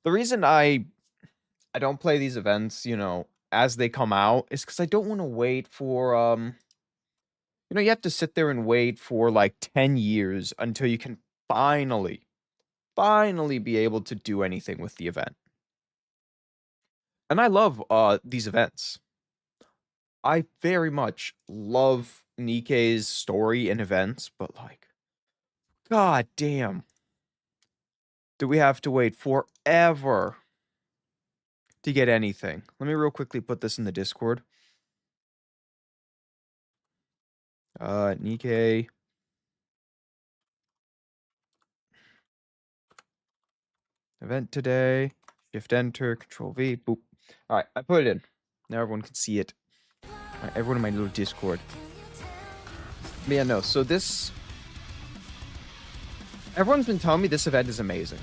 The reason I don't play these events, as they come out is because I don't wanna wait for, you have to sit there and wait for, like, 10 years until you can finally be able to do anything with the event. And I love, these events. I very much love Nikkei's story and events, but, like, god damn, do we have to wait forever to get anything. Let me real quickly put this in the Discord. Nikkei. Event today. Shift enter, control V, boop. Alright, I put it in. Now everyone can see it. Alright, everyone in my little Discord. But yeah, no, so this... Everyone's been telling me this event is amazing.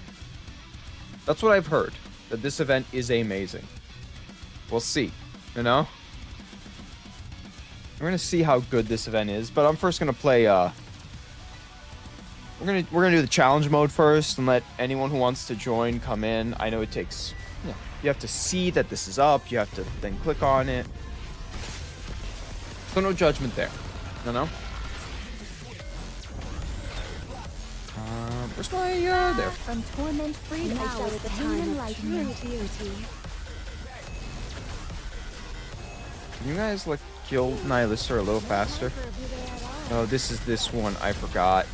That's what I've heard. That this event is amazing. We'll see, you know? We're gonna see how good this event is, but I'm first gonna play, we're gonna do the challenge mode first and let anyone who wants to join come in. I know it takes, you have to see that this is up. You have to then click on it. So no judgment there, you know? Where's my, there. From torment free, now is the time of true beauty. Can you guys, like, kill Nihilister a little faster? Oh, this is this one. I forgot.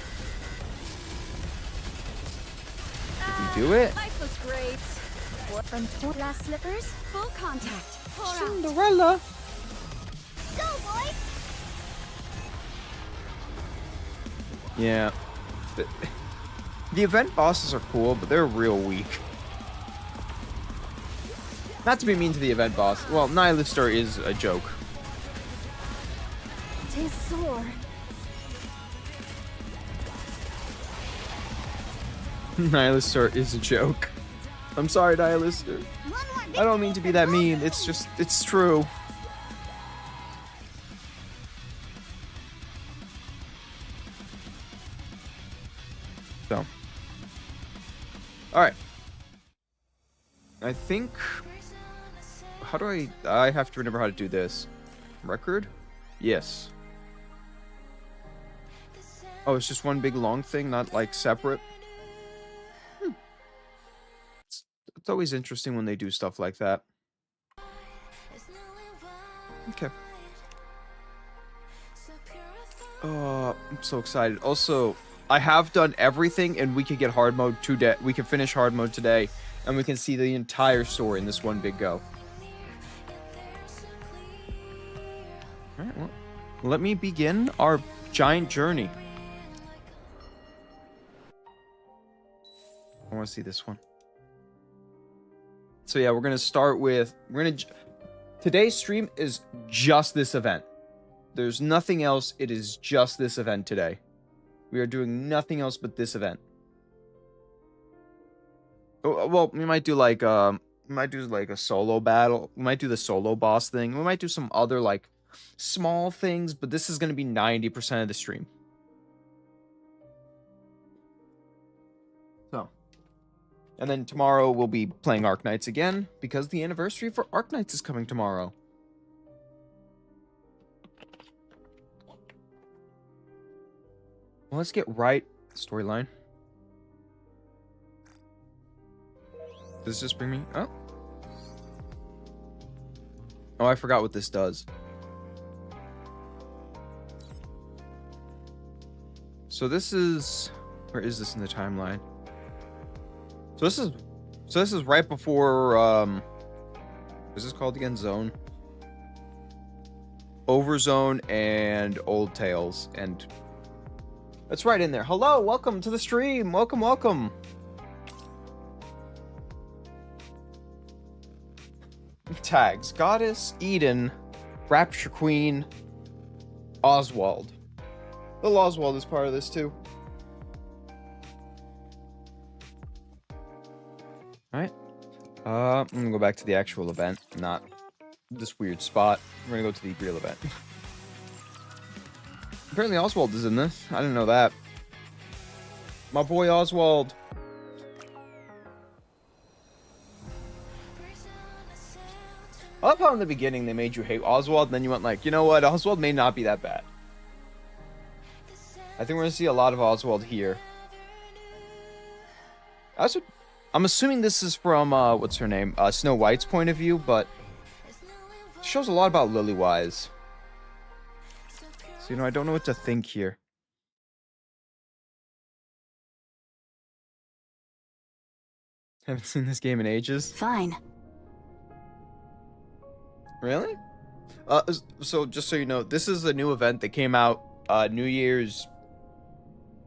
Did we do it? Life was great. From glass slippers, full contact. Cinderella. Go, boys! Yeah. The event bosses are cool, but they're real weak. Not to be mean to the event boss. Well, Nihilister is a joke. Tis sore. Nihilister is a joke. I'm sorry, Nihilister. I don't mean to be that mean. It's just, it's true. So. Alright. I think... How do I have to remember how to do this. Record? Yes. Oh, it's just one big long thing, not like separate? It's always interesting when they do stuff like that. Okay. Oh, I'm so excited. Also, I have done everything and we could get hard mode today. We can finish hard mode today and we can see the entire story in this one big go. Alright, well, let me begin our giant journey. I want to see this one. So yeah, we're going to start with... Today's stream is just this event. There's nothing else. It is just this event today. We are doing nothing else but this event. Oh, well, we might do like a solo battle. We might do the solo boss thing. We might do some other like small things, but this is going to be 90% of the stream. So, and then tomorrow we'll be playing Arknights again because the anniversary for Arknights is coming tomorrow. Well, let's get right storyline. Does this bring me? Oh, I forgot what this does. So this is, where is this in the timeline? So this is right before what is this called again? Zone. Overzone and Old Tales, and that's right in there. Hello, welcome to the stream. Welcome, welcome. Tags: Goddess, Eden, Rapture Queen, Oswald. Little Oswald is part of this too. Alright. I'm gonna go back to the actual event, not this weird spot. We're gonna go to the real event. Apparently Oswald is in this. I didn't know that. My boy Oswald. I love how in the beginning they made you hate Oswald, and then you went like, you know what, Oswald may not be that bad. I think we're gonna see a lot of Oswald here. I'm assuming this is from what's her name, Snow White's point of view, but it shows a lot about Liliweiss. So I don't know what to think here. Haven't seen this game in ages. Fine. Really? So just so you know, this is a new event that came out New Year's.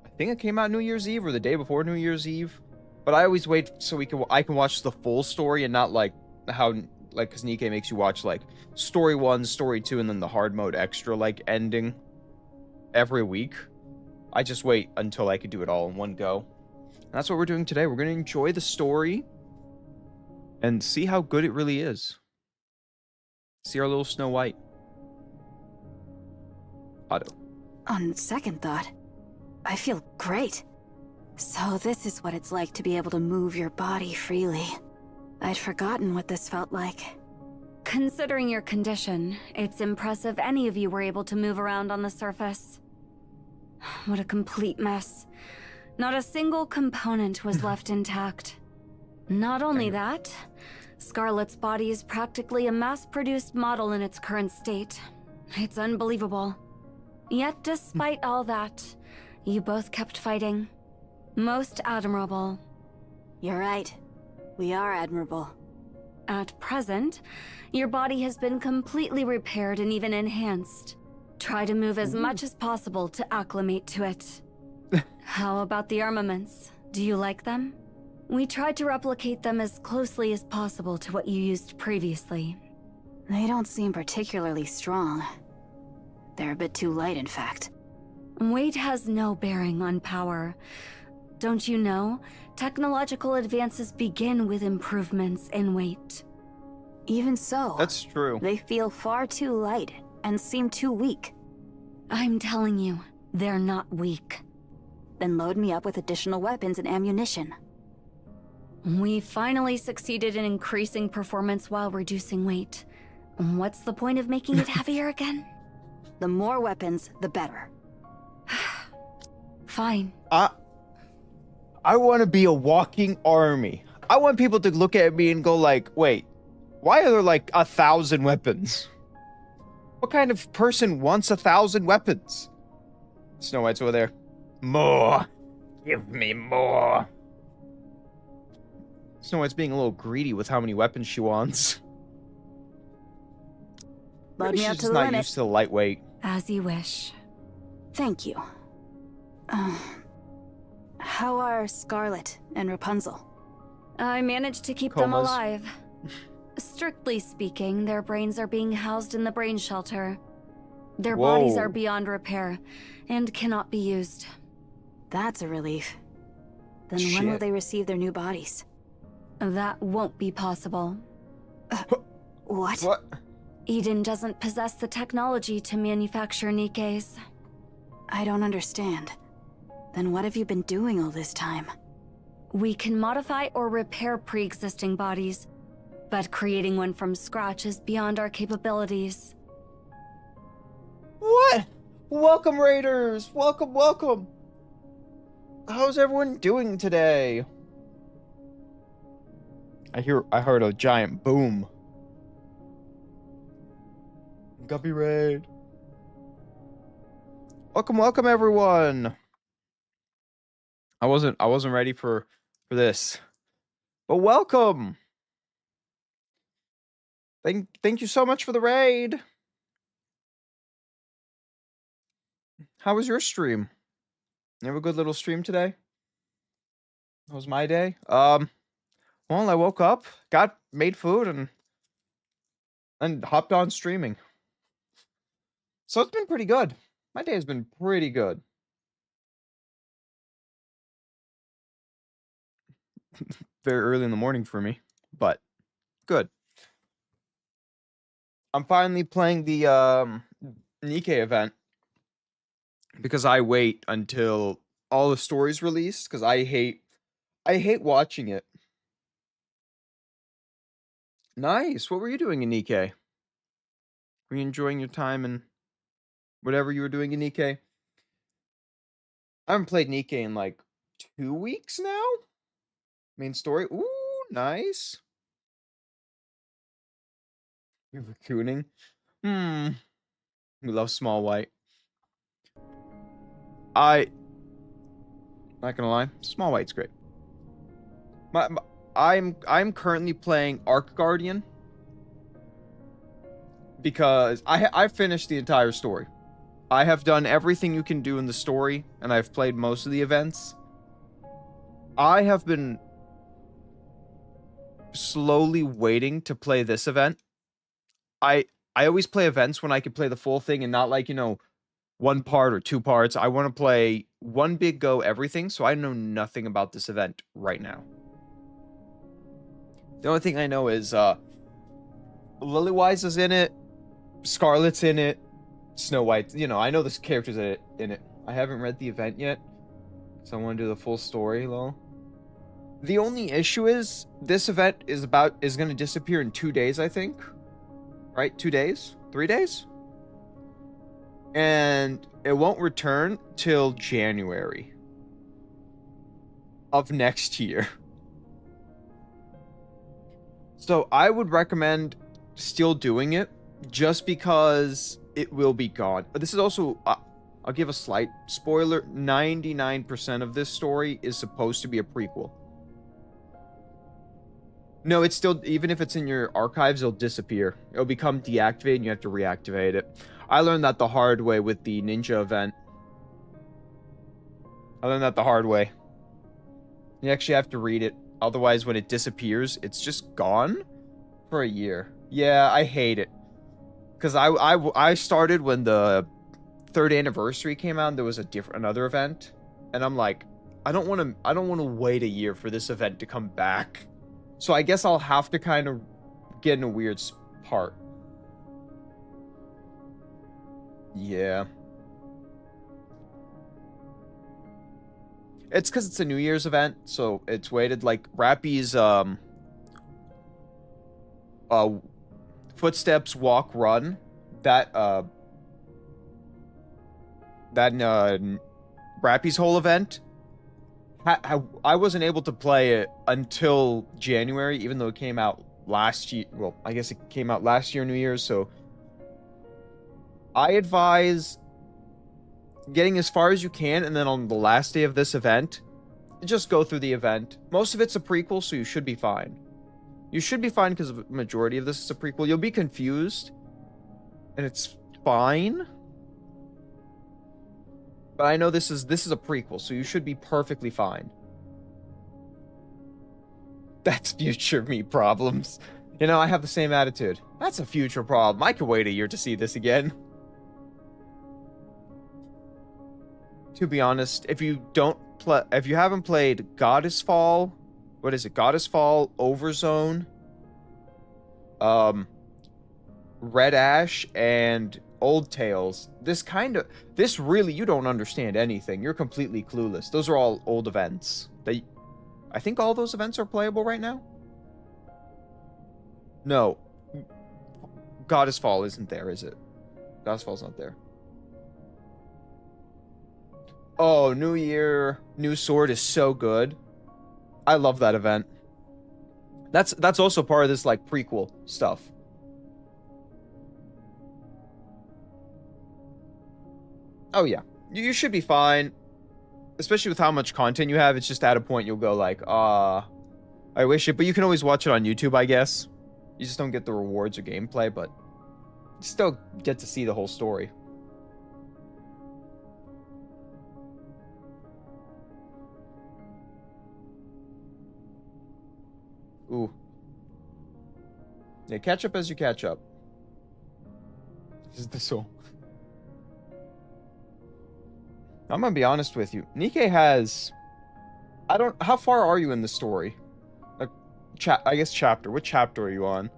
I think it came out New Year's Eve or the day before New Year's Eve. But I always wait so I can watch the full story and not like how because Nikke makes you watch like story 1, story 2, and then the hard mode extra like ending every week. I just wait until I could do it all in one go. And that's what we're doing today. We're gonna enjoy the story and see how good it really is. See our little Snow White. Otto. On second thought, I feel great. So this is what it's like to be able to move your body freely. I'd forgotten what this felt like. Considering your condition, it's impressive any of you were able to move around on the surface. What a complete mess. Not a single component was left intact. Not only that, Scarlet's body is practically a mass-produced model in its current state. It's unbelievable. Yet despite all that, you both kept fighting. Most admirable. You're right. We are admirable. At present, your body has been completely repaired and even enhanced. Try to move as much as possible to acclimate to it. How about the armaments? Do you like them? We tried to replicate them as closely as possible to what you used previously. They don't seem particularly strong. They're a bit too light, in fact. Weight has no bearing on power. Don't you know? Technological advances begin with improvements in weight. Even so, That's true. they feel far too light and seem too weak. I'm telling you, they're not weak. Then load me up with additional weapons and ammunition. We finally succeeded in increasing performance while reducing weight. What's the point of making it heavier again? The more weapons, the better. Fine. I want to be a walking army. I want people to look at me and go like, wait, why are there like 1,000 weapons? What kind of person wants 1,000 weapons? Snow White's over there. More. Give me more. Snow White's being a little greedy with how many weapons she wants. Load Maybe me up she's to just the not limit. used to the lightweight. As you wish. Thank you. How are Scarlet and Rapunzel? I managed to keep them Comas. alive. Strictly speaking, their brains are being housed in the brain shelter. Their bodies Whoa. are beyond repair and cannot be used. That's a relief. Then when will Shit. they receive their new bodies? That won't be possible. What? What? Eden doesn't possess the technology to manufacture Nikke's. I don't understand. Then what have you been doing all this time? We can modify or repair pre-existing bodies, but creating one from scratch is beyond our capabilities. What? Welcome, Raiders! Welcome, welcome! How's everyone doing today? I heard a giant boom. Guppy Raid. Welcome, welcome, everyone! I wasn't ready for this. But welcome! Thank you so much for the raid! How was your stream? You have a good little stream today? That was my day. Well, I woke up, made food, and hopped on streaming. So it's been pretty good. My day has been pretty good. Very early in the morning for me, but good. I'm finally playing the Nikke event because I wait until all the stories release because I hate watching it. Nice. What were you doing in Nikkei? Were you enjoying your time and whatever you were doing in Nikkei? I haven't played Nikkei in like 2 weeks now. Main story. Ooh, nice. You're raccooning. Hmm. We love small white. Not gonna lie, small white's great. I'm currently playing Arc Guardian because I've finished the entire story. I have done everything you can do in the story, and I've played most of the events. I have been slowly waiting to play this event. I always play events when I can play the full thing and not like, one part or two parts. I want to play one big go everything, so I know nothing about this event right now. The only thing I know is Liliweiss is in it, Scarlet's in it, Snow White. I know this character's in it. I haven't read the event yet, so I want to do the full story, lol. The only issue is this event is going to disappear in 2 days, I think. Right? 2 days? 3 days? And it won't return till January of next year. So I would recommend still doing it just because it will be gone. But this is also, I'll give a slight spoiler, 99% of this story is supposed to be a prequel. No, it's still, even if it's in your archives, it'll disappear. It'll become deactivated and you have to reactivate it. I learned that the hard way with the ninja event. I learned that the hard way. You actually have to read it. Otherwise, when it disappears, it's just gone for a year. Yeah, I hate it. Because I started when the 3rd anniversary came out and there was another event. And I'm like, I don't want to wait a year for this event to come back. So I guess I'll have to kind of get in a weird part. Yeah. It's because it's a New Year's event, so it's waited. Like, Rappy's, Footsteps, Walk, Run, Rappy's whole event, I wasn't able to play it until January, even though it came out last year. Well, I guess it came out last year, New Year's, so I advise getting as far as you can, and then on the last day of this event, just go through the event. Most of it's a prequel, so you should be fine. You should be fine because the majority of this is a prequel. You'll be confused, and it's fine. But I know this is a prequel, so you should be perfectly fine. That's future me problems. I have the same attitude. That's a future problem. I could wait a year to see this again. To be honest, if you haven't played Goddess Fall, what is it? Goddess Fall, Overzone, Red Ash, and Old Tales. This really, you don't understand anything. You're completely clueless. Those are all old events. I think all those events are playable right now? No. Goddess Fall isn't there, is it? Goddess Fall's not there. Oh, New Year, New Sword is so good. I love that event. That's also part of this, like, prequel stuff. Oh, yeah. You should be fine. Especially with how much content you have, it's just at a point you'll go like, I wish it. But you can always watch it on YouTube, I guess. You just don't get the rewards or gameplay, but you still get to see the whole story. Ooh. Yeah, catch up as you catch up. This is the soul. I'm gonna be honest with you. Nikkei has... How far are you in the story? I guess chapter. What chapter are you on?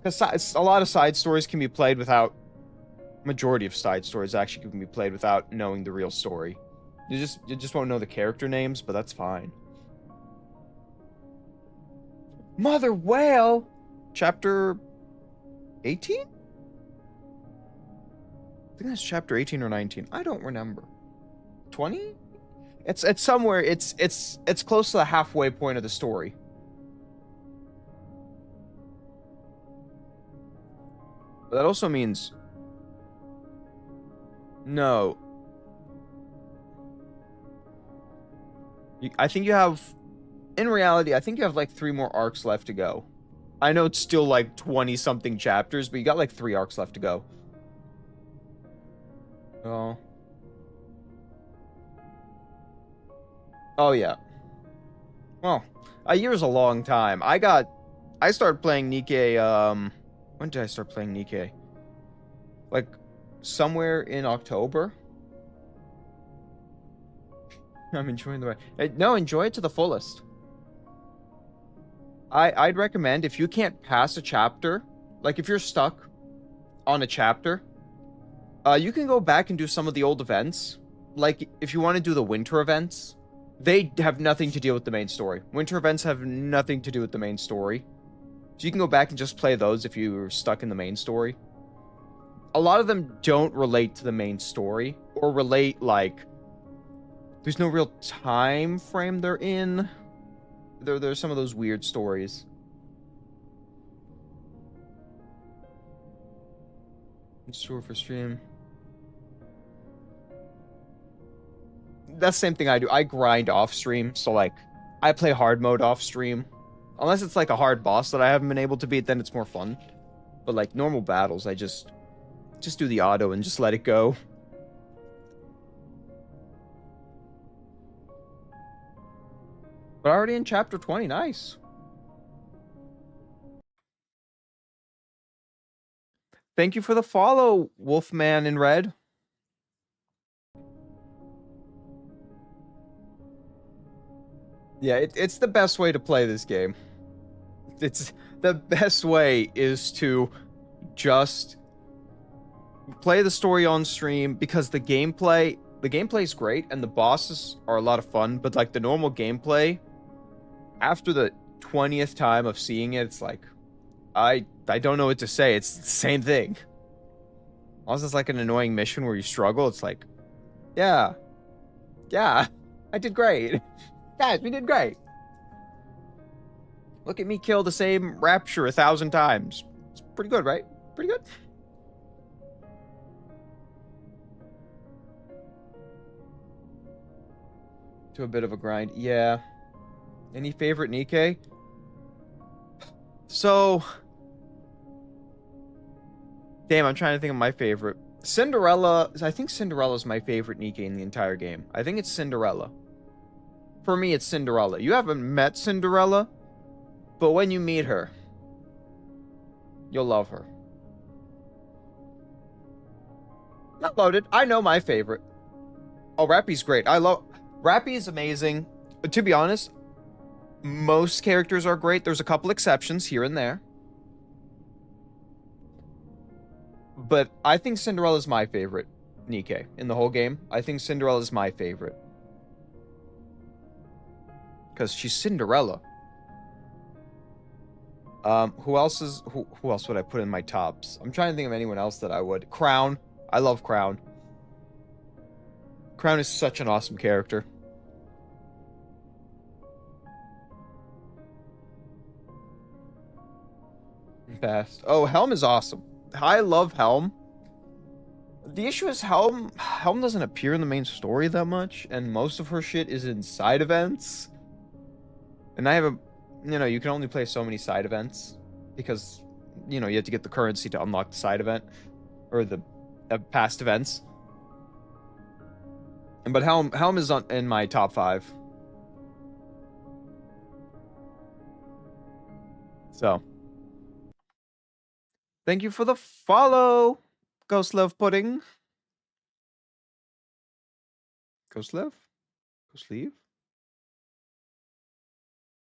Because a lot of side stories can be played without... Majority of side stories actually can be played without knowing the real story. You just won't know the character names, but that's fine. Mother Whale! Chapter 18? I think that's chapter 18 or 19. I don't remember. 20? It's somewhere. It's close to the halfway point of the story. But that also means no. I think you have, in reality, I think you have like 3 more arcs left to go. I know it's still like 20-something chapters, but you got like 3 arcs left to go. Oh. Oh, yeah. Well, a year's a long time. I started playing Nikkei, when did I start playing Nikkei? Like, somewhere in October? I'm enjoying the ride. No, enjoy it to the fullest. I'd recommend, if you can't pass a chapter, like if you're stuck on a chapter, you can go back and do some of the old events. Like, if you want to do the winter events, they have nothing to do with the main story. Winter events have nothing to do with the main story. So you can go back and just play those if you're stuck in the main story. A lot of them don't relate to the main story, or relate, like, there's no real time frame they're in. There's some of those weird stories. Store for stream. That's the same thing I do. I grind off stream, so like I play hard mode off stream. Unless it's like a hard boss that I haven't been able to beat, then it's more fun. But like normal battles, I just do the auto and just let it go. But already in chapter 20, nice. Thank you for the follow, Wolfman in Red. Yeah, it's the best way to play this game. It's the best way is to just play the story on stream, because the gameplay is great and the bosses are a lot of fun, but like the normal gameplay, after the 20th time of seeing it, it's like I don't know what to say. It's the same thing. Unless it's like an annoying mission where you struggle, it's like, yeah, I did great. Guys, we did great. Look at me kill the same rapture 1,000 times. It's pretty good, right? Pretty good. To a bit of a grind. Yeah. Any favorite Nikkei? So... Damn, I'm trying to think of my favorite. Cinderella... I think Cinderella's my favorite Nikkei in the entire game. I think it's Cinderella. For me, it's Cinderella. You haven't met Cinderella, but when you meet her, you'll love her. Not loaded. I know my favorite. Oh, Rappy's great. Rappy is amazing. But to be honest, most characters are great. There's a couple exceptions here and there. But I think Cinderella's my favorite Nikkei in the whole game. I think Cinderella's my favorite. Because she's Cinderella. Who else would I put in my tops? I'm trying to think of anyone else that I would. Crown. I love Crown. Crown is such an awesome character. Fast. Oh, Helm is awesome. I love Helm. The issue is Helm doesn't appear in the main story that much, and most of her shit is in side events. And I have a, you can only play so many side events because, you have to get the currency to unlock the side event or the past events. But Helm is in my top 5. So, thank you for the follow, Ghost Love Pudding. Ghost Love? Ghost Leave?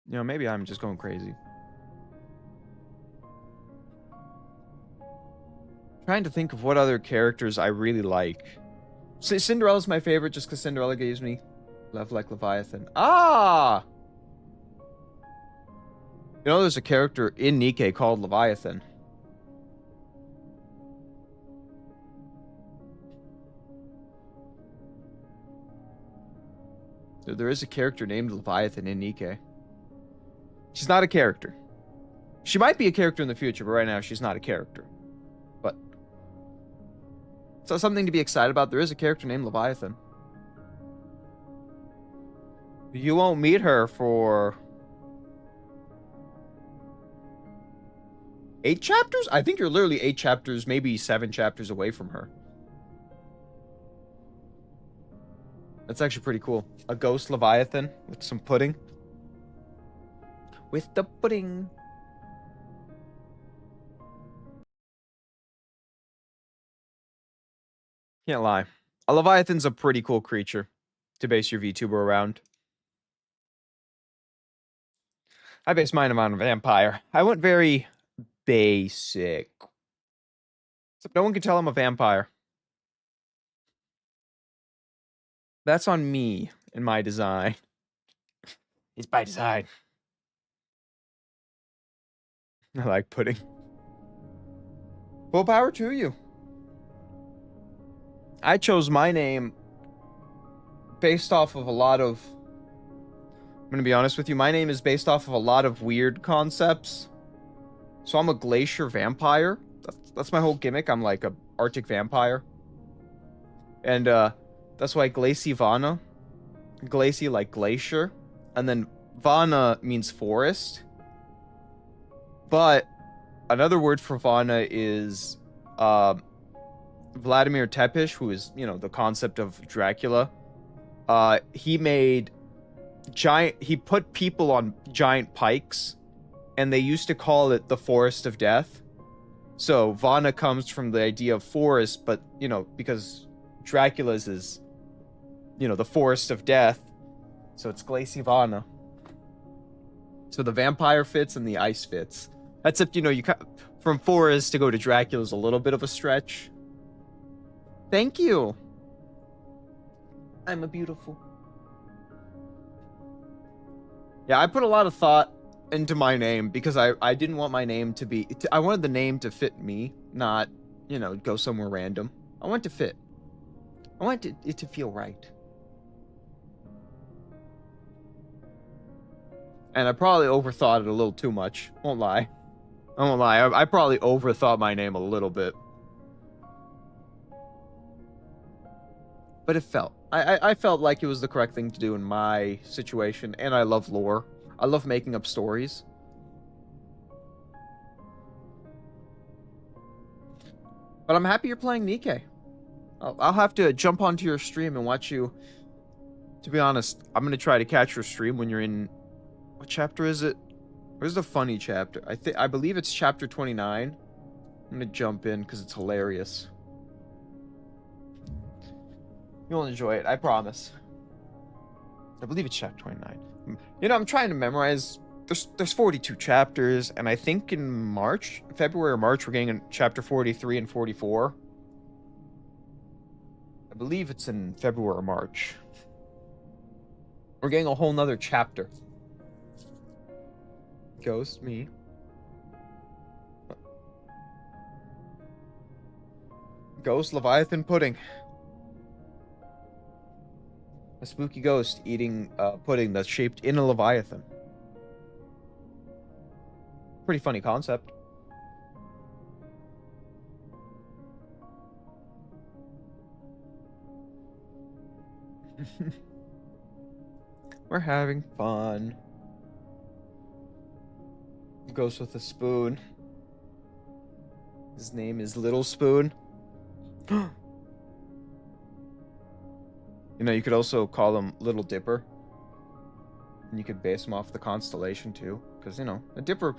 Maybe I'm just going crazy. Trying to think of what other characters I really like. Cinderella's my favorite just because Cinderella gives me love like Leviathan. Ah! You know, there's a character in Nikke called Leviathan. There is a character named Leviathan in Nikke. She's not a character. She might be a character in the future, but right now she's not a character. But so something to be excited about. There is a character named Leviathan. You won't meet her for 8 chapters? I think you're literally 8 chapters, maybe 7 chapters away from her. That's actually pretty cool. A ghost Leviathan with some pudding. With the pudding. Can't lie. A Leviathan's a pretty cool creature to base your VTuber around. I based mine on a vampire. I went very basic. Except no one can tell I'm a vampire. That's on me and my design. It's by design. I like pudding. Full power to you. I chose my name based off of a lot of... I'm going to be honest with you. My name is based off of a lot of weird concepts. So I'm a glacier vampire. That's my whole gimmick. I'm like a Arctic vampire. And that's why Glacievana. Glacie like glacier. And then Vana means forest. But another word for Vana is Vladimir Tepish, who is, you know, the concept of Dracula. He put people on giant pikes, and they used to call it the Forest of Death. So Vana comes from the idea of forest, but, you know, because Dracula's is, you know, the Forest of Death, so it's Glacievana. So the vampire fits and the ice fits. Except, you know, from forest to go to Dracula's a little bit of a stretch. Thank you. I'm a beautiful. Yeah, I put a lot of thought into my name because I didn't want my name to be... I wanted the name to fit me, not, you know, go somewhere random. I want it to fit. I want it to feel right. And I probably overthought it a little too much. Won't lie. I won't lie. I probably overthought my name a little bit. But it felt. I felt like it was the correct thing to do in my situation. And I love lore. I love making up stories. But I'm happy you're playing Nikke. I'll have to jump onto your stream and watch you. To be honest, I'm going to try to catch your stream when you're in... What chapter is it? Where's the funny chapter? I believe it's chapter 29. I'm gonna jump in because it's hilarious. You'll enjoy it, I promise. I believe it's chapter 29. You know, I'm trying to memorize. There's 42 chapters, and I think in February or March, we're getting in chapter 43 and 44. I believe it's in February or March. We're getting a whole nother chapter. Ghost, me. Ghost Leviathan pudding. A spooky ghost eating pudding that's shaped in a Leviathan. Pretty funny concept. We're having fun. Ghost with a spoon. His name is Little Spoon. You know, you could also call him Little Dipper. And you could base him off the constellation too. Because, you know, a dipper...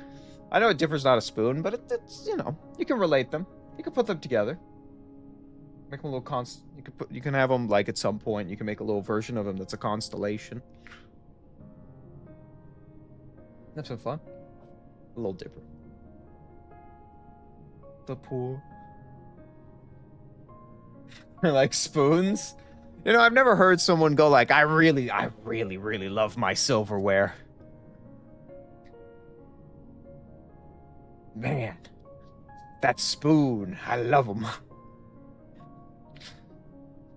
I know a dipper's not a spoon, but it's, you know, you can relate them. You can put them together. Make them a little you can have them, like, at some point, you can make a little version of them that's a constellation. Have some fun. A Little Dipper. The pool. Like spoons? You know, I've never heard someone go like, I really love my silverware. Man, that spoon. I love them.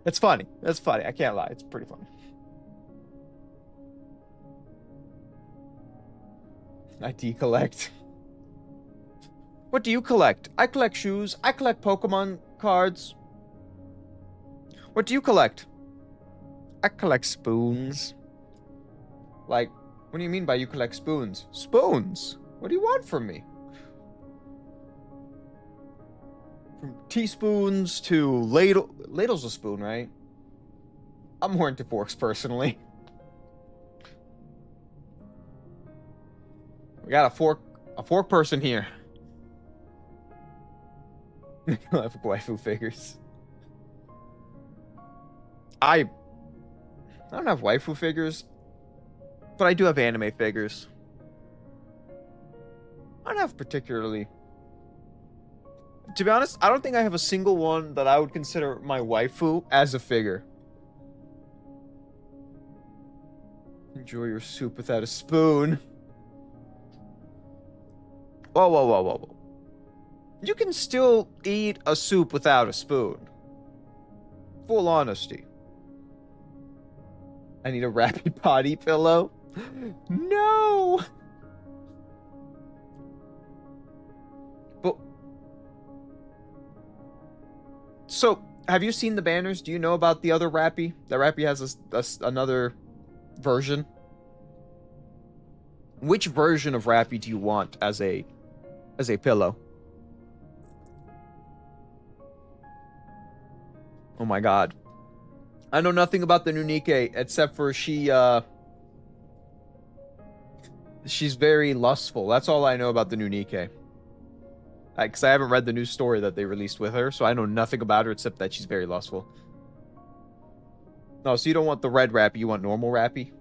It's funny. It's funny. I can't lie. It's pretty funny. I decollect. What do you collect? I collect shoes. I collect Pokemon cards. What do you collect? I collect spoons. Like, what do you mean by you collect spoons? Spoons? What do you want from me? From teaspoons to ladle. Ladle's a spoon, right? I'm more into forks, personally. We got a fork person here. I have waifu figures. I don't have waifu figures, but I do have anime figures. I don't have particularly... To be honest, I don't think I have a single one that I would consider my waifu as a figure. Enjoy your soup without a spoon. Whoa, whoa, whoa, whoa, whoa. You can still eat a soup without a spoon. Full honesty. I need a rapid potty pillow. No! But... So, have you seen the banners? Do you know about the other Rappy? That Rappy has another version? Which version of Rappy do you want as a pillow? Oh my god. I know nothing about the new Nikke, except for she's very lustful. That's all I know about the new Nikke. Because I haven't read the new story that they released with her, so I know nothing about her except that she's very lustful. No, so you don't want the red Rappy, you want normal Rappy?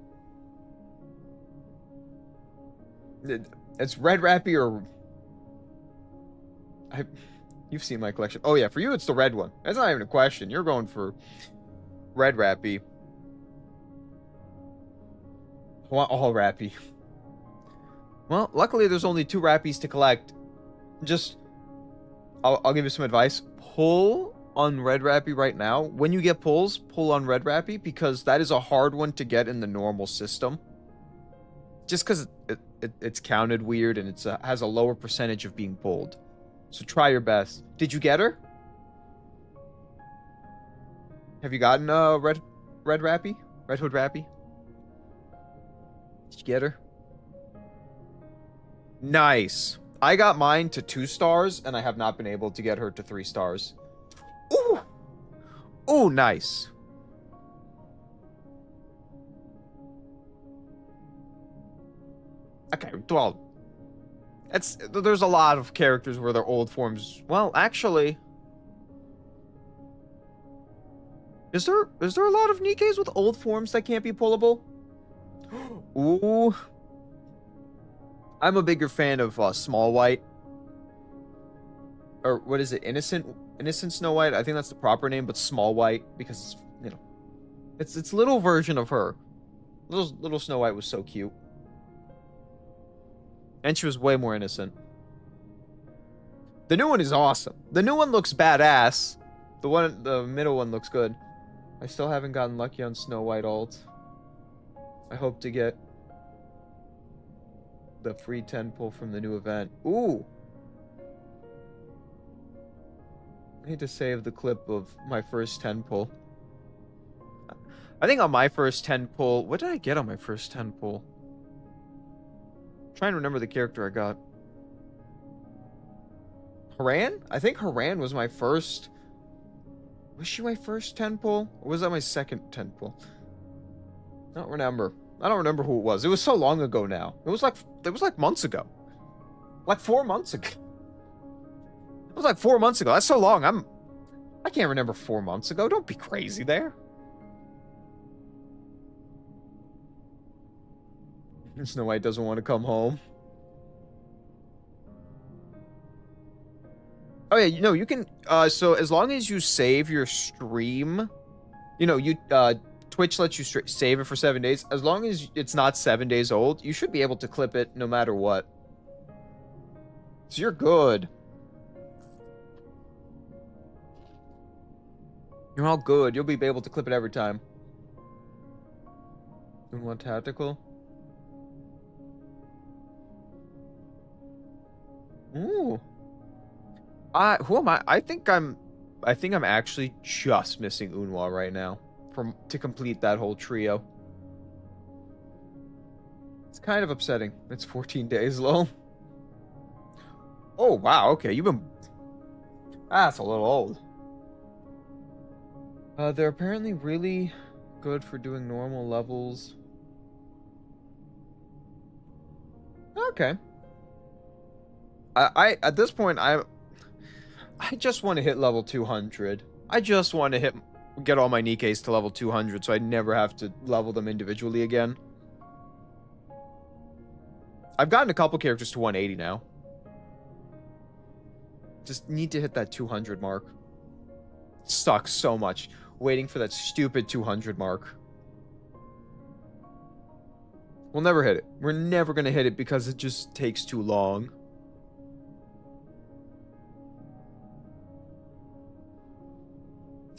It's red Rappy or... You've seen my collection. Oh yeah, for you it's the red one. That's not even a question. You're going for red Rappy. I want all Rappy. Well, luckily there's only 2 Rappies to collect. Just... I'll give you some advice. Pull on red Rappy right now. When you get pulls, pull on red Rappy, because that is a hard one to get in the normal system. Just because it's counted weird and it has a lower percentage of being pulled. So try your best. Did you get her? Have you gotten red Rappy? Red Hood Rappy? Did you get her? Nice. I got mine to 2 stars, and I have not been able to get her to 3 stars. Ooh! Ooh, nice. Okay, well... There's a lot of characters where their old forms... Well, actually... Is there a lot of Nikkes with old forms that can't be pullable? Ooh... I'm a bigger fan of Small White. Or what is it? Innocent Snow White? I think that's the proper name, but Small White, because, you know, it's little version of her. Little Snow White was so cute. And she was way more innocent. The new one is awesome. The new one looks badass. The middle one looks good. I still haven't gotten lucky on Snow White alt. I hope to get the free 10 pull from the new event. Ooh! I need to save the clip of my first 10 pull. I think on my first 10 pull... What did I get on my first 10 pull? I'm trying to remember the character I got. Haran? I think Haran was my first... Was she my first 10 pull? Or was that my second 10 pull? I don't remember. I don't remember who it was. It was so long ago now. It was like months ago. Like 4 months ago. It was like 4 months ago. That's so long. I can't remember 4 months ago. Don't be crazy there. Snow White doesn't want to come home. Oh yeah, you know, you can, so as long as you save your stream, you know, Twitch lets you save it for 7 days. As long as it's not 7 days old, you should be able to clip it no matter what. So you're good. You're all good. You'll be able to clip it every time. Doing one tactical. Ooh. Who am I? I think I'm actually just missing Unwa right now to complete that whole trio. It's kind of upsetting. It's 14 days, lol. Oh, wow. Okay, you've been... That's a little old. They're apparently really good for doing normal levels. Okay. I at this point, I just want to hit level 200. I just want to get all my Nikes to level 200 so I never have to level them individually again. I've gotten a couple characters to 180 now. Just need to hit that 200 mark. Sucks so much waiting for that stupid 200 mark. We'll never hit it. We're never going to hit it because it just takes too long.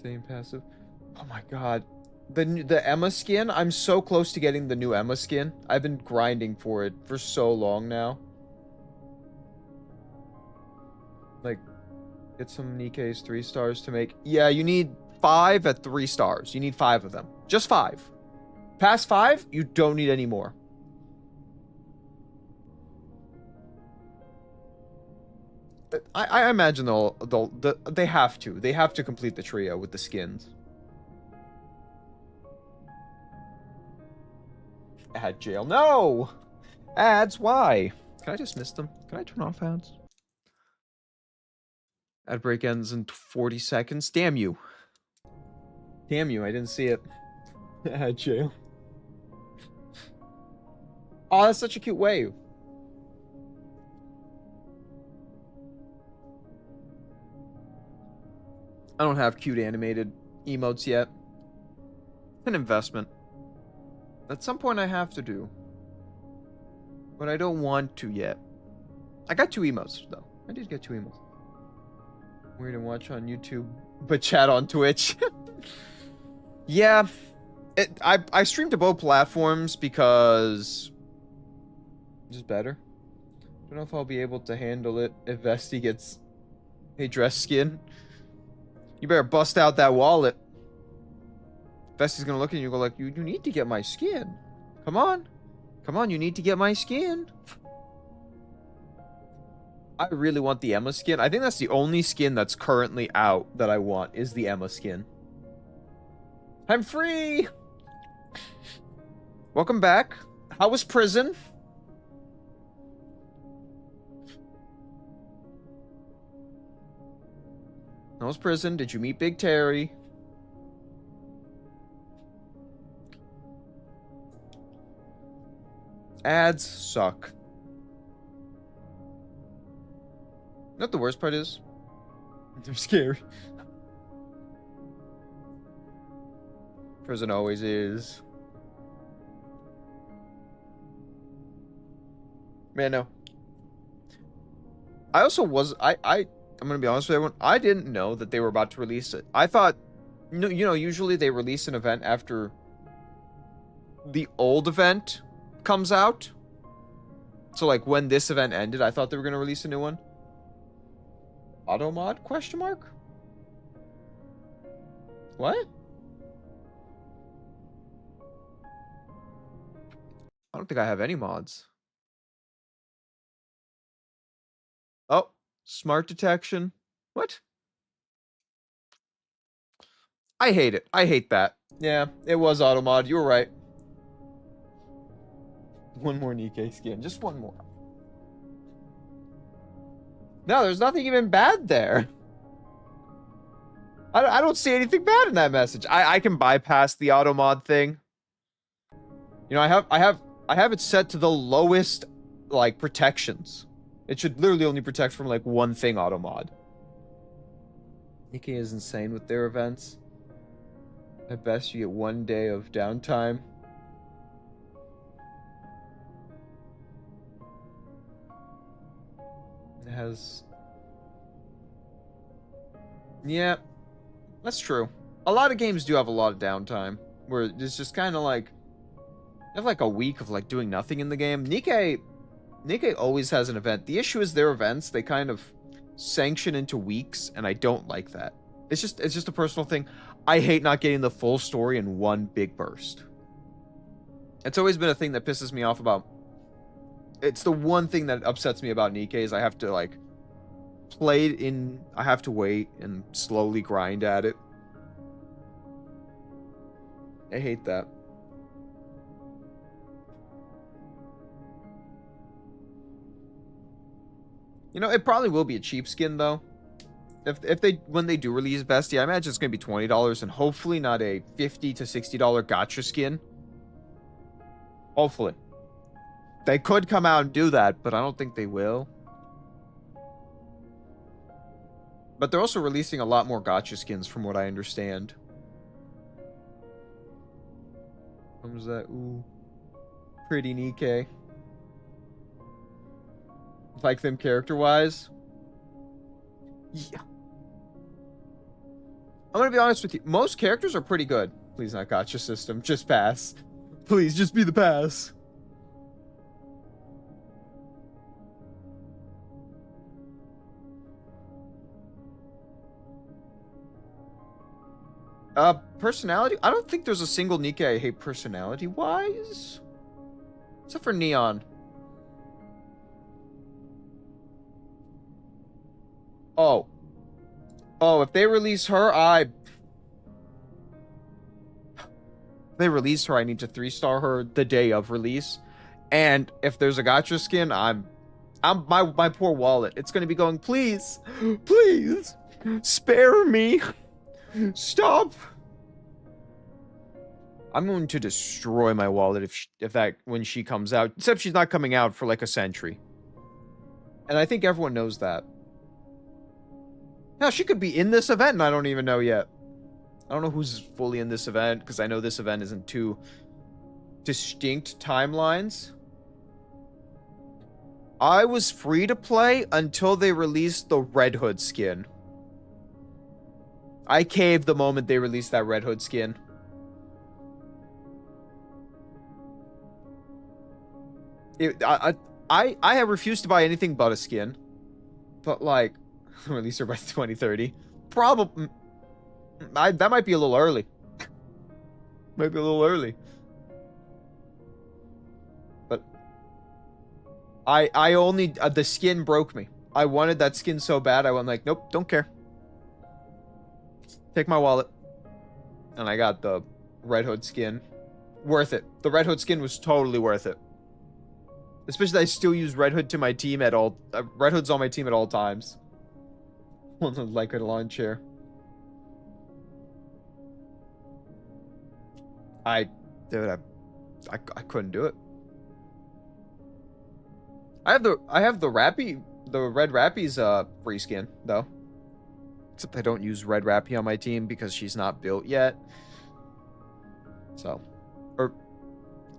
Same passive. Oh my god. The Emma skin, I'm so close to getting the new Emma skin. I've been grinding for it for so long now. Like, get some Nikes 3 stars to make... Yeah, you need 5 at 3 stars. You need 5 of them. Just 5. Past 5, you don't need any more. I imagine they have to. They have to complete the trio with the skins. Ad jail. No! Ads, why? Can I just miss them? Can I turn off ads? Ad break ends in 40 seconds. Damn you. Damn you, I didn't see it. Ad jail. Oh, that's such a cute wave. I don't have cute animated emotes yet. An investment. At some point I have to do. But I don't want to yet. I got 2 emotes, though. I did get 2 emotes. Weird to watch on YouTube, but chat on Twitch. Yeah. I stream to both platforms because... just better. Don't know if I'll be able to handle it if Vesti gets a dress skin. You better bust out that wallet. Vesti's gonna look at you and go like, you need to get my skin. Come on. Come on, you need to get my skin. I really want the Emma skin. I think that's the only skin that's currently out that I want, is the Emma skin. I'm free! Welcome back. How was prison? How was prison? Did you meet Big Terry? Ads suck. You know what the worst part is? They're scary. Prison always is. Man, no. I also was... I'm gonna be honest with everyone. I didn't know that they were about to release it. I thought... you know, usually they release an event after the old event comes out. So, like, when this event ended, I thought they were gonna release a new one. Automod? Question mark? What? I don't think I have any mods. Oh, smart detection. What? I hate it. I hate that. Yeah, it was automod. You were right. One more Nikkei skin. Just one more. No, there's nothing even bad there. I don't see anything bad in that message. I can bypass the auto mod thing. You know, I have it set to the lowest, like, protections. It should literally only protect from, like, one thing auto mod. Nikkei is insane with their events. At best, you get 1 day of downtime. It has... Yeah, that's true. A lot of games do have a lot of downtime, where it's just kind of like... You have like a week of like doing nothing in the game. Nikkei always has an event. The issue is their events, they kind of sanction into weeks, and I don't like that. It's just a personal thing. I hate not getting the full story in one big burst. It's always been a thing that pisses me off about. It's the one thing that upsets me about Nikkei is I have to like play it in. I have to wait and slowly grind at it. I hate that. You know, it probably will be a cheap skin though. If they when they do release Bestie, I imagine it's gonna be $20 and hopefully not a $50 to $60 gotcha skin. Hopefully. They could come out and do that, but I don't think they will. But they're also releasing a lot more gotcha skins from what I understand. What was that? Ooh. Pretty Nikkei. Like them character-wise? Yeah. I'm gonna be honest with you. Most characters are pretty good. Please not gotcha system. Just pass. Please, just be the pass. Personality? I don't think there's a single Nikkei I hate personality-wise. Except for Neon. Oh. Oh, if they release her, I need to 3-star her the day of release. And if there's a gotcha skin, my poor wallet. It's gonna be going, please, please, spare me. Stop. I'm going to destroy my wallet when she comes out. Except she's not coming out for like a century. And I think everyone knows that. Now, she could be in this event and I don't even know yet. I don't know who's fully in this event because I know this event isn't two distinct timelines. I was free to play until they released the Red Hood skin. I caved the moment they released that Red Hood skin. I have refused to buy anything but a skin. But like, release her by 2030. Probably. That might be a little early. Might be a little early. But I only the skin broke me. I wanted that skin so bad. I went like, nope, don't care. Take my wallet. And I got the Red Hood skin. Worth it. The Red Hood skin was totally worth it. Especially I still use Red Hood to my team at all. Red Hood's on my team at all times. Like a lawn chair. Dude, I couldn't do it. I have the Rappy, the red Rappy's free skin though. Except I don't use red Rappy on my team because she's not built yet. So, or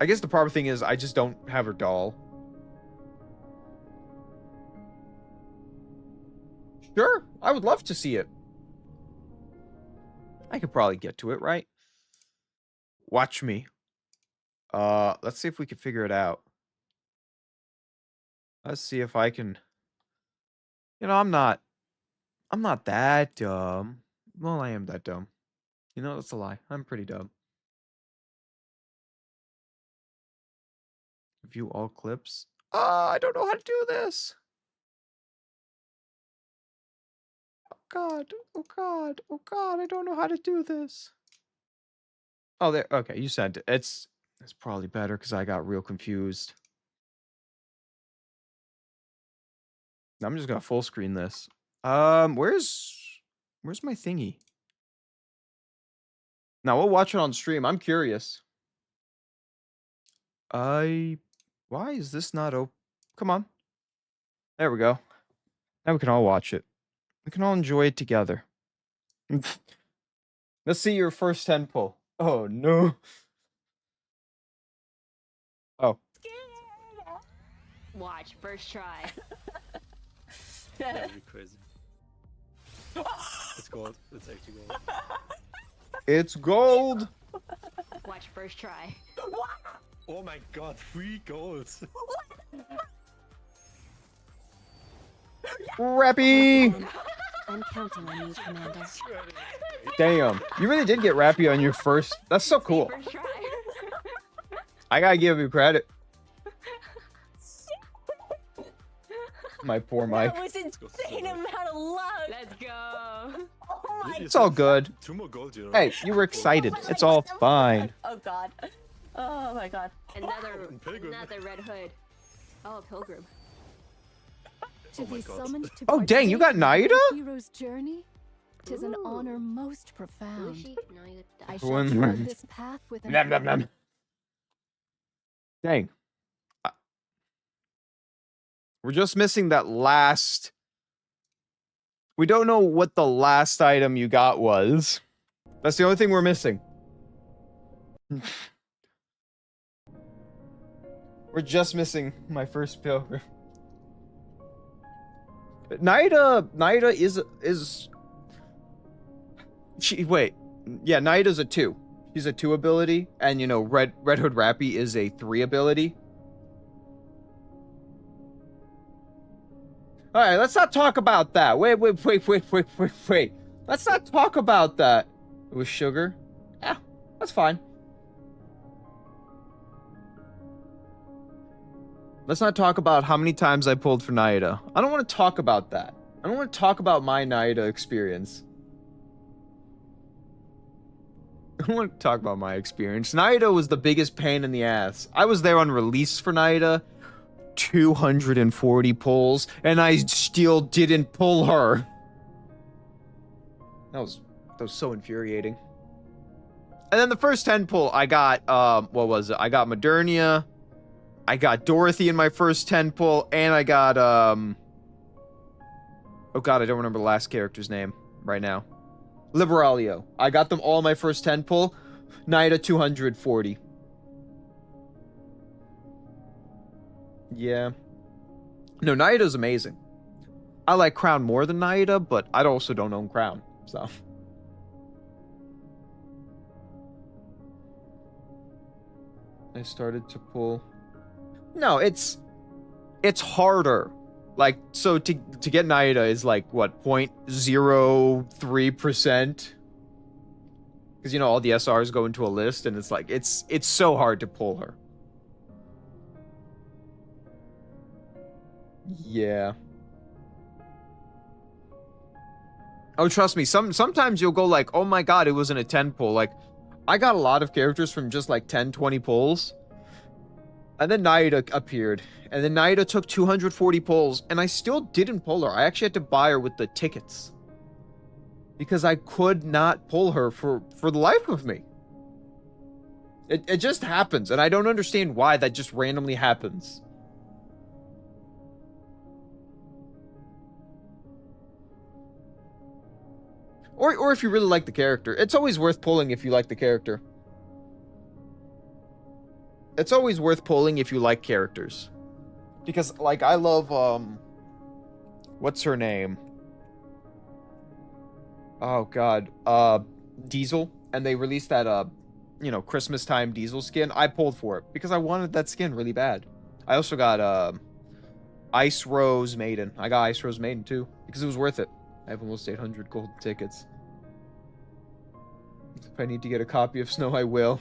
I guess the proper thing is I just don't have her doll. Sure, I would love to see it. I could probably get to it, right? Watch me. Let's see if we can figure it out. Let's see if I can. You know, I'm not that dumb. Well, I am that dumb. You know, that's a lie. I'm pretty dumb. View all clips. I don't know how to do this. Oh God. Oh God. Oh God. I don't know how to do this. Oh, there. Okay, you sent it. It's probably better because I got real confused. I'm just gonna full screen this. Where's my thingy? Now we'll watch it on stream. I'm curious. Why is this not open? Come on. There we go. Now we can all watch it. We can all enjoy it together. Let's see your first 10 pull. Oh no. Oh. Watch, first try. That'd be crazy. It's gold. It's actually gold. It's gold. Watch first try. Oh my god, 3 golds. Rappy. I'm counting on you, Commander. Damn, you really did get Rappy on your first. That's so cool. First try. I gotta give you credit. My poor Mike. That was insane amount of luck. Let's go. Oh my It's all good. 2 more gold, you know. Hey, you were excited. It's all fine. Oh god. Oh my god. Another Pilgrim. red hood. Oh, a pilgrim. Oh my god. Summoned to Oh, dang, you got partake in Naida? the hero's journey? 'Tis an honor most profound. I shall When- tread this path with an Nom, nom, nom. Dang. We're just missing that last. We don't know what the last item you got was. That's the only thing we're missing. We're just missing my first pilgrim. Naida is she wait. Yeah, Naida's a 2. She's a 2 ability, and you know, Red Hood Rappy is a 3 ability. Alright, let's not talk about that. Wait. Let's not talk about that. It was sugar? Yeah, that's fine. Let's not talk about how many times I pulled for Naida. I don't want to talk about that. I don't want to talk about my Naida experience. I don't want to talk about my experience. Naida was the biggest pain in the ass. I was there on release for Naida. 240 pulls, and I still didn't pull her. That was so infuriating. And then the first 10 pull, I got, what was it? I got Modernia. I got Dorothy in my first 10 pull, and I got, oh god, I don't remember the last character's name right now. Liberalio. I got them all in my first 10 pull. Naida 240. Yeah. No, Naida's amazing. I like Crown more than Naida, but I also don't own Crown, so. I started to pull. No, it's harder. Like, so to get Naida is like, what, 0.03%? Because, you know, all the SRs go into a list, and it's like, it's so hard to pull her. Yeah. Oh, trust me, sometimes you'll go like, oh my god, it was in a 10 pull. Like, I got a lot of characters from just like 10, 20 pulls. And then Naida appeared. And then Naida took 240 pulls, and I still didn't pull her. I actually had to buy her with the tickets. Because I could not pull her for the life of me. It just happens, and I don't understand why that just randomly happens. Or if you really like the character. It's always worth pulling if you like the character. It's always worth pulling if you like characters. Because, like, I love, what's her name? Oh, God. Diesel. And they released that, you know, Christmas time Diesel skin. I pulled for it because I wanted that skin really bad. I also got, Ice Rose Maiden. I got Ice Rose Maiden, too. Because it was worth it. I have almost 800 golden tickets. If I need to get a copy of Snow, I will.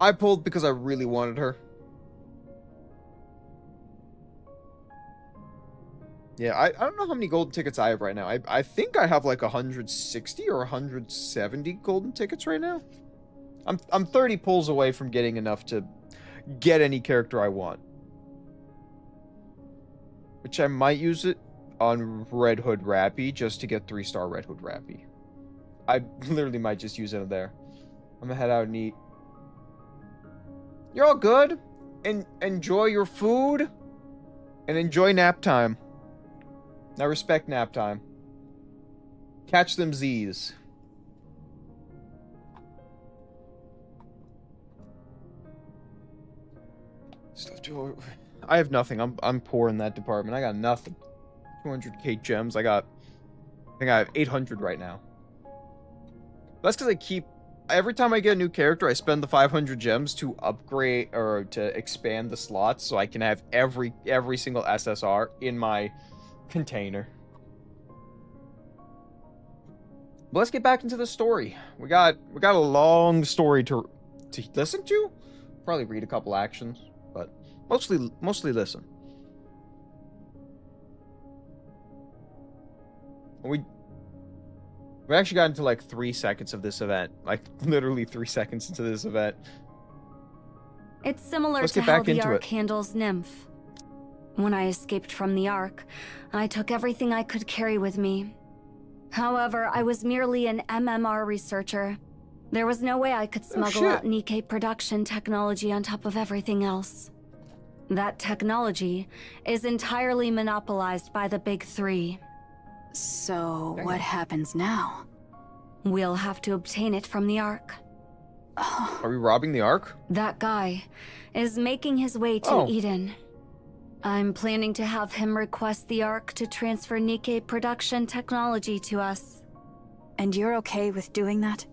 I pulled because I really wanted her. Yeah, I don't know how many golden tickets I have right now. I think I have like 160 or 170 golden tickets right now. I'm 30 pulls away from getting enough to get any character I want. Which I might use it on Red Hood Rappy just to get 3-star Red Hood Rappy. I literally might just use it there. I'm gonna head out and eat. You're all good. And enjoy your food. And enjoy nap time. I respect nap time. Catch them Z's. Stuff to I have nothing. I'm poor in that department. I got nothing. 200k gems. I think I have 800 right now. That's because I keep... Every time I get a new character, I spend the 500 gems to upgrade or to expand the slots so I can have every single SSR in my container. But let's get back into the story. We got a long story to listen to. Probably read a couple actions, but mostly listen. We actually got into like 3 seconds of this event. Like literally 3 seconds into this event. It's similar Let's to get how back the into Ark it. handles Nymph. When I escaped from the Ark, I took everything I could carry with me. However, I was merely an MMR researcher. There was no way I could smuggle out Nikkei production technology on top of everything else. That technology is entirely monopolized by the Big Three. So, what happens now? We'll have to obtain it from the Ark. Are we robbing the Ark? That guy is making his way to Eden. I'm planning to have him request the Ark to transfer Nikkei production technology to us. And you're okay with doing that?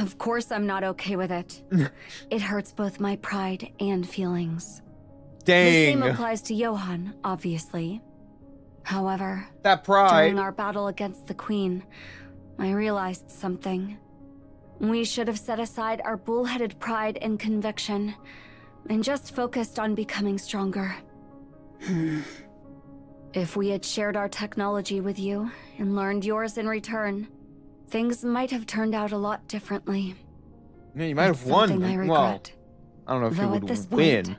Of course I'm not okay with it. It hurts both my pride and feelings. Dang. The same applies to Johann, obviously. However, That pride. during our battle against the Queen, I realized something. We should have set aside our bull-headed pride and conviction, and just focused on becoming stronger. If we had shared our technology with you, and learned yours in return, things might have turned out a lot differently. Yeah, you might have It's won. something I Well, regret. I don't know if Though you at this would win. point,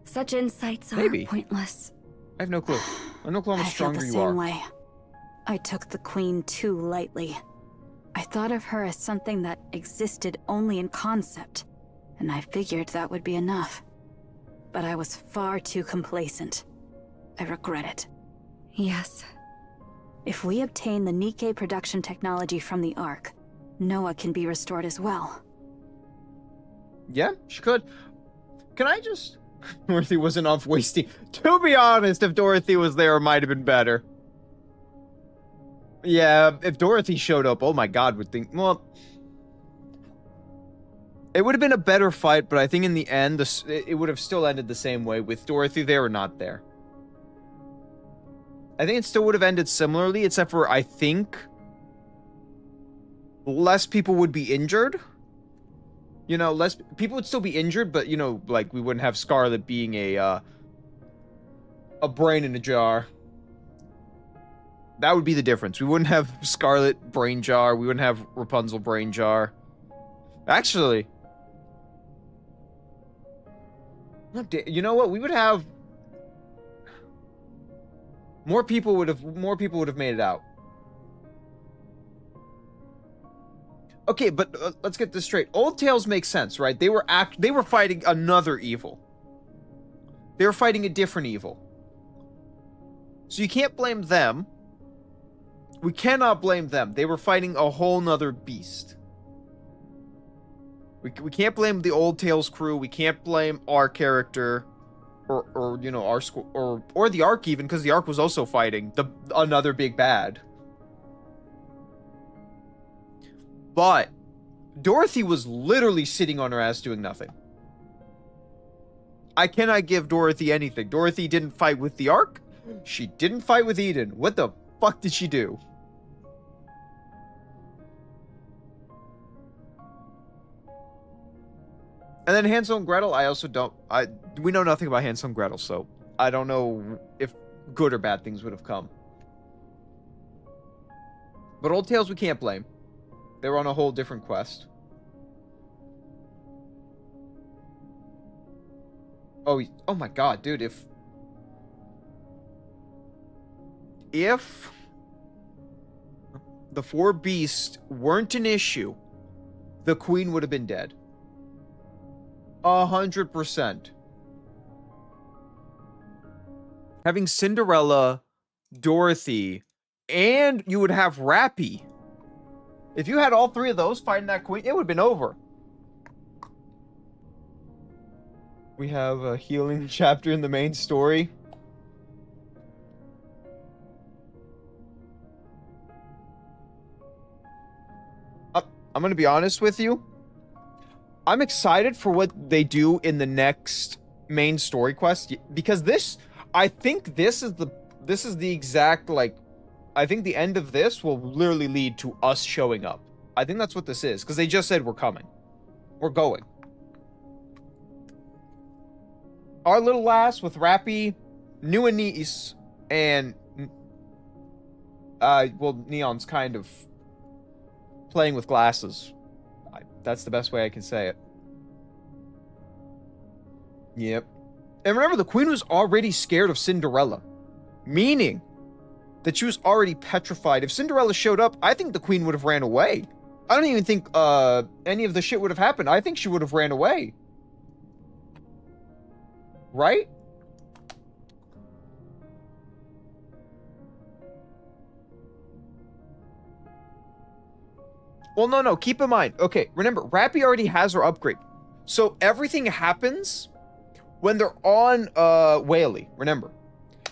such insights Maybe. are pointless. I have no clue. I have no clue how I much feel the stronger you same are. way. I took the Queen too lightly. I thought of her as something that existed only in concept, and I figured that would be enough. But I was far too complacent. I regret it. Yes. If we obtain the Nikkei production technology from the Ark, Noah can be restored as well. Yeah, she could. Can I just... Dorothy wasn't off wasting... To be honest, if Dorothy was there, it might have been better. Yeah, if Dorothy showed up, oh my god, would think... Well... It would have been a better fight, but I think in the end, it would have still ended the same way, with Dorothy there or not there. I think it still would have ended similarly, except for, I think... less people would be injured. You know, less people would still be injured, but, you know, like, we wouldn't have Scarlet being a brain in a jar. That would be the difference. We wouldn't have Scarlet brain jar. We wouldn't have Rapunzel brain jar. Actually... You know what? We would have... More people would have made it out. Okay, but let's get this straight. Old Tales makes sense, right? They were fighting another evil. They were fighting a different evil. So you can't blame them. We cannot blame them. They were fighting a whole nother beast. We can't blame the Old Tales crew. We can't blame our character, or you know, our or the Ark even, because the Ark was also fighting another big bad. But Dorothy was literally sitting on her ass doing nothing. I cannot give Dorothy anything. Dorothy didn't fight with the Ark. She didn't fight with Eden. What the fuck did she do? And then Hansel and Gretel, I also don't... we know nothing about Hansel and Gretel, so I don't know if good or bad things would have come. But Old Tales we can't blame. They were on a whole different quest. Oh my god, dude, if the four beasts weren't an issue, the Queen would have been dead. 100%. Having Cinderella, Dorothy, and you would have Rappy. If you had all three of those fighting that Queen, it would have been over. We have a healing chapter in the main story. I'm gonna be honest with you. I'm excited for what they do in the next main story quest because I think this is the exact like I think the end of this will literally lead to us showing up. I think that's what this is because they just said we're coming. We're going. Our little lass with Rappy, new niece, and well, Neon's kind of playing with glasses. That's the best way I can say it. Yep. And remember, the queen was already scared of Cinderella, meaning that she was already petrified. If Cinderella showed up, I think the queen would have ran away. I don't even think any of the shit would have happened. I think she would have ran away. Right? Well, no. Keep in mind. Okay, remember, Rappy already has her upgrade. So everything happens when they're on Whaley. Remember,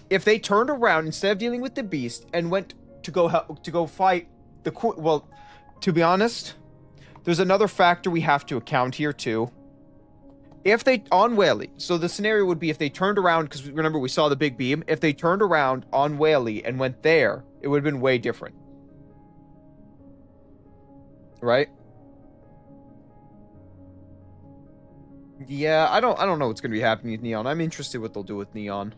if they turned around instead of dealing with the beast and went to go fight the well, to be honest, there's another factor we have to account here too. If they on Whaley, so the scenario would be if they turned around, because remember we saw the big beam. If they turned around on Whaley and went there, it would have been way different. Right? Yeah, I don't know what's gonna be happening with Neon. I'm interested what they'll do with Neon.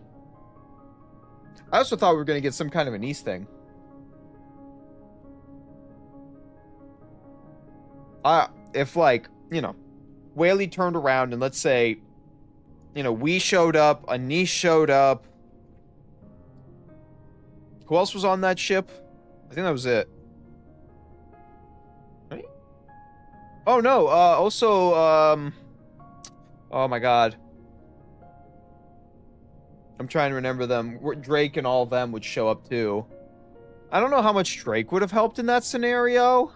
I also thought we were gonna get some kind of an East thing. If like, you know, Whaley turned around and let's say, you know, we showed up, Anish showed up. Who else was on that ship? I think that was it. Right? Oh no, also, oh my god. I'm trying to remember them. Drake and all of them would show up too. I don't know how much Drake would have helped in that scenario.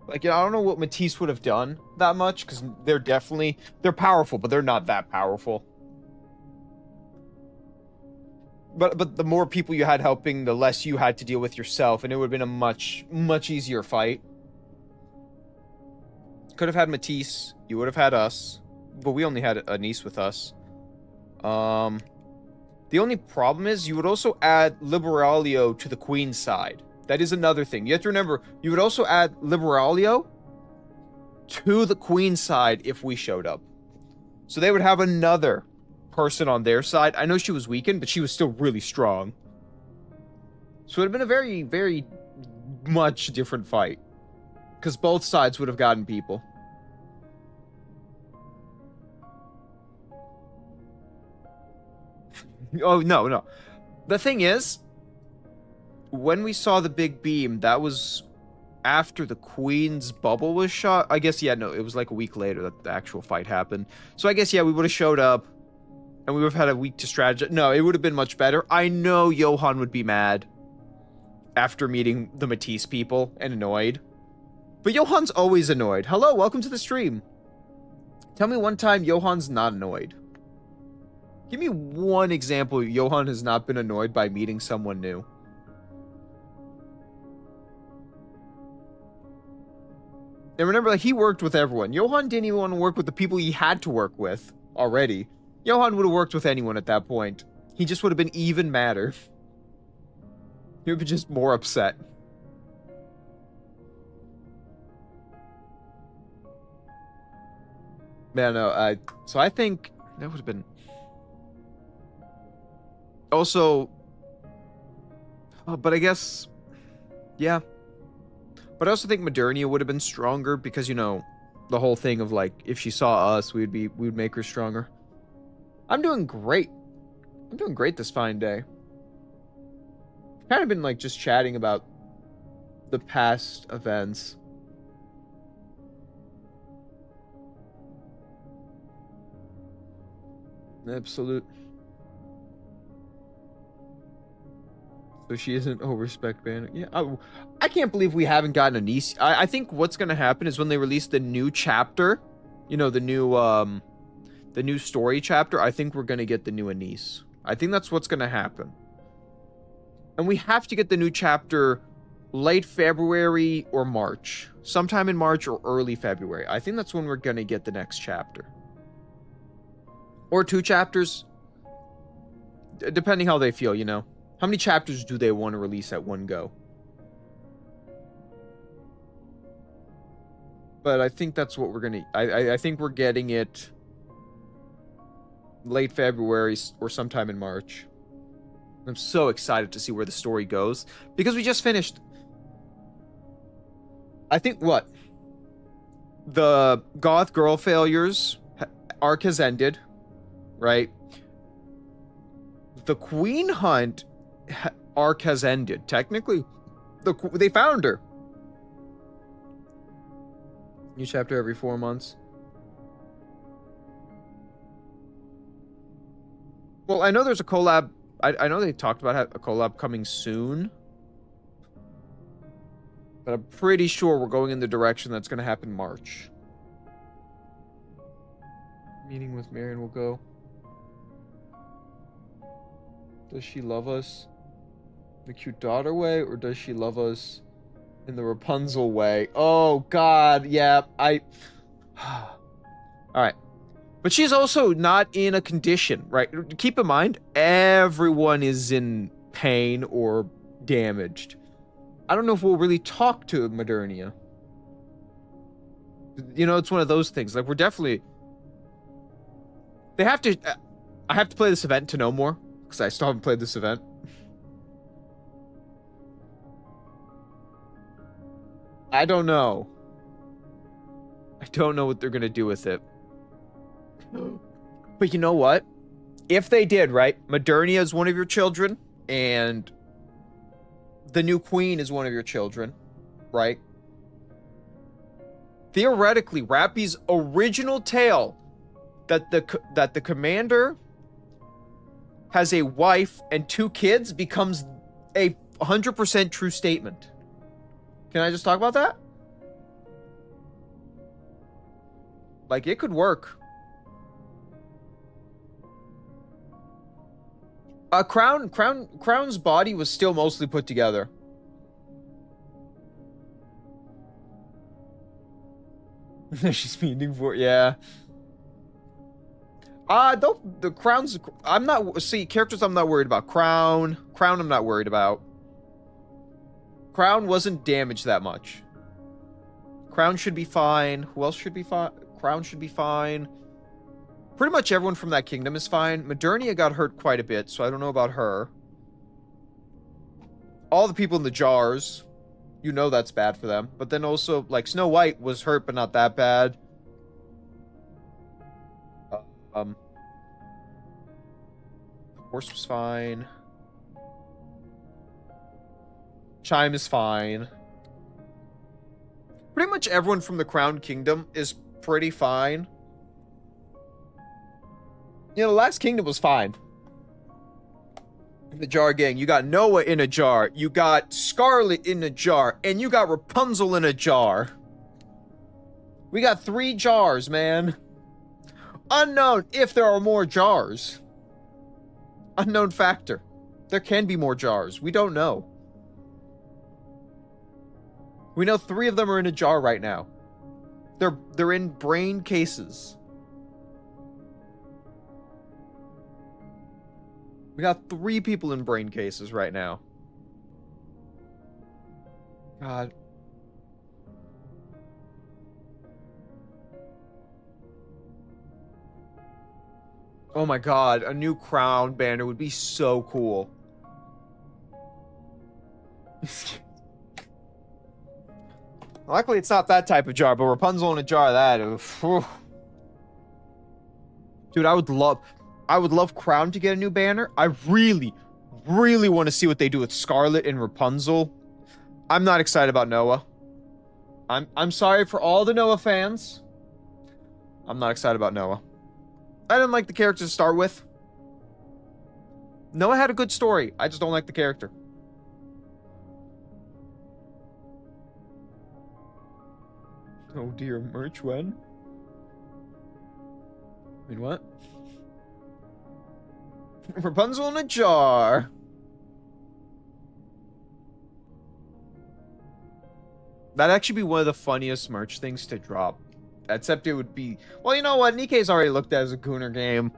Like, I don't know what Matisse would have done that much, because they're powerful, but they're not that powerful. But the more people you had helping, the less you had to deal with yourself, and it would have been a much easier fight. Could have had Matisse, you would have had us, but we only had Anise with us. The only problem is you would also add Liberalio to the Queen's side. That is another thing. You have to remember, you would also add Liberalio to the Queen's side if we showed up. So they would have another person on their side. I know she was weakened, but she was still really strong. So it would have been a very, very much different fight. Because both sides would have gotten people. Oh, no. The thing is, when we saw the big beam, that was after the Queen's bubble was shot. I guess, yeah, no, it was like a week later that the actual fight happened. So I guess, yeah, we would have showed up, and we would have had a week to strategize. No, it would have been much better. I know Johan would be mad after meeting the Matisse people and annoyed. But Johan's always annoyed. Hello, welcome to the stream. Tell me one time Johan's not annoyed. Give me one example Johan has not been annoyed by meeting someone new. And remember, like, he worked with everyone. Johan didn't even want to work with the people he had to work with already. Johan would have worked with anyone at that point. He just would have been even madder. He would be just more upset. Man, no, so I think that would have been... Also... but I guess... Yeah. But I also think Modernia would have been stronger because, you know, the whole thing of, like, if she saw us, we would make her stronger. I'm doing great. I'm doing great this fine day. Kind of been, like, just chatting about the past events. Absolute. So she isn't respect banner. Yeah, I can't believe we haven't gotten a niece. I think what's gonna happen is when they release the new chapter, you know, the the new story chapter, I think we're going to get the new Anise. I think that's what's going to happen. And we have to get the new chapter late February or March. Sometime in March or early February. I think that's when we're going to get the next chapter. Or 2 chapters. Depending how they feel, you know. How many chapters do they want to release at one go? But I think that's what we're going to... I think we're getting it late February or sometime in March. I'm so excited to see where the story goes. Because we just finished... I think, what? The Goth Girl Failures arc has ended. Right? The Queen Hunt arc has ended. Technically, they found her. New chapter every 4 months. Well, I know there's a collab. I know they talked about a collab coming soon. But I'm pretty sure we're going in the direction that's going to happen March. Meeting with Marion will go. Does she love us the cute daughter way, or does she love us in the Rapunzel way? Oh, God, yeah, Alright. But she's also not in a condition, right? Keep in mind, everyone is in pain or damaged. I don't know if we'll really talk to Modernia. You know, it's one of those things. Like, we're definitely... They have to... I have to play this event to know more. Because I still haven't played this event. I don't know. I don't know what they're going to do with it. But you know what? If they did, right? Modernia is one of your children. And the new queen is one of your children. Right? Theoretically, Rappy's original tale that the commander has a wife and 2 kids becomes a 100% true statement. Can I just talk about that? Like, it could work. Crown's body was still mostly put together. She's meeting for, yeah. The Crown's... I'm not... See, characters I'm not worried about. Crown I'm not worried about. Crown wasn't damaged that much. Crown should be fine. Who else should be fine? Crown should be fine. Pretty much everyone from that kingdom is fine. Modernia got hurt quite a bit, so I don't know about her. All the people in the jars. You know that's bad for them. But then also, like, Snow White was hurt, but not that bad. The horse was fine. Chime is fine. Pretty much everyone from the Crown Kingdom is pretty fine. You know, the last kingdom was fine. The Jar Gang, you got Noah in a jar, you got Scarlet in a jar, and you got Rapunzel in a jar. We got 3 jars, man. Unknown if there are more jars. Unknown factor. There can be more jars. We don't know. We know 3 of them are in a jar right now. They're in brain cases. We got 3 people in brain cases right now. God. Oh my god, a new Crown banner would be so cool. Luckily, it's not that type of jar, but Rapunzel in a jar, that... Whew. Dude, I would love Crown to get a new banner. I really, really want to see what they do with Scarlet and Rapunzel. I'm not excited about Noah. I'm sorry for all the Noah fans. I'm not excited about Noah. I didn't like the character to start with. Noah had a good story. I just don't like the character. Oh dear, merch when? I mean, what? Rapunzel in a jar. That'd actually be one of the funniest merch things to drop. Except it would be... Well, you know what? Nikkei's already looked at as a Gooner game.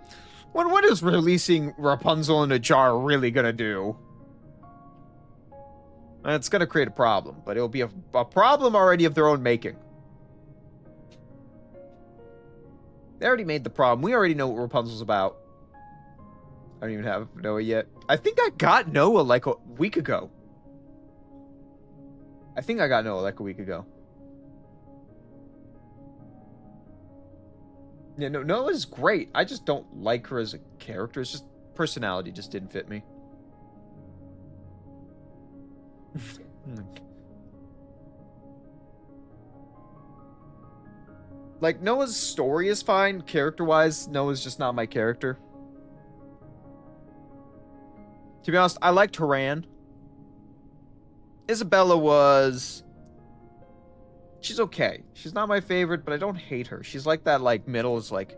What is releasing Rapunzel in a jar really gonna do? It's gonna create a problem, but it'll be a problem already of their own making. They already made the problem. We already know what Rapunzel's about. I don't even have Noah yet. I think I got Noah like a week ago. I think I got Noah like a week ago. Yeah, no, Noah's great. I just don't like her as a character. It's just personality just didn't fit me. Like, Noah's story is fine. Character-wise, Noah's just not my character. To be honest, I liked Haran. Isabella was... She's okay. She's not my favorite, but I don't hate her. She's like that, like, middle is like...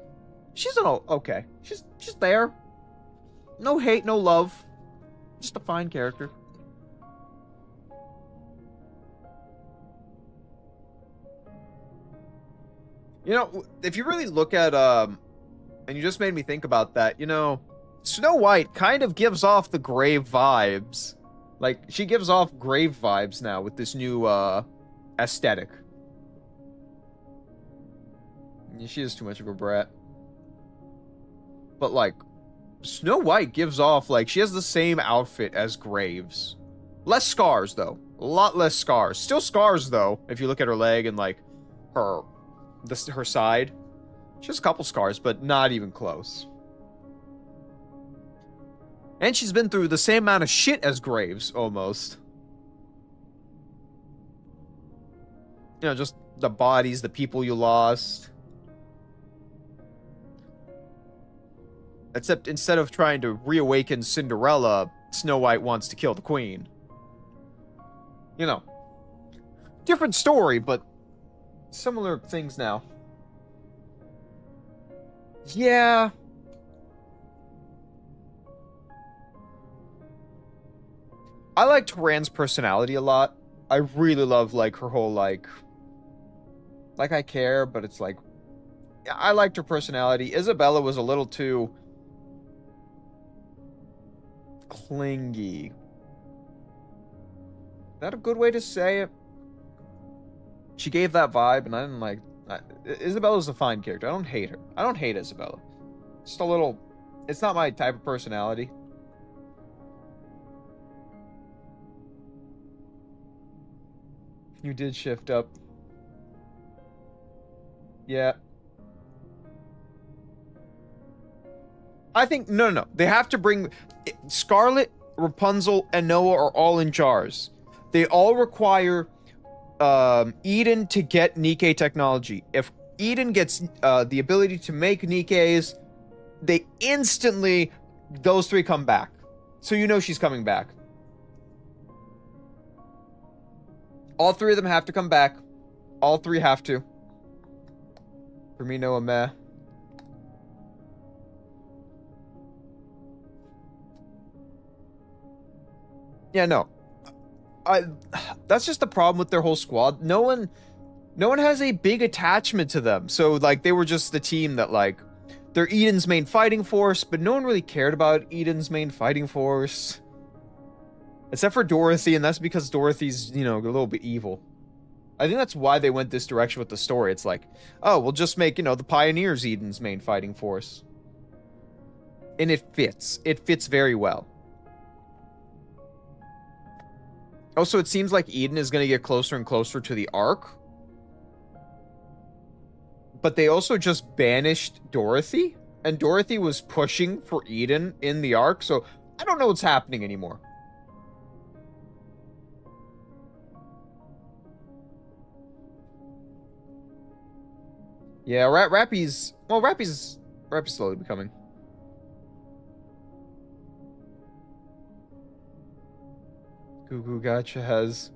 She's an okay. She's there. No hate, no love. Just a fine character. You know, if you really look at, and you just made me think about that, you know, Snow White kind of gives off the grave vibes. Like, she gives off grave vibes now with this new, aesthetic. She is too much of a brat. But, like, Snow White gives off, like, she has the same outfit as Graves. Less scars, though. A lot less scars. Still scars, though, if you look at her leg and, like, her side. She has a couple scars, but not even close. And she's been through the same amount of shit as Graves, almost. You know, just the bodies, the people you lost. Except instead of trying to reawaken Cinderella, Snow White wants to kill the queen. You know. Different story, but similar things now. Yeah. I liked Haran's personality a lot. I really love, like, her whole, like, I care, but it's like, I liked her personality. Isabella was a little too clingy. Is that a good way to say it? She gave that vibe, and I didn't like... Isabella's a fine character. I don't hate her. I don't hate Isabella. Just a little... It's not my type of personality. You did shift up. Yeah. I think... No. They have to bring... Scarlet, Rapunzel, and Noah are all in jars. They all require... Eden to get Nikke technology. If Eden gets the ability to make Nikkes, they instantly, those three come back. So you know she's coming back. All three of them have to come back. All three have to. For me, Noah, meh. Yeah, no. That's just the problem with their whole squad. No one has a big attachment to them. So, like, they were just the team that, like, they're Eden's main fighting force, but no one really cared about Eden's main fighting force. Except for Dorothy, and that's because Dorothy's, you know, a little bit evil. I think that's why they went this direction with the story. It's like, oh, we'll just make, you know, the Pioneers Eden's main fighting force. And it fits. It fits very well. Also, it seems like Eden is going to get closer and closer to the Ark. But they also just banished Dorothy. And Dorothy was pushing for Eden in the Ark. So, I don't know what's happening anymore. Yeah, Rappy's... Well, Rappy's slowly becoming. Goo Goo Gacha has...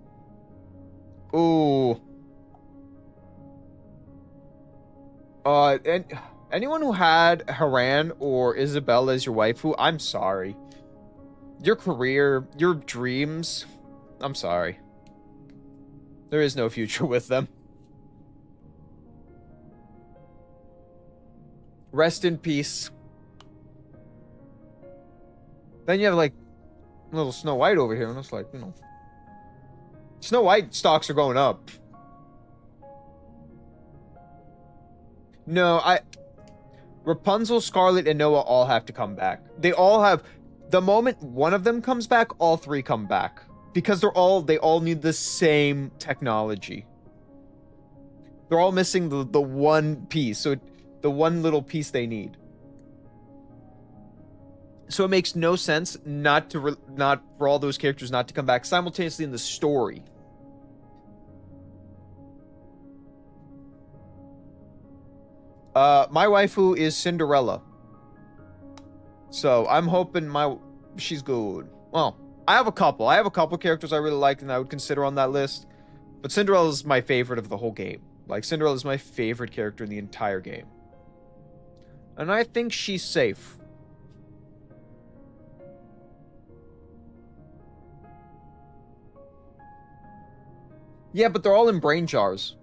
Ooh. And... Anyone who had Haran or Isabel as your waifu, I'm sorry. Your career, your dreams, I'm sorry. There is no future with them. Rest in peace. Then you have, like, little Snow White over here, and it's like, you know. Snow White stocks are going up. No, Rapunzel, Scarlet, and Noah all have to come back. They all have... The moment one of them comes back, all three come back. Because they all need the same technology. They're all missing the one piece. So the one little piece they need. So it makes no sense not for all those characters not to come back simultaneously in the story. My waifu is Cinderella. So I'm hoping she's good. Well, I have a couple characters I really like and I would consider on that list. But Cinderella is my favorite of the whole game. Like, Cinderella is my favorite character in the entire game. And I think she's safe. Yeah, but they're all in brain jars.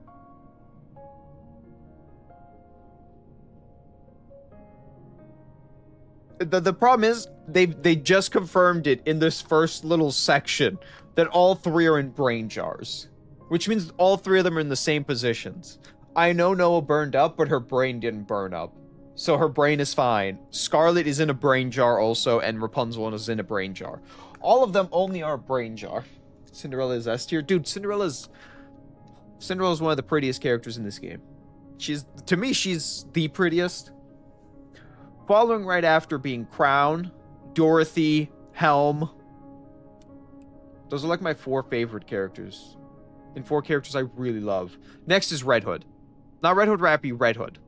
The problem is, they just confirmed it in this first little section that all three are in brain jars. Which means all three of them are in the same positions. I know Noah burned up, but her brain didn't burn up. So her brain is fine. Scarlet is in a brain jar also, and Rapunzel is in a brain jar. All of them only are a brain jar. Cinderella is S tier. Dude, Cinderella's one of the prettiest characters in this game. To me, she's the prettiest. Following right after being Crown, Dorothy, Helm. Those are like my 4 favorite characters. And 4 characters I really love. Next is Red Hood. Not Red Hood Rappy, Red Hood.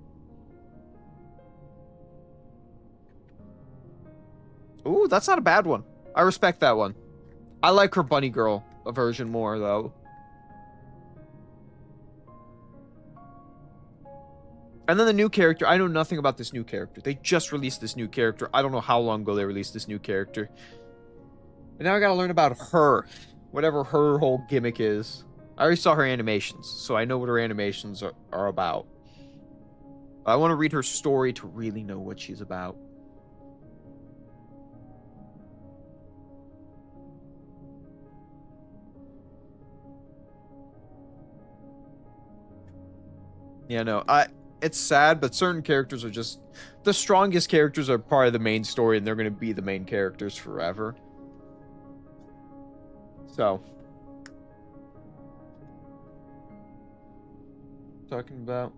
Ooh, that's not a bad one. I respect that one. I like her bunny girl version more, though. And then the new character, I know nothing about this new character. They just released this new character. I don't know how long ago they released this new character. And now I gotta learn about her. Whatever her whole gimmick is. I already saw her animations, so I know what her animations are about. I want to read her story to really know what she's about. Yeah, no, it's sad, but certain characters are just... The strongest characters are part of the main story, and they're going to be the main characters forever. So. Talking about...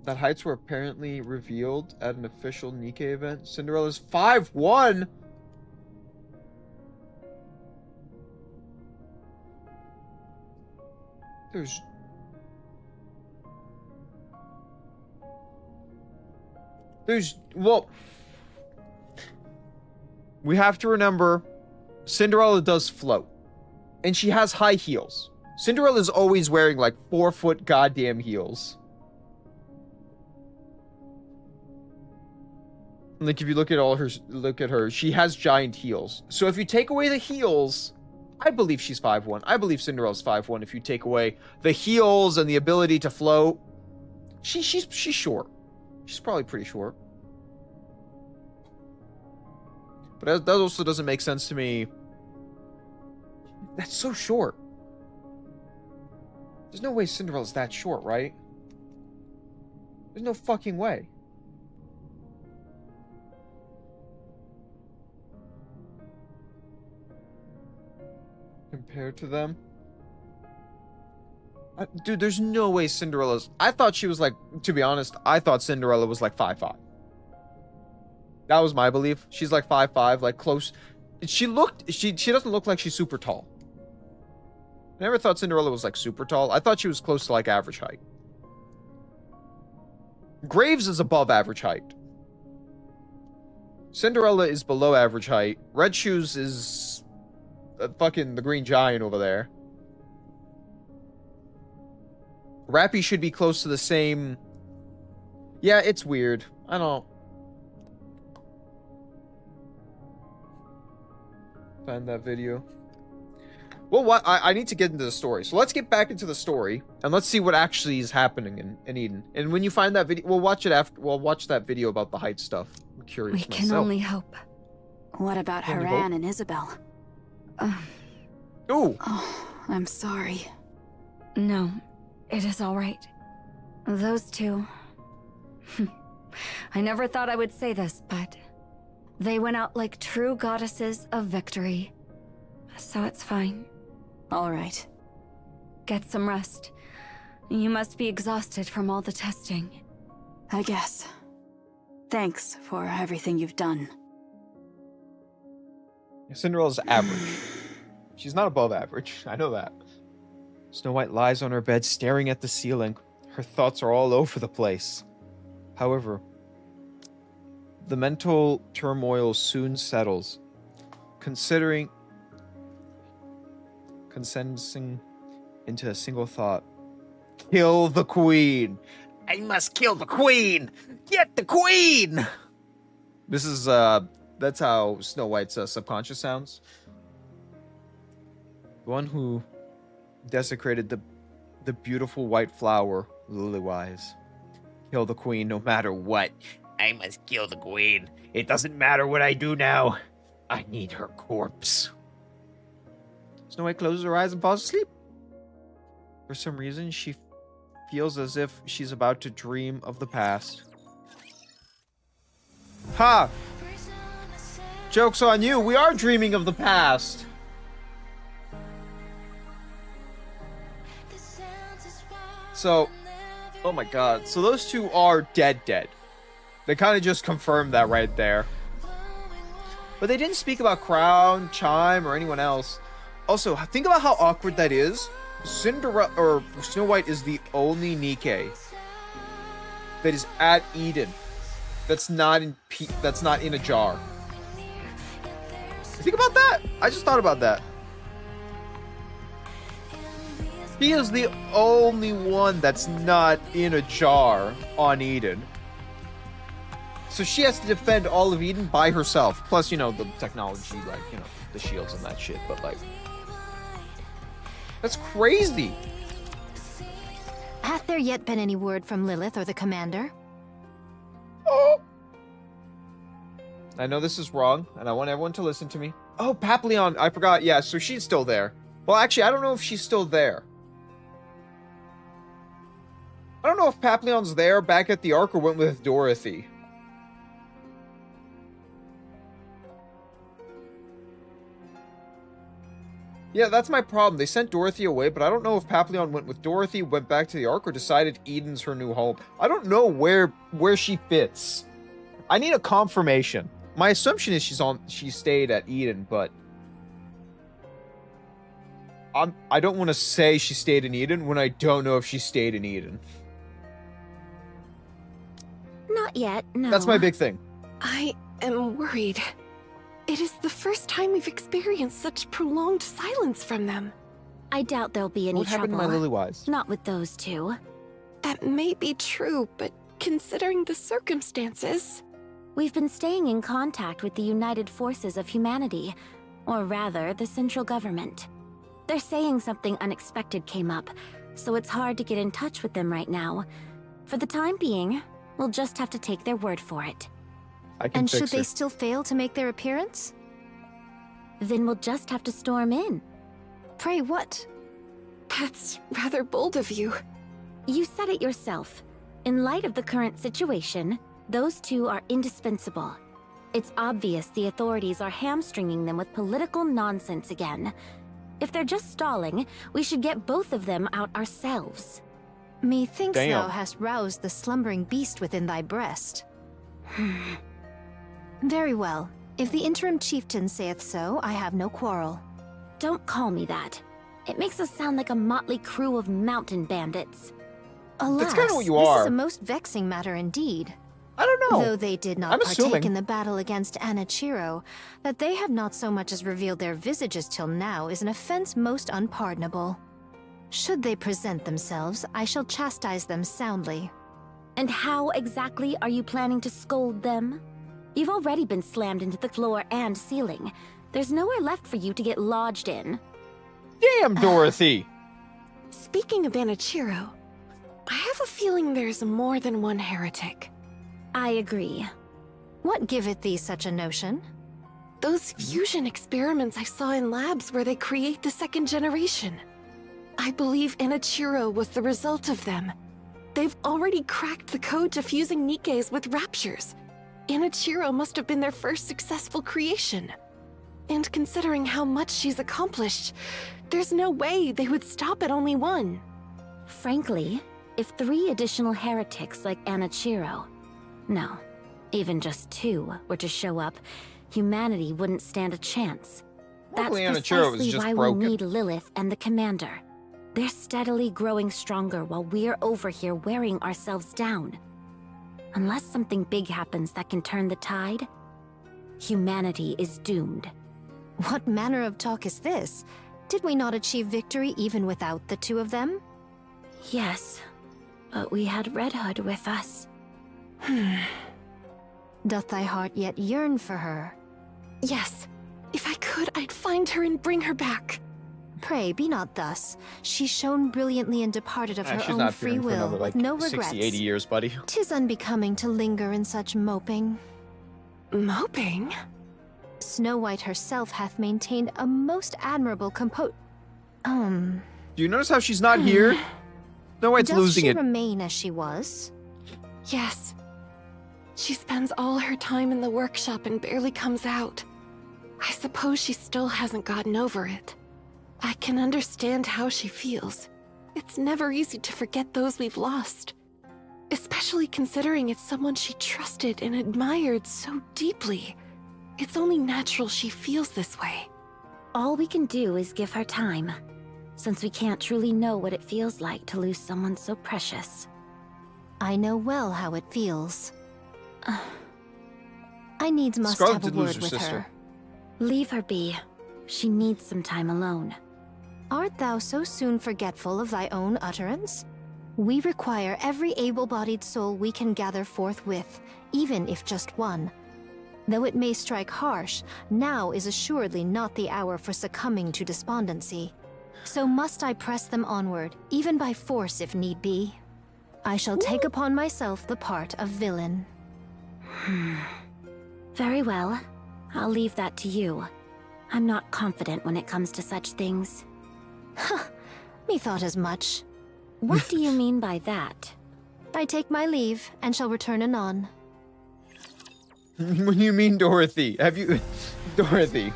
That heights were apparently revealed at an official Nikkei event. Cinderella's 5'1"? Well, we have to remember, Cinderella does float. And she has high heels. Cinderella's always wearing like 4-foot goddamn heels. Like, if you look at her, she has giant heels. So if you take away the heels, I believe she's 5'1". I believe Cinderella's 5'1" if you take away the heels and the ability to float. She's short. She's probably pretty short. But that also doesn't make sense to me. That's so short. There's no way Cinderella's that short, right? There's no fucking way. Compared to them? Dude, there's no way Cinderella's... I thought she was like... To be honest, I thought Cinderella was like 5'5". That was my belief. She's like 5'5", like close... She doesn't look like she's super tall. I never thought Cinderella was like super tall. I thought she was close to like average height. Graves is above average height. Cinderella is below average height. Red Shoes is... fucking the Green Giant over there. Rappy should be close to the same... Yeah, it's weird. I don't find that video. Well, what I need to get into the story. So let's get back into the story and let's see what actually is happening in Eden. And when you find that video, we'll watch it after. We'll watch that video about the height stuff. I'm curious We can myself. only hope. What about Can you Haran hope? and Isabel? Ooh. Oh, I'm sorry. No, it is all right. Those two. I never thought I would say this, but they went out like true goddesses of victory. So it's fine. All right. Get some rest. You must be exhausted from all the testing. I guess. Thanks for everything you've done. Cinderella's average. She's not above average. I know that. Snow White lies on her bed staring at the ceiling. Her thoughts are all over the place. However, the mental turmoil soon settles. Condensing into a single thought. Kill the queen! I must kill the queen! Get the queen! This is, that's how Snow White's subconscious sounds. The one who desecrated the beautiful white flower, Liliweiss. Kill the queen no matter what. I must kill the queen. It doesn't matter what I do now. I need her corpse. Snow White closes her eyes and falls asleep. For some reason, she feels as if she's about to dream of the past. Ha! Joke's on you. We are dreaming of the past. So, oh my god. So those two are dead. They kind of just confirmed that right there. But they didn't speak about Crown, Chime, or anyone else. Also, think about how awkward that is. Cinderella or Snow White is the only Nike that is at Eden that's not in a jar. Think about that. I just thought about that. He is the only one that's not in a jar on Eden. So she has to defend all of Eden by herself. Plus, you know, the technology, like, you know, the shields and that shit. But, like, that's crazy. Hath there yet been any word from Lilith or the commander? Oh. I know this is wrong, and I want everyone to listen to me. Oh, Papillon, I forgot. Yeah, so she's still there. Well, actually, I don't know if she's still there. I don't know if Papillon's there back at the Ark or went with Dorothy. Yeah, that's my problem. They sent Dorothy away, but I don't know if Papillon went with Dorothy, went back to the Ark, or decided Eden's her new home. I don't know where she fits. I need a confirmation. My assumption is she stayed at Eden, but I don't want to say she stayed in Eden when I don't know if she stayed in Eden. Not yet, no. That's my big thing. I am worried. It is the first time we've experienced such prolonged silence from them. I doubt there'll be any What happened to my trouble. Liliweiss? Not with those two. That may be true, but considering the circumstances... We've been staying in contact with the United Forces of Humanity, or rather, the central government. They're saying something unexpected came up, so it's hard to get in touch with them right now. For the time being, we'll just have to take their word for it. I can And fix should her. they still fail to make their appearance? Then we'll just have to storm in. Pray what? That's rather bold of you. You said it yourself. In light of the current situation, those two are indispensable. It's obvious the authorities are hamstringing them with political nonsense again. If they're just stalling, we should get both of them out ourselves. Methinks Damn. thou hast roused the slumbering beast within thy breast. Very well. If the interim chieftain saith so, I have no quarrel. Don't call me that. It makes us sound like a motley crew of mountain bandits. Alas, kinda what you this are. is a most vexing matter indeed. I don't know. Though they did not I'm partake assuming. in the battle against Anachiro, that they have not so much as revealed their visages till now is an offense most unpardonable. Should they present themselves, I shall chastise them soundly. And how exactly are you planning to scold them? You've already been slammed into the floor and ceiling. There's nowhere left for you to get lodged in. Damn, Dorothy! Speaking of Anichiro, I have a feeling there's more than one heretic. I agree. What giveth thee such a notion? Those fusion experiments I saw in labs where they create the second generation. I believe Anichiro was the result of them. They've already cracked the code to fusing Nikes with raptures. Anichiro must have been their first successful creation. And considering how much she's accomplished, there's no way they would stop at only one. Frankly, if 3 additional heretics like Anichiro, no, even just 2 were to show up, humanity wouldn't stand a chance. That's Luckily, Anichiro was precisely just why broken. we need Lilith and the Commander. They're steadily growing stronger while we're over here wearing ourselves down. Unless something big happens that can turn the tide, humanity is doomed. What manner of talk is this? Did we not achieve victory even without the 2 of them? Yes, but we had Red Hood with us. Doth thy heart yet yearn for her? Yes, if I could, I'd find her and bring her back. Pray, be not thus. She shone brilliantly and departed of her She's own not free fearing for will, another, like, with no 60, regrets. 80 years, buddy. 'Tis unbecoming to linger in such moping. Moping? Snow White herself hath maintained a most admirable Do you notice how she's not here? Snow White's does losing she it. remain as she was? Yes. She spends all her time in the workshop and barely comes out. I suppose she still hasn't gotten over it. I can understand how she feels. It's never easy to forget those we've lost. Especially considering it's someone she trusted and admired so deeply. It's only natural she feels this way. All we can do is give her time, since we can't truly know what it feels like to lose someone so precious. I know well how it feels. I needs must Scarlet have a did lose word her with sister. her. Leave her be. She needs some time alone. Art thou so soon forgetful of thy own utterance? We require every able-bodied soul we can gather forthwith, even if just one. Though it may strike harsh, now is assuredly not the hour for succumbing to despondency. So must I press them onward, even by force if need be. I shall take upon myself the part of villain. Very well. I'll leave that to you. I'm not confident when it comes to such things. Methought as much. What do you mean by that? I take my leave, and shall return anon. What do you mean, Dorothy? Have you... Dorothy.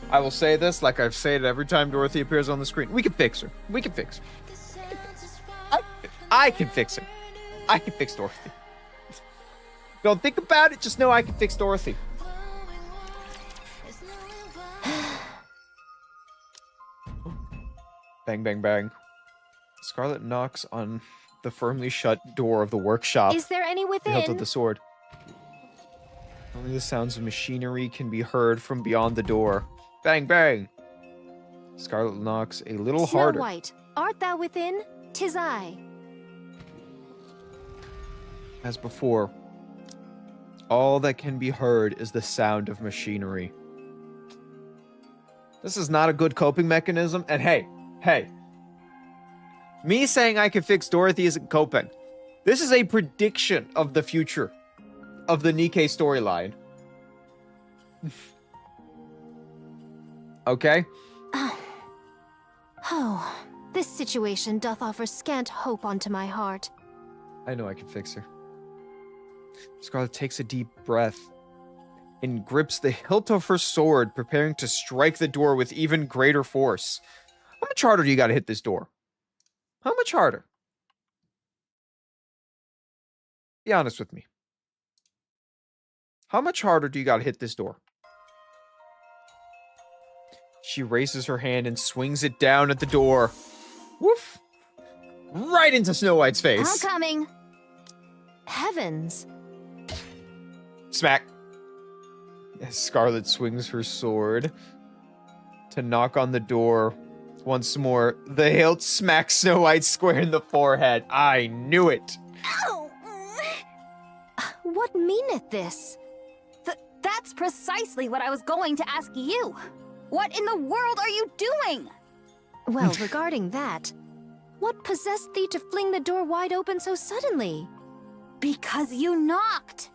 I will say this like I've said it every time Dorothy appears on the screen. We can fix her. We can fix her. I can fix her. I can fix Dorothy. Don't think about it, just know I can fix Dorothy. Bang, bang, bang. Scarlet knocks on the firmly shut door of the workshop. Is there any The hilt of within? the sword. Only the sounds of machinery can be heard from beyond the door. Bang, bang. Scarlet knocks a little Snow harder. White, art thou within? 'Tis I. As before, all that can be heard is the sound of machinery. This is not a good coping mechanism, and hey, me saying I can fix Dorothy isn't coping. This is a prediction of the future of the Nikke storyline. Okay? Oh, this situation doth offer scant hope unto my heart. I know I can fix her. Scarlet takes a deep breath and grips the hilt of her sword, preparing to strike the door with even greater force. How much harder do you gotta hit this door? How much harder? Be honest with me. How much harder do you gotta hit this door? She raises her hand and swings it down at the door. Woof! Right into Snow White's I'm face. coming. Heavens. Smack. As Scarlet swings her sword to knock on the door, Once more, the hilt smacks Snow White square in the forehead. I knew it. Ow! What meaneth this? That's precisely what I was going to ask you. What in the world are you doing? Well, regarding that, what possessed thee to fling the door wide open so suddenly? Because you knocked.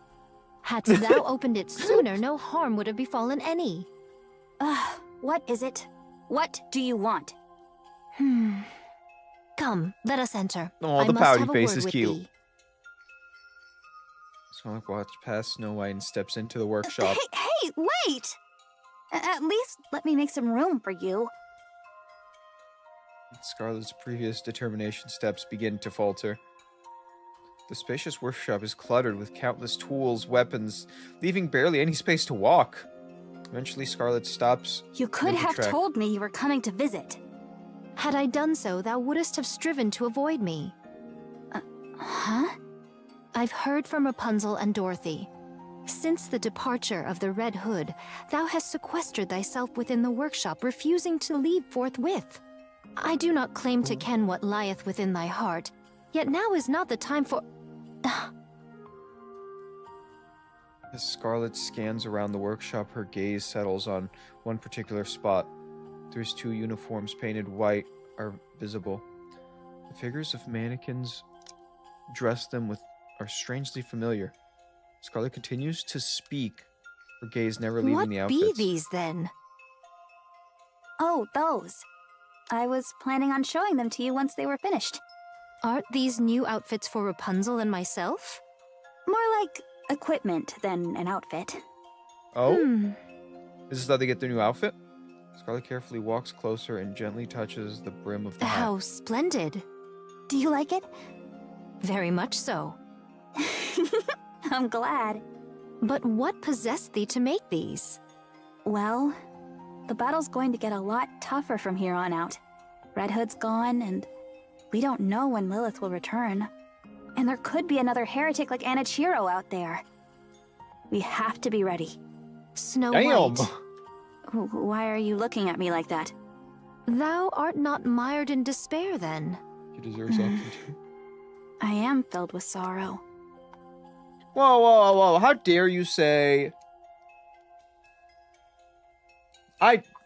Hadst thou opened it sooner, no harm would have befallen any. What is it? What do you want? Come, let us enter. Oh, I the must pouty have a face word is with cute. thee. Sonic walks past Snow White and steps into the workshop. Hey, wait! At least let me make some room for you. Scarlet's previous determination steps begin to falter. The spacious workshop is cluttered with countless tools, weapons, leaving barely any space to walk. Eventually, Scarlet stops. You could have mid-track. told me you were coming to visit. Had I done so, thou wouldst have striven to avoid me. Huh? I've heard from Rapunzel and Dorothy. Since the departure of the Red Hood, thou hast sequestered thyself within the workshop, refusing to leave forthwith. I do not claim to ken what lieth within thy heart, yet now is not the time for... As Scarlet scans around the workshop, her gaze settles on one particular spot. There's two uniforms painted white are visible. The figures of mannequins dress them with are strangely familiar. Scarlet continues to speak, her gaze never leaving What the be outfits. these, then? Oh, those. I was planning on showing them to you once they were finished. Aren't these new outfits for Rapunzel and myself? More like equipment than an outfit. Oh? Hmm. Is this how they get their new outfit? Scarlet carefully walks closer and gently touches the brim of the hat. How splendid. Do you like it? Very much so. I'm glad. But what possessed thee to make these? Well, the battle's going to get a lot tougher from here on out. Red Hood's gone, and we don't know when Lilith will return. And there could be another heretic like Anichiro out there. We have to be ready. Snow Damn! White, Why are you looking at me like that? thou art not mired in despair, then. He deserves option two. I am filled with sorrow. Whoa, whoa, whoa, how dare you say...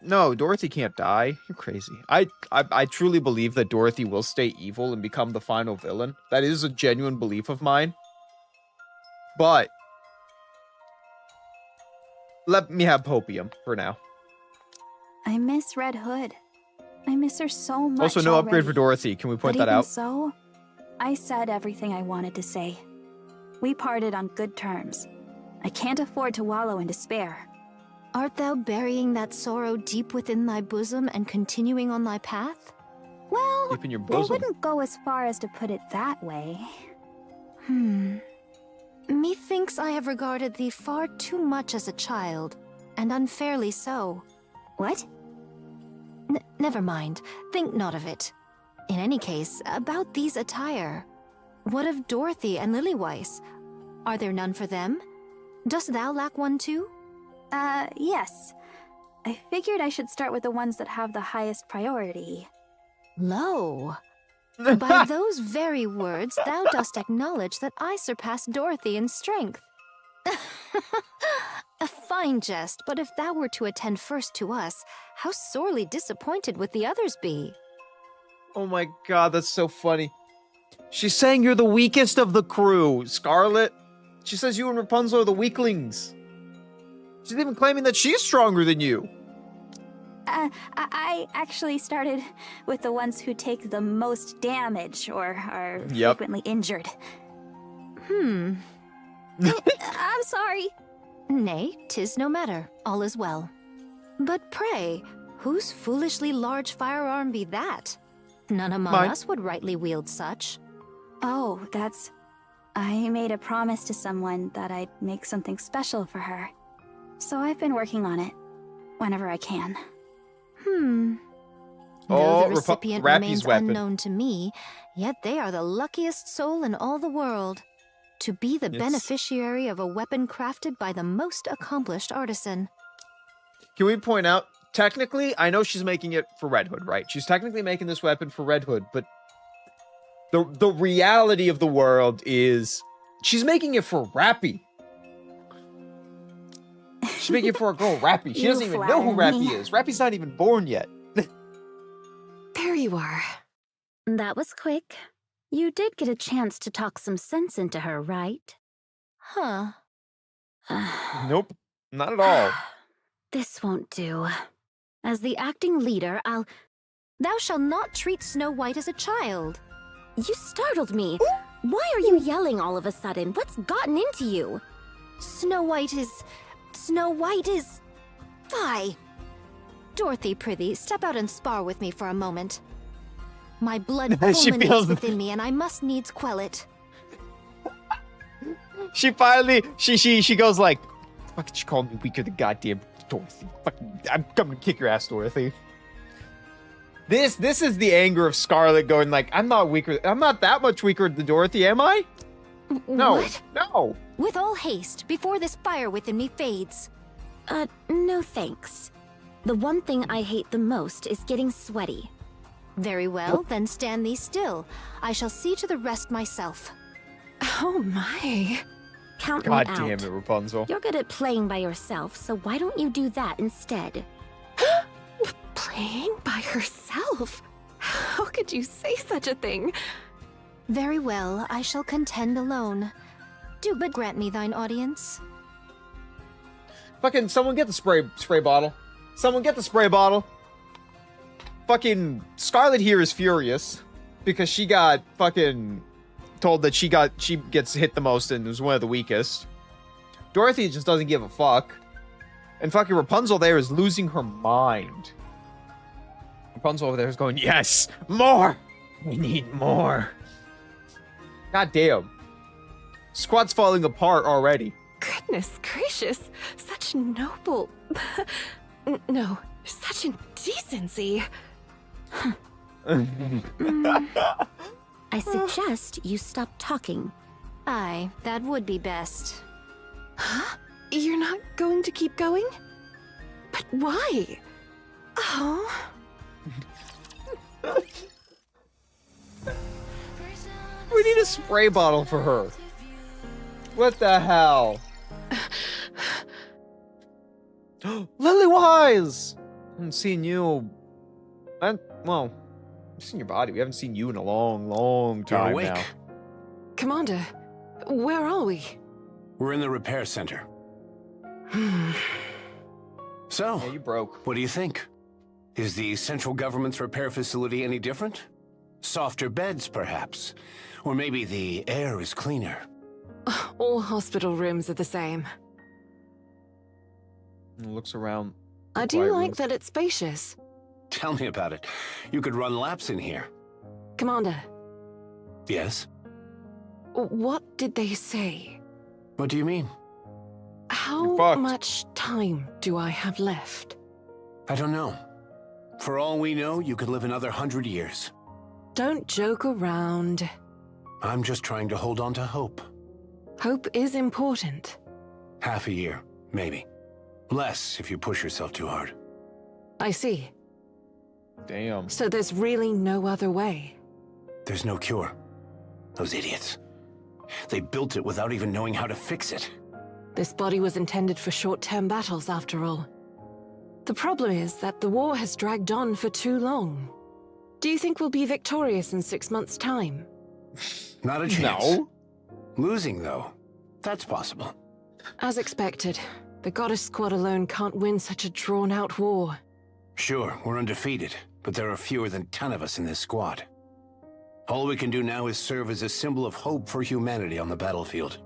No, Dorothy can't die. You're crazy. I truly believe that Dorothy will stay evil and become the final villain. That is a genuine belief of mine. But... let me have Popium for now. I miss Red Hood. I miss her so much. Also, no upgrade for already. Dorothy. Can we point But that even out? so, I said everything I wanted to say. We parted on good terms. I can't afford to wallow in despair. Art thou burying that sorrow deep within thy bosom and continuing on thy path? Well, Deep in your I bosom. wouldn't go as far as to put it that way. Methinks I have regarded thee far too much as a child, and unfairly so. What? Never mind, think not of it. In any case, about these attire. What of Dorothy and Liliweiss? Are there none for them? Dost thou lack one too? Yes. I figured I should start with the ones that have the highest priority. Lo! By those very words, thou dost acknowledge that I surpass Dorothy in strength. A fine jest, but if thou were to attend first to us, how sorely disappointed would the others be? Oh my god, that's so funny. She's saying you're the weakest of the crew, Scarlet. She says you and Rapunzel are the weaklings. She's even claiming that she's stronger than you. I actually started with the ones who take the most damage or are Yep. frequently injured. I'm sorry. Nay, 'tis no matter. All is well. But pray, whose foolishly large firearm be that? None among Mine. us would rightly wield such. Oh, that's... I made a promise to someone that I'd make something special for her. So I've been working on it, whenever I can. Though Oh, the recipient Rappy's remains weapon. unknown to me, yet they are the luckiest soul in all the world. To be the Yes. beneficiary of a weapon crafted by the most accomplished artisan. Can we point out technically, I know she's making it for Red Hood, right? She's technically making this weapon for Red Hood, but the reality of the world is she's making it for Rappy. She's making it for a girl, Rappy. She doesn't even know who Rappy is. Rappy's not even born yet. There you are. That was quick. You did get a chance to talk some sense into her, right? Huh. Nope, not at all. This won't do. As the acting leader, I'll... Thou shalt not treat Snow White as a child. You startled me. Why are you yelling all of a sudden? What's gotten into you? Snow White is... Fie! Dorothy, prithee, step out and spar with me for a moment. My blood She fulminates feels- within me, and I must needs quell it. She finally, she goes like, fucking, she called me weaker than goddamn Dorothy. Fucking, I'm coming to kick your ass, Dorothy. This is the anger of Scarlet going like, I'm not that much weaker than Dorothy, am I? No, What? no. With all haste, before this fire within me fades. No thanks. The one thing I hate the most is getting sweaty. Very well, then stand thee still. I shall see to the rest myself. Oh my. Count God me damn out. it, Rapunzel. You're good at playing by yourself, so why don't you do that instead? Playing by herself? How could you say such a thing? Very well, I shall contend alone. Do but grant me thine audience. Fucking, someone get the spray bottle. Someone get the spray bottle. Fucking Scarlet here is furious because she got fucking told that she gets hit the most and was one of the weakest. Dorothy just doesn't give a fuck. And fucking Rapunzel there is losing her mind. Rapunzel over there is going, yes, more! We need more. God damn. Squad's falling apart already. Goodness gracious, such noble... No, such indecency. I suggest you stop talking. Aye, that would be best. Huh? You're not going to keep going? But why? Oh... We need a spray bottle for her. What the hell? Liliweiss! I haven't seen you. Well, I've seen your body. We haven't seen you in a long, long time You're awake. now. Commander, where are we? We're in the repair center. So, Yeah, you broke. what do you think? Is the central government's repair facility any different? Softer beds, perhaps? Or maybe the air is cleaner? All hospital rooms are the same. And looks around. I do quiet like rooms. that it's spacious. Tell me about it. You could run laps in here. Commander, Yes? what did they say? What do you mean? How fucked. much time do I have left? I don't know. For all we know, you could live another 100 years. Don't joke around. I'm just trying to hold on to hope. Hope is important. Half a year, maybe. Less if you push yourself too hard. I see. Damn. So there's really no other way. There's no cure. Those idiots. They built it without even knowing how to fix it. This body was intended for short-term battles, after all. The problem is that the war has dragged on for too long. Do you think we'll be victorious in 6 months' time? Not a chance. No. Losing, though, that's possible. As expected, the Goddess Squad alone can't win such a drawn-out war. Sure, we're undefeated, but there are fewer than 10 of us in this squad. All we can do now is serve as a symbol of hope for humanity on the battlefield.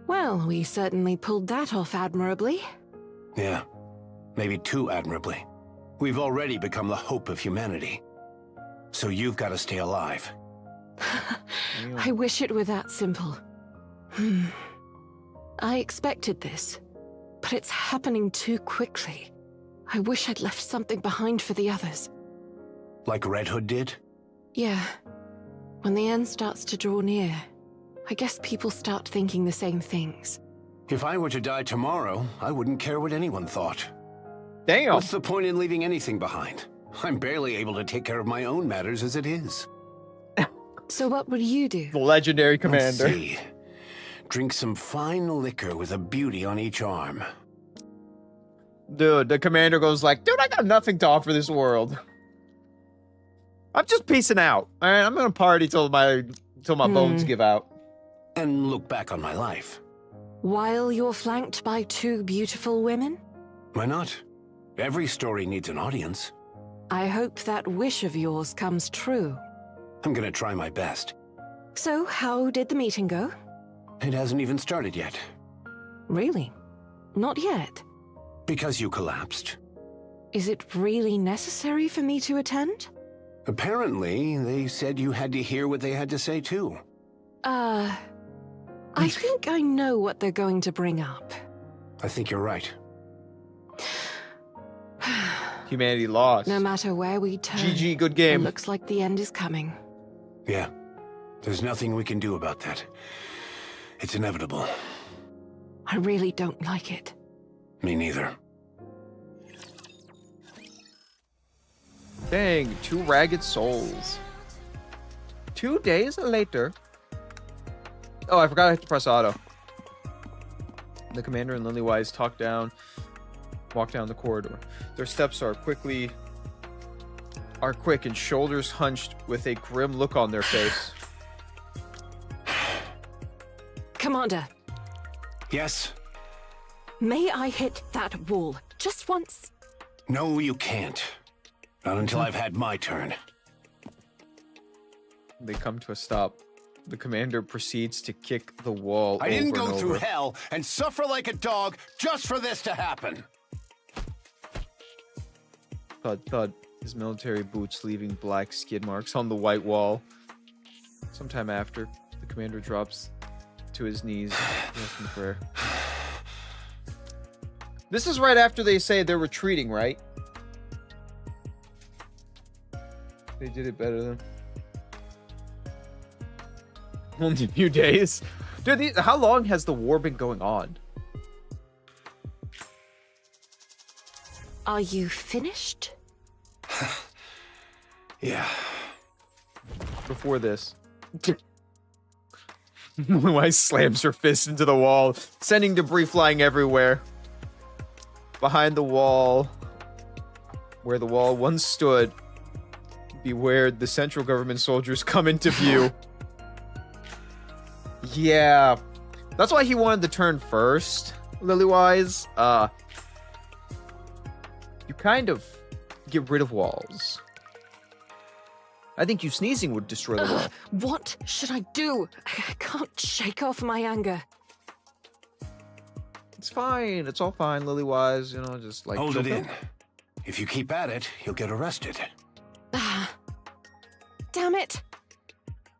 Well, we certainly pulled that off admirably. Yeah, maybe too admirably. We've already become the hope of humanity. So you've got to stay alive. I wish it were that simple. I expected this, but it's happening too quickly. I wish I'd left something behind for the others. Like Red Hood did? Yeah. When the end starts to draw near, I guess people start thinking the same things. If I were to die tomorrow, I wouldn't care what anyone thought. Damn. What's the point in leaving anything behind? I'm barely able to take care of my own matters as it is. So what would you do? The legendary Let's commander. see. Drink some fine liquor with a beauty on each arm. Dude, the commander goes like, dude, I got nothing to offer this world. I'm just peacing out. All right, I'm gonna party till my bones give out. And look back on my life. While you're flanked by 2 beautiful women? Why not? Every story needs an audience. I hope that wish of yours comes true. I'm gonna try my best. So, how did the meeting go? It hasn't even started yet. Really? Not yet? Because you collapsed. Is it really necessary for me to attend? Apparently, they said you had to hear what they had to say too. I think I know what they're going to bring up. I think you're right. Humanity lost. No matter where we turn, GG, good it game. looks like the end is coming. Yeah. There's nothing we can do about that. It's inevitable. I really don't like it. Me neither. Dang, 2 ragged souls. 2 days later. Oh, I forgot I have to press auto. The commander and Liliweiss walk down the corridor. Their steps are quick and shoulders hunched with a grim look on their face. Commander, Yes? may I hit that wall just once? No, you can't. Not until I've had my turn. They come to a stop. The commander proceeds to kick the wall I didn't over go and through over. hell and suffer like a dog just for this to happen. Thud, thud. His military boots leaving black skid marks on the white wall. Sometime after, the commander drops to his knees, asking prayer. This is right after they say they're retreating, right? They did it better than... Only a few days. Dude, how long has the war been going on? Are you finished? Yeah. Before this. Liliweiss slams her fist into the wall, sending debris flying everywhere. Behind the wall, where the wall once stood, beware the central government soldiers come into view. Yeah. That's why he wanted to turn first, Liliweiss. You kind of get rid of walls. I think you sneezing would destroy the wall. What should I do? I can't shake off my anger. It's fine. It's all fine, Liliweiss. You know, just like... Hold chill it in. out. If you keep at it, you'll get arrested. Damn it!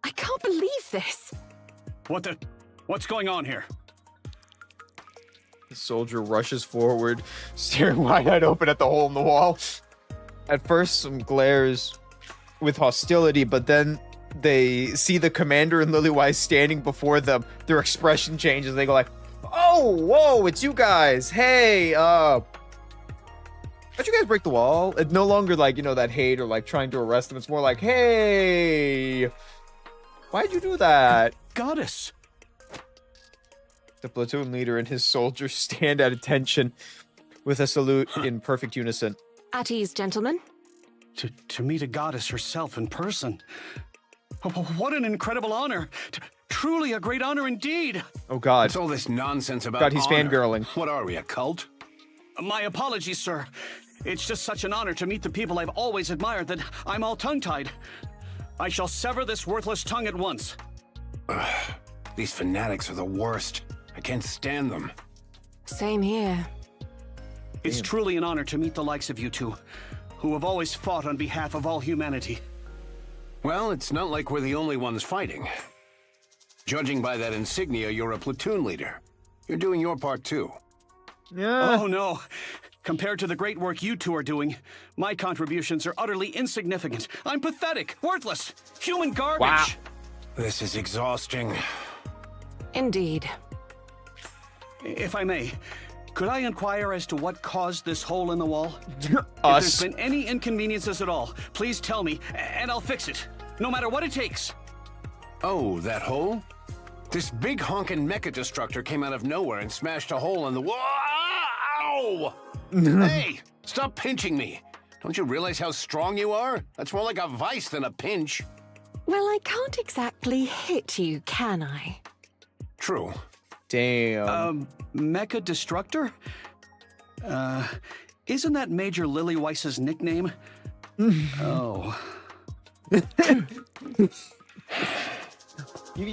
I can't believe this. What's going on here? The soldier rushes forward, staring wide-eyed open at the hole in the wall. At first, some glares with hostility, but then they see the commander and Liliweiss standing before them. Their expression changes. They go like, "Oh, whoa, it's you guys. Hey, how'd you guys break the wall?" It's no longer like, you know, that hate or like trying to arrest them. It's more like, "Hey, why'd you do that?" Goddess! The platoon leader and his soldiers stand at attention with a salute in perfect unison. At ease, gentlemen. To meet a goddess herself in person. What an incredible honor! Truly a great honor indeed! Oh God. What's all this nonsense about God, he's honor? fangirling. What are we, a cult? My apologies, sir. It's just such an honor to meet the people I've always admired that I'm all tongue-tied. I shall sever this worthless tongue at once. These fanatics are the worst. I can't stand them. Same here. It's truly an honor to meet the likes of you two, who have always fought on behalf of all humanity. Well, it's not like we're the only ones fighting. Judging by that insignia, you're a platoon leader. You're doing your part too. Yeah. Oh no. Compared to the great work you two are doing, my contributions are utterly insignificant. I'm pathetic, worthless, human garbage. Wow. This is exhausting. Indeed. If I may, Could I inquire as to what caused this hole in the wall? If Us. there's been any inconveniences at all, please tell me, and I'll fix it. No matter what it takes. Oh, that hole? This big honkin' mecha destructor came out of nowhere and smashed a hole in the wall. Ow! Hey, stop pinching me. Don't you realize how strong you are? That's more like a vice than a pinch. Well, I can't exactly hit you, can I? True. Damn. Mecha Destructor? Isn't that Major Liliweiss's nickname? Oh. You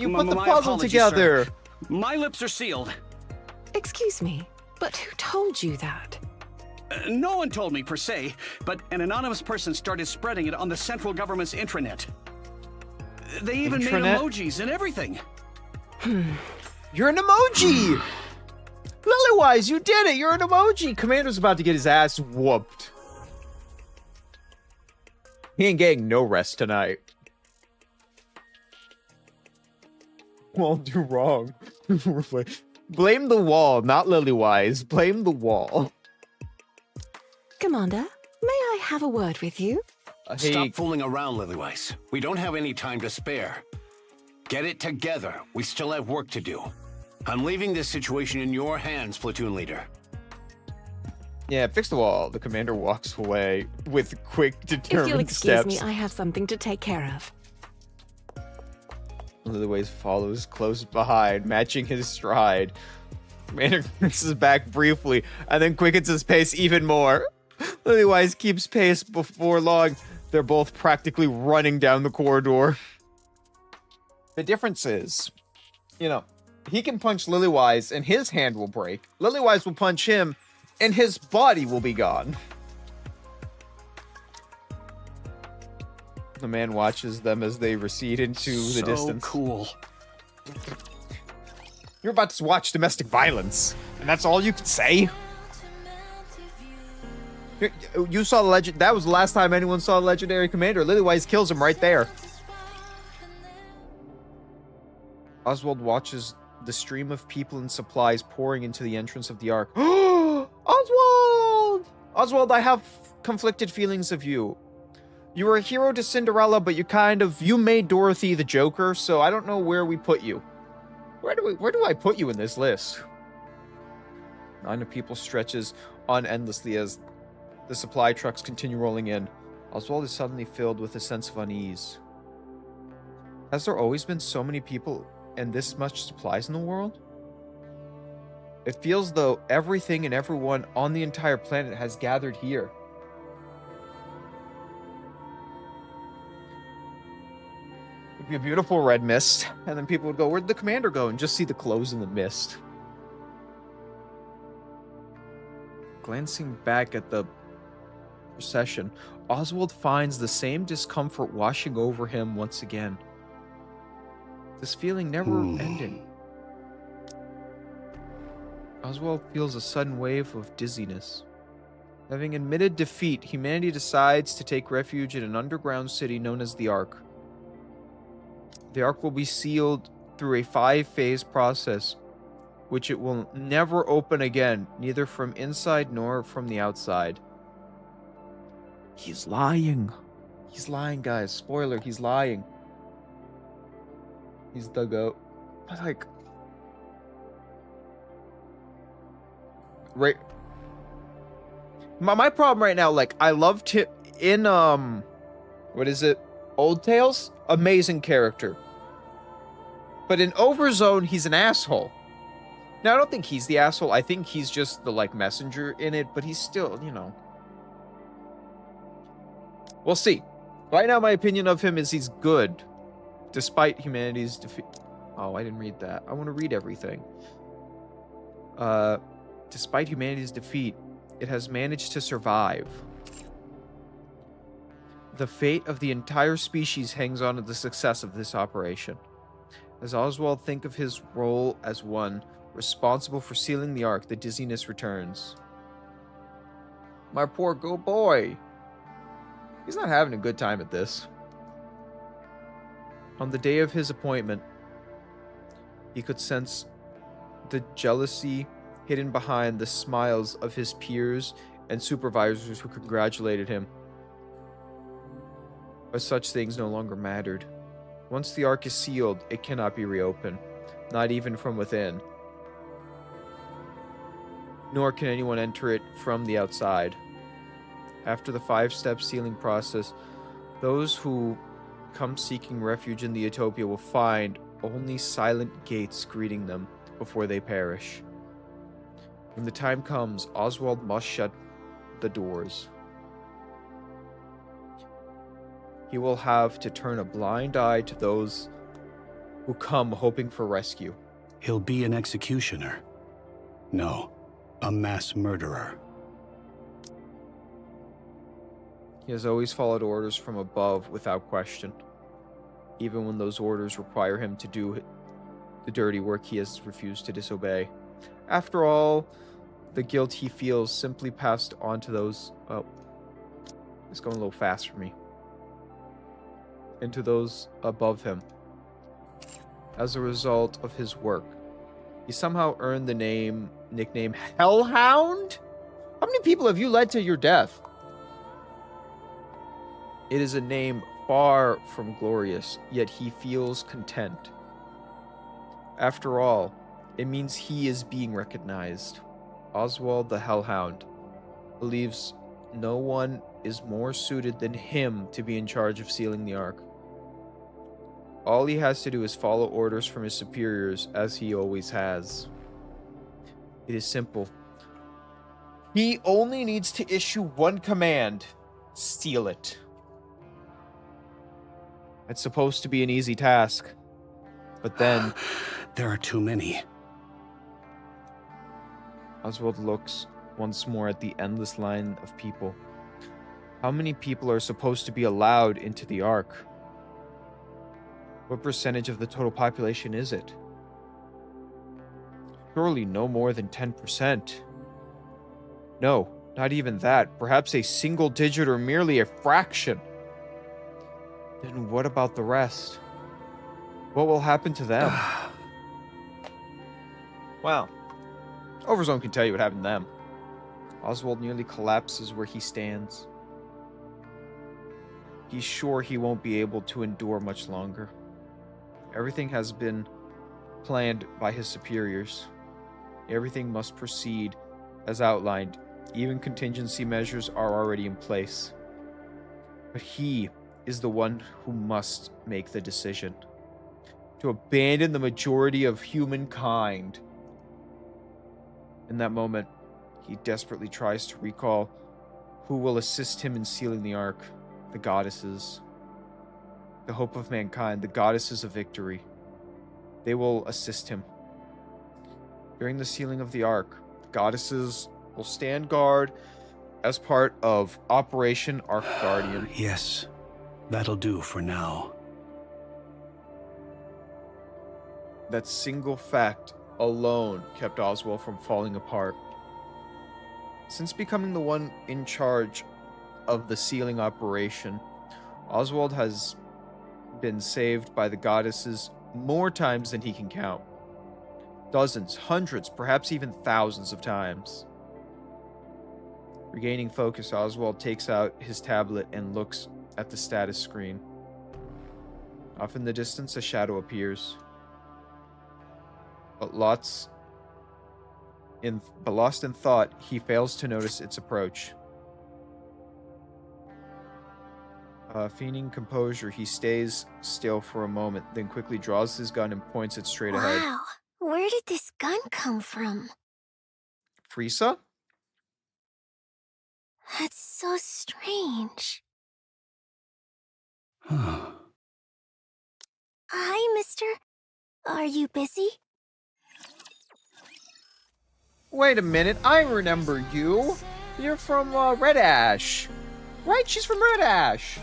put the My puzzle apologies, together. sir. My lips are sealed. Excuse me, but who told you that? No one told me per se, but an anonymous person started spreading it on the central government's intranet. They even made Intranet? emojis and everything. You're an emoji! Liliweiss, you did it! You're an emoji! Commander's about to get his ass whooped. He ain't getting no rest tonight. Won't do wrong. Blame the wall, not Liliweiss. Blame the wall. Commander, may I have a word with you? Hey, Stop fooling around, Liliweiss. We don't have any time to spare. Get it together. We still have work to do. I'm leaving this situation in your hands, platoon leader. yeah, fix the wall. The commander walks away with quick, If you'll determined excuse steps. me, I have something to take care of. Liliweiss follows close behind, matching his stride. Commander glances back briefly, and then quickens his pace even more. Liliweiss keeps pace before long. They're both practically running down the corridor. The difference is, you know, he can punch Liliweiss and his hand will break. Liliweiss will punch him and his body will be gone. The man watches them as they recede into the distance. Cool. You're about to watch domestic violence, and that's all you can say? You saw the legend. That was the last time anyone saw the legendary commander. Liliweiss kills him right there. Oswald watches the stream of people and supplies pouring into the entrance of the Ark. Oswald! Oswald, I have conflicted feelings of you. You were a hero to Cinderella, but you made Dorothy the Joker, so I don't know where we put you. Where do I put you in this list? The line of people stretches on endlessly as the supply trucks continue rolling in. Oswald is suddenly filled with a sense of unease. Has there always been so many people and this much supplies in the world? It feels though everything and everyone on the entire planet has gathered here. It'd be a beautiful red mist, and then people would go, where'd the commander go? And just see the clothes in the mist. Glancing back at the procession, Oswald finds the same discomfort washing over him once again. This feeling never ended. Oswald feels a sudden wave of dizziness. Having admitted defeat, humanity decides to take refuge in an underground city known as the Ark. The Ark will be sealed through a 5-phase process, which it will never open again, neither from inside nor from the outside. He's lying. He's lying, guys. Spoiler, he's lying. He's the goat. But like... Right... My problem right now, like, I loved him in, what is it? Old Tales? Amazing character. But in Overzone, he's an asshole. Now, I don't think he's the asshole. I think he's just the, like, messenger in it, but he's still, you know. We'll see. Right now, my opinion of him is he's good, despite humanity's defeat. Oh, I didn't read that. I want to read everything. Despite humanity's defeat, it has managed to survive. The fate of the entire species hangs on to the success of this operation. As Oswald thinks of his role as one responsible for sealing the Ark, the dizziness returns. My poor good boy. He's not having a good time at this. On the day of his appointment, he could sense the jealousy hidden behind the smiles of his peers and supervisors who congratulated him. But such things no longer mattered. Once the Ark is sealed, it cannot be reopened, not even from within. Nor can anyone enter it from the outside. After the 5-step sealing process, those who come seeking refuge in the Utopia will find only silent gates greeting them before they perish. When the time comes, Oswald must shut the doors. He will have to turn a blind eye to those who come hoping for rescue. He'll be an executioner. No, a mass murderer. He has always followed orders from above without question, even when those orders require him to do the dirty work he has refused to disobey. After all, the guilt he feels simply passed on to those... Oh, it's going a little fast for me. Into those above him. As a result of his work, he somehow earned the nickname Hellhound? How many people have you led to your death? It is a name far from glorious, yet he feels content. After all, it means he is being recognized. Oswald the Hellhound believes no one is more suited than him to be in charge of sealing the Ark. All he has to do is follow orders from his superiors, as he always has. It is simple. He only needs to issue one command: seal it. It's supposed to be an easy task, but then... There are too many. Oswald looks once more at the endless line of people. How many people are supposed to be allowed into the Ark? What percentage of the total population is it? Surely no more than 10%. No, not even that. Perhaps a single digit or merely a fraction. Then what about the rest? What will happen to them? Well, Overzone can tell you what happened to them. Oswald nearly collapses where he stands. He's sure he won't be able to endure much longer. Everything has been planned by his superiors. Everything must proceed as outlined. Even contingency measures are already in place. But he is the one who must make the decision. To abandon the majority of humankind. In that moment, he desperately tries to recall who will assist him in sealing the Ark. The goddesses. The hope of mankind, the goddesses of victory. They will assist him. During the sealing of the Ark, the goddesses will stand guard as part of Operation Ark Guardian. Yes, that'll do for now. That single fact alone kept Oswald from falling apart. Since becoming the one in charge of the sealing operation, Oswald has been saved by the goddesses more times than he can count. Dozens, hundreds, perhaps even thousands of times. Regaining focus, Oswald takes out his tablet and looks at the status screen. Off in the distance, a shadow appears. But lost in thought, he fails to notice its approach. Feigning composure, he stays still for a moment, then quickly draws his gun and points it straight ahead. Wow, where did this gun come from? Frieza? That's so strange. Hi, mister. Are you busy? Wait a minute, I remember you. You're from Red Ash. Right, she's from Red Ash.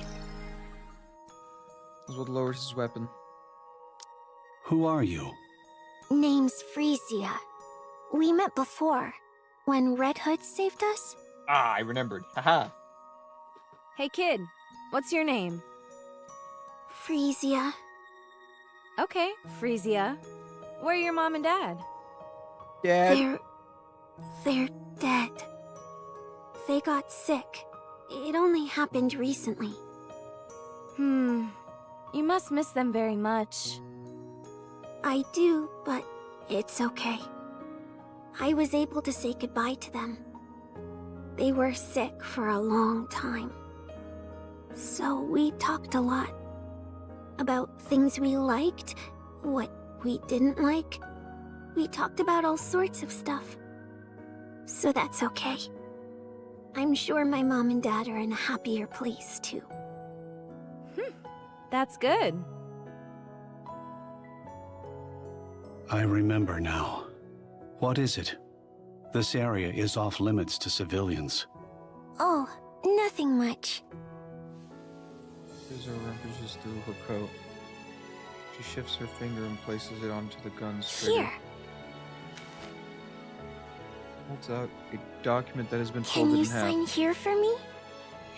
Oswald lowers his weapon. Who are you? Name's Frisia. We met before, when Red Hood saved us. Ah, I remembered. Haha. Hey kid, what's your name? Frisia. Okay, Frisia. Where are your mom and dad? Dad. They're They're dead. They got sick. It only happened recently. You must miss them very much. I do, but it's okay. I was able to say goodbye to them. They were sick for a long time. So we talked a lot. About things we liked, what we didn't like. We talked about all sorts of stuff. So that's okay. I'm sure my mom and dad are in a happier place, too. That's good. I remember now. What is it? This area is off limits to civilians. Oh, nothing much. Rizzo rummages through her coat. She shifts her finger and places it onto the gun's trigger. Here. Holds out a document that has been Can folded you in half. sign here for me?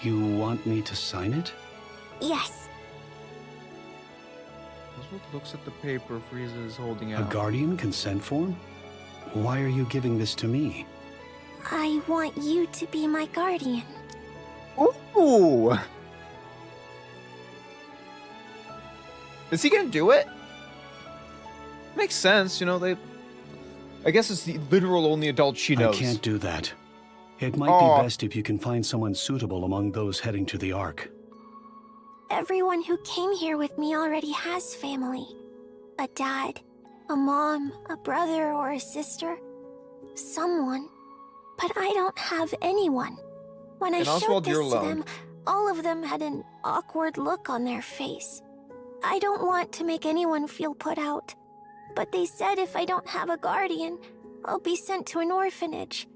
You want me to sign it? Yes. Oswald looks at the paper Frieza is holding A out. guardian consent form? Why are you giving this to me? I want you to be my guardian. Ooh! Is he gonna do it? Makes sense, you know, I guess it's the literal only adult she knows. I can't do that. It might be best if you can find someone suitable among those heading to the Ark. Everyone who came here with me already has family. A dad, a mom, a brother, or a sister. Someone. But I don't have anyone. When I And showed Oswald, this you're to alone. them, all of them had an awkward look on their face. I don't want to make anyone feel put out. But they said if I don't have a guardian, I'll be sent to an orphanage.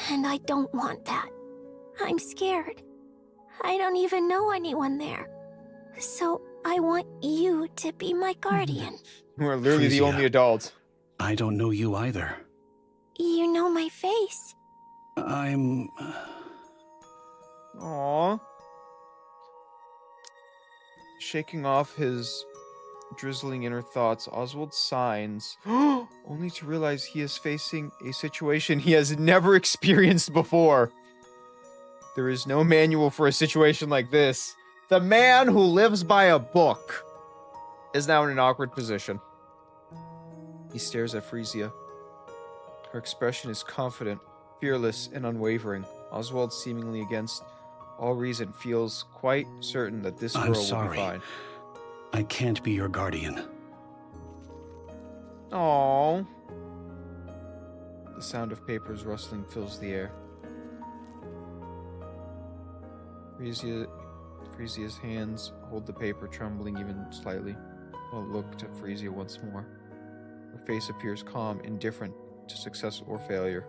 And I don't want that. I'm scared. I don't even know anyone there. So I want you to be my guardian. You are literally the Frisia. only adult. I don't know you either. You know my face. I'm... Aww. Shaking off his drizzling inner thoughts, Oswald signs, only to realize he is facing a situation he has never experienced before. There is no manual for a situation like this. The man who lives by a book is now in an awkward position. He stares at Frisia. Her expression is confident, fearless, and unwavering. Oswald, seemingly against all reason, feels quite certain that this girl I'm will sorry. be fine. I can't be your guardian. Aww. The sound of papers rustling fills the air. Frisia's hands hold the paper, trembling even slightly, while looked at Frisia once more. Her face appears calm, indifferent to success or failure.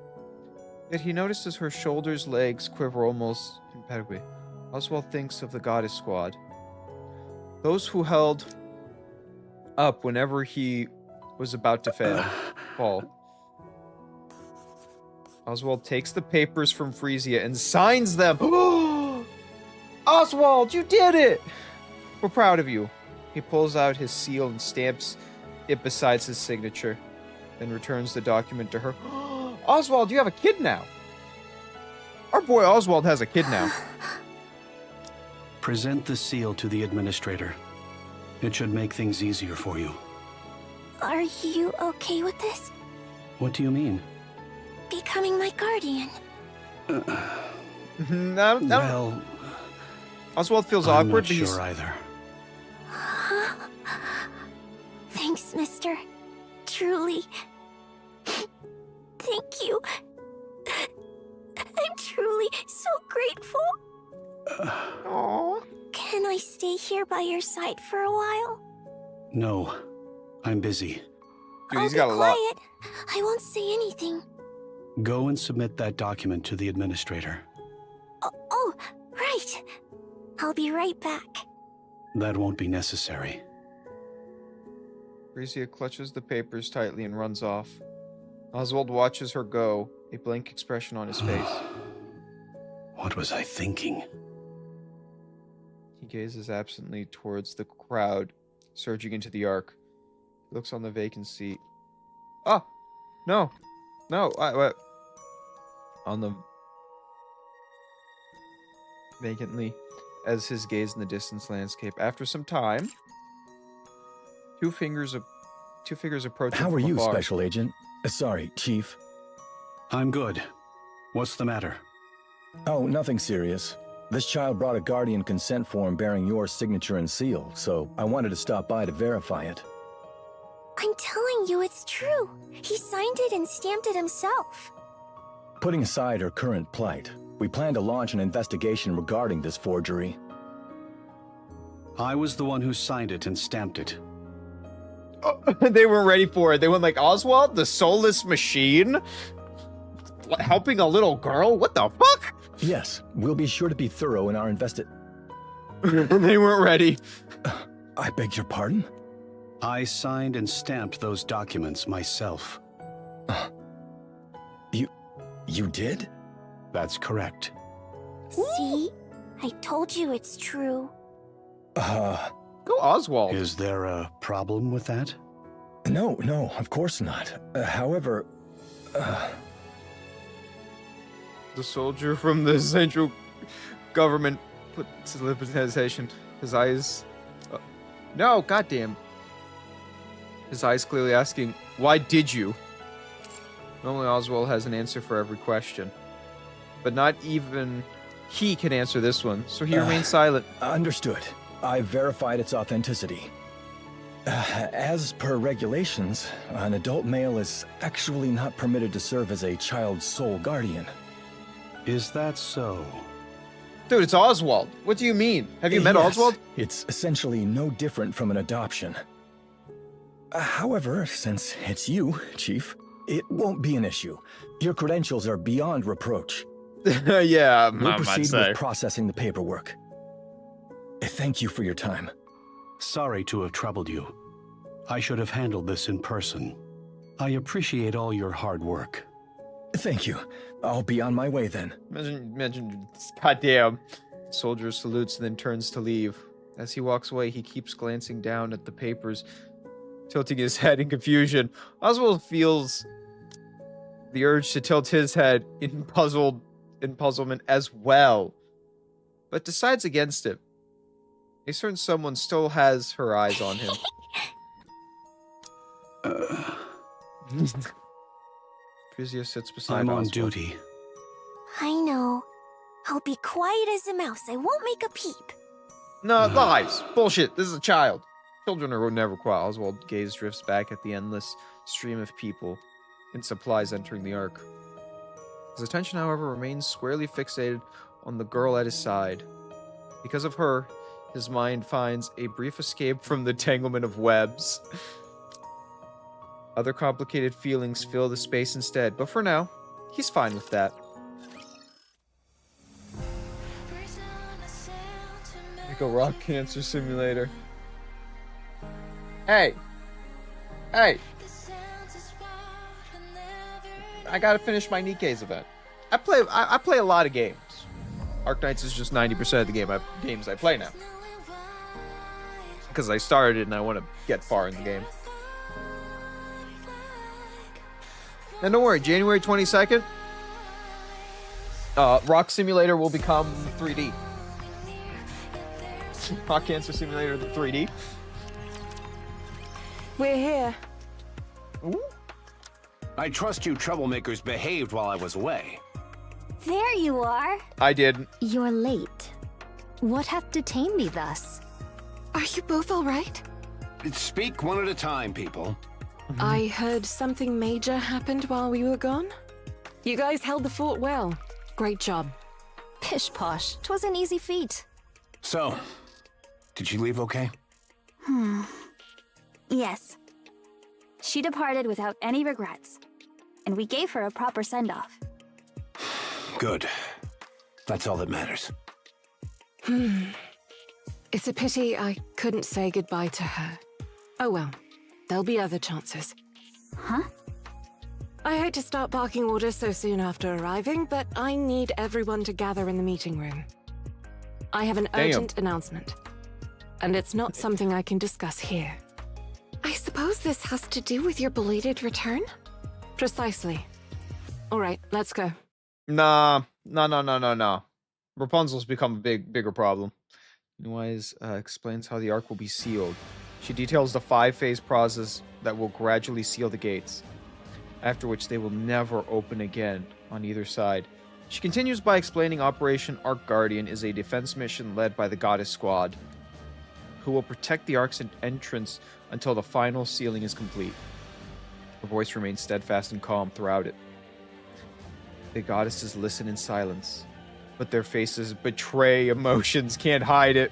Yet he notices her shoulders, legs quiver almost impeccably. Oswald thinks of the Goddess Squad. Those who held up whenever he was about to fall. Oswald takes the papers from Frisia and signs them. Oswald, you did it! We're proud of you. He pulls out his seal and stamps it beside his signature, then returns the document to her. Oswald, you have a kid now. Our boy Oswald has a kid now. Present the seal to the administrator. It should make things easier for you. Are you okay with this? What do you mean? Becoming my guardian. No. Well, Oswald feels I'm awkward. not But he's... sure either. Thanks, mister. Truly. Thank you. I'm truly so grateful. Aww. Can I stay here by your side for a while? No, I'm busy. Dude, he's I'll got be a lot. quiet. I won't say anything. Go and submit that document to the administrator. Oh, right. I'll be right back. That won't be necessary. Frisia clutches the papers tightly and runs off. Oswald watches her go, a blank expression on his face. What was I thinking? He gazes absently towards the crowd surging into the Ark. He looks on the vacant seat. Oh! No! No! on the vacantly as his gaze in the distance landscape. After some time, two figures approach him How are from you, afar. Special Agent? Sorry, Chief. I'm good. What's the matter? Oh, nothing serious. This child brought a guardian consent form bearing your signature and seal, so I wanted to stop by to verify it. I'm telling you it's true. He signed it and stamped it himself. Putting aside her current plight, we plan to launch an investigation regarding this forgery. I was the one who signed it and stamped it. Oh, they weren't ready for it. They went like, Oswald, the soulless machine? Helping a little girl? What the fuck? Yes, we'll be sure to be thorough in our They weren't ready. I beg your pardon? I signed and stamped those documents myself. You did? That's correct. See? I told you it's true. Go Oswald. Is there a problem with that? No, of course not. However, The soldier from the central government put his lip in hesitation. His eyes... no, goddamn. His eyes clearly asking, why did you? Normally Oswald has an answer for every question. But not even he can answer this one, so he remains silent. Understood. I verified its authenticity. As per regulations, an adult male is actually not permitted to serve as a child's sole guardian. Is that so? Dude, it's Oswald. What do you mean? Have you met Yes, Oswald? It's essentially no different from an adoption. However, since it's you, Chief, it won't be an issue. Your credentials are beyond reproach. Yeah, We'll I might proceed say. with processing the paperwork. Thank you for your time. Sorry to have troubled you. I should have handled this in person. I appreciate all your hard work. Thank you. I'll be on my way then. Imagine, goddamn. Soldier salutes and then turns to leave. As he walks away, he keeps glancing down at the papers, tilting his head in confusion. Oswald feels the urge to tilt his head in puzzlement as well, but decides against it. A certain someone still has her eyes on him. Frizia sits beside I'm on Oswald. duty. I know. I'll be quiet as a mouse. I won't make a peep. No, lies. Bullshit. This is a child. Children are never quiet. Oswald's gaze drifts back at the endless stream of people and supplies entering the Ark. His attention, however, remains squarely fixated on the girl at his side. Because of her, his mind finds a brief escape from the tanglement of webs. Other complicated feelings fill the space instead, but for now, he's fine with that. Like a rock cancer simulator. Hey! Hey! I gotta finish my Nikke's event. I play a lot of games. Arknights is just 90% of the games I play now. Because I started and I want to get far in the game. And don't worry, January 22nd, Rock Simulator will become 3D. Rock Cancer Simulator 3D. We're here. Ooh. I trust you troublemakers behaved while I was away. There you are. I did. You're late. What hath detained thee thus? Are you both all right? Speak one at a time, people. I heard something major happened while we were gone. You guys held the fort well. Great job. Pish posh, 'twas an easy feat. So, did she leave okay? Yes. She departed without any regrets, and we gave her a proper send-off. Good. That's all that matters. It's a pity I couldn't say goodbye to her. Oh well, there'll be other chances. Huh? I hate to start barking orders so soon after arriving, but I need everyone to gather in the meeting room. I have an urgent announcement, and it's not something I can discuss here. I suppose this has to do with your belated return? Precisely. All right, let's go. Nah, no. Rapunzel's become a bigger problem. Liliweiss explains how the Ark will be sealed. She details the 5-phase process that will gradually seal the gates, after which they will never open again on either side. She continues by explaining Operation Ark Guardian is a defense mission led by the Goddess Squad, who will protect the Ark's entrance until the final sealing is complete. Her voice remains steadfast and calm throughout it. The goddesses listen in silence, but their faces betray emotions, can't hide it.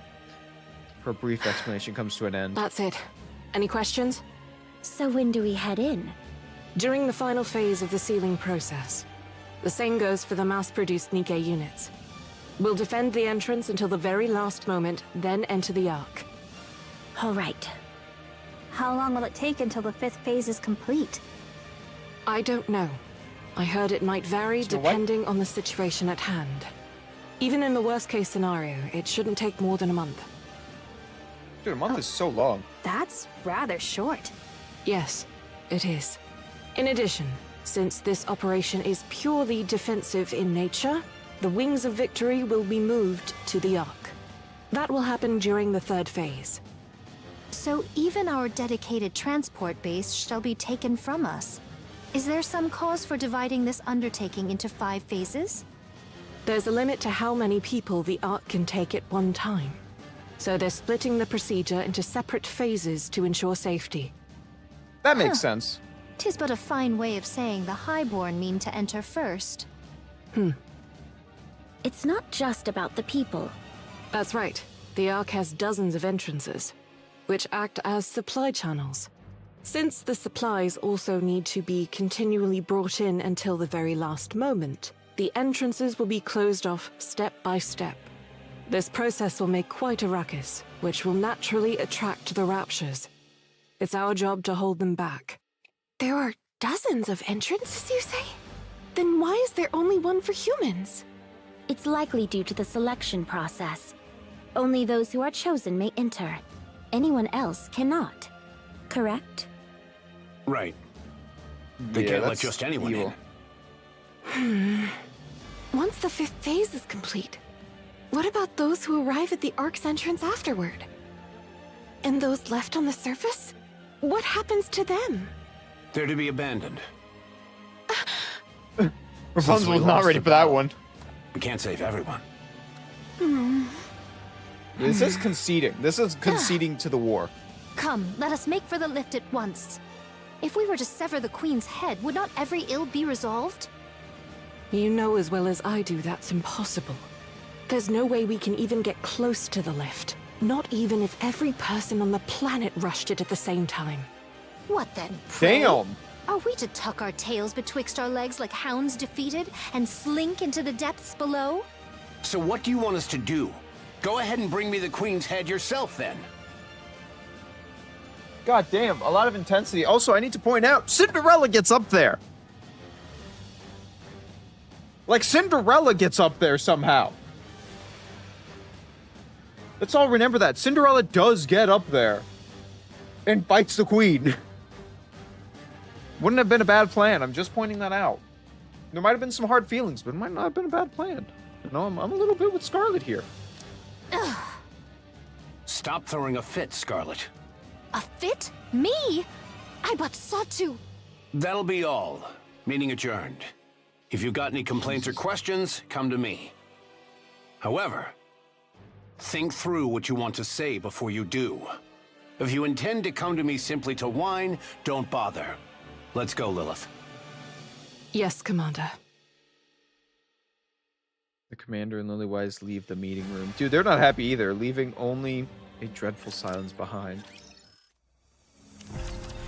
Her brief explanation comes to an end. That's it. Any questions? So when do we head in? During the final phase of the sealing process. The same goes for the mass-produced Nikkei units. We'll defend the entrance until the very last moment, then enter the Ark. All right. How long will it take until the 5th phase is complete? I don't know. I heard it might vary depending on the situation at hand. Even in the worst-case scenario, it shouldn't take more than a month. Dude, a month is so long. That's rather short. Yes, it is. In addition, since this operation is purely defensive in nature, the Wings of Victory will be moved to the Ark. That will happen during the 3rd phase. So even our dedicated transport base shall be taken from us. Is there some cause for dividing this undertaking into 5 phases? There's a limit to how many people the Ark can take at one time. So they're splitting the procedure into separate phases to ensure safety. That makes sense. 'Tis but a fine way of saying the Highborn mean to enter first. It's not just about the people. That's right. The Ark has dozens of entrances, which act as supply channels. Since the supplies also need to be continually brought in until the very last moment, the entrances will be closed off step by step. This process will make quite a ruckus, which will naturally attract the Raptures. It's our job to hold them back. There are dozens of entrances, you say? Then why is there only one for humans? It's likely due to the selection process. Only those who are chosen may enter. Anyone else cannot. Correct? Right. They can't let just anyone evil. in. Once the 5th phase is complete, what about those who arrive at the Ark's entrance afterward? And those left on the surface? What happens to them? They're to be abandoned. Rapunzel was not ready for that one. We can't save everyone. This is conceding. This is conceding to the war. Come, let us make for the lift at once. If we were to sever the Queen's head, would not every ill be resolved? You know as well as I do that's impossible. There's no way we can even get close to the lift. Not even if every person on the planet rushed it at the same time. What then, pray? Damn. Are we to tuck our tails betwixt our legs like hounds defeated and slink into the depths below? So what do you want us to do? Go ahead and bring me the Queen's head yourself, then. God damn, a lot of intensity. Also, I need to point out, Cinderella gets up there. Like, Cinderella gets up there somehow. Let's all remember that. Cinderella does get up there. And bites the queen. Wouldn't have been a bad plan. I'm just pointing that out. There might have been some hard feelings, but it might not have been a bad plan. You know, I'm a little bit with Scarlet here. Stop throwing a fit, Scarlet. A fit? Me? I but sought to... That'll be all. Meeting adjourned. If you've got any complaints or questions, come to me. However, think through what you want to say before you do. If you intend to come to me simply to whine, don't bother. Let's go, Lilith. Yes, Commander. The commander and Liliweiss leave the meeting room. Dude, they're not happy either, leaving only a dreadful silence behind.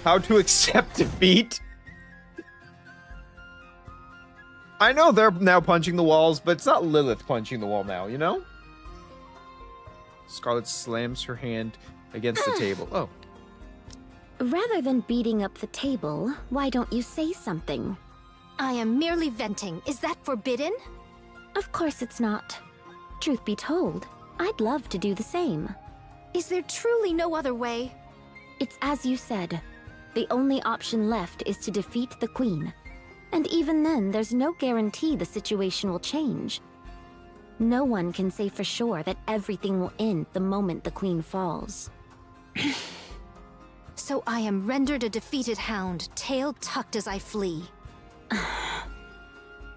How to accept defeat? I know they're now punching the walls, but it's not Lilith punching the wall now, you know? Scarlet slams her hand against the table. Oh. Rather than beating up the table, why don't you say something? I am merely venting. Is that forbidden? Of course it's not. Truth be told, I'd love to do the same. Is there truly no other way? It's as you said. The only option left is to defeat the Queen. And even then, there's no guarantee the situation will change. No one can say for sure that everything will end the moment the Queen falls. So I am rendered a defeated hound, tail tucked as I flee.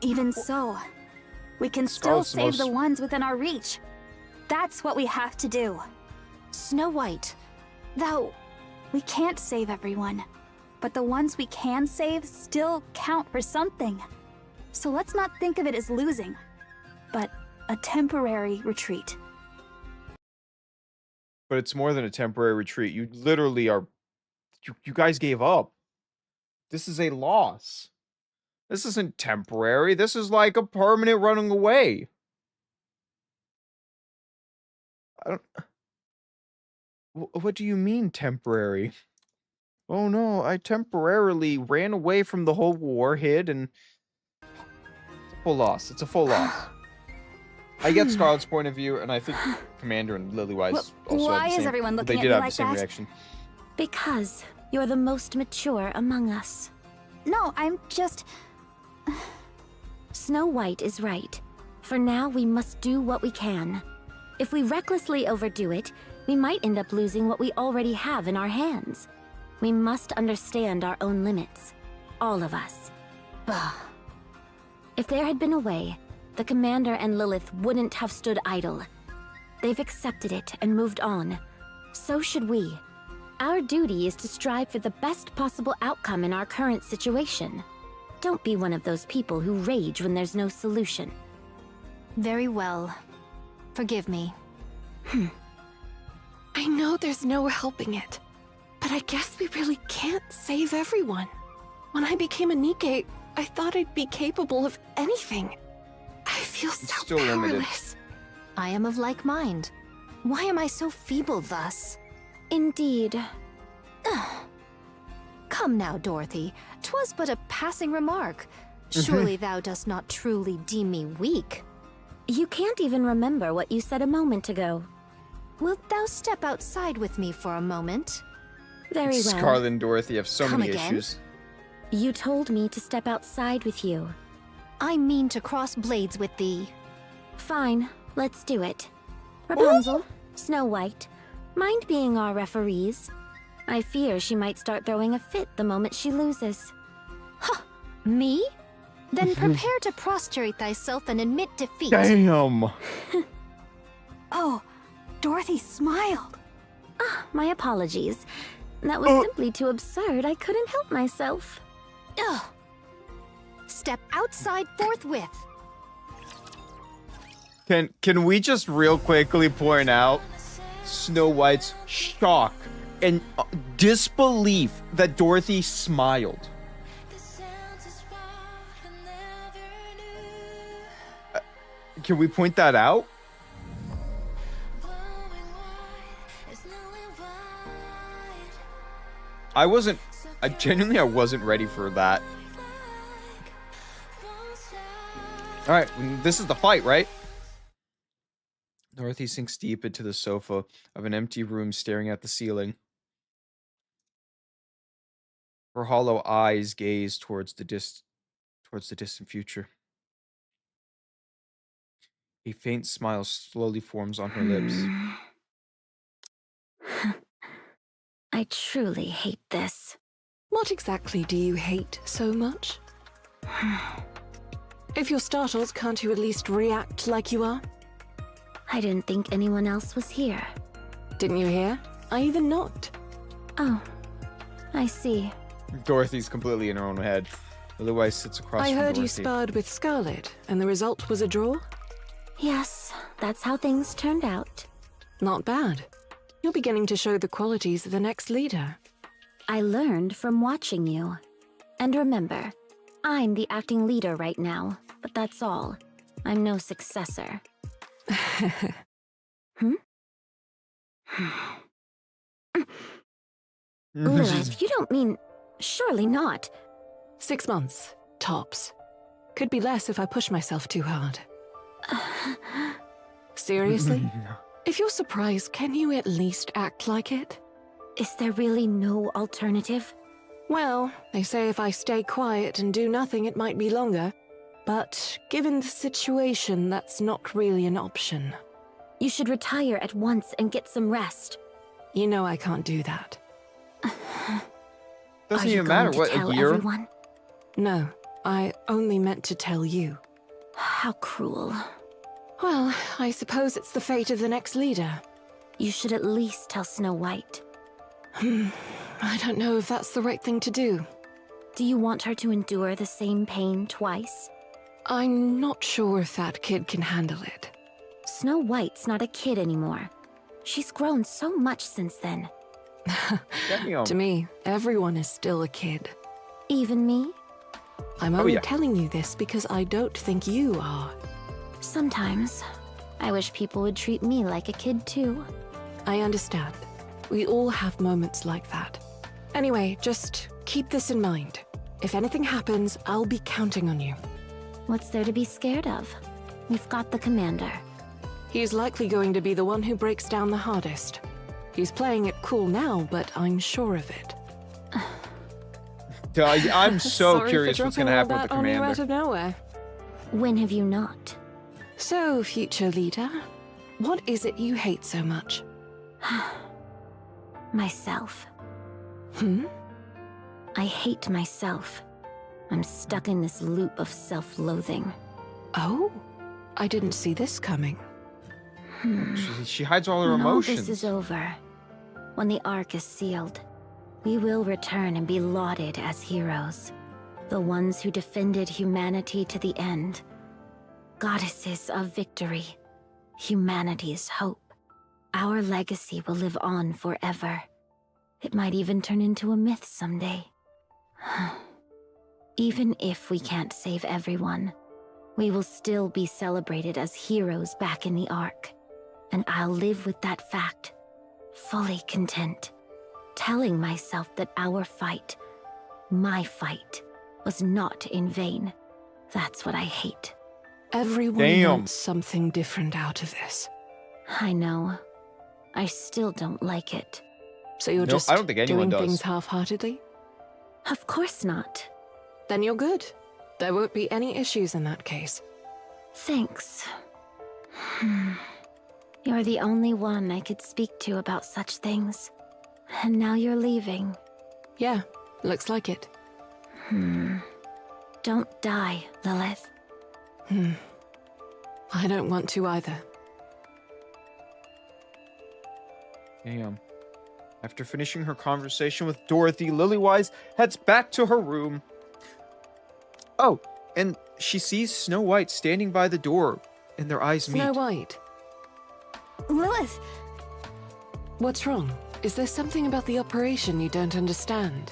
Even so, we can still Scarlet's the save the most- ones within our reach. That's what we have to do. Snow White, thou... We can't save everyone, but the ones we can save still count for something. So let's not think of it as losing, but a temporary retreat. But it's more than a temporary retreat. You literally are... You guys gave up. This is a loss. This isn't temporary. This is like a permanent running away. I don't... What do you mean temporary? Oh no, I temporarily ran away from the whole war, hid, and... It's a full loss. It's a full loss. I get Scarlet's point of view, and I think Commander and Liliweiss also Why had the is same... everyone looking They at did me have like the same that? reaction. Because you're the most mature among us. No, I'm just... Snow White is right. For now, we must do what we can. If we recklessly overdo it, we might end up losing what we already have in our hands. We must understand our own limits. All of us. Bah. If there had been a way, the Commander and Lilith wouldn't have stood idle. They've accepted it and moved on. So should we. Our duty is to strive for the best possible outcome in our current situation. Don't be one of those people who rage when there's no solution. Very well. Forgive me. I know there's no helping it, but I guess we really can't save everyone. When I became a Nikke, I thought I'd be capable of anything. I feel so still limited. powerless. I am of like mind. Why am I so feeble thus? Indeed. Come now, Dorothy. 'Twas but a passing remark. Surely thou dost not truly deem me weak. You can't even remember what you said a moment ago. Wilt thou step outside with me for a moment? Very well. Scarlet and Dorothy have so Come many again? issues. You told me to step outside with you. I mean to cross blades with thee. Fine, let's do it. Rapunzel, Snow White, mind being our referees? I fear she might start throwing a fit the moment she loses. Me? Then prepare to prostrate thyself and admit defeat. Damn! Oh, Dorothy smiled. My apologies. That was simply too absurd. I couldn't help myself. Ugh. Step outside forthwith. Can we just real quickly point out Snow White's shock and disbelief that Dorothy smiled? Can we point that out? I genuinely wasn't ready for that. Alright, this is the fight, right? Dorothy sinks deep into the sofa of an empty room, staring at the ceiling. Her hollow eyes gaze towards the distant future. A faint smile slowly forms on her lips. I truly hate this. What exactly do you hate so much? If you're startled, can't you at least react like you are? I didn't think anyone else was here. Didn't you hear? I even knocked. Oh, I see. Dorothy's completely in her own head. Liliweiss sits across I from heard Dorothy. you sparred with Scarlet, and the result was a draw? Yes, that's how things turned out. Not bad. You're beginning to show the qualities of the next leader. I learned from watching you. And remember, I'm the acting leader right now, but that's all. I'm no successor. Lilith, you don't mean... Surely not. 6 months, tops. Could be less if I push myself too hard. Seriously? If you're surprised, can you at least act like it? Is there really no alternative? Well, they say if I stay quiet and do nothing, it might be longer. But given the situation, that's not really an option. You should retire at once and get some rest. You know I can't do that. Doesn't Are you even matter going to what, tell a year? everyone? No, I only meant to tell you. How cruel. Well, I suppose it's the fate of the next leader. You should at least tell Snow White. I don't know if that's the right thing to do. Do you want her to endure the same pain twice? I'm not sure if that kid can handle it. Snow White's not a kid anymore. She's grown so much since then. To me, everyone is still a kid. Even me? I'm only telling you this because I don't think you are. Sometimes. I wish people would treat me like a kid too. I understand. We all have moments like that. Anyway, just keep this in mind. If anything happens, I'll be counting on you. What's there to be scared of? We've got the commander. He's likely going to be the one who breaks down the hardest. He's playing it cool now, but I'm sure of it. I'm so Sorry curious for what's going to dropping all happen with the that on you commander. out of nowhere. When have you not? So, future leader, what is it you hate so much? Myself. I hate myself. I'm stuck in this loop of self-loathing. Oh? I didn't see this coming. She hides all her When emotions. all this is over, when the Ark is sealed, we will return and be lauded as heroes. The ones who defended humanity to the end. Goddesses of victory. Humanity's hope. Our legacy will live on forever. It might even turn into a myth someday. Even if we can't save everyone, we will still be celebrated as heroes back in the Ark. And I'll live with that fact, fully content, telling myself that our fight, my fight, was not in vain. That's what I hate. Everyone wants something different out of this. I know. I still don't like it. So you're just I don't think anyone doing does. things half-heartedly? Of course not. Then you're good. There won't be any issues in that case. Thanks. You're the only one I could speak to about such things. And now you're leaving. Yeah, looks like it. Don't die, Lilith. I don't want to either. Damn. After finishing her conversation with Dorothy, Liliweiss heads back to her room. Oh, and she sees Snow White standing by the door, and their eyes meet. Snow White. Lilith! What's wrong? Is there something about the operation you don't understand?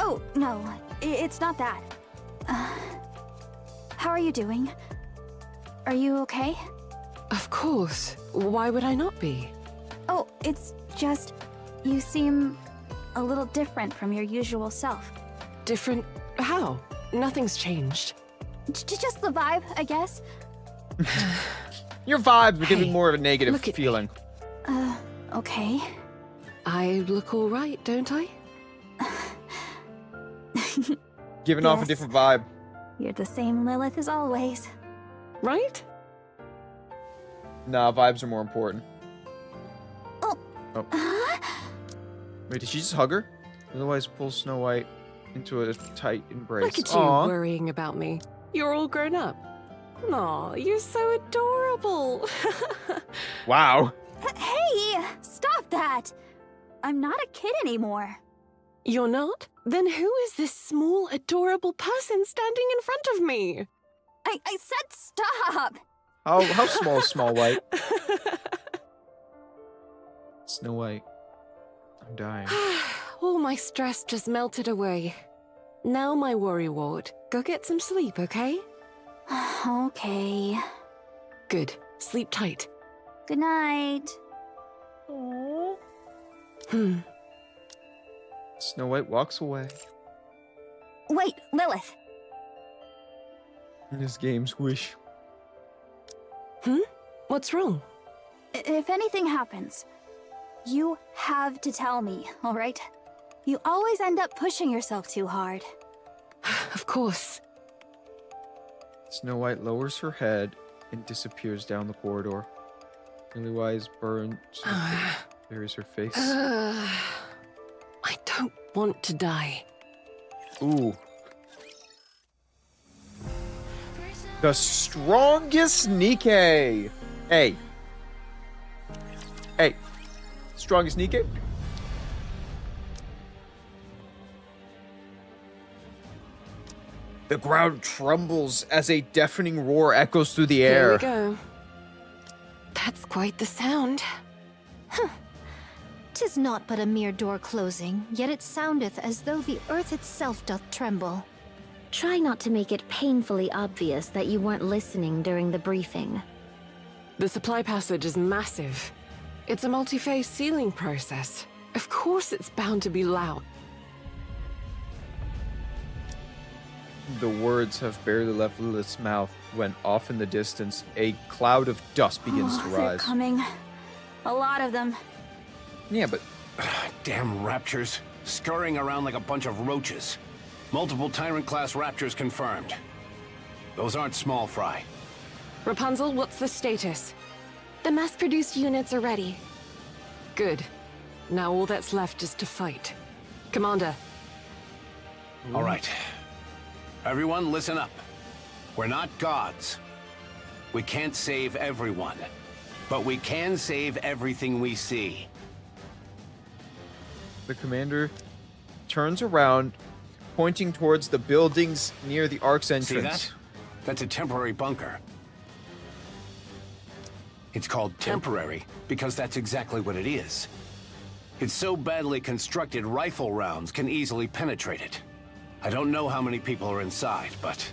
Oh, no, it's not that. How are you doing? Are you okay? Of course. Why would I not be? Oh, it's just... you seem a little different from your usual self. Different? How? Nothing's changed. Just the vibe, I guess. Your vibes are giving Hey, more of a negative look at me. feeling. Okay. I look all right, don't I? Giving off a Yes. different vibe. You're the same Lilith as always. Right? Nah, vibes are more important. Oh. Oh. Wait, did she just hug her? Otherwise, pull Snow White into a tight embrace. Look at you Aw. worrying about me. You're all grown up. Aw, you're so adorable. Wow. Hey! Stop that! I'm not a kid anymore. You're not? Then who is this small, adorable person standing in front of me? I said stop! How small is Small White? Snow White. I'm dying. All my stress just melted away. Now, my worry ward, go get some sleep, okay? Okay. Good. Sleep tight. Good night. Snow White walks away. Wait, Lilith. This game's wish. What's wrong? If anything happens, you have to tell me, all right? You always end up pushing yourself too hard. Of course. Snow White lowers her head and disappears down the corridor. Liliweiss burns, buries her face. I don't want to die. Ooh. The strongest Nikke! Hey. Hey. Strongest Nikke? The ground trembles as a deafening roar echoes through the air. Here we go. That's quite the sound. "'Tis not but a mere door closing, yet it soundeth as though the earth itself doth tremble." Try not to make it painfully obvious that you weren't listening during the briefing. The supply passage is massive. It's a multi-phase sealing process. Of course it's bound to be loud. The words have barely left Lilith's mouth when off in the distance, a cloud of dust begins to They're rise. coming. A lot of them. Yeah, but Damn raptors. Scurrying around like a bunch of roaches. Multiple Tyrant-class raptors confirmed. Those aren't small fry. Rapunzel, what's the status? The mass-produced units are ready. Good. Now all that's left is to fight. Commander. All right. Everyone, listen up. We're not gods. We can't save everyone. But we can save everything we see. the commander turns around, pointing towards the buildings near the Ark's entrance. See that? That's a temporary bunker. It's called temporary because that's exactly what it is. It's so badly constructed, rifle rounds can easily penetrate it. I don't know how many people are inside, but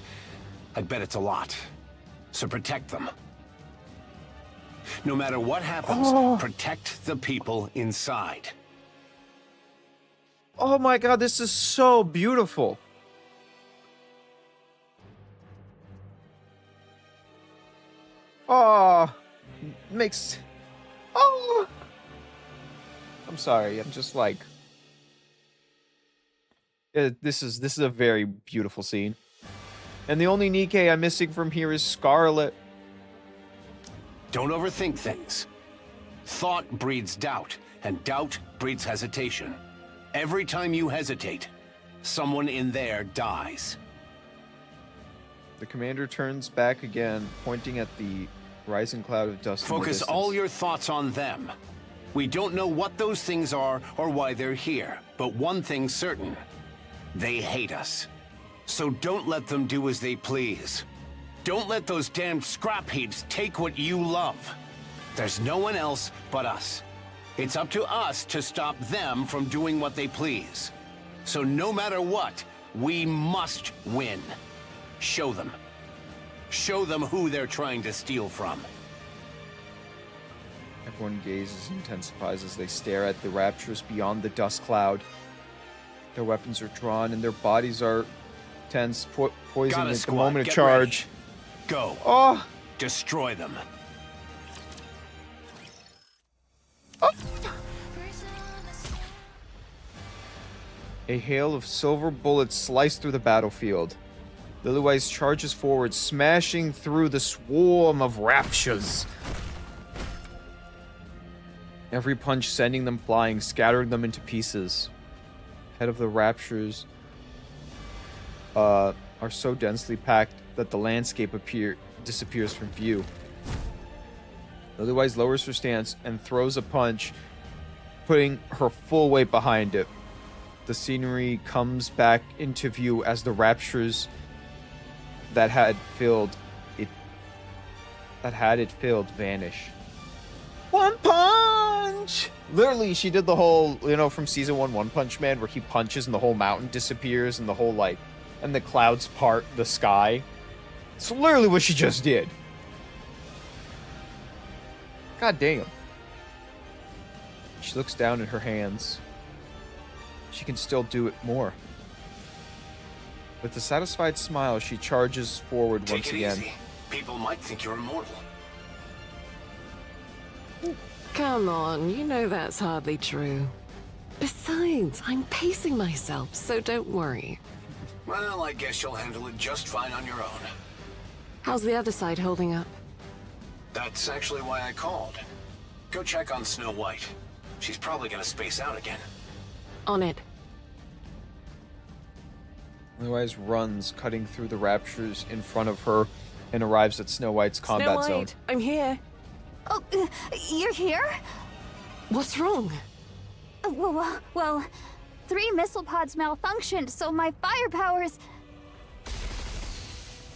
I'd bet it's a lot. So protect them. No matter what happens, protect the people inside. Oh my god, this is so beautiful. Oh, makes... Oh! I'm sorry, I'm just like... This is a very beautiful scene. And the only Nikke I'm missing from here is Scarlet. Don't overthink things. Thought breeds doubt, and doubt breeds hesitation. Every time you hesitate, someone in there dies. The commander turns back again, pointing at the rising cloud of dust. Focus all your thoughts on them. We don't know what those things are or why they're here, but one thing's certain. They hate us. So don't let them do as they please. Don't let those damned scrap heaps take what you love. There's no one else but us. It's up to us to stop them from doing what they please. So no matter what, we must win. Show them. Show them who they're trying to steal from. Everyone gazes and intensifies as they stare at the raptures beyond the dust cloud. Their weapons are drawn and their bodies are tense, poising at the moment of charge. Ready. Go. Oh! Destroy them. Oh. A hail of silver bullets slice through the battlefield. Liliweiss charges forward, smashing through the swarm of raptures. Every punch sending them flying, scattering them into pieces. Head of the raptures are so densely packed that the landscape disappears from view. Liliweiss lowers her stance and throws a punch, putting her full weight behind it. The scenery comes back into view as the raptures that had it filled vanish. One punch! Literally, she did the whole, from season 1 One Punch Man, where he punches and the whole mountain disappears and the whole, and the clouds part the sky. It's literally what she just did. God damn. She looks down at her hands. She can still do it more. With a satisfied smile, she charges forward once again. Easy. People might think you're immortal. Come on, you know that's hardly true. Besides, I'm pacing myself, so don't worry. Well, I guess you'll handle it just fine on your own. How's the other side holding up? That's actually why I called. Go check on Snow White. She's probably gonna space out again. On it. Liliweiss runs, cutting through the raptures in front of her, and arrives at Snow White's combat Snow zone. White, I'm here. Oh, you're here? What's wrong? Well, 3 missile pods malfunctioned, so my firepower's...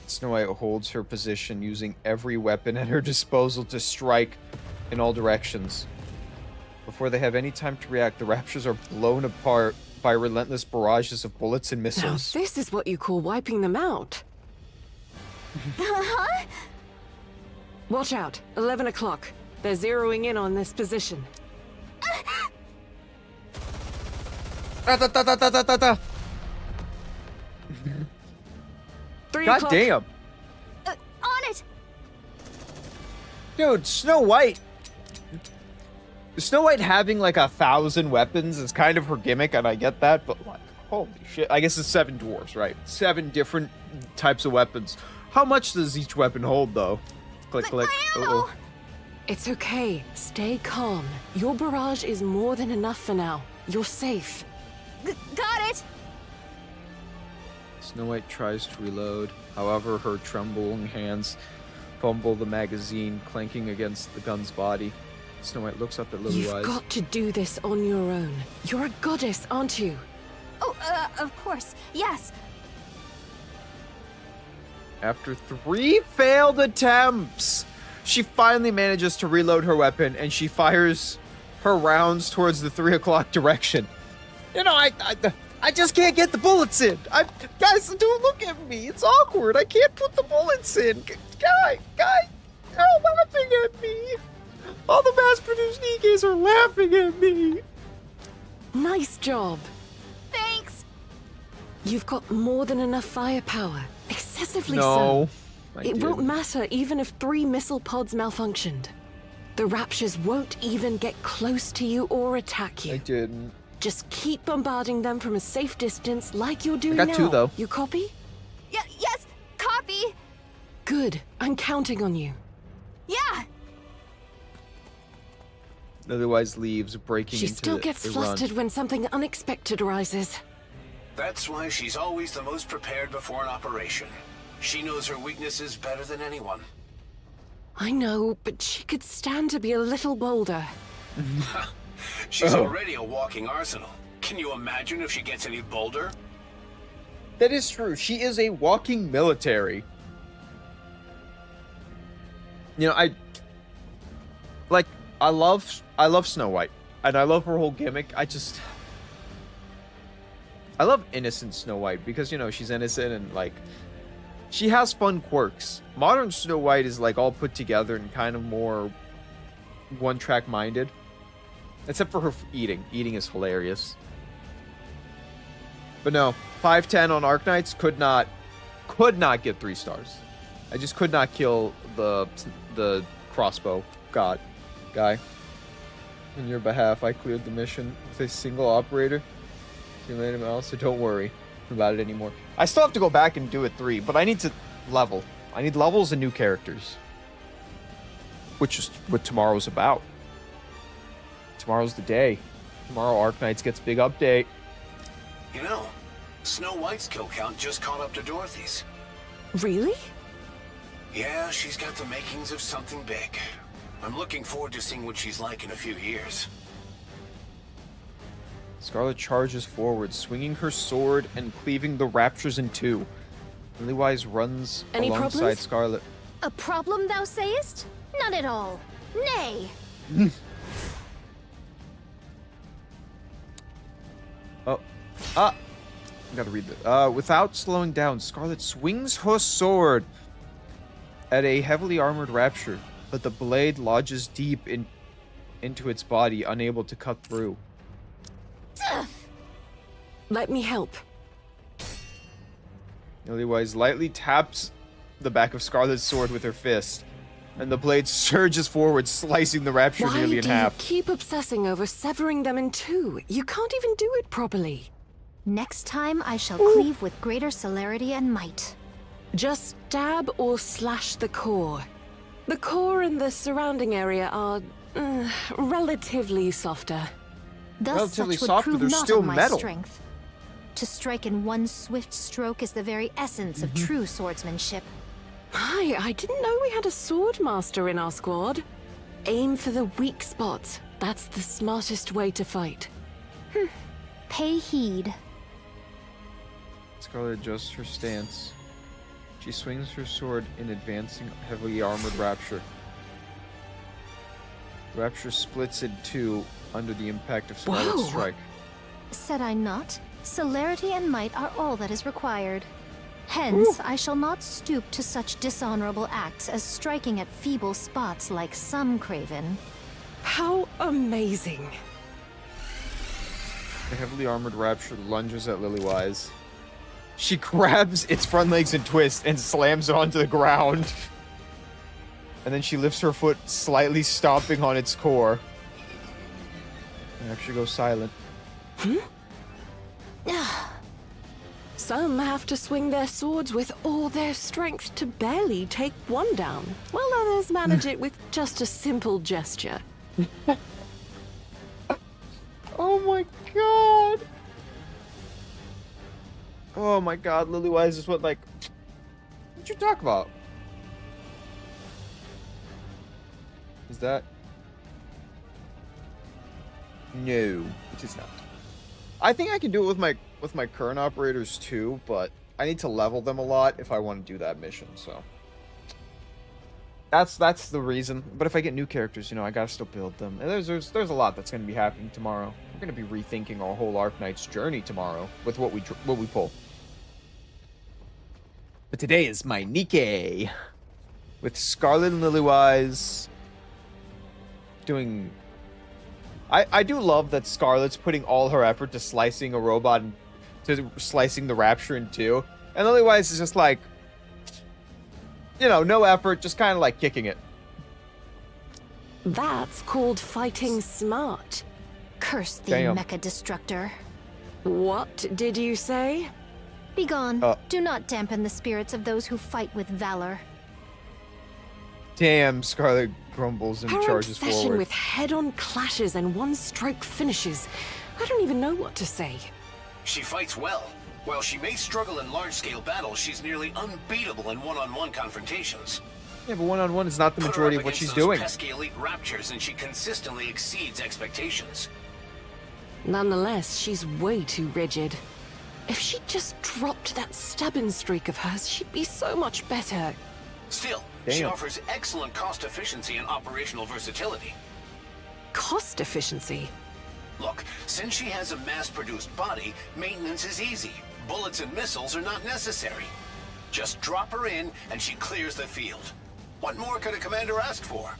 Snow White holds her position, using every weapon at her disposal to strike in all directions. Before they have any time to react, the raptures are blown apart by relentless barrages of bullets and Now, missiles. this is what you call wiping them out. Huh? Watch out. 11 o'clock. They're zeroing in on this position. Da, da, da, da, da, da, da. 3 God o'clock. damn. On it! Dude, Snow White having like 1,000 weapons is kind of her gimmick, and I get that, but like, holy shit. I guess it's 7 dwarves, right? 7 different types of weapons. How much does each weapon hold, though? Click, click. Uh-oh. It's okay. Stay calm. Your barrage is more than enough for now. You're safe. Got it! Snow White tries to reload. However, her trembling hands fumble the magazine, clanking against the gun's body. Snow White looks up at Liliweiss. You've got to do this on your own. You're a goddess, aren't you? Oh, of course. Yes. After 3 failed attempts, she finally manages to reload her weapon, and she fires her rounds towards the 3 o'clock direction. You know, I just can't get the bullets in. Guys, don't look at me. It's awkward. I can't put the bullets in. Guy, they're all laughing at me. All the mass-produced Nikes are laughing at me. Nice job. Thanks. You've got more than enough firepower. Excessively No, so. I It won't didn't. matter even if 3 missile pods malfunctioned. The raptures won't even get close to you or attack you. I didn't. Just keep bombarding them from a safe distance like you're doing I now. got 2, though. You copy? Yes. Copy. Good. I'm counting on you. Yeah. Liliweiss leaves, breaking She into still gets a flustered run. when something unexpected arises. That's why she's always the most prepared before an operation. She knows her weaknesses better than anyone. I know, but she could stand to be a little bolder. She's Oh. already a walking arsenal. Can you imagine if she gets any bolder? That is true. She is a walking military. You know, I love Snow White, and I love her whole gimmick. I love innocent Snow White because, you know, she's innocent and like she has fun quirks. Modern Snow White is like all put together and kind of more one-track minded. Except for her eating. Eating is hilarious. But no, 510 on Arknights could not get 3 stars. I just could not kill the crossbow guy. On your behalf, I cleared the mission with a single operator. Simulated mouse, so don't worry about it anymore. I still have to go back and do it 3, but I need to level. I need levels and new characters. Which is what tomorrow's about. Tomorrow's the day. Tomorrow Arknights gets big update. You know, Snow White's kill count just caught up to Dorothy's. Really? Yeah, she's got the makings of something big. I'm looking forward to seeing what she's like in a few years. Scarlet charges forward, swinging her sword and cleaving the raptures in 2. Liliweiss runs Any alongside problems? Scarlet. A problem, thou sayest? None at all. Nay. I gotta read this. Without slowing down, Scarlet swings her sword at a heavily armored rapture, but the blade lodges deep into its body, unable to cut through. Let me help. Liliweiss lightly taps the back of Scarlet's sword with her fist, And the blade surges forward, slicing the Rapture Why nearly in do you half. keep obsessing over severing them in two? You can't even do it properly. Next time, I shall cleave with greater celerity and might. Just stab or slash the core. The core and the surrounding area are relatively softer. Thus, Relatively such would soft, but prove they're not still of my metal. strength. To strike in one swift stroke is the very essence of true swordsmanship. Hi, I didn't know we had a sword master in our squad. Aim for the weak spots. That's the smartest way to fight. Pay heed. Scarlet adjusts her stance. She swings her sword in advancing heavily armored Rapture. Rapture splits in two under the impact of Scarlet's Whoa. strike. Said I not? Celerity and might are all that is required. Hence, I shall not stoop to such dishonorable acts as striking at feeble spots like some craven. How amazing. The heavily armored Rapture lunges at Liliweiss. She grabs its front legs and twists and slams it onto the ground. And then she lifts her foot, slightly stomping on its core. And Rapture goes silent. Some have to swing their swords with all their strength to barely take one down, while others manage it with just a simple gesture. Oh my god! Oh my god, Liliweiss is what, like... What'd you talk about? Is that... No, it is not. I think I can do it with my current operators too, but I need to level them a lot if I want to do that mission, so... That's the reason. But if I get new characters, you know, I gotta still build them. And there's a lot that's gonna be happening tomorrow. We're gonna be rethinking our whole Arknight's journey tomorrow with what we pull. But today is my Nike with Scarlet and Liliweiss doing. I do love that Scarlet's putting all her effort to slicing a robot, to slicing the Rapture in two, and Liliweiss is just like, you know, no effort, just kind of like kicking it. That's called fighting smart. Curse thee, Damn. mecha destructor. What did you say? Begone. Do not dampen the spirits of those who fight with valor. Damn, Scarlet grumbles and Her charges obsession forward. with head-on clashes and one-stroke finishes. I don't even know what to say. She fights well. While she may struggle in large-scale battles, she's nearly unbeatable in one-on-one confrontations. Yeah, but one-on-one is not the Put her majority up of what against she's those doing. pesky elite Raptures, and she consistently exceeds expectations. Nonetheless, she's way too rigid. If she just dropped that stubborn streak of hers, she'd be so much better. Still, she Damn. offers excellent cost efficiency and operational versatility. Cost efficiency? Look, since she has a mass-produced body, maintenance is easy. Bullets and missiles are not necessary. Just drop her in, and she clears the field. What more could a commander ask for?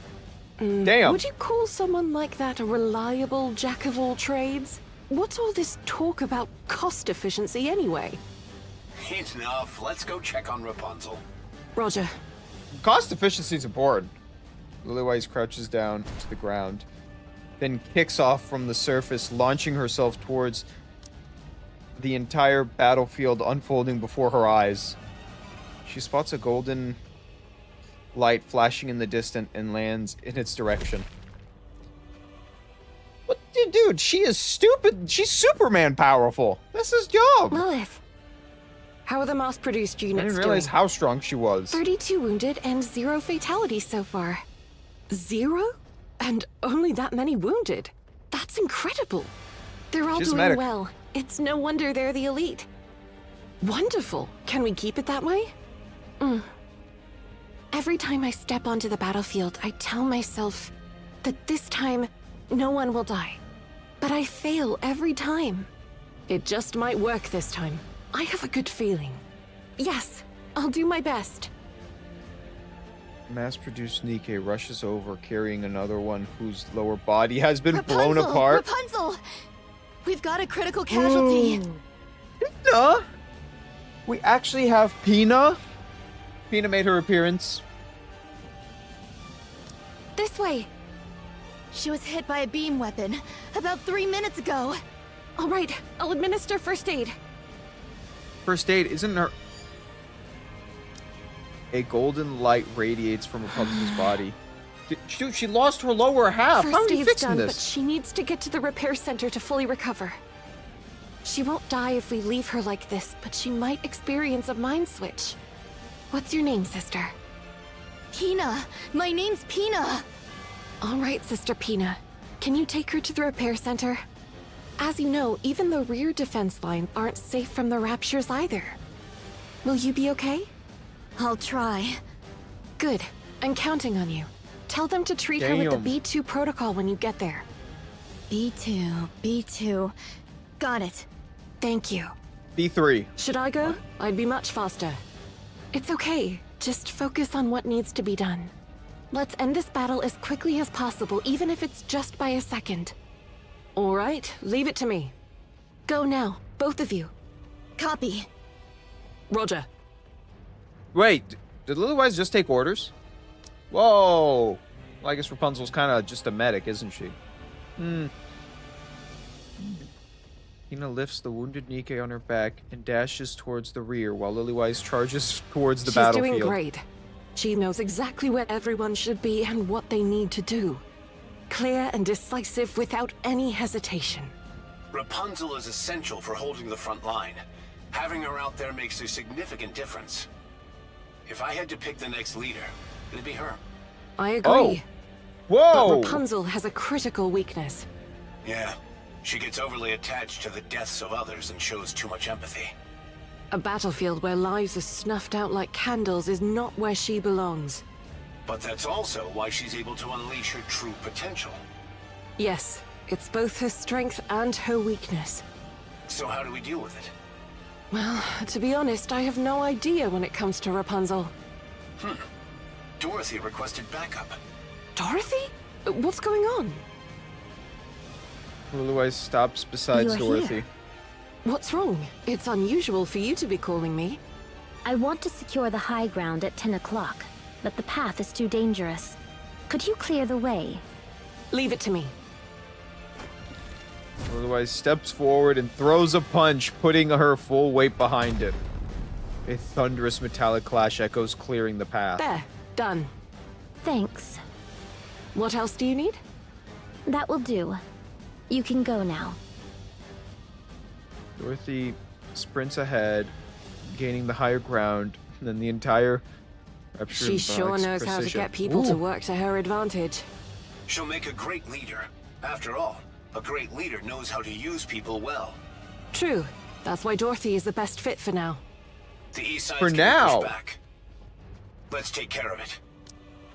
Damn. Would you call someone like that a reliable jack-of-all-trades? What's all this talk about cost efficiency anyway? Enough. Let's go check on Rapunzel. Roger. Cost efficiency is important. Liliweiss crouches down to the ground, then kicks off from the surface, launching herself towards the entire battlefield unfolding before her eyes. She spots a golden light flashing in the distance and lands in its direction. What, dude? She is stupid. She's Superman powerful. That's his job. Lilith. How are the mass-produced I units didn't realize doing? how strong she was. 32 wounded and 0 fatalities so far. 0? And only that many wounded? That's incredible. They're all She's doing medic. well. It's no wonder they're the elite. Wonderful. Can we keep it that way? Every time I step onto the battlefield, I tell myself that this time, no one will die. But I fail every time. It just might work this time. I have a good feeling. Yes, I'll do my best. Mass-produced Nike rushes over, carrying another one whose lower body has been blown apart. Rapunzel! We've got a critical casualty. Pina? We actually have Pina? Pina made her appearance. This way! She was hit by a beam weapon about 3 minutes ago. All right, I'll administer first aid. First aid isn't her. A golden light radiates from Rapunzel's body. Dude, she lost her lower half. How are First you aid's fixing done, but this? she needs to get to the repair center to fully recover. She won't die if we leave her like this, but she might experience a mind switch. What's your name, sister? Pina! My name's Pina! All right, Sister Pina. Can you take her to the repair center? As you know, even the rear defense lines aren't safe from the Raptures either. Will you be okay? I'll try. Good. I'm counting on you. Tell them to treat her with Damn. the B2 protocol when you get there. B2. Got it. Thank you. B3. Should I go? I'd be much faster. It's okay. Just focus on what needs to be done. Let's end this battle as quickly as possible, even if it's just by a second. All right, leave it to me. Go now, both of you. Copy. Roger. Wait, did Liliweiss just take orders? Whoa. Well, I guess Rapunzel's kind of just a medic, isn't she? Pina lifts the wounded Nike on her back and dashes towards the rear while Liliweiss charges towards the battlefield. She's doing great. She knows exactly where everyone should be and what they need to do. Clear and decisive without any hesitation. Rapunzel is essential for holding the front line. Having her out there makes a significant difference. If I had to pick the next leader, it'd be her. I agree. Whoa! But Rapunzel has a critical weakness. Yeah, she gets overly attached to the deaths of others and shows too much empathy. A battlefield where lives are snuffed out like candles is not where she belongs. But that's also why she's able to unleash her true potential. Yes, it's both her strength and her weakness. So how do we deal with it? Well, to be honest, I have no idea when it comes to Rapunzel. Dorothy requested backup. Dorothy? What's going on? Liliweiss stops beside You're Dorothy. here. What's wrong? It's unusual for you to be calling me. I want to secure the high ground at 10 o'clock, but the path is too dangerous. Could you clear the way? Leave it to me. Liliweiss steps forward and throws a punch, putting her full weight behind it. A thunderous metallic clash echoes, clearing the path. There. Done. Thanks. What else do you need? That will do. You can go now. Dorothy sprints ahead, gaining the higher ground, and then the entire Rapture She sure knows how to get people to work to her advantage. She'll make a great leader. After all, a great leader knows how to use people well. True. That's why Dorothy is the best fit for now. The east side's For getting now. pushed back. Let's take care of it.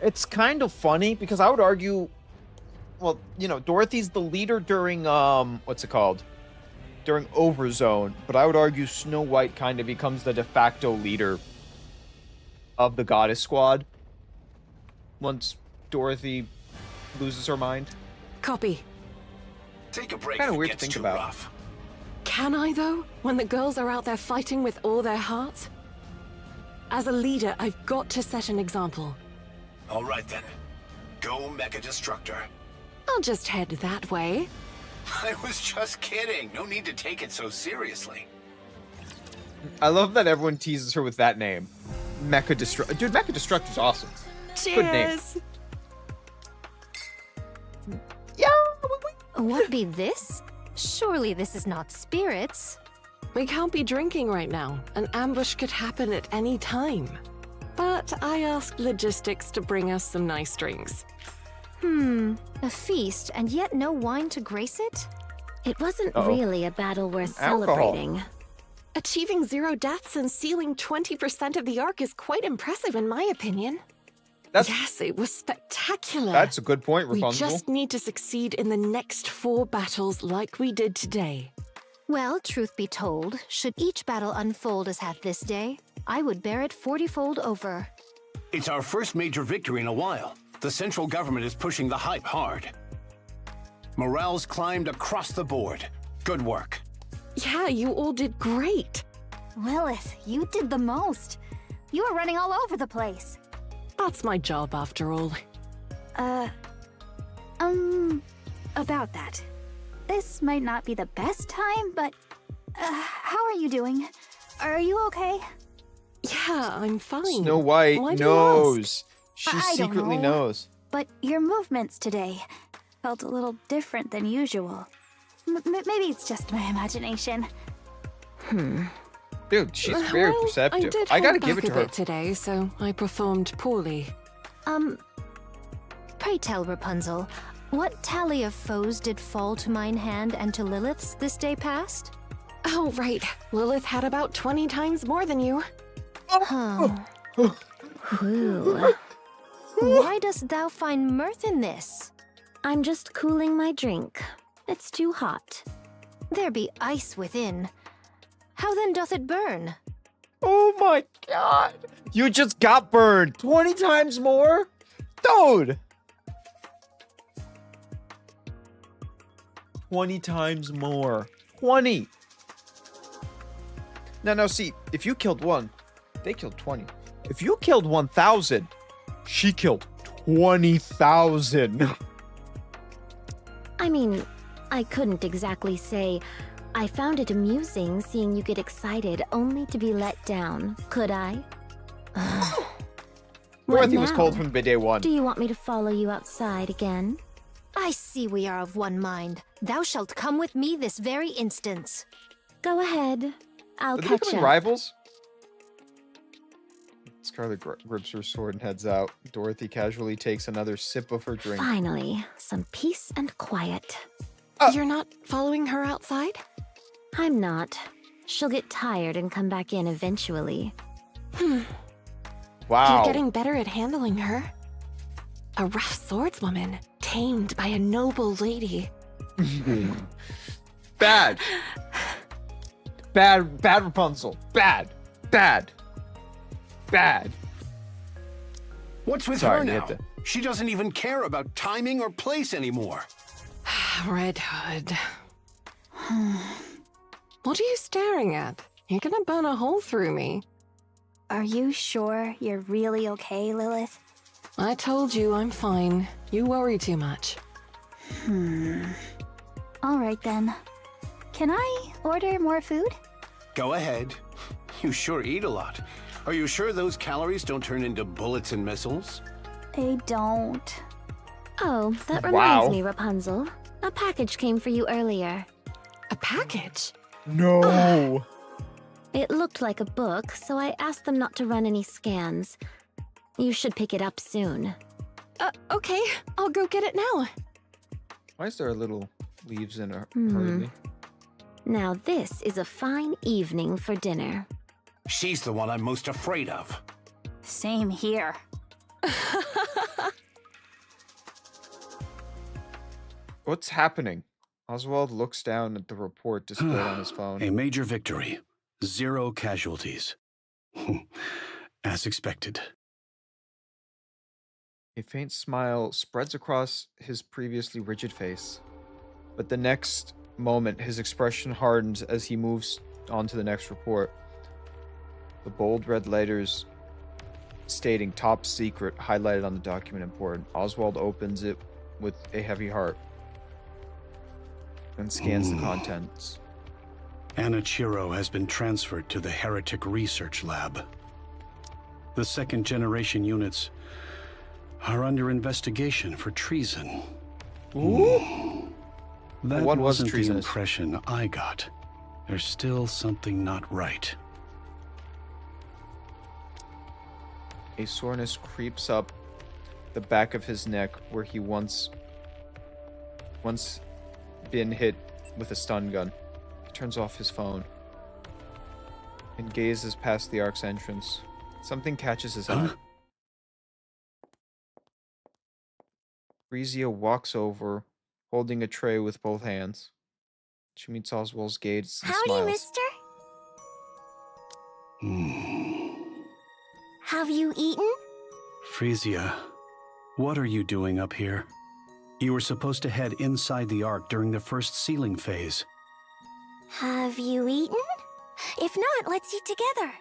It's kind of funny because I would argue, well, you know, Dorothy's the leader during what's it called? During Overzone, but I would argue Snow White kind of becomes the de facto leader of the Goddess Squad once Dorothy loses her mind. Copy. Take a break Kinda if it weird to gets think too about. rough. Can I, though? When the girls are out there fighting with all their hearts? As a leader, I've got to set an example. All right then. Go Mecha Destructor. I'll just head that way. I was just kidding. No need to take it so seriously. I love that everyone teases her with that name. Mecha Destructor. Dude, Mecha Destructor's awesome. Good name. Cheers! Yeah. What be this? Surely this is not spirits. We can't be drinking right now. An ambush could happen at any time. But I asked logistics to bring us some nice drinks. A feast and yet no wine to grace it? It wasn't Uh-oh. really a battle worth Alcohol. celebrating. Achieving 0 deaths and sealing 20% of the Ark is quite impressive in my opinion. That's Yes, it was spectacular. that's a good point, We Rapunzel. just need to succeed in the next 4 battles like we did today. Well, truth be told, should each battle unfold as had this day, I would bear it 40-fold over. It's our first major victory in a while. The central government is pushing the hype hard. Morale's climbed across the board. Good work. Yeah, you all did great. Lilith, you did the most. You were running all over the place. That's my job after all. About that. This might not be the best time, but, how are you doing? Are you okay? Yeah, I'm fine. Snow White Why do you ask? knows. She I don't secretly know. knows. But your movements today felt a little different than usual. Maybe it's just my imagination. Dude, she's very Well, perceptive. I did I gotta hold give back it to a her. bit today, so I performed poorly. Pray tell, Rapunzel, what tally of foes did fall to mine hand and to Lilith's this day past? Oh, right. Lilith had about 20 times more than you. Huh. Ooh. Why dost thou find mirth in this? I'm just cooling my drink. It's too hot. There be ice within. How then doth it burn? Oh my god. You just got burned 20 times more? Dude. 20 times more. 20. Now, see, if you killed one, they killed 20. If you killed 1,000, she killed 20,000. I mean, I couldn't exactly say I found it amusing seeing you get excited only to be let down, could I? What Dorothy was now? cold from day one. Do you want me to follow you outside again? I see we are of one mind. Thou shalt come with me this very instant. Go ahead. I'll Are they catch becoming up. rivals? Scarlet grips her sword and heads out. Dorothy casually takes another sip of her drink. Finally, some peace and quiet. You're not following her outside? I'm not. She'll get tired and come back in eventually. Wow. You're getting better at handling her. A rough swordswoman, tamed by a noble lady. Bad. Bad Rapunzel. Bad. What's with Sorry, her you now? hit She doesn't even care about timing or place anymore. Red Hood. What are you staring at? You're gonna burn a hole through me. Are you sure you're really okay, Lilith? I told you I'm fine. You worry too much. All right then. Can I order more food? Go ahead. You sure eat a lot. Are you sure those calories don't turn into bullets and missiles? They don't. Oh, that Wow. reminds me, Rapunzel. A package came for you earlier. A package? No. It looked like a book, so I asked them not to run any scans. You should pick it up soon. Okay. I'll go get it now. Why is there little leaves in her? Hmm. Now this is a fine evening for dinner. She's the one I'm most afraid of. Same here. What's happening? Oswald looks down at the report displayed on his phone. A major victory. 0 casualties. As expected. A faint smile spreads across his previously rigid face. But the next moment, his expression hardens as he moves on to the next report. The bold red letters stating top secret highlighted on the document important. Oswald opens it with a heavy heart and scans the contents. Anna Chiro has been transferred to the Heretic Research Lab. The second-generation units are under investigation for treason. Ooh. That One was wasn't the treasonous. impression I got. There's still something not right. A soreness creeps up the back of his neck where he once been hit with a stun gun. He turns off his phone and gazes past the Ark's entrance. Something catches his eye. Frisia walks over, holding a tray with both hands. She meets Oswald's gaze and Howdy, smiles. mister. Hmm. Have you eaten? Frisia, what are you doing up here? You were supposed to head inside the Ark during the first sealing phase. Have you eaten? If not, let's eat together.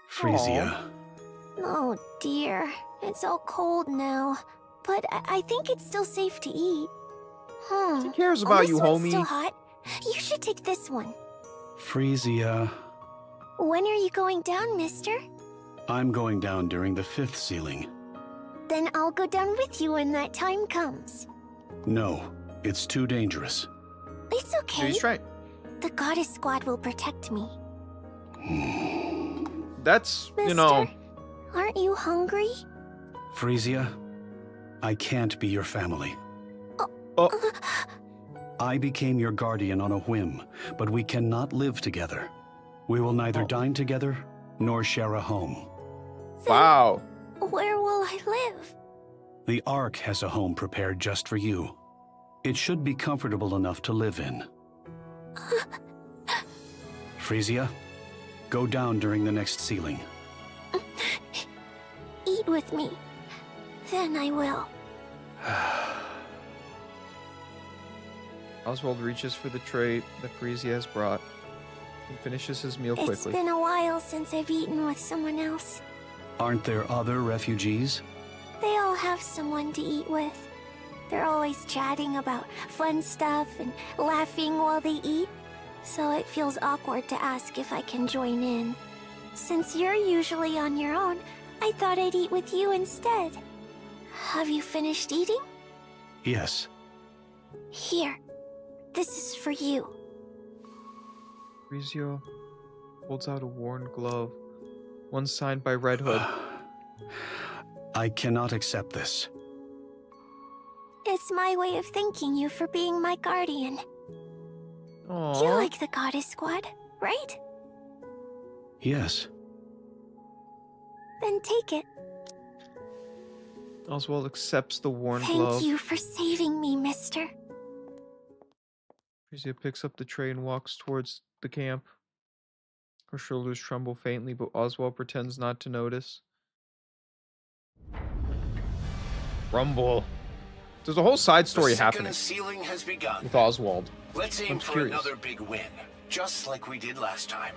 Frisia. Oh dear, it's all cold now. but I think it's still safe to eat. Huh. He cares Oh, about this you, one's homie. still hot. You should take this one. Frisia, When are you going down, mister? I'm going down during the 5th sealing. Then I'll go down with you when that time comes. No, it's too dangerous. It's okay. He's right. The goddess squad will protect me. That's, Mister, you know... aren't you hungry? Frisia, I can't be your family. Oh. I became your guardian on a whim, but we cannot live together. We will neither dine together nor share a home. Wow. Where will I live? The Ark has a home prepared just for you. It should be comfortable enough to live in. Frisia, go down during the next sealing. Eat with me. Then I will. Oswald reaches for the tray that Frisia has brought and finishes his meal It's quickly. been a while since I've eaten with someone else. Aren't there other refugees? They all have someone to eat with. They're always chatting about fun stuff and laughing while they eat. So it feels awkward to ask if I can join in. Since you're usually on your own, I thought I'd eat with you instead. Have you finished eating? Yes. Here. This is for you. Frisia holds out a worn glove, one signed by Red Hood. I cannot accept this. It's my way of thanking you for being my guardian. Aww. You like the goddess squad, right? Yes. Then take it. Oswald accepts the worn Thank glove. you for saving me, mister. Frisia picks up the tray and walks towards the camp. Her shoulders tremble faintly, but Oswald pretends not to notice. Rumble. There's a whole side story The second happening ceiling has begun. with Oswald. Let's aim I'm for curious. another big win, just like we did last time.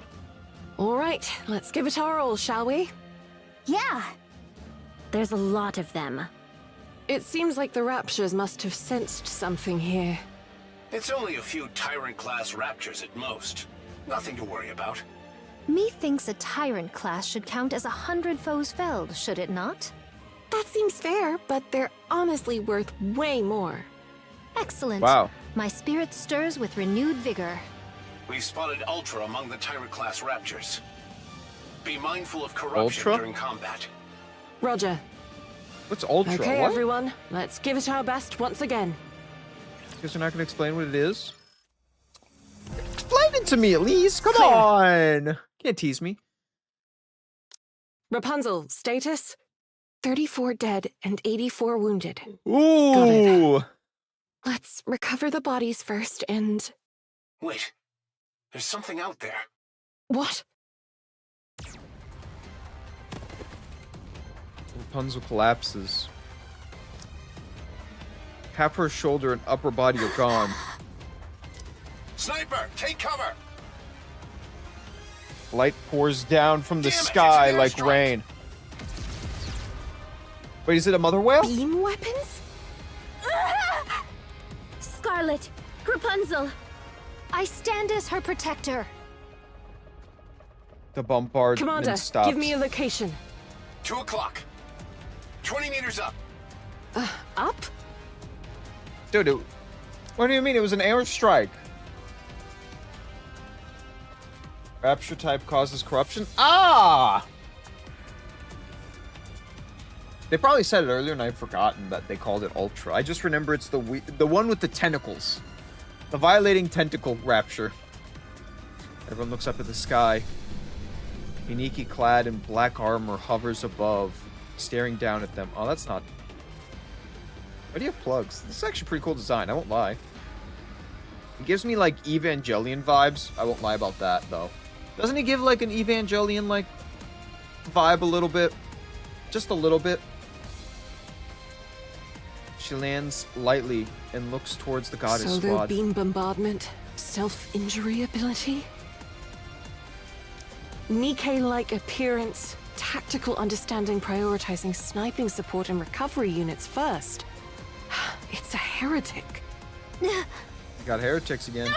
All right, let's give it our all, shall we? Yeah. There's a lot of them. It seems like the Raptures must have sensed something here. It's only a few Tyrant-class Raptures at most. Nothing to worry about. Methinks a tyrant class should count as 100 foes felled, should it not? That seems fair, but they're honestly worth way more. Excellent. Wow. My spirit stirs with renewed vigor. We've spotted Ultra among the Tyrant-class Raptures. Be mindful of corruption Ultra? during combat. Roger. What's Ultra? Okay, What? everyone, let's give it our best once again. Guess you're not going to explain what it is? Explain it to me at least. Come Clear. on. Can't tease me. Rapunzel, status? 34 dead and 84 wounded. Ooh. Let's recover the bodies first and... Wait, there's something out there. What? Rapunzel collapses. Half her shoulder and upper body are gone. Sniper, take cover! Light pours down from the Damn it, sky it's an like airstrike. rain. Wait, is it a mother whale? Beam weapons? Scarlet! Rapunzel! I stand as her protector. The bombardment Commander, stops. give me a location. 2 o'clock. 20 meters up. Up? Dude, what do you mean? It was an airstrike. Rapture type causes corruption? Ah! They probably said it earlier and I've forgotten that they called it Ultra. I just remember it's the one with the tentacles. The violating tentacle rapture. Everyone looks up at the sky. Iniki clad in black armor hovers above, staring down at them. Oh, that's not... Why do you have plugs? This is actually a pretty cool design, I won't lie. It gives me, like, Evangelion vibes. I won't lie about that, though. Doesn't it give, like, an Evangelion, like, vibe a little bit? Just a little bit. She lands lightly and looks towards the goddess Solar squad. beam bombardment, self-injury ability. Nikke-like appearance, tactical understanding prioritizing sniping support and recovery units first. It's a heretic. Got heretics again.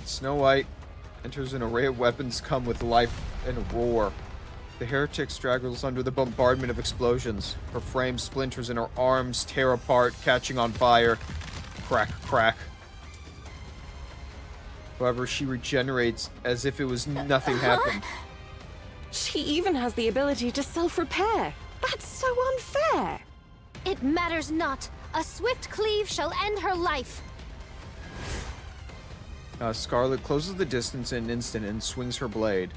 Snow White enters an array of weapons come with life and roar. The heretic straggles under the bombardment of explosions. Her frame splinters and her arms tear apart, catching on fire. Crack, crack. However, she regenerates as if it was nothing happened. She even has the ability to self-repair. That's so unfair. It matters not. A swift cleave shall end her life. Scarlet closes the distance in an instant and swings her blade.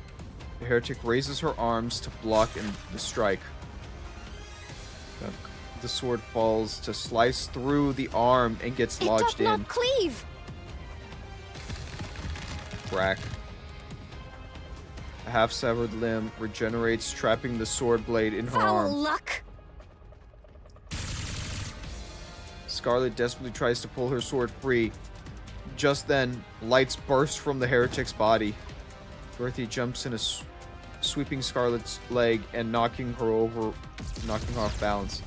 The heretic raises her arms to block the strike. The sword falls to slice through the arm and gets lodged It doth in. not cleave. Crack. A half-severed limb regenerates, trapping the sword blade in her Foul arm. luck. Scarlet desperately tries to pull her sword free. Just then, lights burst from the heretic's body. Dorothy jumps in sweeping Scarlet's leg and knocking her off balance.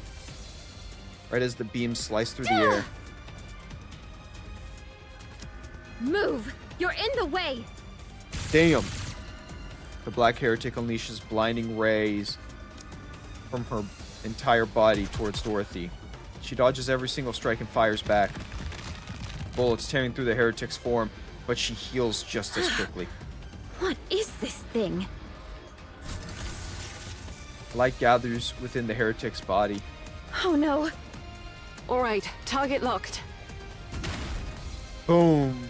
Right as the beams slice through the air. Move. You're in the way. Damn! The black heretic unleashes blinding rays from her entire body towards Dorothy. She dodges every single strike and fires back. Bullets tearing through the heretic's form, but she heals just as quickly. What is this thing? Light gathers within the heretic's body. Oh no. All right, target locked. Boom.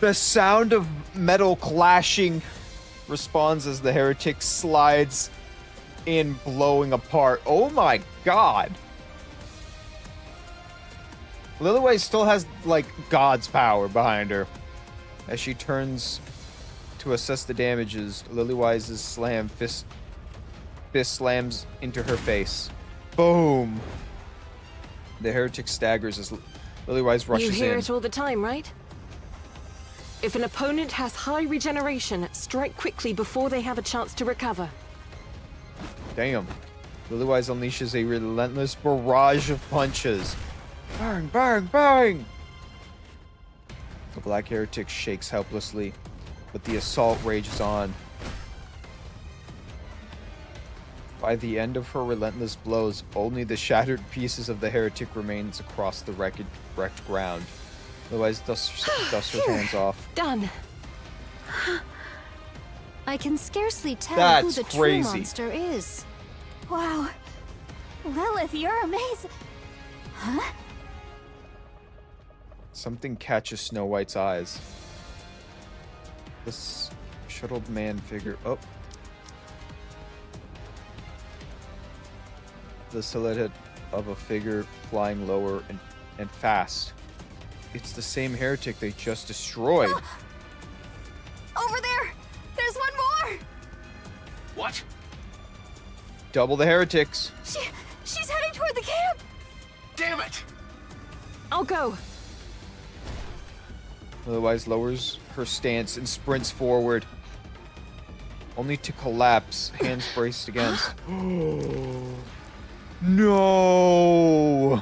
The sound of metal clashing responds as the heretic slides in, blowing apart. Oh my god. Liliweiss still has, like, God's power behind her. As she turns to assess the damages, Liliweiss's fist slams into her face. Boom. The heretic staggers as Liliweiss rushes in. You hear it all the time, right? If an opponent has high regeneration, strike quickly before they have a chance to recover. Damn. Liliweiss unleashes a relentless barrage of punches. Bang, bang, bang! The black heretic shakes helplessly, but the assault rages on. By the end of her relentless blows, only the shattered pieces of the heretic remains across the wrecked ground. Liliweiss dusts her hands off. Done. I can scarcely tell That's who the crazy. true monster is. Wow. Lilith, you're amazing. Huh? Something catches Snow White's eyes. This shuttled man figure. Oh. The silhouette of a figure flying lower and fast. It's the same heretic they just destroyed. Over there! There's one more! What? Double the heretics. She's heading toward the camp! Damn it! I'll go. Otherwise lowers her stance and sprints forward. Only to collapse, hands braced against. No!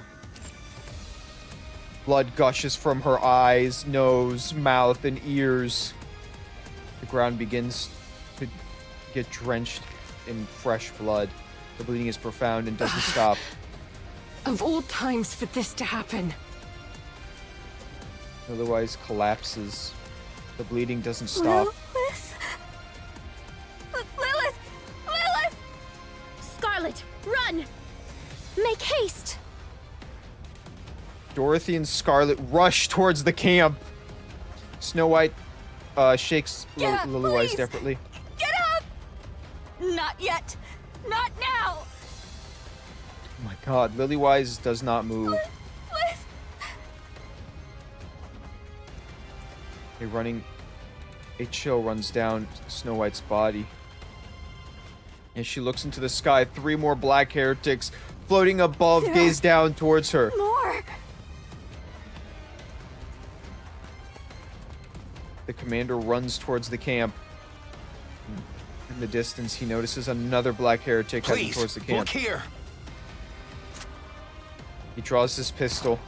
Blood gushes from her eyes, nose, mouth, and ears. The ground begins to get drenched in fresh blood. The bleeding is profound and doesn't stop. Of all times for this to happen. Otherwise collapses. The bleeding doesn't stop. Lilith! Lilith! Lilith! Scarlet, run! Make haste! Dorothy and Scarlet rush towards the camp. Snow White shakes Get up, Liliweiss please! desperately. Get up! Not yet! Not now! Oh my god, Liliweiss does not move. Lilith! A chill runs down Snow White's body. As she looks into the sky, 3 more black heretics floating above gaze down towards her. More! The commander runs towards the camp. In the distance, he notices another black heretic heading Please, towards the camp. look here. He draws his pistol,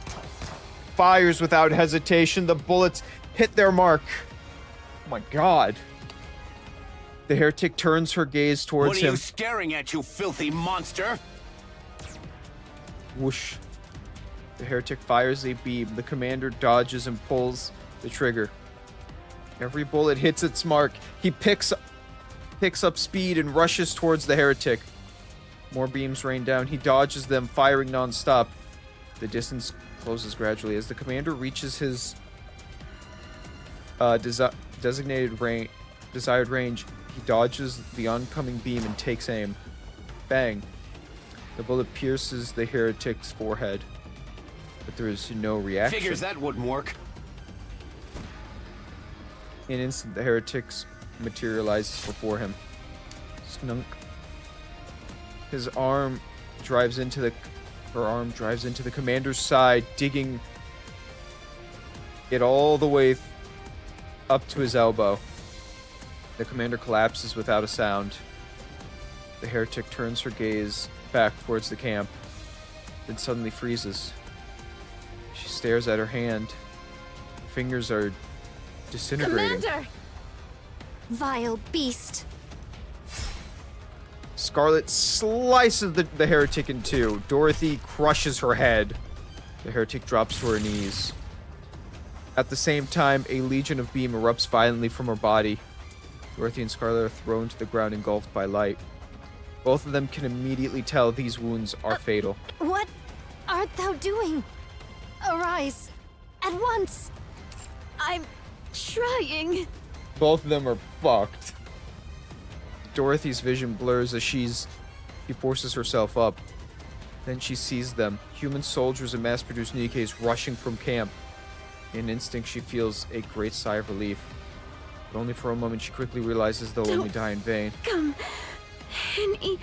fires without hesitation. The bullets hit their mark. Oh my god. The heretic turns her gaze towards What are him. you staring at, you filthy monster? Whoosh. The heretic fires a beam. The commander dodges and pulls the trigger. Every bullet hits its mark. He picks up speed and rushes towards the heretic. More beams rain down. He dodges them, firing non-stop. The distance closes gradually. As the commander reaches his designated desired range, he dodges the oncoming beam and takes aim. Bang. The bullet pierces the heretic's forehead, but there is no reaction. Figures that wouldn't work. In an instant, the heretic materializes before him. Snunk. Her arm drives into the commander's side, digging it all the way up to his elbow. The commander collapses without a sound. The heretic turns her gaze back towards the camp, then suddenly freezes. She stares at her hand. Her fingers are disintegrating. Commander! Vile beast. Scarlet slices the heretic in two. Dorothy crushes her head. The heretic drops to her knees. At the same time, a legion of beam erupts violently from her body. Dorothy and Scarlet are thrown to the ground, engulfed by light. Both of them can immediately tell these wounds are fatal. What art thou doing? Arise. At once. I'm trying. Both of them are fucked. Dorothy's vision blurs as she forces herself up. Then she sees them, human soldiers and mass-produced Nikes rushing from camp. In an instinct, she feels a great sigh of relief. But only for a moment, she quickly realizes they'll only die in vain. Come and eat.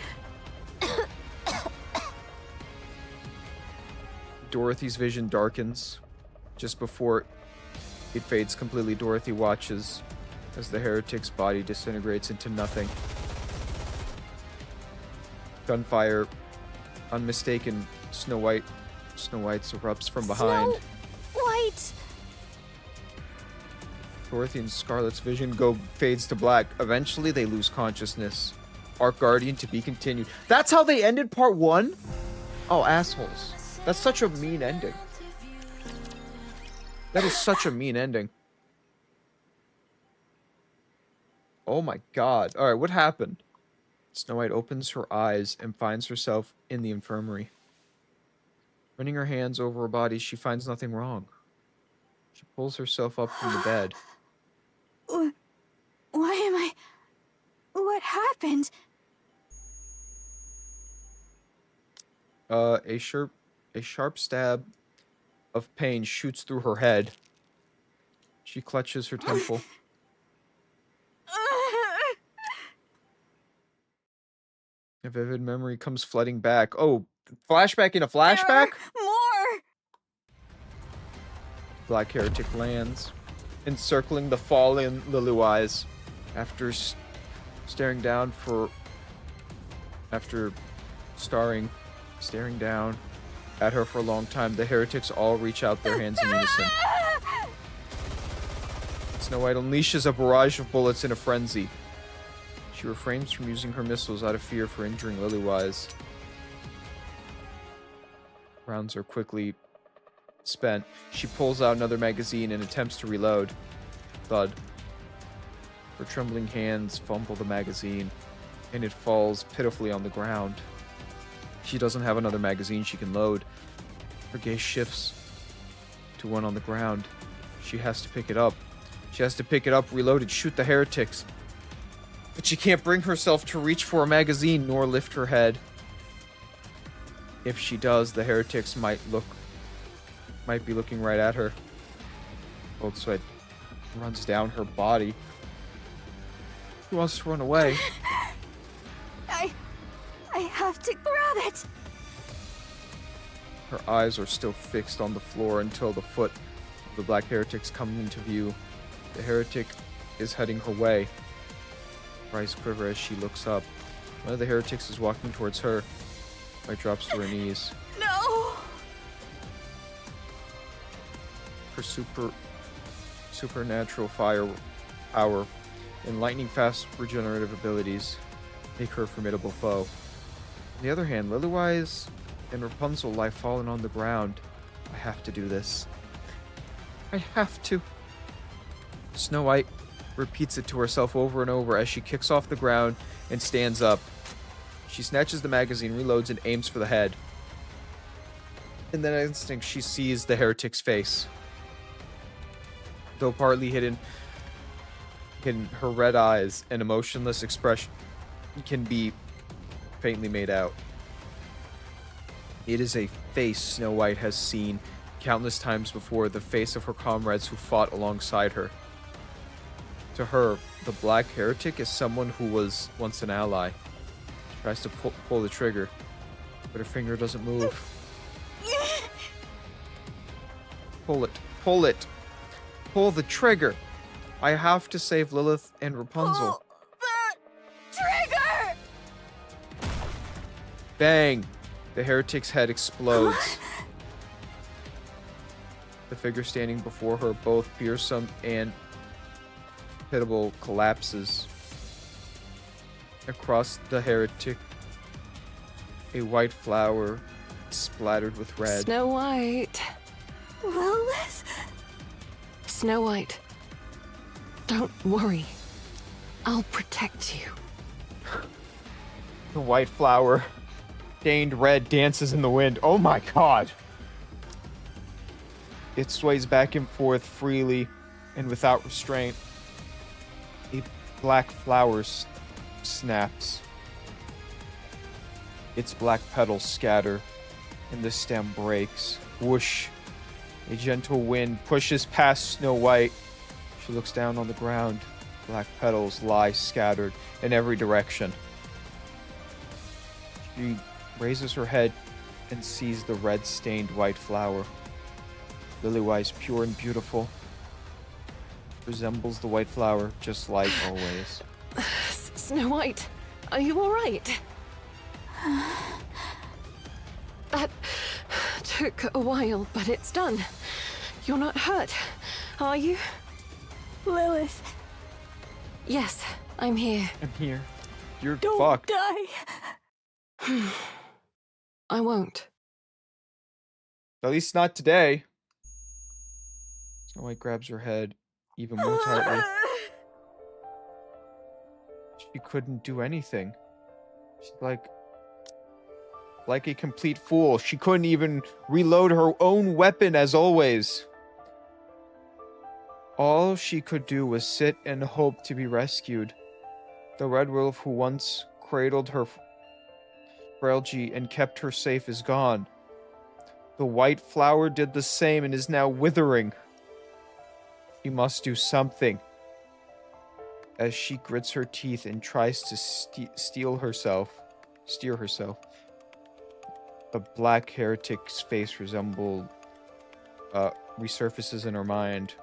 Dorothy's vision darkens. Just before it fades completely, Dorothy watches as the heretic's body disintegrates into nothing. Gunfire, unmistaken Snow White's erupts from behind. Snow White! Dorothy and Scarlet's vision fades to black. Eventually, they lose consciousness. Arc Guardian to be continued. That's how they ended part 1? Oh, assholes. That's such a mean ending. That is such a mean ending. Oh my god. Alright, what happened? Snow White opens her eyes and finds herself in the infirmary. Running her hands over her body, she finds nothing wrong. She pulls herself up from the bed. Why am I... What happened? A sharp stab of pain shoots through her head. She clutches her temple. A vivid memory comes flooding back. Oh, flashback in a flashback? More! Black Heretic lands, encircling the fallen Liliweiss. After staring down at her for a long time, the heretics all reach out their hands in unison. Snow White unleashes a barrage of bullets in a frenzy. She refrains from using her missiles out of fear for injuring Liliweiss. Rounds are quickly spent. She pulls out another magazine and attempts to reload. Thud. Her trembling hands fumble the magazine, and it falls pitifully on the ground. She doesn't have another magazine she can load. Her gaze shifts to one on the ground. She has to pick it up. Reload it, shoot the heretics. But she can't bring herself to reach for a magazine nor lift her head. If she does, the heretics might be looking right at her. Cold sweat runs down her body. She wants to run away. I have to grab it! Her eyes are still fixed on the floor until the foot of the black heretics come into view. The heretic is heading her way. Her eyes quiver as she looks up. One of the heretics is walking towards her. White drops to her knees. No! Her supernatural fire power and lightning-fast regenerative abilities make her a formidable foe. On the other hand, Liliweiss and Rapunzel lie fallen on the ground. I have to do this. I have to. Snow White repeats it to herself over and over as she kicks off the ground and stands up. She snatches the magazine, reloads, and aims for the head. In that instant, she sees the heretic's face. Though partly hidden, her red eyes and emotionless expression can be faintly made out. It is a face Snow White has seen countless times before, the face of her comrades who fought alongside her. To her, the Black Heretic is someone who was once an ally. She tries to pull the trigger, but her finger doesn't move. Pull it. Pull it. Pull the trigger. I have to save Lilith and Rapunzel. Pull the trigger! Bang! The heretic's head explodes. The figure standing before her, both fearsome and pitiable, collapses. Across the heretic, a white flower splattered with red. Snow White. Lilith? Snow White. Don't worry. I'll protect you. The white flower, stained red, dances in the wind. Oh my god! It sways back and forth freely and without restraint. A black flower snaps. Its black petals scatter, and the stem breaks. Whoosh! A gentle wind pushes past Snow White. She looks down on the ground. Black petals lie scattered in every direction. She raises her head and sees the red-stained white flower. Liliweiss, pure and beautiful, resembles the white flower just like always. Snow White, are you alright? That took a while, but it's done. You're not hurt, are you? Lilith. Yes, I'm here. I'm here. You're Don't fucked. die. I won't. At least not today. Snow White grabs her head even more tightly. She couldn't do anything. She's like a complete fool. She couldn't even reload her own weapon as always. All she could do was sit and hope to be rescued. The red wolf who once cradled her frailty and kept her safe is gone. The white flower did the same and is now withering. She must do something. As she grits her teeth and tries to steer herself, the black heretic's face resurfaces in her mind,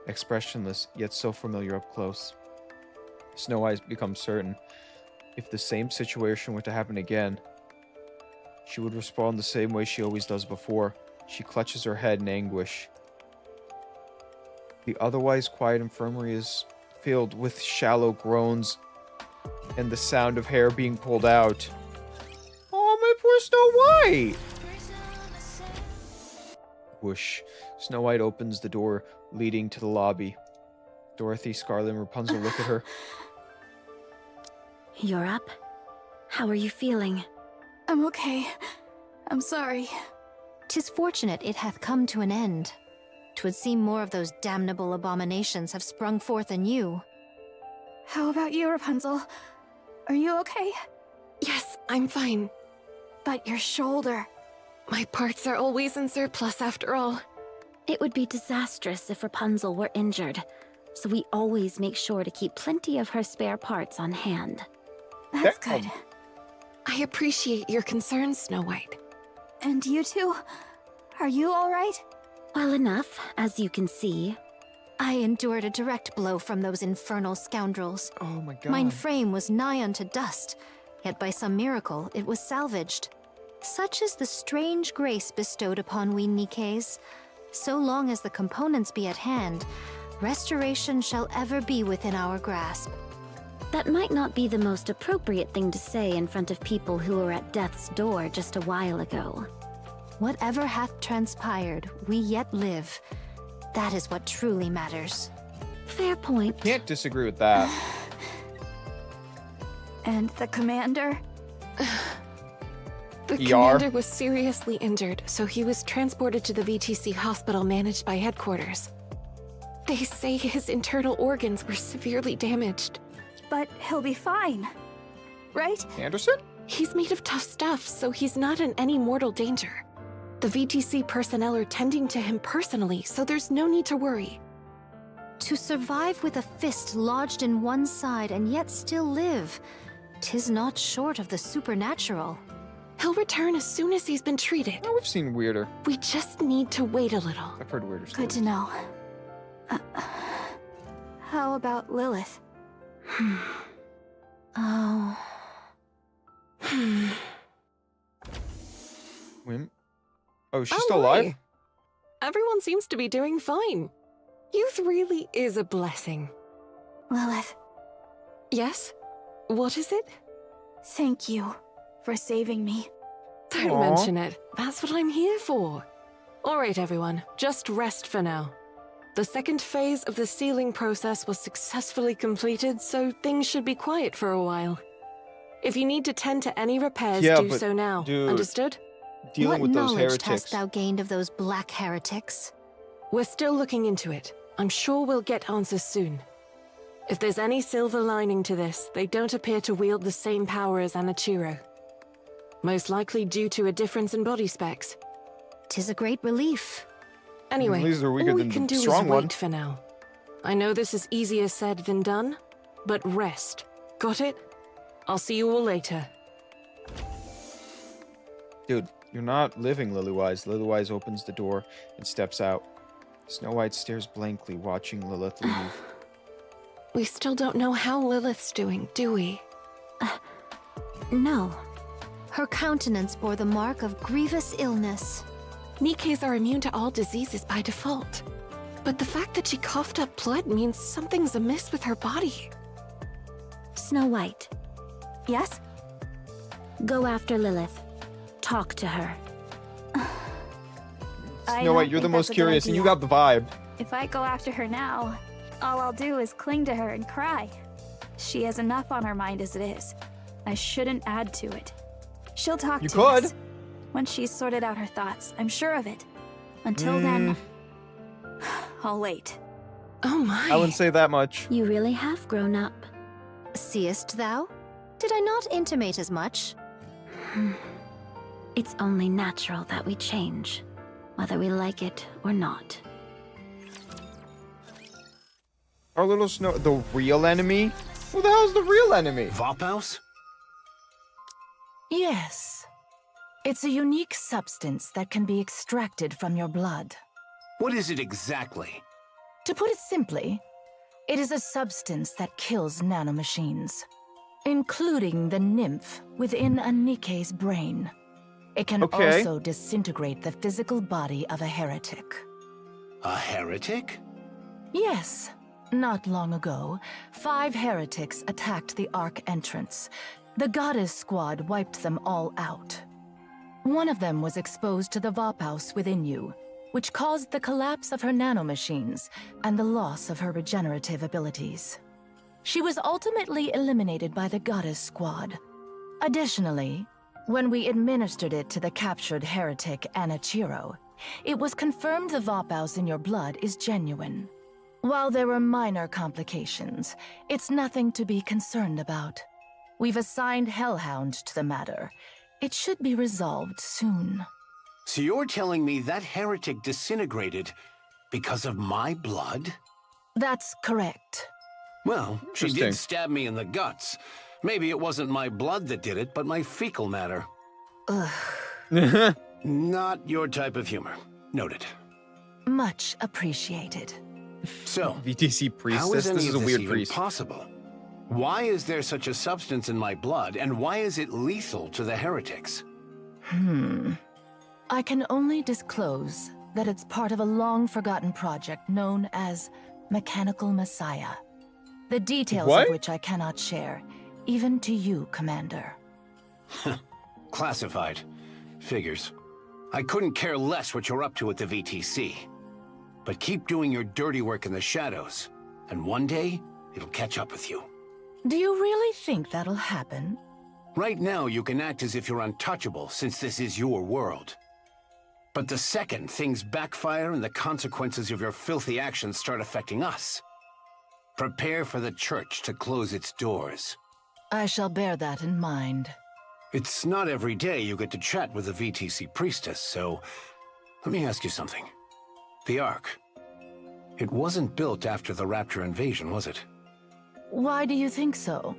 expressionless yet so familiar up close. Snow White becomes certain if the same situation were to happen again, she would respond the same way she always does before. She clutches her head in anguish. The otherwise quiet infirmary is filled with shallow groans and the sound of hair being pulled out. Oh, my poor Snow White! Whoosh. Snow White opens the door leading to the lobby. Dorothy, Scarlet, and Rapunzel look at her. You're up? How are you feeling? I'm okay. I'm sorry. 'Tis fortunate it hath come to an end. 'Twould seem more of those damnable abominations have sprung forth in you. How about you, Rapunzel? Are you okay? Yes, I'm fine. But your shoulder... My parts are always in surplus after all. It would be disastrous if Rapunzel were injured, so we always make sure to keep plenty of her spare parts on hand. That's good. I appreciate your concern, Snow White. And you two? Are you alright? Well enough, as you can see. I endured a direct blow from those infernal scoundrels. Oh my god. Mine frame was nigh unto dust, yet by some miracle it was salvaged. Such is the strange grace bestowed upon we Nikkes. So long as the components be at hand, restoration shall ever be within our grasp. That might not be the most appropriate thing to say in front of people who were at death's door just a while ago. Whatever hath transpired, we yet live. That is what truly matters. Fair point. Can't disagree with that. And the commander? The ER? commander was seriously injured, so he was transported to the VTC hospital managed by headquarters. They say his internal organs were severely damaged. But he'll be fine, right? Anderson? He's made of tough stuff, so he's not in any mortal danger. The VTC personnel are tending to him personally, so there's no need to worry. To survive with a fist lodged in one side and yet still live, 'tis not short of the supernatural. He'll return as soon as he's been treated. Oh, we've seen weirder. We just need to wait a little. I've heard weirder stories. Good to know. How about Lilith? Oh. Wim? Oh, she's still alive? Everyone seems to be doing fine. Youth really is a blessing. Lilith, Yes? What is it? thank you for saving me. Don't Aw. mention it. That's what I'm here for. All right, everyone. Just rest for now. The second phase of the sealing process was successfully completed, so things should be quiet for a while. If you need to tend to any repairs, Yeah, do but, so now. dude, Understood? Dealing What with those knowledge heretics. hast thou gained of those black heretics? We're still looking into it. I'm sure we'll get answers soon. If there's any silver lining to this, they don't appear to wield the same power as Anichiro. Most likely due to a difference in body specs. 'Tis a great relief. Anyway, These are weaker all we than can the do is strong wait one. for now. I know this is easier said than done, but rest. Got it? I'll see you all later. Dude, you're not living, Liliweiss. Liliweiss opens the door and steps out. Snow White stares blankly, watching Lilith leave. We still don't know how Lilith's doing, do we? No. Her countenance bore the mark of grievous illness. Nikkes are immune to all diseases by default. But the fact that she coughed up blood means something's amiss with her body. Snow White, Yes? go after Lilith. Talk to her. I Snow White, don't you're the think most that's a good curious, and you idea. got the vibe. If I go after her now, all I'll do is cling to her and cry. She has enough on her mind as it is. I shouldn't add to it. She'll talk You to could. us. Once she's sorted out her thoughts, I'm sure of it. Until then, I'll wait. Oh my. I wouldn't say that much. You really have grown up. Seest thou? Did I not intimate as much? It's only natural that we change, whether we like it or not. Our little Snow... The real enemy? Who the hell's the real enemy? Vophouse? Yes. It's a unique substance that can be extracted from your blood. What is it exactly? To put it simply, it is a substance that kills nanomachines, including the nymph within a Nikke's brain. It can Okay. also disintegrate the physical body of a heretic. A heretic? Yes. Not long ago, 5 heretics attacked the Ark entrance. The Goddess Squad wiped them all out. One of them was exposed to the Vophouse within you, which caused the collapse of her nanomachines and the loss of her regenerative abilities. She was ultimately eliminated by the Goddess Squad. Additionally, when we administered it to the captured heretic Anichiro, it was confirmed the Vophouse in your blood is genuine. While there were minor complications, it's nothing to be concerned about. We've assigned Hellhound to the matter. It should be resolved soon. So you're telling me that heretic disintegrated because of my blood? That's correct. Well, she Interesting. did stab me in the guts. Maybe it wasn't my blood that did it, but my fecal matter. Ugh. Not your type of humor. Noted. Much appreciated. So, VTC how priestess. is any This is of a this weird even priest. possible? Why is there such a substance in my blood, and why is it lethal to the heretics? I can only disclose that it's part of a long-forgotten project known as Mechanical Messiah. The details What? of which I cannot share, even to you, Commander. Classified. Figures. I couldn't care less what you're up to at the VTC. But keep doing your dirty work in the shadows, and one day, it'll catch up with you. Do you really think that'll happen? Right now, you can act as if you're untouchable, since this is your world. But the second things backfire and the consequences of your filthy actions start affecting us, prepare for the church to close its doors. I shall bear that in mind. It's not every day you get to chat with a VTC priestess, so let me ask you something. The Ark. It wasn't built after the Rapture invasion, was it? Why do you think so?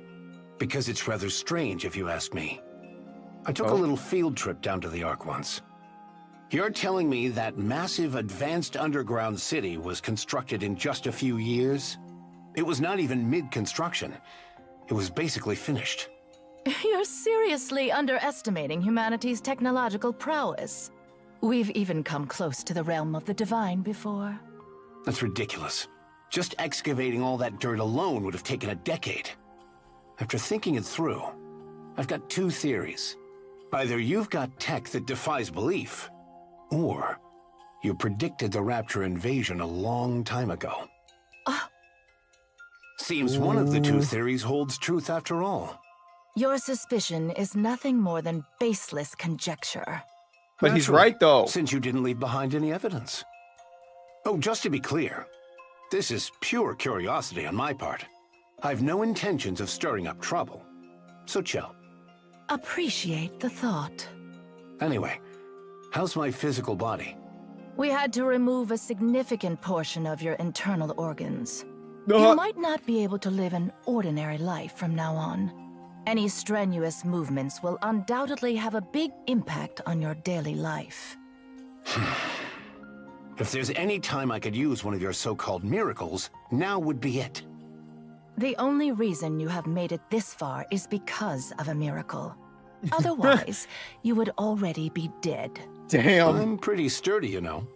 Because it's rather strange, if you ask me. I took a Oh. little field trip down to the Ark once. You're telling me that massive advanced underground city was constructed in just a few years? It was not even mid-construction. It was basically finished. You're seriously underestimating humanity's technological prowess. We've even come close to the realm of the divine before. That's ridiculous. Just excavating all that dirt alone would have taken a decade. After thinking it through, I've got two theories. Either you've got tech that defies belief, or you predicted the Rapture invasion a long time ago. Seems one of the two theories holds truth after all. Your suspicion is nothing more than baseless conjecture. But he's Naturally, right, though. Since you didn't leave behind any evidence. Oh, just to be clear, this is pure curiosity on my part. I've no intentions of stirring up trouble, so chill. Appreciate the thought. Anyway, how's my physical body? We had to remove a significant portion of your internal organs. Uh. You might not be able to live an ordinary life from now on. Any strenuous movements will undoubtedly have a big impact on your daily life. If there's any time I could use one of your so-called miracles, now would be it. The only reason you have made it this far is because of a miracle. Otherwise, you would already be dead. Damn. I'm pretty sturdy, you know.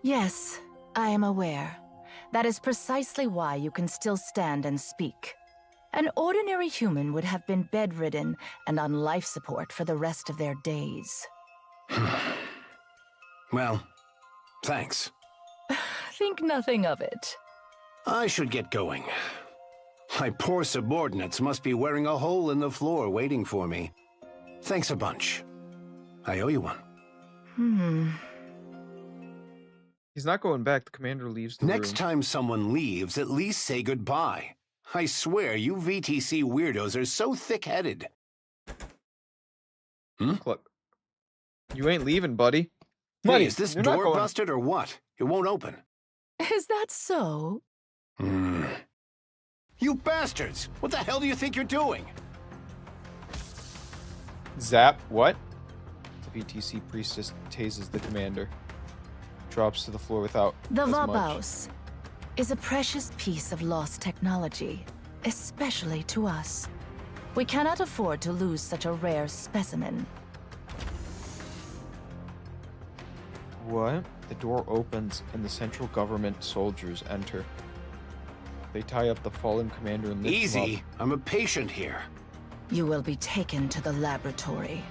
Yes, I am aware. That is precisely why you can still stand and speak. An ordinary human would have been bedridden and on life support for the rest of their days. Well, thanks. Think nothing of it. I should get going. My poor subordinates must be wearing a hole in the floor waiting for me. Thanks a bunch. I owe you one. He's not going back. The commander leaves the Next room. time someone leaves, at least say goodbye. I swear, you VTC weirdos are so thick-headed. Look, you ain't leaving, buddy. Hey, Buddy, is this you're not door going- busted or what? It won't open. Is that so? You bastards! What the hell do you think you're doing? Zap, what? The VTC priestess tases the commander. Drops to the floor without The as much. Vabaus is a precious piece of lost technology, especially to us. We cannot afford to lose such a rare specimen. What? The door opens and the central government soldiers enter. They tie up the fallen commander and lift him Easy. up. I'm a patient here. You will be taken to the laboratory.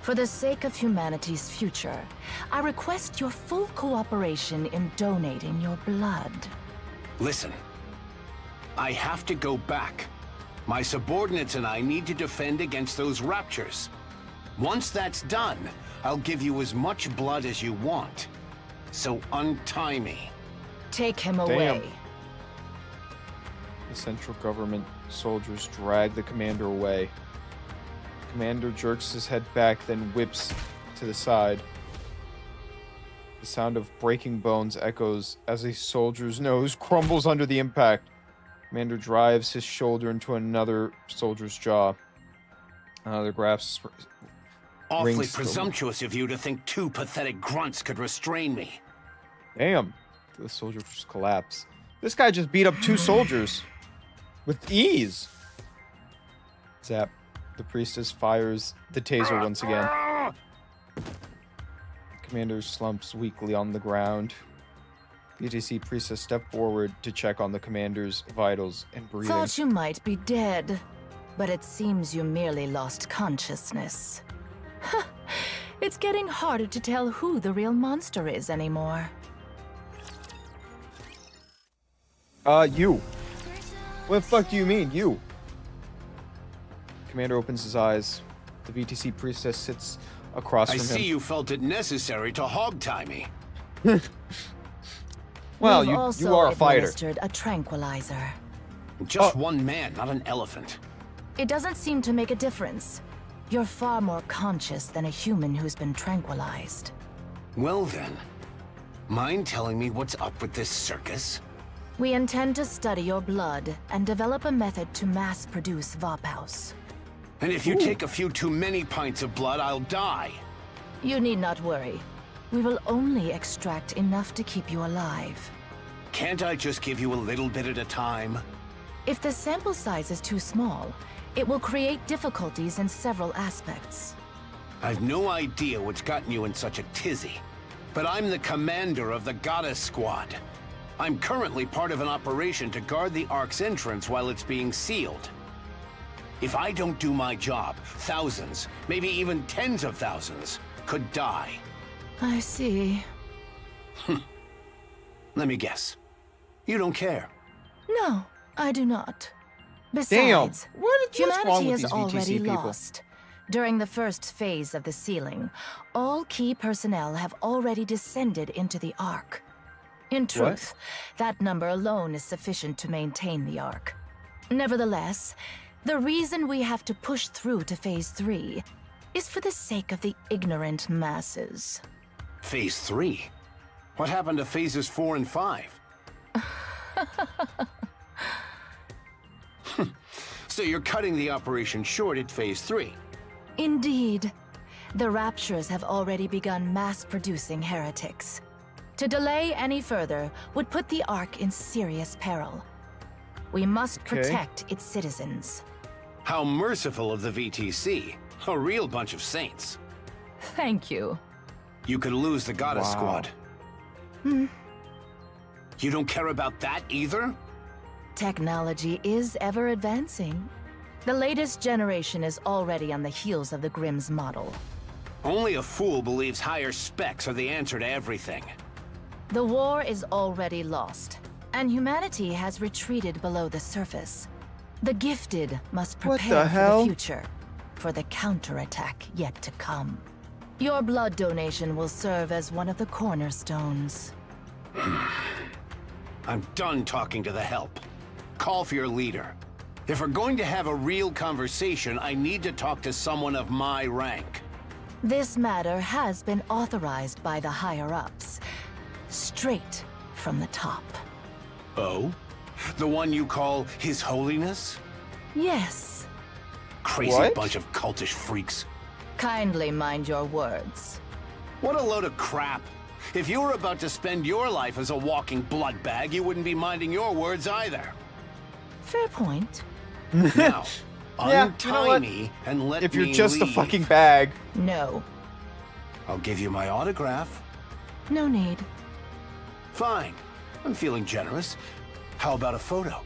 For the sake of humanity's future, I request your full cooperation in donating your blood. Listen. I have to go back. My subordinates and I need to defend against those raptures. Once that's done, I'll give you as much blood as you want. So untie me. Take him Damn. away. The central government soldiers drag the commander away. Commander jerks his head back, then whips to the side. The sound of breaking bones echoes as a soldier's nose crumbles under the impact. Commander drives his shoulder into another soldier's jaw. Another grasp Awfully rings the- presumptuous of you to think two pathetic grunts could restrain me. Damn. The soldier just collapsed. This guy just beat up 2 soldiers. With ease. Zap. The priestess fires the taser once again. Commander slumps weakly on the ground. BTC priestess step forward to check on the commander's vitals and breathing. Thought you might be dead, but it seems you merely lost consciousness. It's getting harder to tell who the real monster is anymore. You. What the fuck do you mean, you? Commander opens his eyes. The VTC priestess sits across from him. I see you felt it necessary to hog-tie me. Well, We've you are a fighter. administered a tranquilizer. Just one man, not an elephant. It doesn't seem to make a difference. You're far more conscious than a human who's been tranquilized. Well then, mind telling me what's up with this circus? We intend to study your blood and develop a method to mass-produce Vophouse. And if you take a few too many pints of blood, I'll die. You need not worry. We will only extract enough to keep you alive. Can't I just give you a little bit at a time? If the sample size is too small, it will create difficulties in several aspects. I've no idea what's gotten you in such a tizzy, but I'm the commander of the Goddess Squad. I'm currently part of an operation to guard the Ark's entrance while it's being sealed. If I don't do my job, thousands, maybe even tens of thousands, could die. I see. Let me guess. You don't care. No, I do not. Besides, what's wrong humanity with is these already VTC people? lost. During the first phase of the sealing, all key personnel have already descended into the Ark. In truth, that number alone is sufficient to maintain the Ark. Nevertheless, the reason we have to push through to Phase 3 is for the sake of the ignorant masses. Phase 3? What happened to phases 4 and 5? So you're cutting the operation short at Phase 3? Indeed. The Raptures have already begun mass-producing heretics. To delay any further would put the Ark in serious peril. We must protect its citizens. How merciful of the VTC. A real bunch of saints. Thank you. You could lose the Goddess Wow. Squad. You don't care about that either? Technology is ever advancing. The latest generation is already on the heels of the Grimm's model. Only a fool believes higher specs are the answer to everything. The war is already lost, and humanity has retreated below the surface. The gifted must What the prepare for hell? the future, for the counterattack yet to come. Your blood donation will serve as one of the cornerstones. I'm done talking to the help. Call for your leader. If we're going to have a real conversation, I need to talk to someone of my rank. This matter has been authorized by the higher-ups, straight from the top. Oh? The one you call His Holiness? Yes. Crazy What? bunch of cultish freaks. Kindly mind your words. What a load of crap. If you were about to spend your life as a walking blood bag, you wouldn't be minding your words either. Fair point. Now, Yeah, untie you know what? me and let If me you're just a leave. fucking bag. No. I'll give you my autograph. No need. Fine. I'm feeling generous. How about a photo?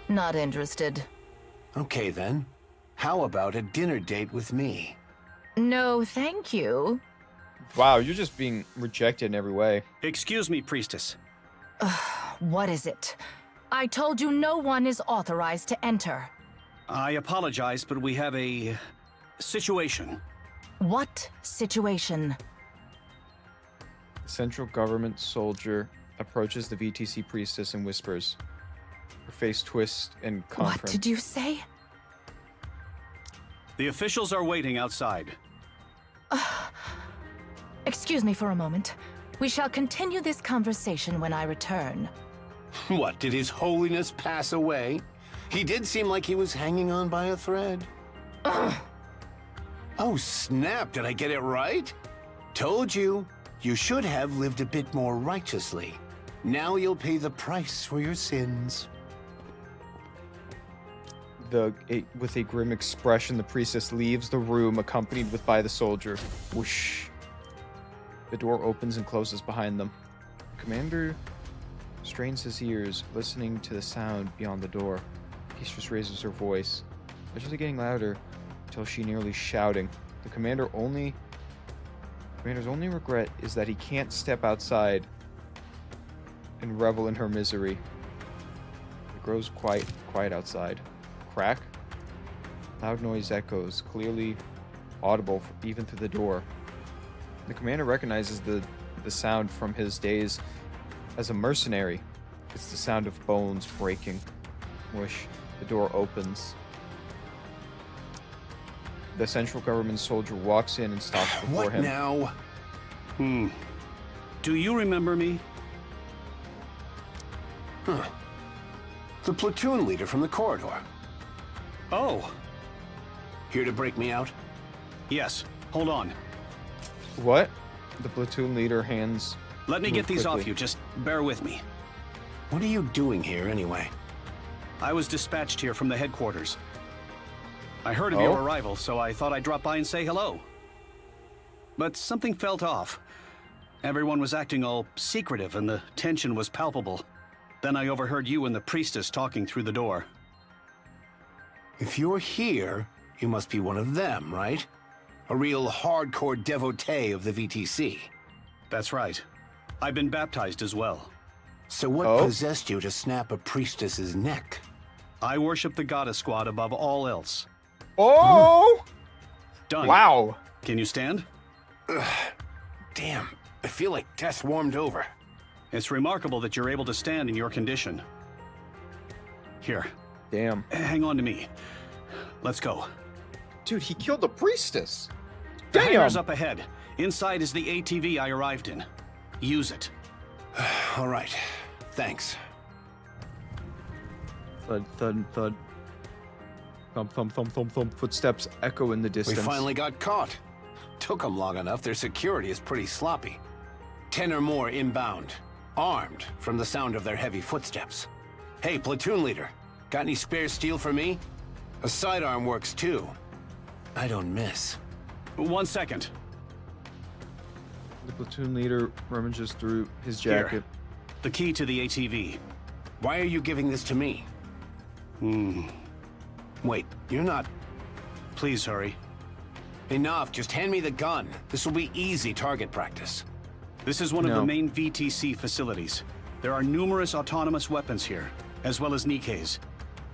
Not interested. Okay then. How about a dinner date with me? No, thank you. Wow, you're just being rejected in every way. Excuse me, priestess. What is it? I told you no one is authorized to enter. I apologize, but we have a situation. What situation? The central government soldier approaches the VTC priestess and whispers. Her face twists in What confidence. did you say? The officials are waiting outside. Excuse me for a moment. We shall continue this conversation when I return. What, did His Holiness pass away? He did seem like he was hanging on by a thread. Oh, snap, did I get it right? Told you. You should have lived a bit more righteously. Now you'll pay the price for your sins. With a grim expression, the priestess leaves the room, accompanied by the soldier. Whoosh. The door opens and closes behind them. Commander strains his ears, listening to the sound beyond the door. Mistress raises her voice, gradually getting louder until she nearly shouting. The commander's only regret is that he can't step outside and revel in her misery. It grows quiet outside. Crack. Loud noise echoes, clearly audible even through the door. The commander recognizes the sound from his days as a mercenary. It's the sound of bones breaking. Whoosh. The door opens. The central government soldier walks in and stops before him. What now? Do you remember me? Huh. The platoon leader from the corridor. Oh. Here to break me out? Yes. Hold on. What? The platoon leader hands... Let me get these quickly. off you. Just bear with me. What are you doing here, anyway? I was dispatched here from the headquarters. I heard of your arrival, so I thought I'd drop by and say hello. But something felt off. Everyone was acting all secretive, and the tension was palpable. Then I overheard you and the priestess talking through the door. If you're here, you must be one of them, right? A real hardcore devotee of the VTC. That's right. I've been baptized as well. So what possessed you to snap a priestess's neck? I worship the goddess squad above all else. Oh! Done. Wow. Can you stand? Damn, I feel like death warmed over. It's remarkable that you're able to stand in your condition. Here. Damn. Hang on to me. Let's go. Dude, he killed the priestess. The Damn. hangar's up ahead. Inside is the ATV I arrived in. Use it. All right. Thanks. Thud, thud, thud. Thump, thump, thump, thump, thump. Footsteps echo in the distance. We finally got caught. Took them long enough. Their security is pretty sloppy. 10 or more inbound. Armed from the sound of their heavy footsteps. Hey, platoon leader. Got any spare steel for me? A sidearm works too. I don't miss. 1 second. The platoon leader rummages through his jacket. Here. The key to the ATV. Why are you giving this to me? Wait, you're not... Please hurry. Enough, just hand me the gun. This will be easy target practice. This is one of the main VTC facilities. There are numerous autonomous weapons here, as well as Nikes.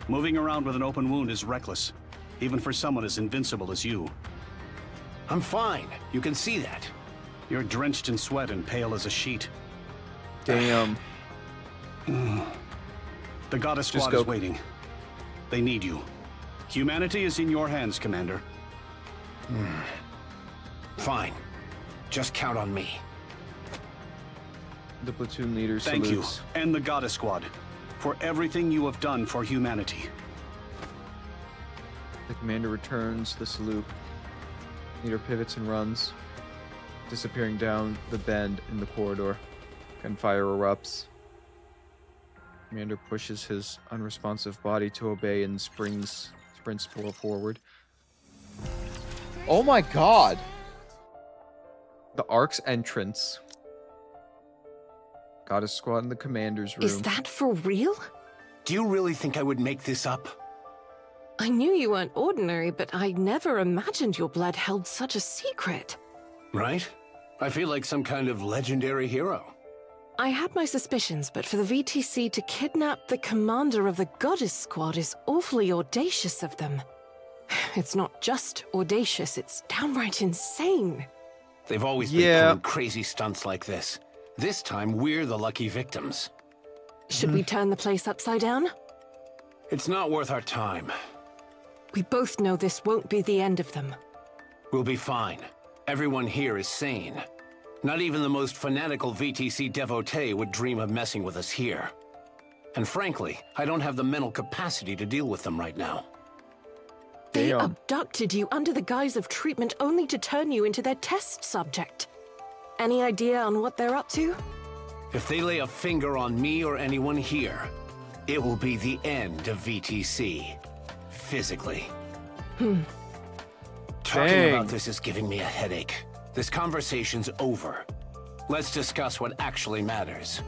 Moving around with an open wound is reckless, even for someone as invincible as you. I'm fine. You can see that. You're drenched in sweat and pale as a sheet. Damn. The goddess squad is waiting. They need you. Humanity is in your hands, Commander. Fine. Just count on me. The platoon leader Thank salutes. you, and the goddess squad, for everything you have done for humanity. The commander returns the salute. Leader pivots and runs, disappearing down the bend in the corridor. Gunfire erupts. Commander pushes his unresponsive body to obey and sprints forward. Oh my god! The Ark's entrance. Goddess squad in the commander's room. Is that for real? Do you really think I would make this up? I knew you weren't ordinary, but I never imagined your blood held such a secret. Right? I feel like some kind of legendary hero. I had my suspicions, but for the VTC to kidnap the commander of the Goddess Squad is awfully audacious of them. It's not just audacious, it's downright insane. They've always been pulling crazy stunts like this. This time, we're the lucky victims. Should we turn the place upside down? It's not worth our time. We both know this won't be the end of them. We'll be fine. Everyone here is sane. Not even the most fanatical VTC devotee would dream of messing with us here. And frankly, I don't have the mental capacity to deal with them right now. They abducted you under the guise of treatment only to turn you into their test subject. Any idea on what they're up to? If they lay a finger on me or anyone here, it will be the end of VTC. Physically. Talking Dang. about this is giving me a headache. This conversation's over. Let's discuss what actually matters.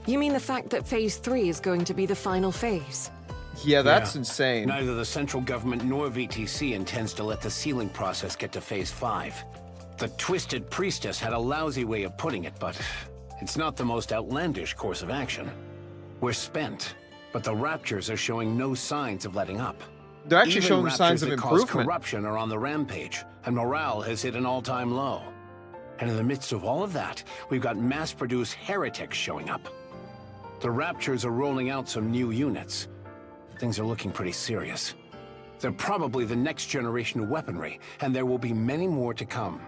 You mean the fact that Phase 3 is going to be the final phase? Yeah, that's insane. Neither the central government nor VTC intends to let the sealing process get to Phase 5. The Twisted Priestess had a lousy way of putting it, but it's not the most outlandish course of action. We're spent, but the Raptures are showing no signs of letting up. They're actually Even showing Raptures signs of that cause improvement. corruption are on the rampage, and morale has hit an all-time low. And in the midst of all of that, we've got mass-produced heretics showing up. The Raptures are rolling out some new units. Things are looking pretty serious. They're probably the next generation of weaponry, and there will be many more to come.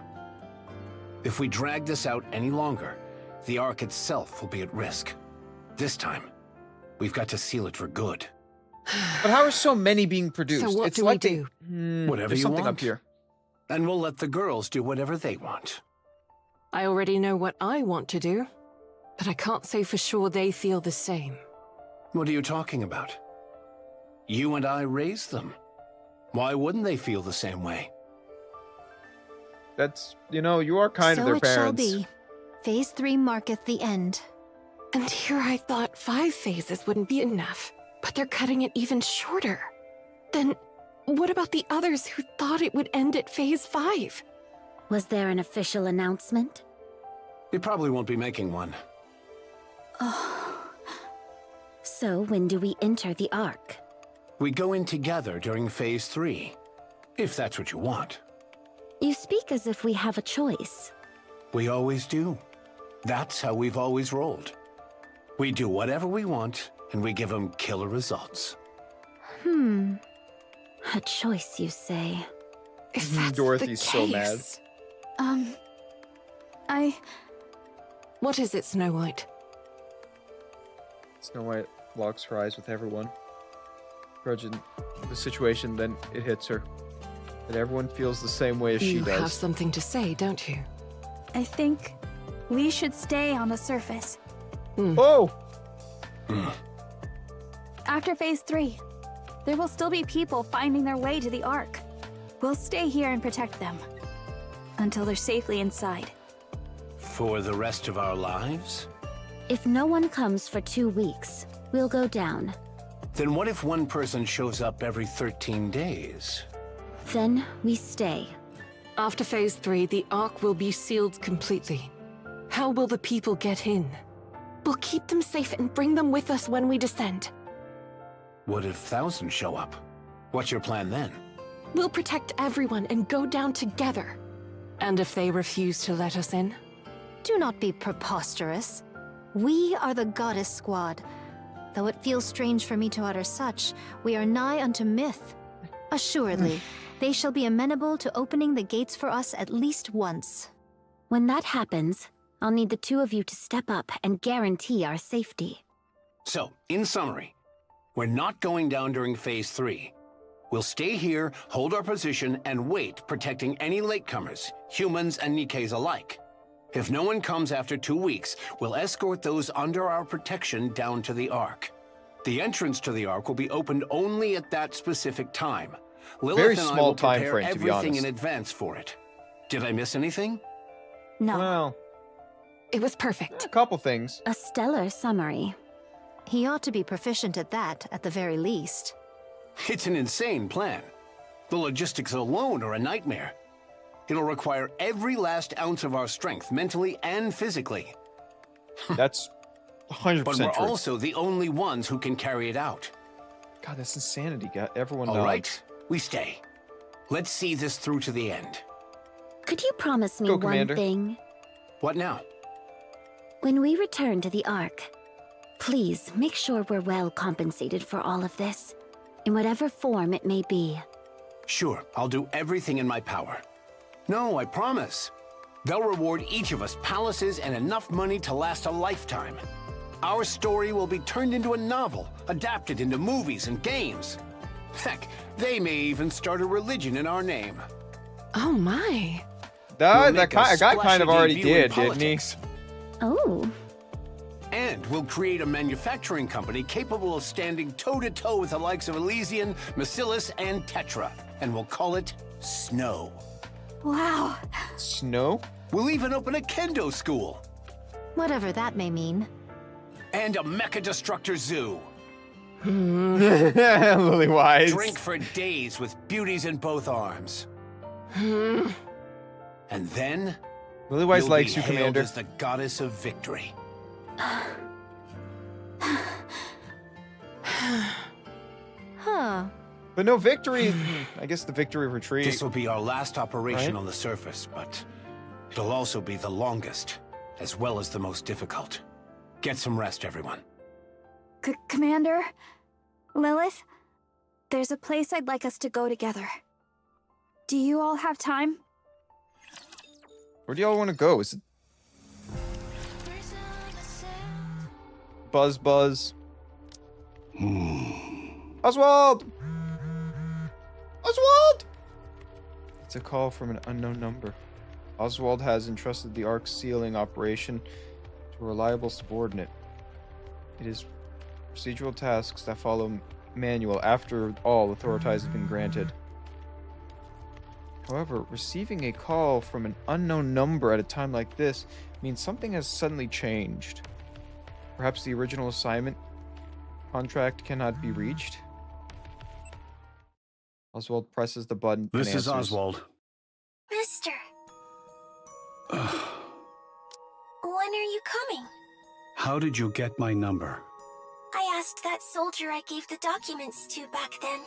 If we drag this out any longer, the Ark itself will be at risk. This time, we've got to seal it for good. But how are so many being produced? So what it's do like we they- do? Whatever there's you something want. up here. And we'll let the girls do whatever they want. I already know what I want to do, but I can't say for sure they feel the same. What are you talking about? You and I raised them. Why wouldn't they feel the same way? That's, you are kind of So their it shall parents. be. Phase 3 marketh the end. And here I thought 5 phases wouldn't be enough, but they're cutting it even shorter. Then, what about the others who thought it would end at Phase 5? Was there an official announcement? You probably won't be making one. So when do we enter the Ark? We go in together during Phase 3. If that's what you want. You speak as if we have a choice. We always do. That's how we've always rolled. We do whatever we want, and we give them killer results. A choice, you say? If that's Dorothy's the so mad. case- What is it, Snow White? Snow White locks her eyes with everyone. Grudging the situation, then it hits her. That everyone feels the same way as she You have does. something to say, don't you? I think we should stay on the surface. Oh! After Phase 3, there will still be people finding their way to the Ark. We'll stay here and protect them until they're safely inside. For the rest of our lives? If no one comes for 2 weeks, we'll go down. Then what if one person shows up every 13 days? Then we stay. After Phase 3, the Ark will be sealed completely. How will the people get in? We'll keep them safe and bring them with us when we descend. What if thousands show up? What's your plan then? We'll protect everyone and go down together. And if they refuse to let us in? Do not be preposterous. We are the Goddess Squad. Though it feels strange for me to utter such, we are nigh unto myth. Assuredly, they shall be amenable to opening the gates for us at least once. When that happens, I'll need the 2 of you to step up and guarantee our safety. So, in summary, we're not going down during Phase 3. We'll stay here, hold our position, and wait, protecting any latecomers, humans and Nikes alike. If no one comes after 2 weeks, we'll escort those under our protection down to the Ark. The entrance to the Ark will be opened only at that specific time. Lilith Very and I small will time prepare frame, to be everything honest. in advance for it. Did I miss anything? No. Well, It was perfect. a couple things. A stellar summary. He ought to be proficient at that, at the very least. It's an insane plan. The logistics alone are a nightmare. It'll require every last ounce of our strength, mentally and physically. That's 100% But we're true. also the only ones who can carry it out. God, that's insanity. Everyone All nods. right, we stay. Let's see this through to the end. Could you promise me Go, one Commander. thing? What now? When we return to the Ark, please make sure we're well compensated for all of this, in whatever form it may be. Sure, I'll do everything in my power. No, I promise. They'll reward each of us palaces and enough money to last a lifetime. Our story will be turned into a novel, adapted into movies and games. Heck, they may even start a religion in our name. Oh my. That We'll make a guy kind of splashy already debut in did, didn't he? politics. Oh, And we'll create a manufacturing company capable of standing toe-to-toe with the likes of Elysian, Bacillus, and Tetra. And we'll call it Snow. Wow. Snow? We'll even open a kendo school. Whatever that may mean. And a mecha destructor zoo. Liliweiss. Drink for days with beauties in both arms. And then Liliweiss you'll likes be you, hailed Commander. as the goddess of victory. Huh. But no victory. I guess the victory retreat. This will be our last operation Right? on the surface, but it'll also be the longest, as well as the most difficult. Get some rest, everyone. Commander? Lilith? There's a place I'd like us to go together. Do you all have time? Where do y'all want to go? Is it Buzz? Oswald! Oswald! It's a call from an unknown number. Oswald has entrusted the Ark sealing operation to a reliable subordinate. It is procedural tasks that follow manual. After all, authority has been granted. However, receiving a call from an unknown number at a time like this means something has suddenly changed. Perhaps the original assignment contract cannot be reached? Oswald presses the button. This and is answers. Oswald. Mister, when are you coming? How did you get my number? I asked that soldier I gave the documents to back then.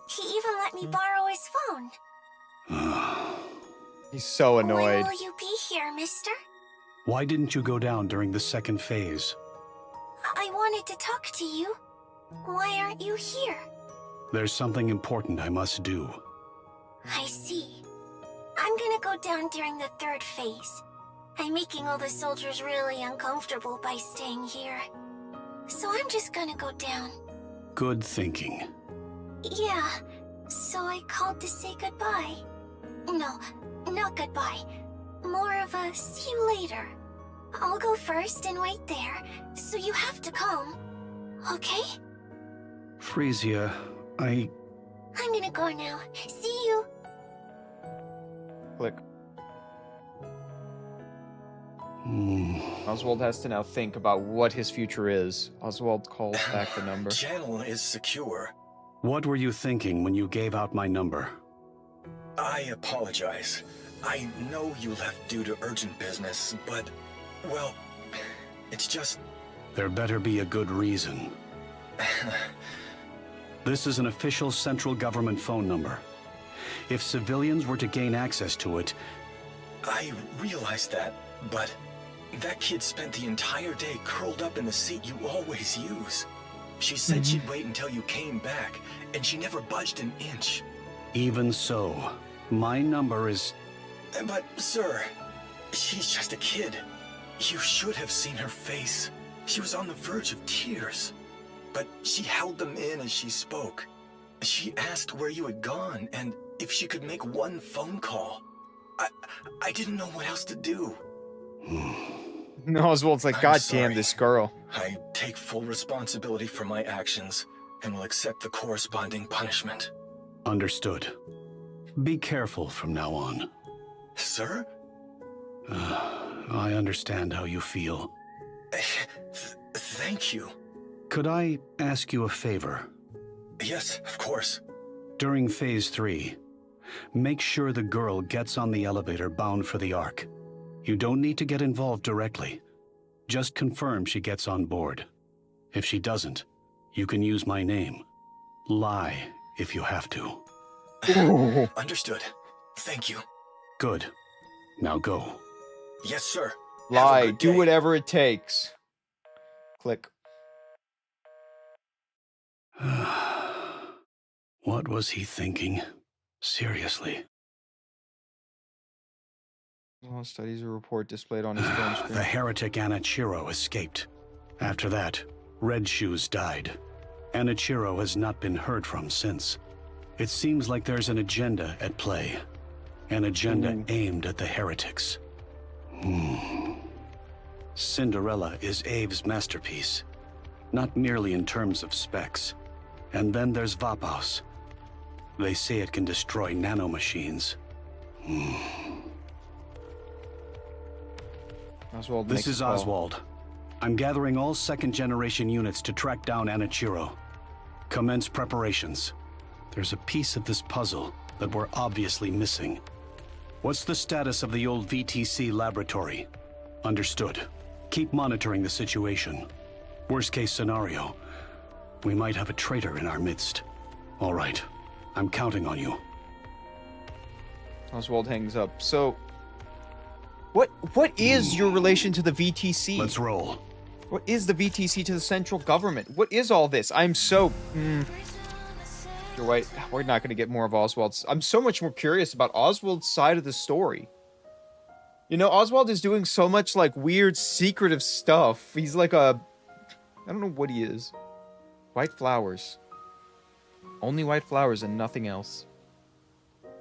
He even let me borrow his phone. He's so When annoyed. will you be here, mister? Why didn't you go down during the second phase? I wanted to talk to you. Why aren't you here? There's something important I must do. I see. I'm gonna go down during the third phase. I'm making all the soldiers really uncomfortable by staying here. So I'm just gonna go down. Good thinking. Yeah, so I called to say goodbye. No, not goodbye. More of a see you later. I'll go first and wait there, so you have to come. Okay? Frisia, I'm gonna go now. See you. Click. Oswald has to now think about what his future is. Oswald calls back the number. Channel is secure. What were you thinking when you gave out my number? I apologize. I know you left due to urgent business, but, well, it's just... There better be a good reason. This is an official central government phone number. If civilians were to gain access to it... I realize that, but that kid spent the entire day curled up in the seat you always use. She said she'd wait until you came back, and she never budged an inch. Even so, my number is... But, sir, she's just a kid. You should have seen her face. She was on the verge of tears. But she held them in as she spoke. She asked where you had gone, and if she could make one phone call. I didn't know what else to do. Oswald's like, I'm God sorry. damn this girl. I take full responsibility for my actions, and will accept the corresponding punishment. Understood. Be careful from now on. Sir? I understand how you feel. Thank you. Could I ask you a favor? Yes, of course. During Phase 3, make sure the girl gets on the elevator bound for the Ark. You don't need to get involved directly. Just confirm she gets on board. If she doesn't, you can use my name. Lie if you have to. Understood. Thank you. Good. Now go. Yes, sir. Lie. Do whatever it takes. Click. What was he thinking? Seriously. Well, studies a report displayed on his phone screen. The heretic Anichiro escaped. After that, Red Shoes died. Anichiro has not been heard from since. It seems like there's an agenda at play. An agenda aimed at the heretics. Cinderella is Abe's masterpiece. Not merely in terms of specs. And then there's Vapaus. They say it can destroy nanomachines. Oswald This makes is a call. Oswald. I'm gathering all second-generation units to track down Anichiro. Commence preparations. There's a piece of this puzzle that we're obviously missing. What's the status of the old VTC laboratory? Understood. Keep monitoring the situation. Worst case scenario, we might have a traitor in our midst. All right, I'm counting on you. Oswald hangs up. So, what is your relation to the VTC? Let's roll. What is the VTC to the central government? What is all this? I'm so... You're right. We're not going to get more of Oswald's... I'm so much more curious about Oswald's side of the story. You know, Oswald is doing so much, like, weird, secretive stuff. He's like a... I don't know what he is. White flowers. Only white flowers and nothing else.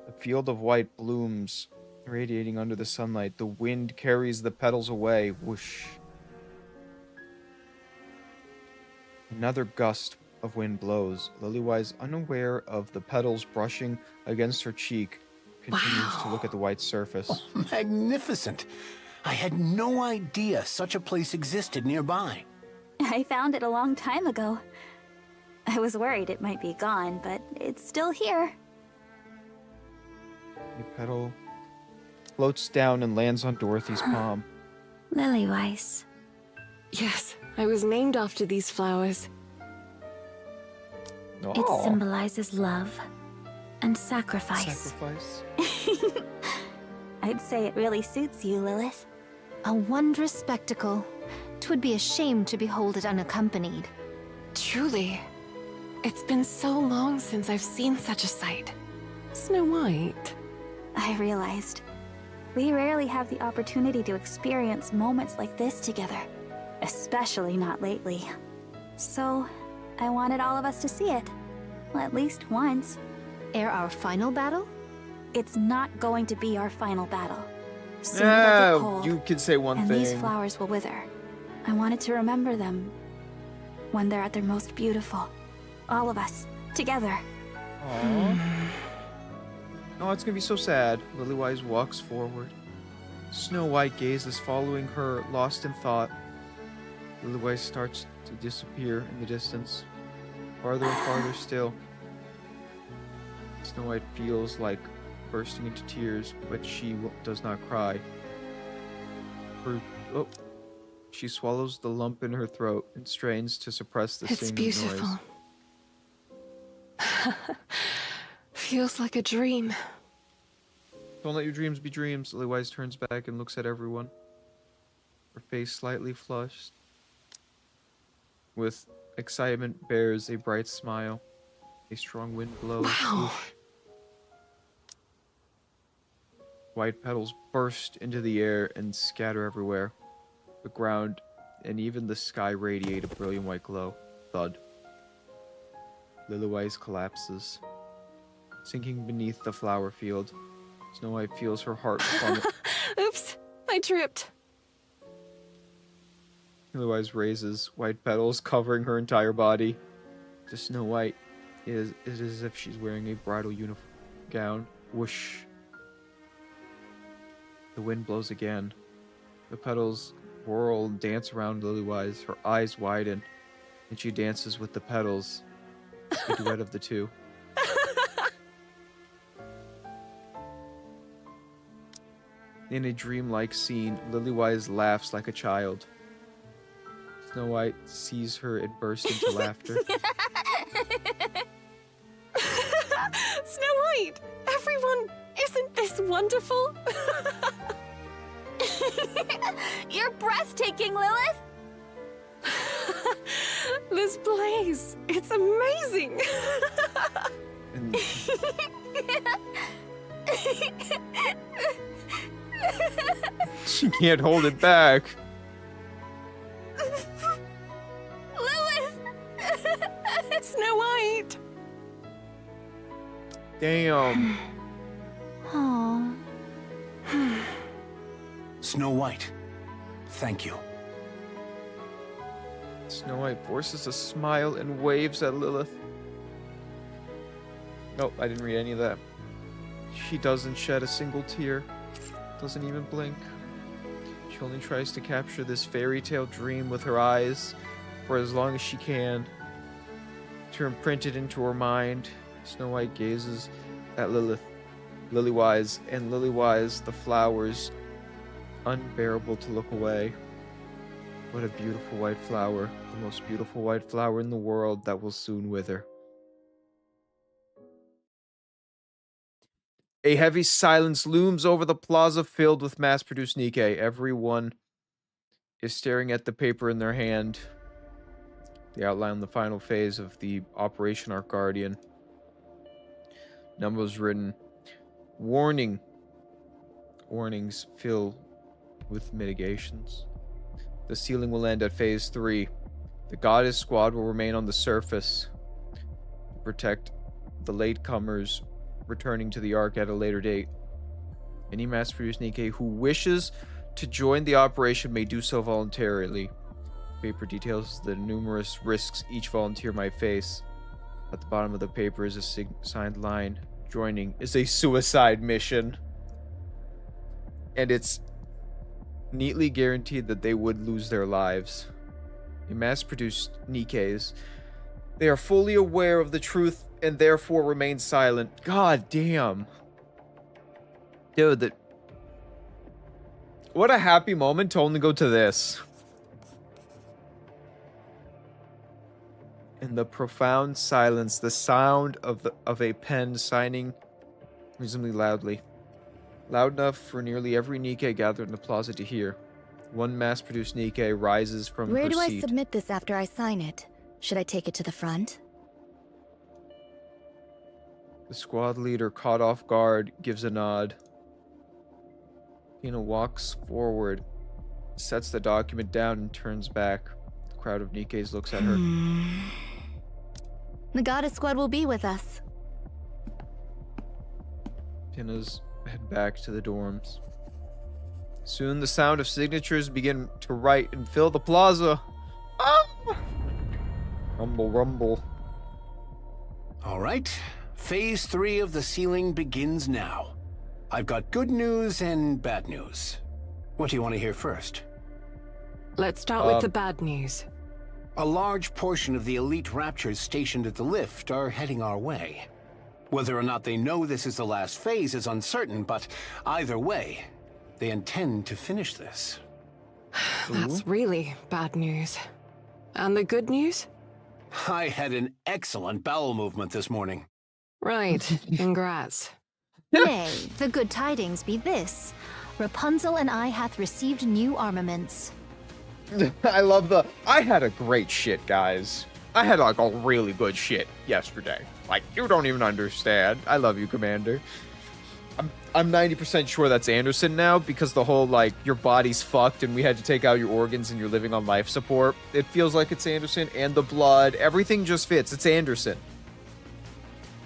A field of white blooms, radiating under the sunlight. The wind carries the petals away. Whoosh. Another gust of wind blows. Liliweiss, unaware of the petals brushing against her cheek, continues to look at the white surface. Oh, magnificent. I had no idea such a place existed nearby. I found it a long time ago. I was worried it might be gone, but it's still here. A petal floats down and lands on Dorothy's palm. Liliweiss. Yes, I was named after these flowers. It symbolizes love and sacrifice. I'd say it really suits you, Lilith. A wondrous spectacle. 'Twould be a shame to behold it unaccompanied. Truly. It's been so long since I've seen such a sight. Snow White. I realized. We rarely have the opportunity to experience moments like this together. Especially not lately. So, I wanted all of us to see it. At least once. Ere our final battle? It's not going to be our final battle. Soon it'll get cold, you could say one and thing. these flowers will wither. I wanted to remember them when they're at their most beautiful. All of us, together. Aww. Oh, it's gonna be so sad. Liliweiss walks forward. Snow White gazes, following her, lost in thought. Liliweiss starts to disappear in the distance. Farther and farther still. Snow White feels like bursting into tears, but she does not cry. She swallows the lump in her throat and strains to suppress the It's singing beautiful. noise. Feels like a dream. Don't let your dreams be dreams. Liliweiss turns back and looks at everyone. Her face slightly flushed. With excitement bears a bright smile. A strong wind blows. Wow. Whoosh. White petals burst into the air and scatter everywhere. The ground and even the sky radiate a brilliant white glow. Thud. Liliweiss collapses, sinking beneath the flower field. Snow White feels her heart plummet. Oops, I tripped. Liliweiss raises white petals covering her entire body. To Snow White, it is as if she's wearing a bridal gown. Whoosh. The wind blows again. The petals whirl and dance around Liliweiss. Her eyes widen, and she dances with the petals. A duet of the two. In a dreamlike scene, Liliweiss laughs like a child. Snow White sees her and bursts into laughter. Snow White! Everyone, isn't this wonderful? You're breathtaking, Lilith! This place, it's amazing! And she can't hold it back. Lilith! Snow White! Damn. Aww. Snow White, thank you. Snow White forces a smile and waves at Lilith. Nope, I didn't read any of that. She doesn't shed a single tear. Doesn't even blink. She only tries to capture this fairy tale dream with her eyes for as long as she can. To imprint it into her mind, Snow White gazes at Liliweiss, and Liliweiss, the flowers, unbearable to look away. What a beautiful white flower, the most beautiful white flower in the world that will soon wither. A heavy silence looms over the plaza filled with mass-produced Nikkei. Everyone is staring at the paper in their hand. They outline the final phase of the Operation Ark Guardian. Numbers written. Warning. Warnings fill with mitigations. The sealing will end at Phase 3. The Goddess Squad will remain on the surface to protect the latecomers returning to the Ark at a later date. Any mass-produced Nikkei who wishes to join the operation may do so voluntarily. The paper details the numerous risks each volunteer might face. At the bottom of the paper is a signed line. Joining is a suicide mission. And it's neatly guaranteed that they would lose their lives. In mass-produced Nikkeis, they are fully aware of the truth and therefore remain silent. God damn. Dude, what a happy moment to only go to this. In the profound silence, the sound of a pen signing reasonably loudly. Loud enough for nearly every Nikkei gathered in the plaza to hear. One mass-produced Nikkei rises from Where her do I seat. submit this after I sign it? Should I take it to the front? The squad leader, caught off guard, gives a nod. Tina walks forward, sets the document down, and turns back. The crowd of Nikkeis looks at her. The Goddess Squad will be with us. Tina's head back to the dorms. Soon the sound of signatures begin to write and fill the plaza. Ah! Rumble, rumble. All right. Phase 3 of the sealing begins now. I've got good news and bad news. What do you want to hear first? Let's start with the bad news. A large portion of the elite Raptures stationed at the lift are heading our way. Whether or not they know this is the last phase is uncertain, but either way, they intend to finish this. That's really bad news. And the good news? I had an excellent bowel movement this morning. Right, congrats. Nay, the good tidings be this. Rapunzel and I hath received new armaments. I love I had a great shit, guys. I had like a really good shit yesterday. Like, you don't even understand. I love you, Commander. I'm 90% sure that's Anderson now, because the whole, like, your body's fucked and we had to take out your organs and you're living on life support. It feels like it's Anderson, and the blood. Everything just fits. It's Anderson.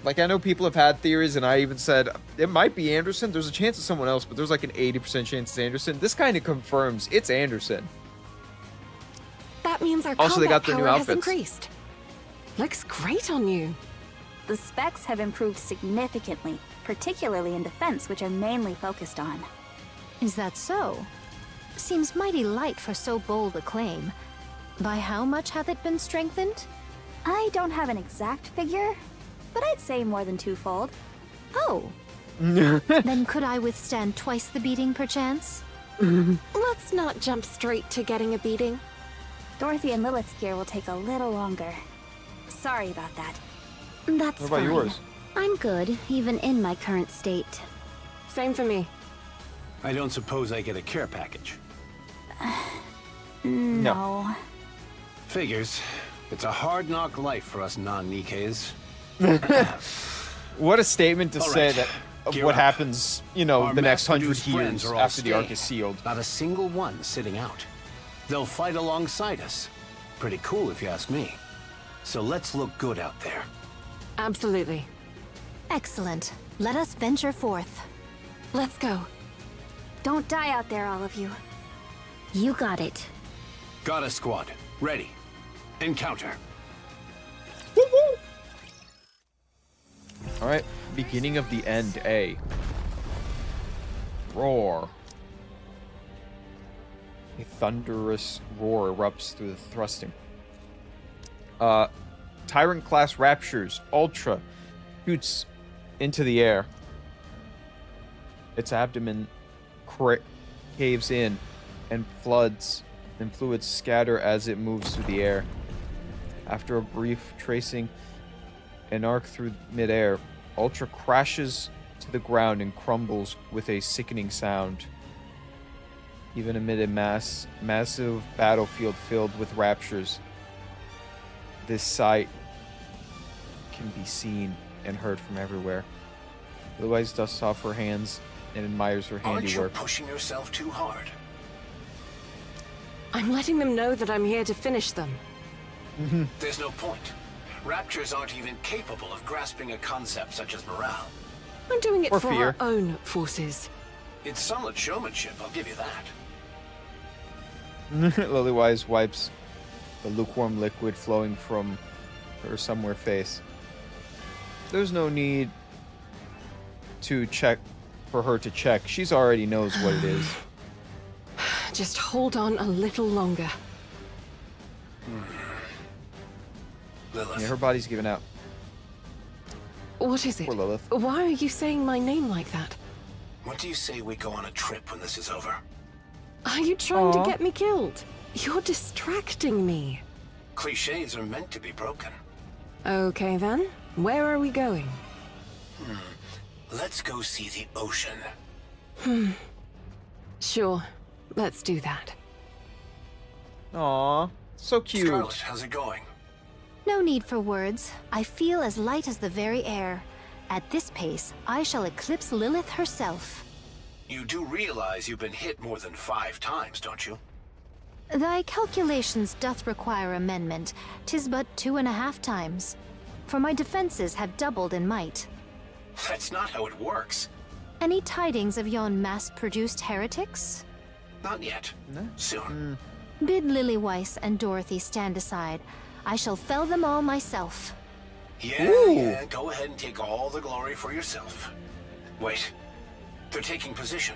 Like, I know people have had theories, and I even said, it might be Anderson. There's a chance it's someone else, but there's like an 80% chance it's Anderson. This kind of confirms it's Anderson. That means our Also, they combat got the new power has outfits. increased. Looks great on you. The specs have improved significantly, particularly in defense, which I'm mainly focused on. Is that so? Seems mighty light for so bold a claim. By how much hath it been strengthened? I don't have an exact figure, but I'd say more than twofold. Oh. Then could I withstand twice the beating, perchance? Let's not jump straight to getting a beating. Dorothy and Lilith's gear will take a little longer. Sorry about that. That's What about fine. yours? I'm good, even in my current state. Same for me. I don't suppose I get a care package. No. Figures. It's a hard knock life for us non-Nikkeis. What a statement to All say right. that of Gear what up. happens, you know, Our the next 100 mass-produced friends years are all after the Ark staying. is sealed. Not a single one sitting out. They'll fight alongside us. Pretty cool if you ask me. So let's look good out there. Absolutely. Excellent. Let us venture forth. Let's go. Don't die out there, all of you. You got it. Goddess Squad, ready. Encounter. Alright, beginning of the end, A. Roar. A thunderous roar erupts through the thrusting. Tyrant-class Raptures, Ultra, shoots into the air. Its abdomen caves in, and fluids scatter as it moves through the air. After a brief tracing an arc through midair, Ultra crashes to the ground and crumbles with a sickening sound. Even amid a massive battlefield filled with Raptures, this sight can be seen and heard from everywhere. Liliweiss dusts off her hands and admires her handiwork. Aren't you pushing yourself too hard? I'm letting them know that I'm here to finish them. There's no point. Raptures aren't even capable of grasping a concept such as morale. I'm doing it Or for fear. our own forces. It's solid showmanship, I'll give you that. Liliweiss wipes the lukewarm liquid flowing from her somewhere face. There's no need to check for her to check. She's already knows what it is. Just hold on a little longer. Lilith. Yeah, her body's giving out. What is it? Poor Lilith. Why are you saying my name like that? What do you say we go on a trip when this is over? Are you trying Aw. to get me killed? You're distracting me. Clichés are meant to be broken. Okay then, where are we going? Let's go see the ocean. Sure, let's do that. Aw, so cute. Scarlet, how's it going? No need for words. I feel as light as the very air. At this pace, I shall eclipse Lilith herself. You do realize you've been hit more than 5 times, don't you? Thy calculations doth require amendment. 'Tis but 2.5 times. For my defenses have doubled in might. That's not how it works. Any tidings of yon mass-produced heretics? Not yet. Soon. Bid Liliweiss and Dorothy stand aside. I shall fell them all myself. Yeah, go ahead and take all the glory for yourself. Wait. They're taking position.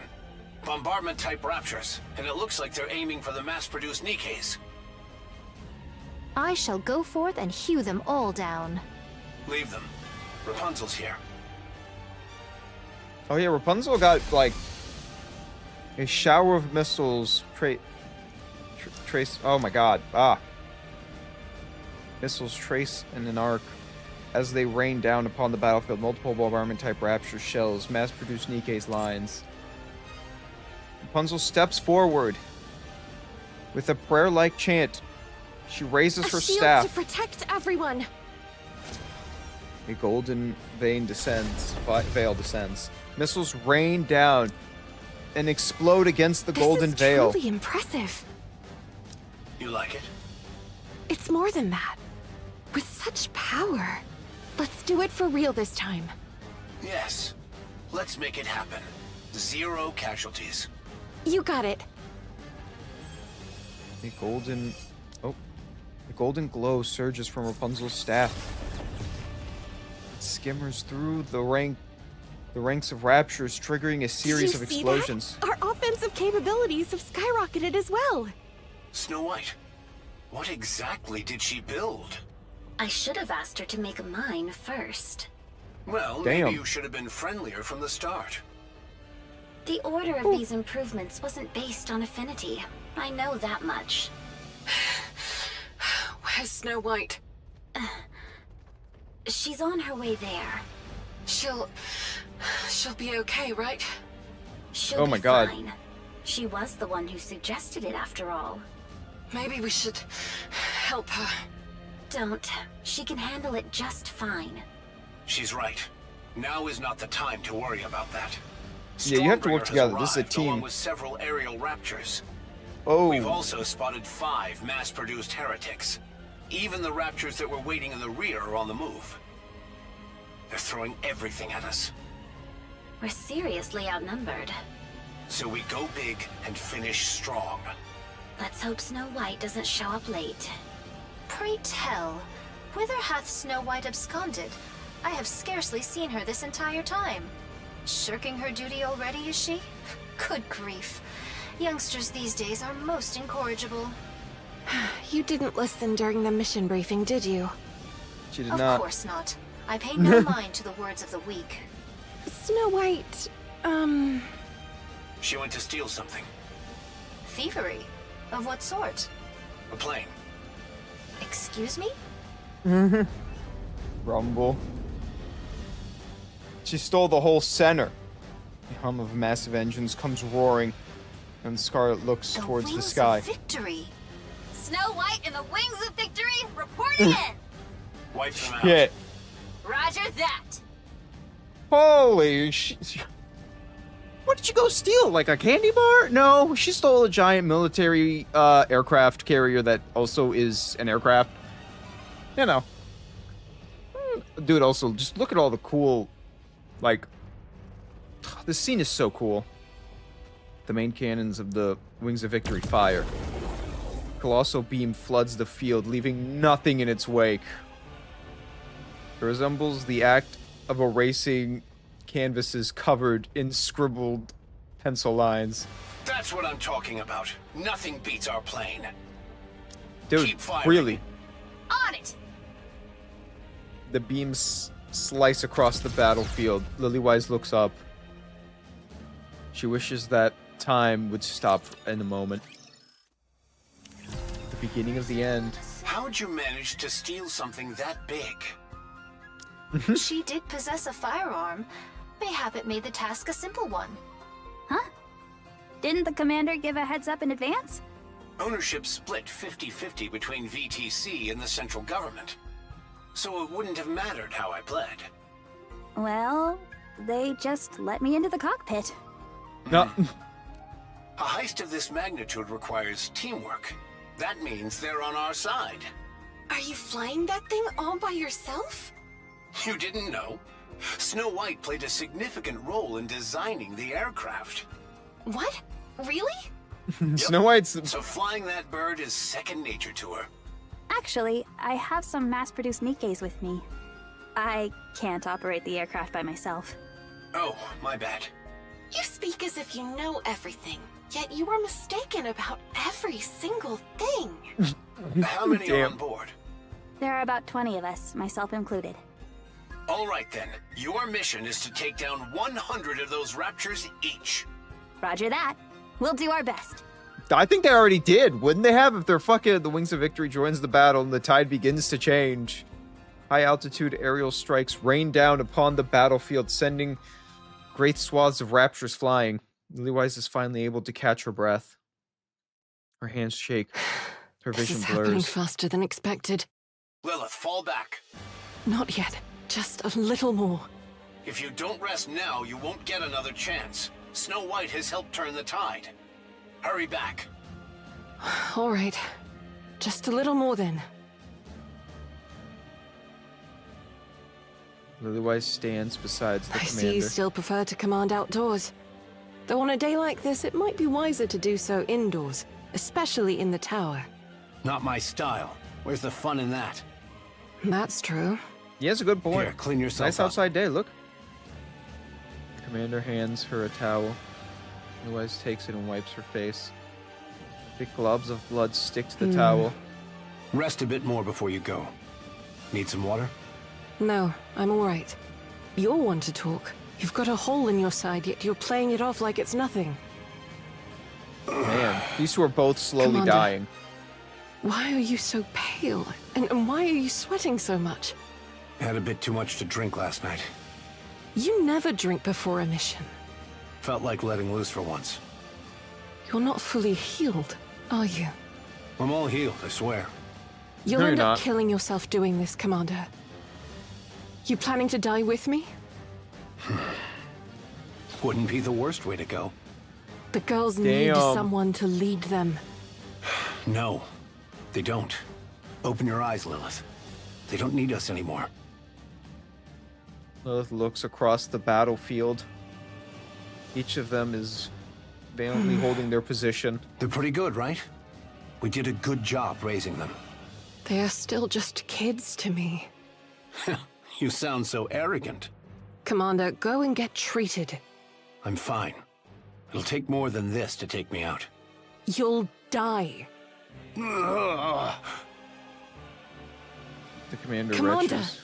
Bombardment-type Raptures, and it looks like they're aiming for the mass-produced Nikes. I shall go forth and hew them all down. Leave them. Rapunzel's here. Oh yeah, Rapunzel got, like, a shower of missiles trace. Oh my god. Missiles trace in an arc as they rain down upon the battlefield. Multiple bombardment-type Rapture shells, mass-produced Nikes lines. Rapunzel steps forward. With a prayer-like chant, she raises her staff. To protect everyone. A golden veil descends. Missiles rain down and explode against the golden veil. This is truly impressive. You like it? It's more than that. With such power. Let's do it for real this time. Yes. Let's make it happen. 0 casualties. You got it. A golden glow surges from Rapunzel's staff. It skimmers through the ranks of Raptures, triggering a series of explosions. That? Our offensive capabilities have skyrocketed as well. Snow White, what exactly did she build? I should have asked her to make mine first. Well, Damn. maybe you should have been friendlier from the start. The order of these improvements wasn't based on affinity. I know that much. Where's Snow White? She's on her way there. She'll be okay, right? She'll Oh be my God. fine. She was the one who suggested it after all. Maybe we should help her. Don't. She can handle it just fine. She's right. Now is not the time to worry about that. Yeah, you have to work Stormbringer has together. This is a arrived, along team. with several aerial Raptures. Oh. We've also spotted 5 mass-produced heretics. Even the Raptures that were waiting in the rear are on the move. They're throwing everything at us. We're seriously outnumbered. So we go big and finish strong. Let's hope Snow White doesn't show up late. Pray tell, whither hath Snow White absconded? I have scarcely seen her this entire time. Shirking her duty already, is she? Good grief. Youngsters these days are most incorrigible. You didn't listen during the mission briefing, did you? She did Of not. course not. I pay no mind to the words of the weak. Snow White, She went to steal something. Thievery? Of what sort? A plane. Excuse me? Rumble. She stole the whole center. The hum of massive engines comes roaring, and Scarlet looks towards the Wings sky. of victory. Snow White and the Wings of Victory reporting in! Wipe them out. Shit. Roger that! Holy shit. What did you go steal? Like a candy bar? No, she stole a giant military aircraft carrier that also is an aircraft. You know. Dude, also, just look at all the cool, like, this scene is so cool. The main cannons of the Wings of Victory fire. Colossal beam floods the field, leaving nothing in its wake. It resembles the act of erasing canvases covered in scribbled pencil lines. That's what I'm talking about. Nothing beats our plane. Dude, Keep firing. really. On it! The beams slice across the battlefield. Liliweiss looks up. She wishes that time would stop in a moment. The beginning of the end. How'd you manage to steal something that big? She did possess a firearm. Mayhap it made the task a simple one. Huh? Didn't the commander give a heads up in advance? Ownership split 50-50 between VTC and the central government. So it wouldn't have mattered how I pled. Well, they just let me into the cockpit. No. A heist of this magnitude requires teamwork. That means they're on our side. are you flying that thing all by yourself? You didn't know? Snow White played a significant role in designing the aircraft. What? Really? Snow White's... So flying that bird is second nature to her. Actually, I have some mass-produced Nikkeis with me. I can't operate the aircraft by myself. Oh, my bad. You speak as if you know everything, yet you are mistaken about every single thing. How many are on board? There are about 20 of us, myself included. All right then. Your mission is to take down 100 of those Raptors each. Roger that. We'll do our best. I think they already did. Wouldn't they have if their fucking the Wings of Victory joins the battle and the tide begins to change? High altitude aerial strikes rain down upon the battlefield, sending great swaths of Raptors flying. Liliweiss is finally able to catch her breath. Her hands shake. Her This vision is happening blurs. faster than expected. Lilith, fall back. Not yet. Just a little more. If you don't rest now, you won't get another chance. Snow White has helped turn the tide. Hurry back. All right. Just a little more then. Liliweiss stands beside the I see commander. you still prefer to command outdoors. Though on a day like this, it might be wiser to do so indoors, especially in the tower. Not my style. Where's the fun in that? That's true. He has a good point. Here, clean yourself Nice up. outside day, look. The commander hands her a towel. Liliweiss takes it and wipes her face. Big globs of blood stick to the towel. Rest a bit more before you go. Need some water? No, I'm all right. You're one to talk. You've got a hole in your side, yet you're playing it off like it's nothing. Man, these two are both slowly Commander. dying. Why are you so pale? And why are you sweating so much? Had a bit too much to drink last night. You never drink before a mission. Felt like letting loose for once. You're not fully healed, are you? I'm all healed, I swear. You'll No, you're end up not. killing yourself doing this, Commander. You planning to die with me? Wouldn't be the worst way to go. The girls need Damn. someone to lead them. No, they don't. Open your eyes, Lilith. They don't need us anymore. Lilith looks across the battlefield. Each of them is valiantly holding their position. They're pretty good, right? We did a good job raising them. They are still just kids to me. You sound so arrogant. Commander, go and get treated. I'm fine. It'll take more than this to take me out. You'll die. Ugh. The commander Commander! retches.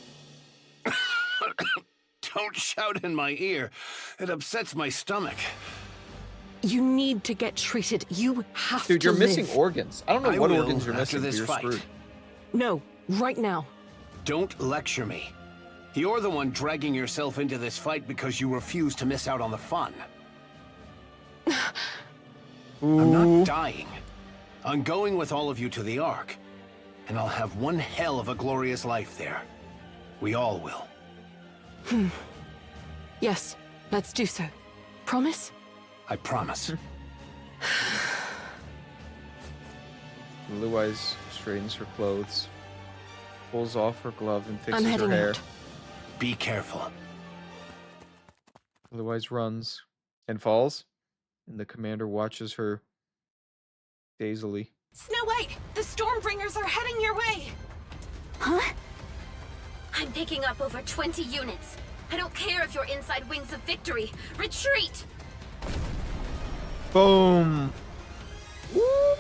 Don't shout in my ear. It upsets my stomach. You need to get treated. You have Dude, to you're live. missing organs. I don't know I what will organs you're after missing, but this you're fight. screwed. No, right now. Don't lecture me. You're the one dragging yourself into this fight because you refuse to miss out on the fun. I'm not dying. I'm going with all of you to the Ark, and I'll have one hell of a glorious life there. We all will. Yes, let's do so. Promise? I promise. Liliweiss straightens her clothes, pulls off her glove, and fixes I'm her heading hair. out. Be careful. Liliweiss runs and falls, and the commander watches her dazedly. Snow White, the Stormbringers are heading your way. Huh? I'm picking up over 20 units. I don't care if you're inside Wings of Victory. Retreat! Boom! Whoop.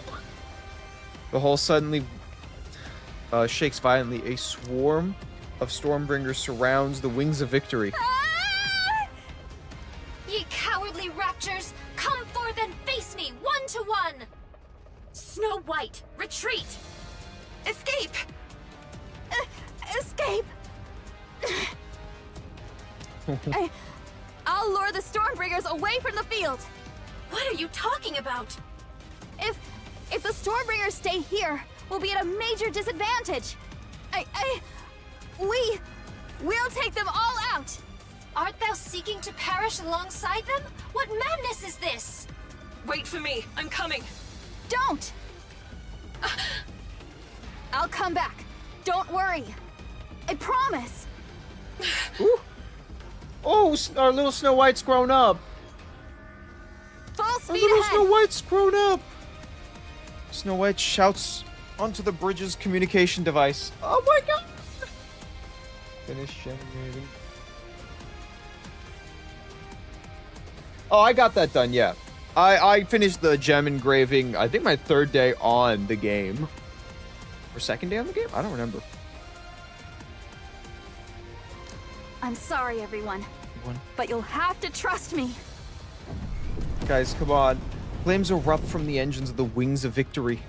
The hull suddenly shakes violently. A swarm of Stormbringers surrounds the Wings of Victory. Ah! Ye cowardly raptures, come forth and face me, 1-to-1! Snow White, retreat! Escape! Escape! I'll lure the Stormbringers away from the field. What are you talking about? If the Stormbringers stay here, we'll be at a major disadvantage. We'll take them all out. Art thou seeking to perish alongside them? What madness is this? Wait for me. I'm coming. Don't! I'll come back. Don't worry. I promise. Ooh. Oh, our little Snow White's grown up. Full Our speed little ahead. Snow White's grown up. Snow White shouts onto the bridge's communication device. Oh my god! Finish generating. Oh, I got that done, yeah. I finished the gem engraving, I think my 3rd day on the game. Or 2nd day on the game? I don't remember. I'm sorry, everyone, One. but you'll have to trust me. Guys, come on. Flames erupt from the engines of the Wings of Victory.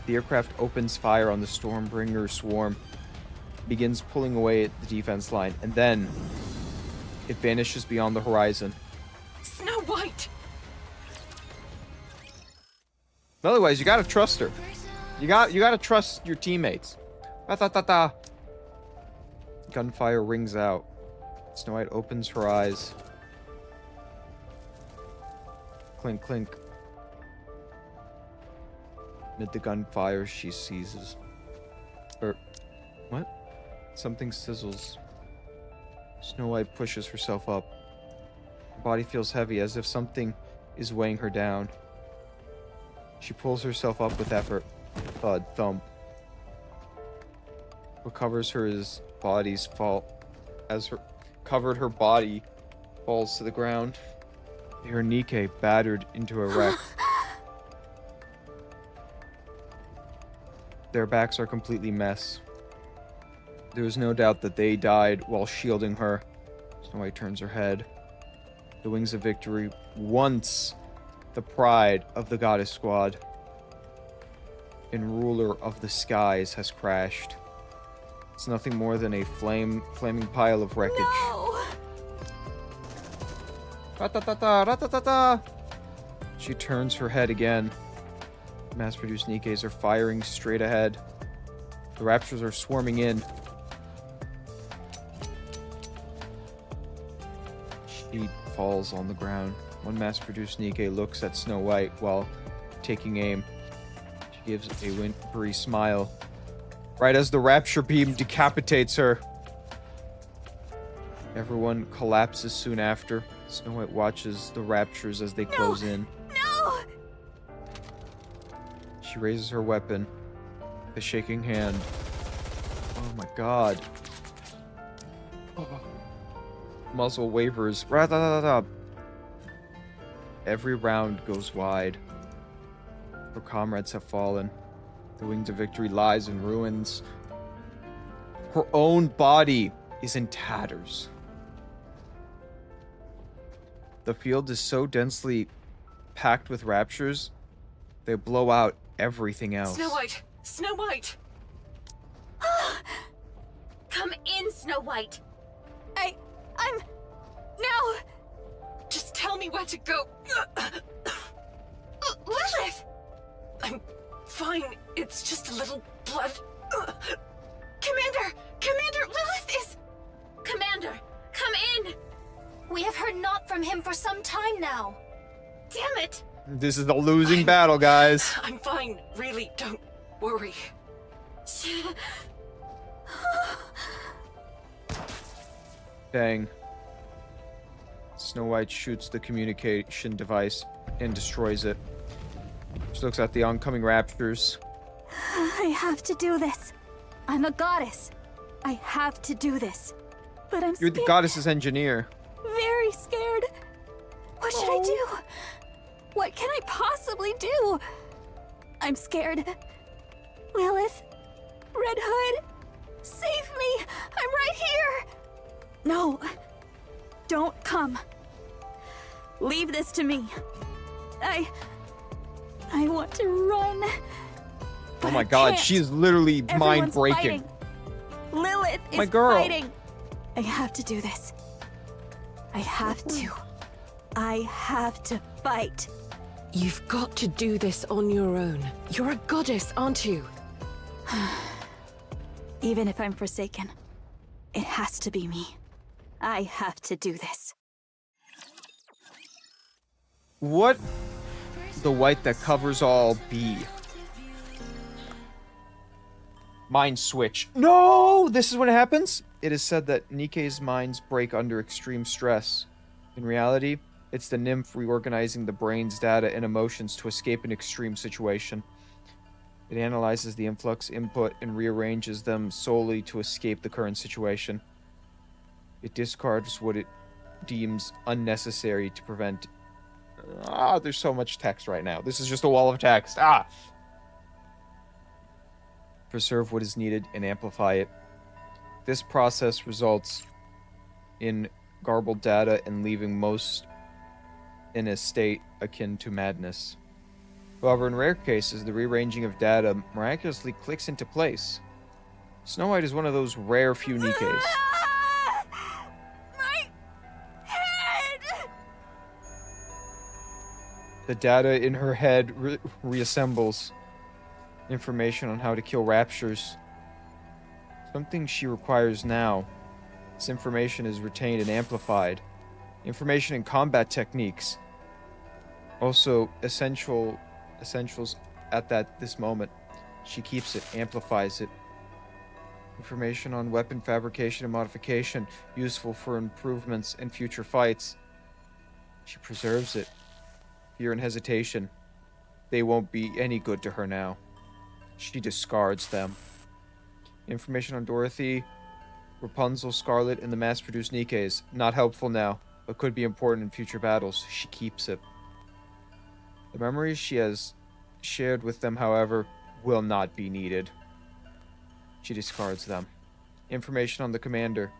The aircraft opens fire on the Stormbringer swarm, begins pulling away at the defense line, and then it vanishes beyond the horizon. Snow White! Otherwise, you gotta trust her. You gotta trust your teammates. Ta-ta-ta-ta. Gunfire rings out. Snow White opens her eyes. Clink, clink. Amid the gunfire, she seizes. What? Something sizzles. Snow White pushes herself up. Her body feels heavy, as if something is weighing her down. She pulls herself up with effort. Thud, thump. What covers her is body's fall. As her covered her body falls to the ground. Her Nike battered into a wreck. Their backs are completely mess. There is no doubt that they died while shielding her. Snow White turns her head. The Wings of Victory, once the pride of the Goddess Squad and ruler of the skies, has crashed. It's nothing more than a flaming pile of wreckage. No! Ra-ta-ta-ta, ra-ta-ta-ta. She turns her head again. Mass-produced Nikes are firing straight ahead. The Raptors are swarming in. She falls on the ground. One mass-produced Nike looks at Snow White while taking aim. She gives a whimpery smile. Right as the Rapture beam decapitates her. Everyone collapses soon after. Snow White watches the Raptures as they close in. No! She raises her weapon. The shaking hand. Oh my god. Oh. Muzzle wavers. Ra-da-da-da-da. Every round goes wide. Her comrades have fallen. The wings of victory lies in ruins. Her own body is in tatters. The field is so densely packed with raptures, they blow out everything else. Snow White! Snow White! Come in, Snow White. I'm now. Just tell me where to go. Lilith! I'm fine. It's just a little blood. Commander! Commander, Lilith is... Commander, come in. We have heard naught from him for some time now. Damn it! This is a losing battle, guys. I'm fine. Really, don't worry. Dang. Snow White shoots the communication device and destroys it. She looks at the oncoming raptors. I have to do this. I'm a goddess. I have to do this. But I'm You're scared. the goddess's engineer. Very scared. What should I do? What can I possibly do? I'm scared. Lilith, Red Hood, save me! I'm right here! No, don't come. Leave this to me. I want to run. Oh my god, she is literally mind-breaking. Lilith is My girl. fighting. I have to do this. I have to. I have to fight. You've got to do this on your own. You're a goddess, aren't you? Even if I'm forsaken, it has to be me. I have to do this. What the white that covers all be? Mind switch. No! This is when it happens? It is said that Nikke's minds break under extreme stress. In reality, it's the nymph reorganizing the brain's data and emotions to escape an extreme situation. It analyzes the influx input and rearranges them solely to escape the current situation. It discards what it deems unnecessary to prevent... there's so much text right now. This is just a wall of text. Preserve what is needed and amplify it. This process results in garbled data and leaving most in a state akin to madness. However, in rare cases, the rearranging of data miraculously clicks into place. Snow White is one of those rare few Nikkes. My head! The data in her head reassembles. Information on how to kill raptures. Something she requires now. This information is retained and amplified. Information and combat techniques. Also, essentials at this moment. She keeps it, amplifies it. Information on weapon fabrication and modification, useful for improvements in future fights. She preserves it. Fear and hesitation. They won't be any good to her now. She discards them. Information on Dorothy, Rapunzel, Scarlet, and the mass-produced Nikkes. Not helpful now, but could be important in future battles. She keeps it. The memories she has shared with them, however, will not be needed. She discards them. Information on the commander.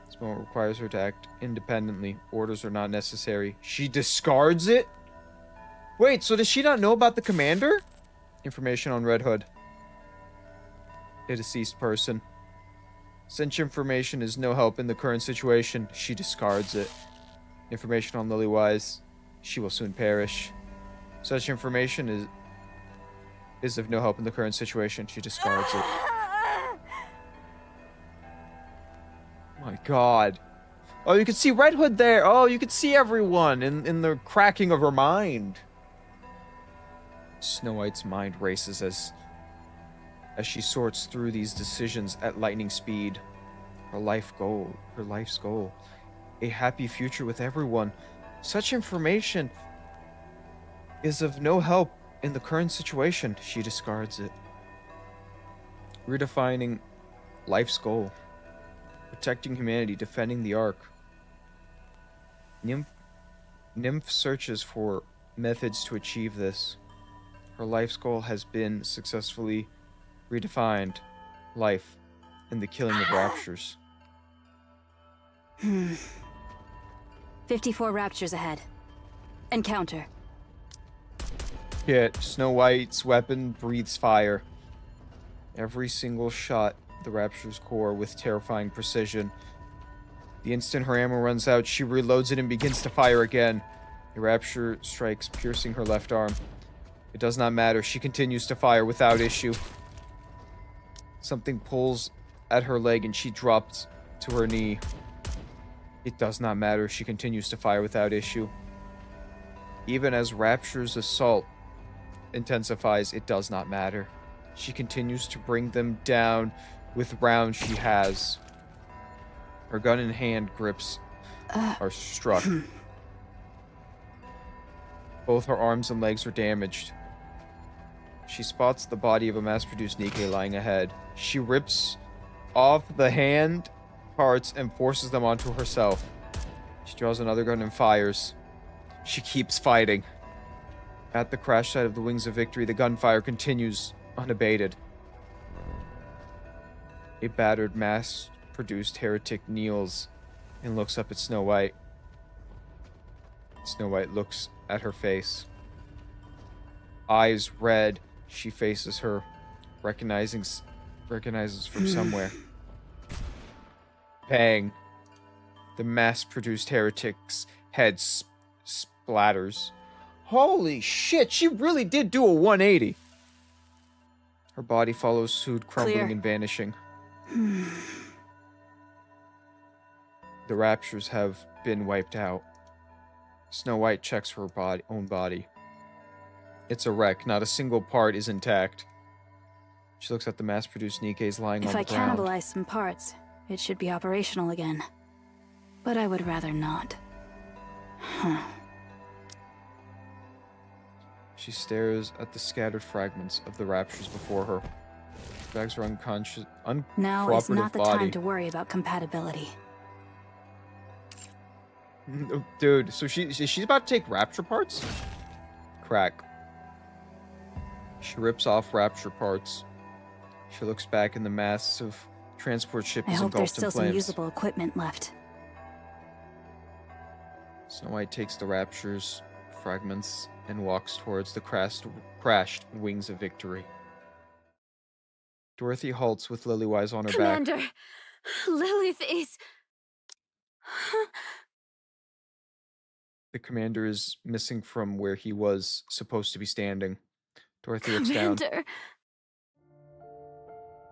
This moment requires her to act independently. Orders are not necessary. She discards it? Wait, so does she not know about the commander? Information on Red Hood. A deceased person. Such information is no help in the current situation. She discards it. Information on Liliweiss. She will soon perish. Such information is of no help in the current situation. She discards it. My god. Oh, you can see Red Hood there. Oh, you can see everyone in the cracking of her mind. Snow White's mind races as she sorts through these decisions at lightning speed. Her life's goal. A happy future with everyone. Such information is of no help in the current situation. She discards it. redefining life's goal, protecting humanity, defending the Ark. Nymph searches for methods to achieve this. Her life's goal has been successfully redefined life in the killing of raptures. 54 raptures ahead. Encounter. Yet Snow White's weapon breathes fire. Every single shot the rapture's core with terrifying precision. The instant her ammo runs out, she reloads it and begins to fire again. The rapture strikes, piercing her left arm. It does not matter. She continues to fire without issue. Something pulls at her leg and she drops to her knee. It does not matter. She continues to fire without issue. Even as Rapture's assault intensifies, it does not matter. She continues to bring them down with rounds she has. Her gun in hand grips are struck. Both her arms and legs are damaged. She spots the body of a mass-produced Nikke lying ahead. She rips off the hand parts and forces them onto herself. She draws another gun and fires. She keeps fighting. At the crash site of the Wings of Victory, the gunfire continues unabated. A battered, mass-produced heretic kneels and looks up at Snow White. Snow White looks at her face. Eyes red, she faces her, recognizes from somewhere. Bang. The mass-produced heretic's head splatters. Holy shit, she really did do a 180. Her body follows suit, crumbling Clear. and vanishing. The raptures have been wiped out. Snow White checks her own body. It's a wreck. Not a single part is intact. She looks at the mass-produced Nikkes lying on If the I ground. cannibalize some parts, it should be operational again. But I would rather not. Huh. She stares at the scattered fragments of the raptures before her. Drags her unconscious, Now is uncooperative not the body. time to worry about compatibility. Dude, so she's about to take rapture parts? Crack. She rips off rapture parts. She looks back in the massive transport ship I is hope there's engulfed in still some flames. usable equipment left. Snow White takes the rapture's fragments and walks towards the crashed Wings of Victory. Dorothy halts with Liliweiss on her Commander, back. Lilith is... The commander is missing from where he was supposed to be standing. Dorothy looks down. Commander...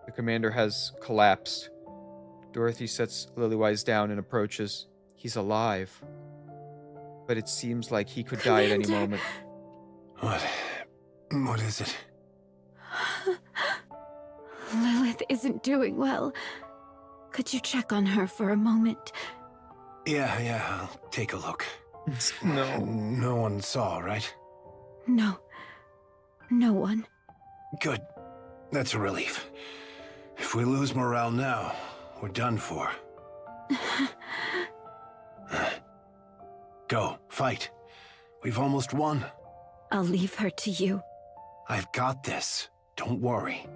The commander has collapsed. Dorothy sets Liliweiss down and approaches. He's alive. But it seems like he could die at any moment. What is it? Lilith isn't doing well. Could you check on her for a moment? Yeah, I'll take a look. No. No one saw, right? No. No one. Good. That's a relief. If we lose morale now, we're done for. Go, fight. We've almost won. I'll leave her to you. I've got this. Don't worry.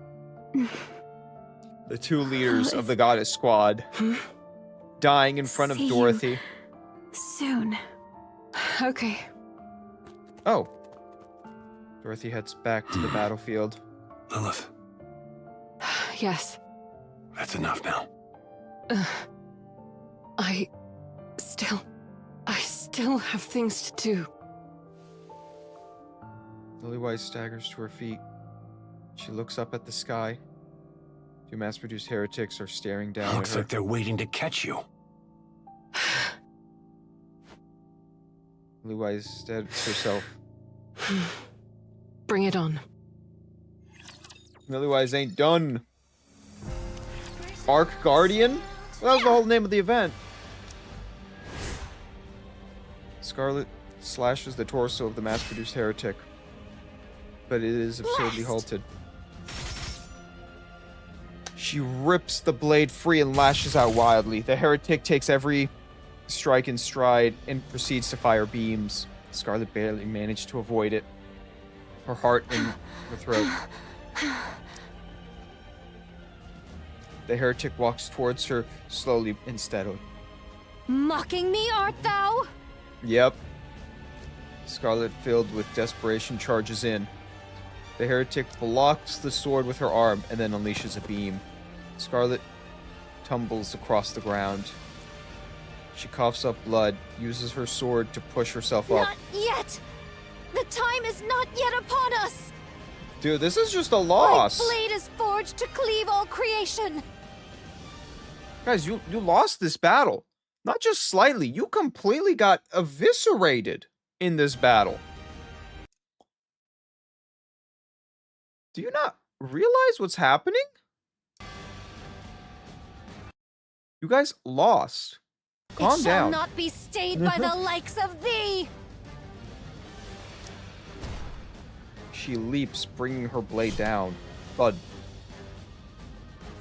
The two leaders of the Goddess Squad dying in front of See you Dorothy. Soon. Okay. Oh. Dorothy heads back to the battlefield. Lilith, Yes. that's enough now. I still have things to do. Liliweiss staggers to her feet. She looks up at the sky. Two mass-produced heretics are staring down Looks at her. like they're waiting to catch you. Liliweiss steadies herself. Bring it on. Liliweiss ain't done. Ark Guardian? Well, that was the whole name of the event. Scarlet slashes the torso of the mass-produced heretic, but it is absurdly halted. She rips the blade free and lashes out wildly. The heretic takes every strike in stride and proceeds to fire beams. Scarlet barely managed to avoid it. Her heart in her throat. The heretic walks towards her slowly and steadily. Mocking me, art thou? Yep. Scarlet, filled with desperation, charges in. The heretic blocks the sword with her arm and then unleashes a beam. Scarlet tumbles across the ground. She coughs up blood, uses her sword to push herself up. Not yet! The time is not yet upon us! Dude, this is just a loss. My blade is forged to cleave all creation! Guys, you lost this battle. Not just slightly, you completely got eviscerated in this battle. Do you not realize what's happening? You guys lost. Calm It shall down. not be stayed by the likes of thee! She leaps, bringing her blade down. Thud.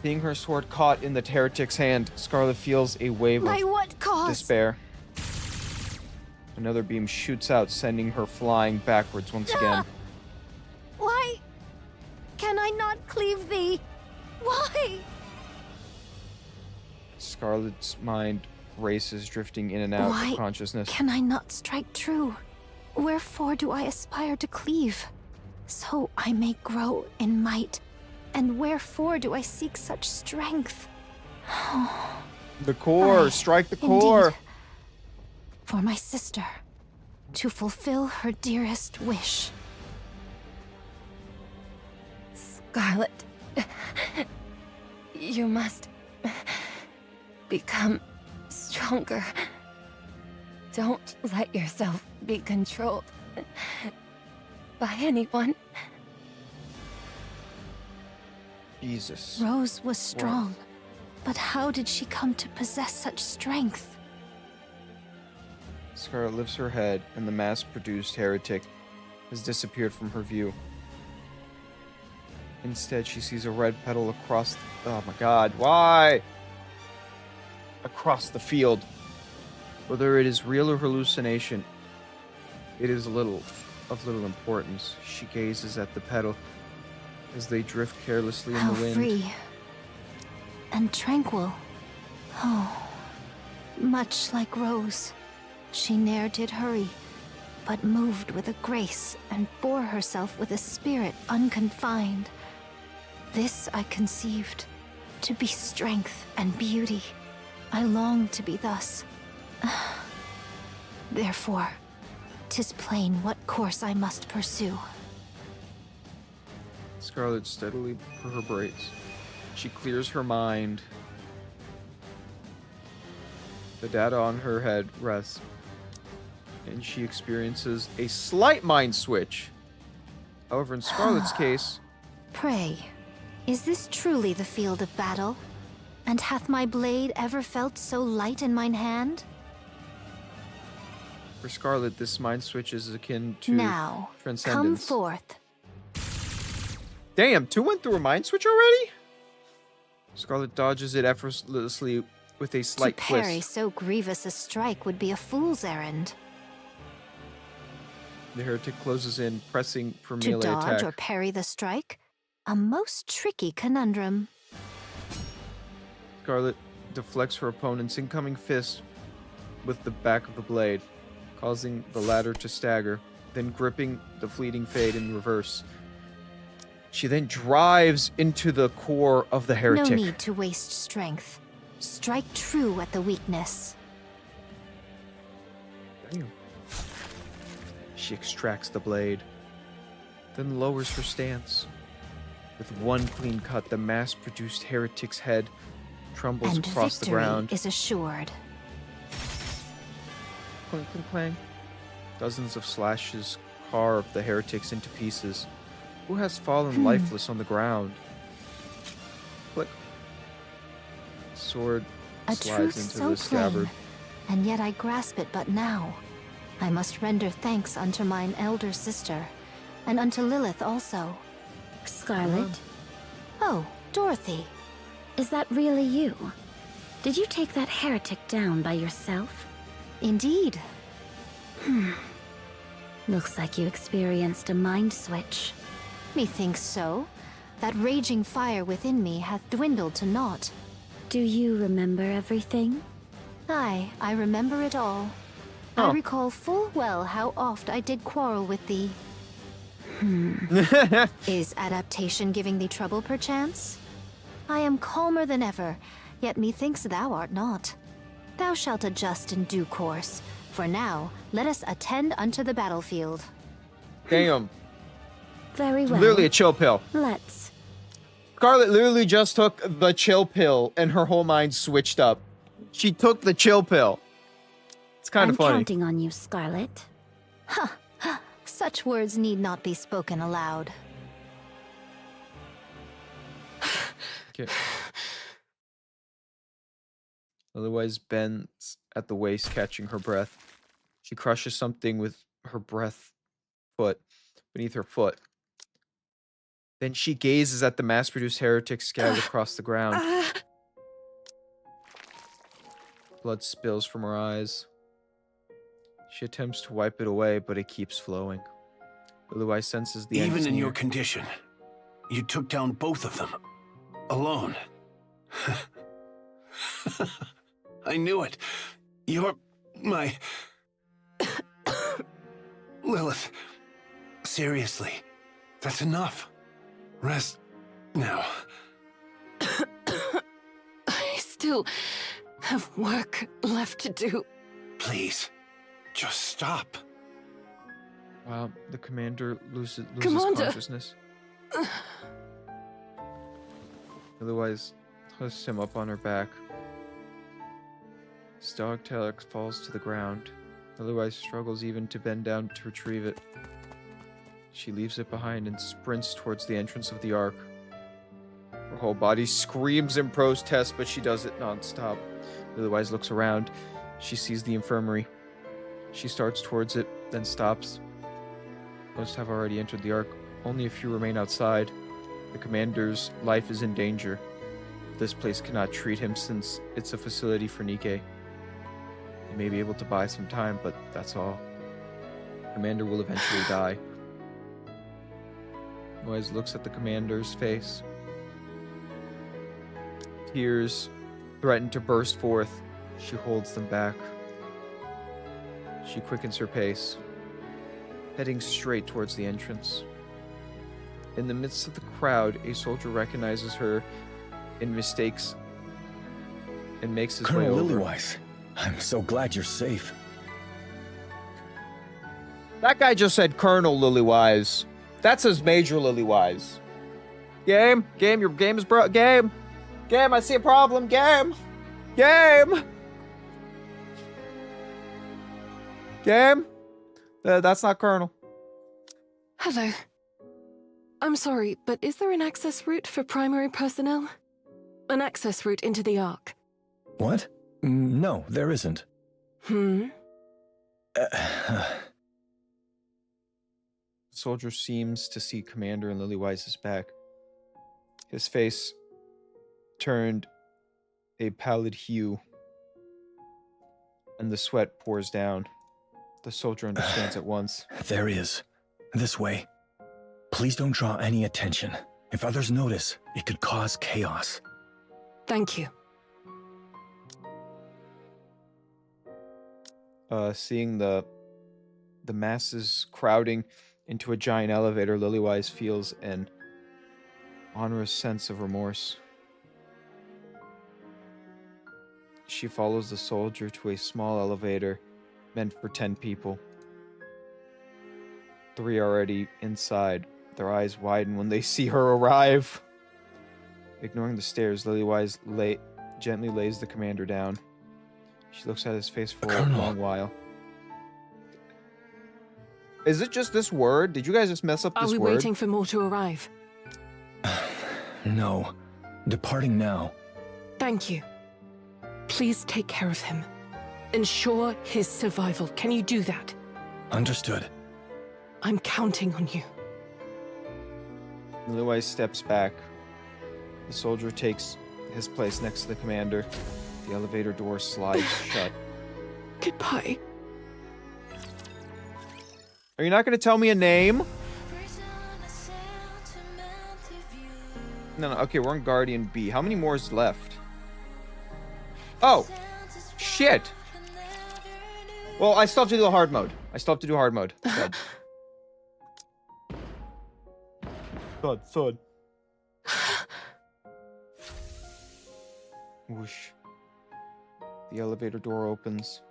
Seeing her sword caught in the heretic's hand, Scarlet feels a wave By of what cause? despair. Another beam shoots out, sending her flying backwards once again. Why can I not cleave thee? Why? Scarlet's mind races, drifting in and out Why of consciousness. can I not strike true? Wherefore do I aspire to cleave? So I may grow in might. And wherefore do I seek such strength? The core! Aye, Strike the core! indeed. For my sister. To fulfill her dearest wish. Scarlet, you must become stronger. Don't let yourself be controlled by anyone. Jesus. Rose was strong, but how did she come to possess such strength? Scarlet lifts her head, and the mass-produced heretic has disappeared from her view. Instead, she sees a red petal across... Oh my god, why? Across the field. Whether it is real or hallucination, it is of little importance. She gazes at the petal as they drift carelessly in How the wind. free and tranquil. Oh, much like Rose. She ne'er did hurry, but moved with a grace and bore herself with a spirit unconfined. This I conceived to be strength and beauty. I long to be thus. Therefore, 'tis plain what course I must pursue. Scarlet steadily reverberates. She clears her mind. The data on her head rests, and she experiences a slight mind switch. However, in Scarlet's case... Pray, is this truly the field of battle? And hath my blade ever felt so light in mine hand? For Scarlet, this mind switch is akin to Now, come transcendence. forth. Damn, 2 went through a mind switch already? Scarlet dodges it effortlessly with a slight To parry twist. so grievous a strike would be a fool's errand. The heretic closes in, pressing for To melee dodge attack. or parry the strike? A most tricky conundrum. Scarlet deflects her opponent's incoming fist with the back of the blade, causing the latter to stagger, then gripping the fleeting fade in reverse. She then drives into the core of the heretic. No need to waste strength. Strike true at the weakness. Damn. She extracts the blade, then lowers her stance. With one clean cut, the mass-produced heretic's head trembles And across the victory ground. is assured. Clink, clink, clang. Dozens of slashes carve the heretics into pieces. Who has fallen lifeless on the ground? Click. Sword A slides truth into so the scabbard. plain, and yet I grasp it but now. I must render thanks unto mine elder sister, and unto Lilith also. Scarlet? Oh, Dorothy. Is that really you? Did you take that heretic down by yourself? Indeed. Looks like you experienced a mind switch. Methinks so. That raging fire within me hath dwindled to naught. Do you remember everything? Aye, I remember it all. I recall full well how oft I did quarrel with thee. Is adaptation giving thee trouble, perchance? I am calmer than ever, yet methinks thou art not. Thou shalt adjust in due course. For now, let us attend unto the battlefield. Damn. Very well. Literally a chill pill. Let's. Scarlet literally just took the chill pill and her whole mind switched up. She took the chill pill. It's kind of funny. I'm counting on you, Scarlet. Ha! Such words need not be spoken aloud. Okay. Liliweiss bends at the waist, catching her breath. She crushes something with her beneath her foot. Then she gazes at the mass-produced heretics scattered across the ground. Blood spills from her eyes. She attempts to wipe it away, but it keeps flowing. Liliweiss senses the end Even is in near. your condition, you took down both of them. Alone. I knew it. You're my... Lilith. Seriously. That's enough. Rest now. I still have work left to do. Please. Just stop. Wow, the commander loses Commander. consciousness. Liliweiss lifts him up on her back. His dog tail falls to the ground. Liliweiss struggles even to bend down to retrieve it. She leaves it behind and sprints towards the entrance of the Ark. Her whole body screams in protest, but she does it non-stop. Liliweiss looks around. She sees the infirmary. She starts towards it, then stops. Most have already entered the Ark. Only a few remain outside. The commander's life is in danger. This place cannot treat him since it's a facility for Nikke. They may be able to buy some time, but that's all. The commander will eventually die. Liliweiss looks at the commander's face. Tears threaten to burst forth. She holds them back. She quickens her pace, heading straight towards the entrance. In the midst of the crowd, a soldier recognizes her and makes his way Colonel over. Liliweiss, I'm so glad you're safe. That guy just said Colonel Liliweiss. That says Major Liliweiss. Game, your game is game, I see a problem, game. That's not Colonel. Hello. I'm sorry, but is there an access route for primary personnel? An access route into the Ark? What? No, there isn't. Soldier seems to see Commander and Liliweiss's back. His face turned a pallid hue, and the sweat pours down. The soldier understands at once. There he is. This way. Please don't draw any attention. If others notice, it could cause chaos. Thank you. Seeing the masses crowding into a giant elevator, Liliweiss feels an onerous sense of remorse. She follows the soldier to a small elevator meant for 10 people. 3 already inside. Their eyes widen when they see her arrive. Ignoring the stairs, Liliweiss gently lays the commander down. She looks at his face for a long while. Is it just this word? Did you guys just mess up this word? Are we waiting for more to arrive? No. Departing now. Thank you. Please take care of him. Ensure his survival. Can you do that? Understood. I'm counting on you. Liliweiss steps back. The soldier takes his place next to the commander. The elevator door slides shut. Goodbye. Are you not going to tell me a name? No, okay, we're on Guardian B. How many more is left? Oh! Shit! Well, I still have to do the hard mode. Thud. Thud. Whoosh. The elevator door opens.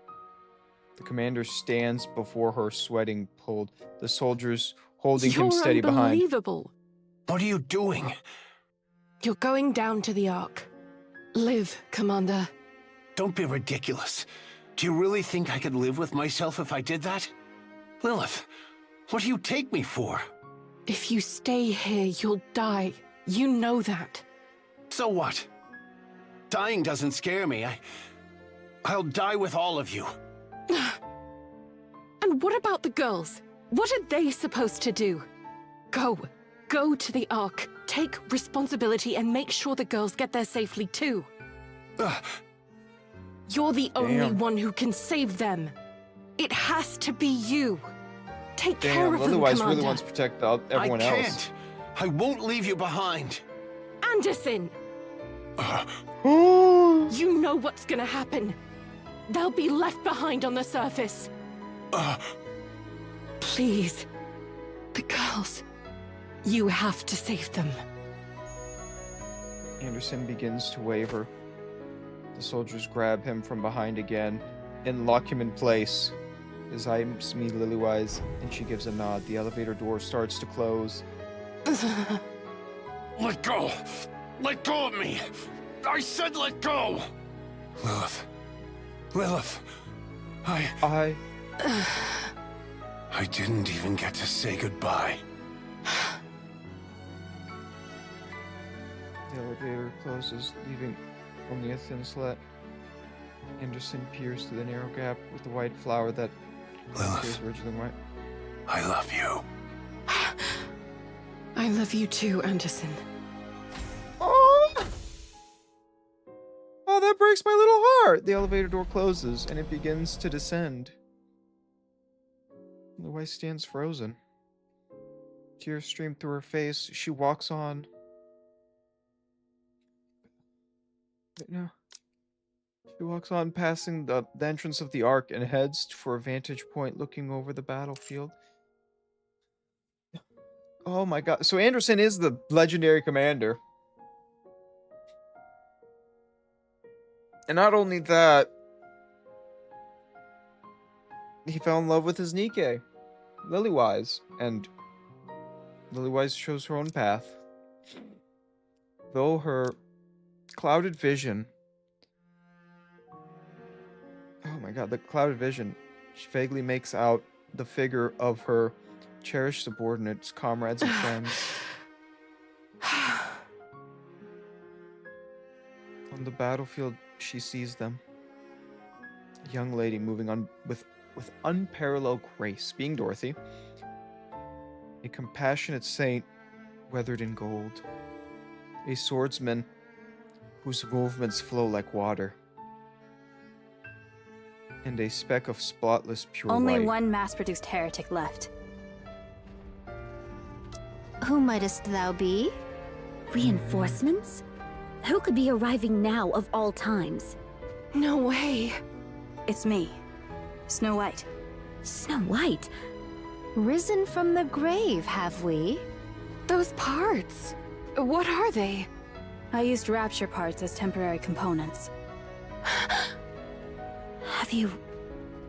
The commander stands before her, sweating, pulled. The soldiers holding him steady behind. Unbelievable. What are you doing? You're going down to the Ark. Live, Commander. Don't be ridiculous. Do you really think I could live with myself if I did that? Lilith, what do you take me for? If you stay here, you'll die. You know that. So what? Dying doesn't scare me. I'll die with all of you. And what about the girls? What are they supposed to do? Go. Go to the Ark. Take responsibility and make sure the girls get there safely too. You're the only one who can save them. It has to be you. Take care of them, Liliweiss Commander. really wants to protect everyone else. I can't. I won't leave you behind. Anderson! You know what's gonna happen. They'll be left behind on the surface. Please. The girls. You have to save them. Anderson begins to waver. The soldiers grab him from behind again and lock him in place. His eyes meet Liliweiss, and she gives a nod. The elevator door starts to close. Let go! Let go of me! I said let go! Lilith, I didn't even get to say goodbye. The elevator closes, leaving only a thin slit. Anderson peers through the narrow gap with the white flower that appears originally white. I love you. I love you too, Anderson. Oh, that breaks my little heart. The elevator door closes and it begins to descend. Liliweiss stands frozen. Tears stream through her face. She walks on. But no. She walks on, passing the entrance of the Ark, and heads for a vantage point looking over the battlefield. Oh my god. So Anderson is the legendary commander. And not only that, he fell in love with his Nike, Liliweiss, and Liliweiss chose her own path. Though her clouded vision... Oh my god, the clouded vision. She vaguely makes out the figure of her cherished subordinates, comrades, and friends. On the battlefield, she sees them. A young lady moving on with unparalleled grace, being Dorothy. A compassionate saint, weathered in gold. A swordsman whose movements flow like water. And a speck of spotless pure Only white. one mass-produced heretic left. Who mightest thou be? Reinforcements? Who could be arriving now of all times? No way. It's me, Snow White. Snow White? Risen from the grave, have we? Those parts. What are they? I used Rapture parts as temporary components. Have you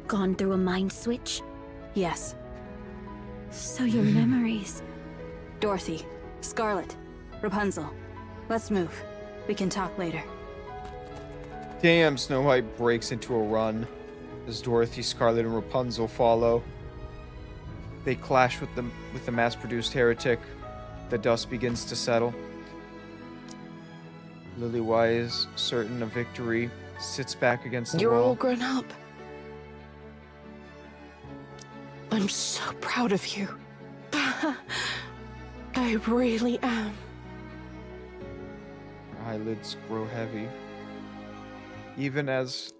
gone through a mind switch? Yes. So your memories... Dorothy, Scarlet, Rapunzel. Let's move. We can talk later. Damn, Snow White breaks into a run as Dorothy, Scarlet, and Rapunzel follow. They clash with the mass-produced heretic. The dust begins to settle. Liliweiss, certain of victory, sits back against the You're wall. all grown up. I'm so proud of you. I really am. Her eyelids grow heavy. Even as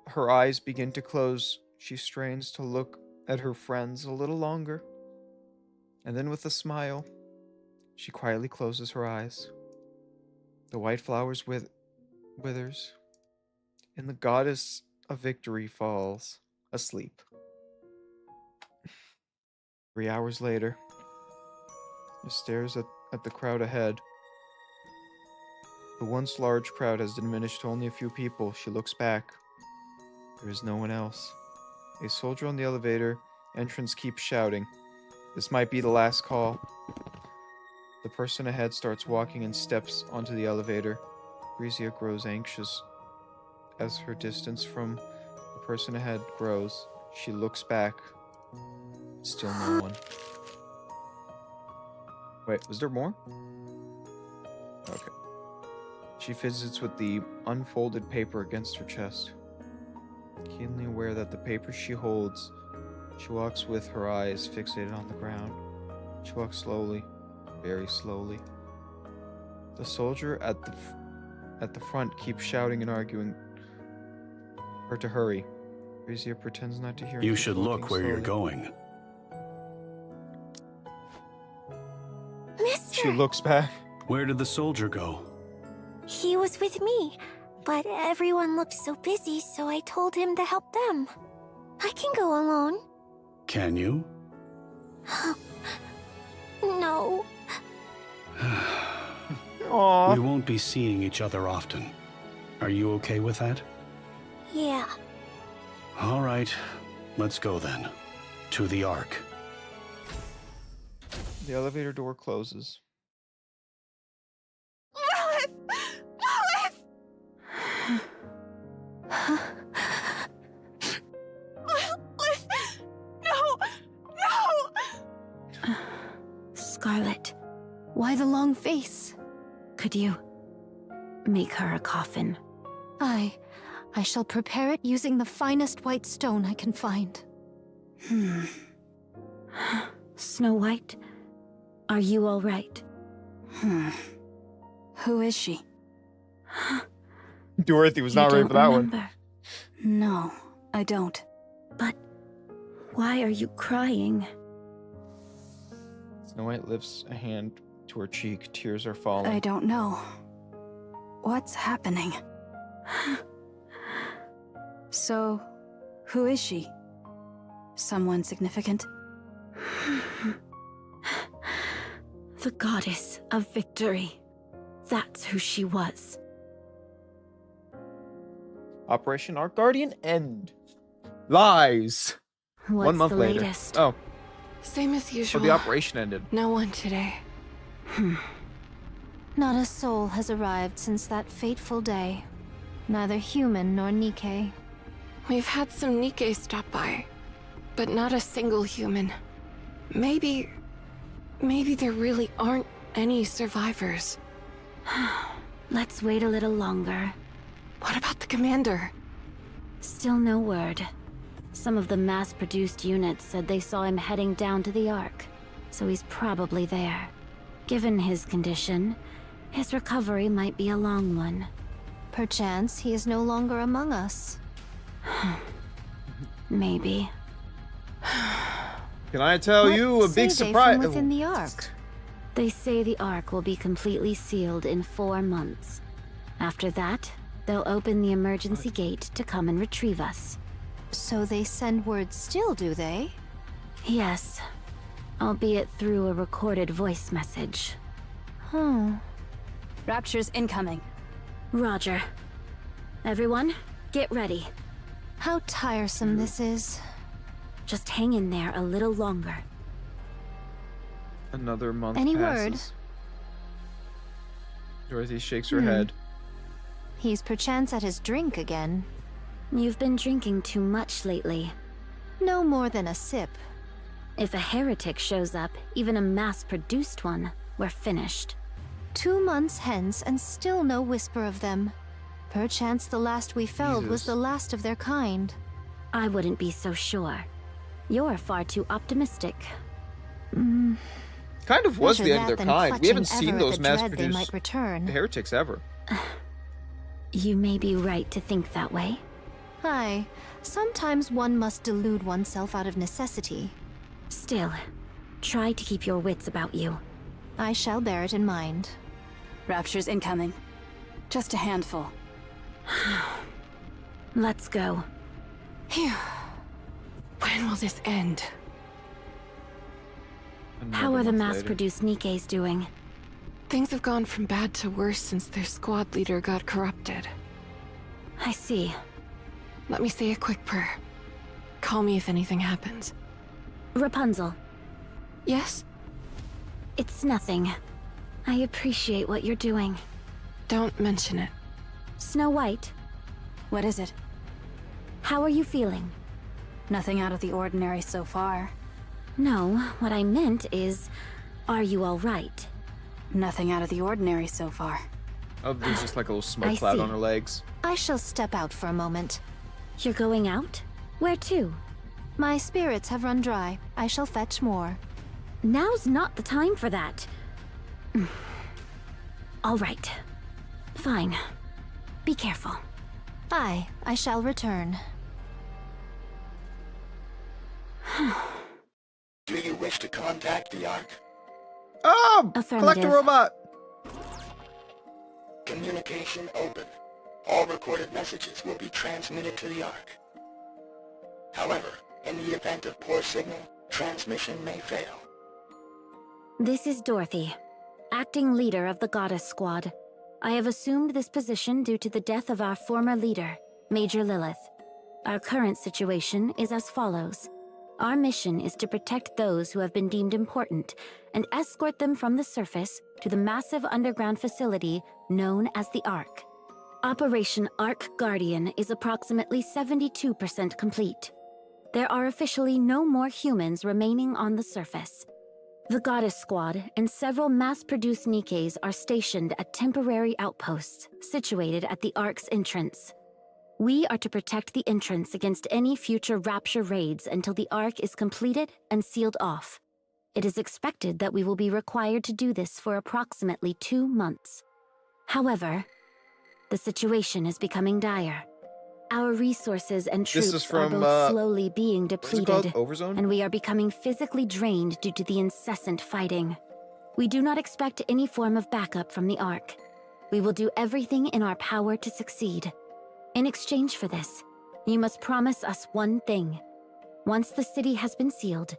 her eyes begin to close, she strains to look at her friends a little longer. And then with a smile, she quietly closes her eyes. The white flowers withers, and the goddess of victory falls asleep. 3 hours later, she stares at the crowd ahead. The once large crowd has diminished to only a few people. She looks back. There is no one else. A soldier on the elevator entrance keeps shouting, "This might be the last call." The person ahead starts walking and steps onto the elevator. Brizia grows anxious as her distance from the person ahead grows. She looks back. Still no one. Wait, was there more? Okay. She visits with the unfolded paper against her chest. Keenly aware that the paper she holds, she walks with her eyes fixated on the ground. She walks slowly, very slowly. The soldier at the front keeps shouting and arguing her to hurry. Brizia pretends not to hear. You should look where you're going. Mister! She looks back. Where did the soldier go? He was with me, but everyone looked so busy, so I told him to help them. I can go alone. Can you? No. Aww. We won't be seeing each other often. Are you okay with that? Yeah. All right, let's go then. To the Ark. The elevator door closes. Lilith! Lilith! Lilith! No! No! Scarlet, Why the long face? could you make her a coffin? I shall prepare it using the finest white stone I can find. Snow White, are you all right? Who is she? Dorothy was You not ready don't for that remember. one. No, I don't. But why are you crying? Snow White lifts a hand to her cheek. Tears are falling. I don't know. What's happening? So, who is she? Someone significant? The goddess of victory. That's who she was. Operation Ark Guardian end. Lies. What's 1 month the later. latest? Oh, Same as so usual. the operation ended. No one today. Not a soul has arrived since that fateful day. Neither human nor Nikke. We've had some Nikke stop by, but not a single human. Maybe there really aren't any survivors. Let's wait a little longer. What about the commander? Still no word. Some of the mass-produced units said they saw him heading down to the Ark, so he's probably there. Given his condition, his recovery might be a long one. Perchance he is no longer among us. Maybe. Can I tell you a big say they surprise? from within the Ark? They say the Ark will be completely sealed in 4 months. After that, they'll open the emergency gate to come and retrieve us. So they send word still, do they? Yes, albeit through a recorded voice message. Rapture's incoming. Roger. Everyone, get ready. How tiresome this is. Just hang in there a little longer. Another month Any passes. word? Dorothy shakes her head. He's perchance at his drink again. You've been drinking too much lately. No more than a sip. If a heretic shows up, even a mass-produced one, we're finished. 2 months hence and still no whisper of them. Perchance the last we felled was Jesus. the last of their kind. I wouldn't be so sure. You're far too optimistic. Kind of was Better the end that of their than kind. We haven't clutching seen ever at those the dread they mass-produced might return. heretics ever. You may be right to think that way. Aye, sometimes one must delude oneself out of necessity. Still, try to keep your wits about you. I shall bear it in mind. Rapture's incoming. Just a handful. Let's go. Phew. When will this end? How are the mass-produced Nikkeis doing? Things have gone from bad to worse since their squad leader got corrupted. I see. Let me say a quick prayer. Call me if anything happens. Rapunzel. Yes? It's nothing. I appreciate what you're doing. Don't mention it. Snow White. What is it? How are you feeling? Nothing out of the ordinary so far. No, what I meant is, are you all right? Nothing out of the ordinary so far. Oh, there's just like a little smoke I cloud see. on her legs. I shall step out for a moment. You're going out? Where to? My spirits have run dry. I shall fetch more. Now's not the time for that. All right. Fine. Be careful. Aye, I shall return. Do you wish to contact the Ark? Oh! Collect a robot! Communication open. All recorded messages will be transmitted to the Ark. However, in the event of poor signal, transmission may fail. This is Dorothy, acting leader of the Goddess Squad. I have assumed this position due to the death of our former leader, Major Lilith. Our current situation is as follows. Our mission is to protect those who have been deemed important and escort them from the surface to the massive underground facility known as the Ark. Operation Ark Guardian is approximately 72% complete. There are officially no more humans remaining on the surface. The Goddess Squad and several mass-produced Nikkeis are stationed at temporary outposts situated at the Ark's entrance. We are to protect the entrance against any future Rapture raids until the Ark is completed and sealed off. It is expected that we will be required to do this for approximately 2 months. However, the situation is becoming dire. Our resources and troops are both slowly being depleted, and we are becoming physically drained due to the incessant fighting. We do not expect any form of backup from the Ark. We will do everything in our power to succeed. In exchange for this, you must promise us one thing. Once the city has been sealed,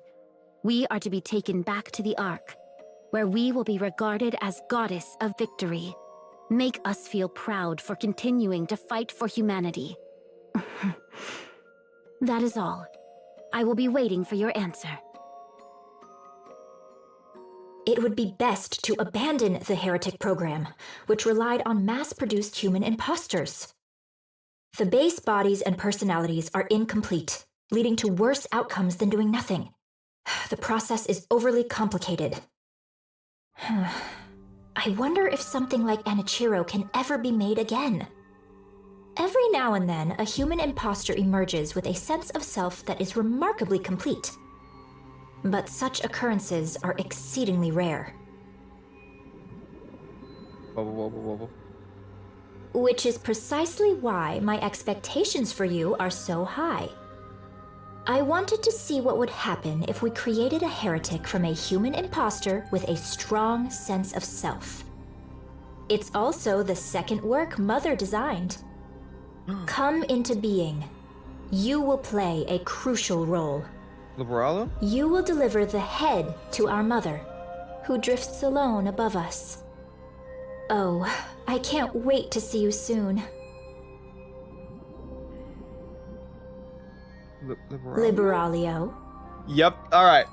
we are to be taken back to the Ark, where we will be regarded as Goddess of Victory. Make us feel proud for continuing to fight for humanity. That is all. I will be waiting for your answer. It would be best to abandon the heretic program, which relied on mass-produced human imposters. The base bodies and personalities are incomplete, leading to worse outcomes than doing nothing. The process is overly complicated. I wonder if something like Anichiro can ever be made again. Every now and then, a human imposter emerges with a sense of self that is remarkably complete. But such occurrences are exceedingly rare. Which is precisely why my expectations for you are so high. I wanted to see what would happen if we created a heretic from a human imposter with a strong sense of self. It's also the second work Mother designed. Come into being. You will play a crucial role. Liberalo? You will deliver the head to our mother, who drifts alone above us. Oh, I can't wait to see you soon. Liberalio? Yep, alright.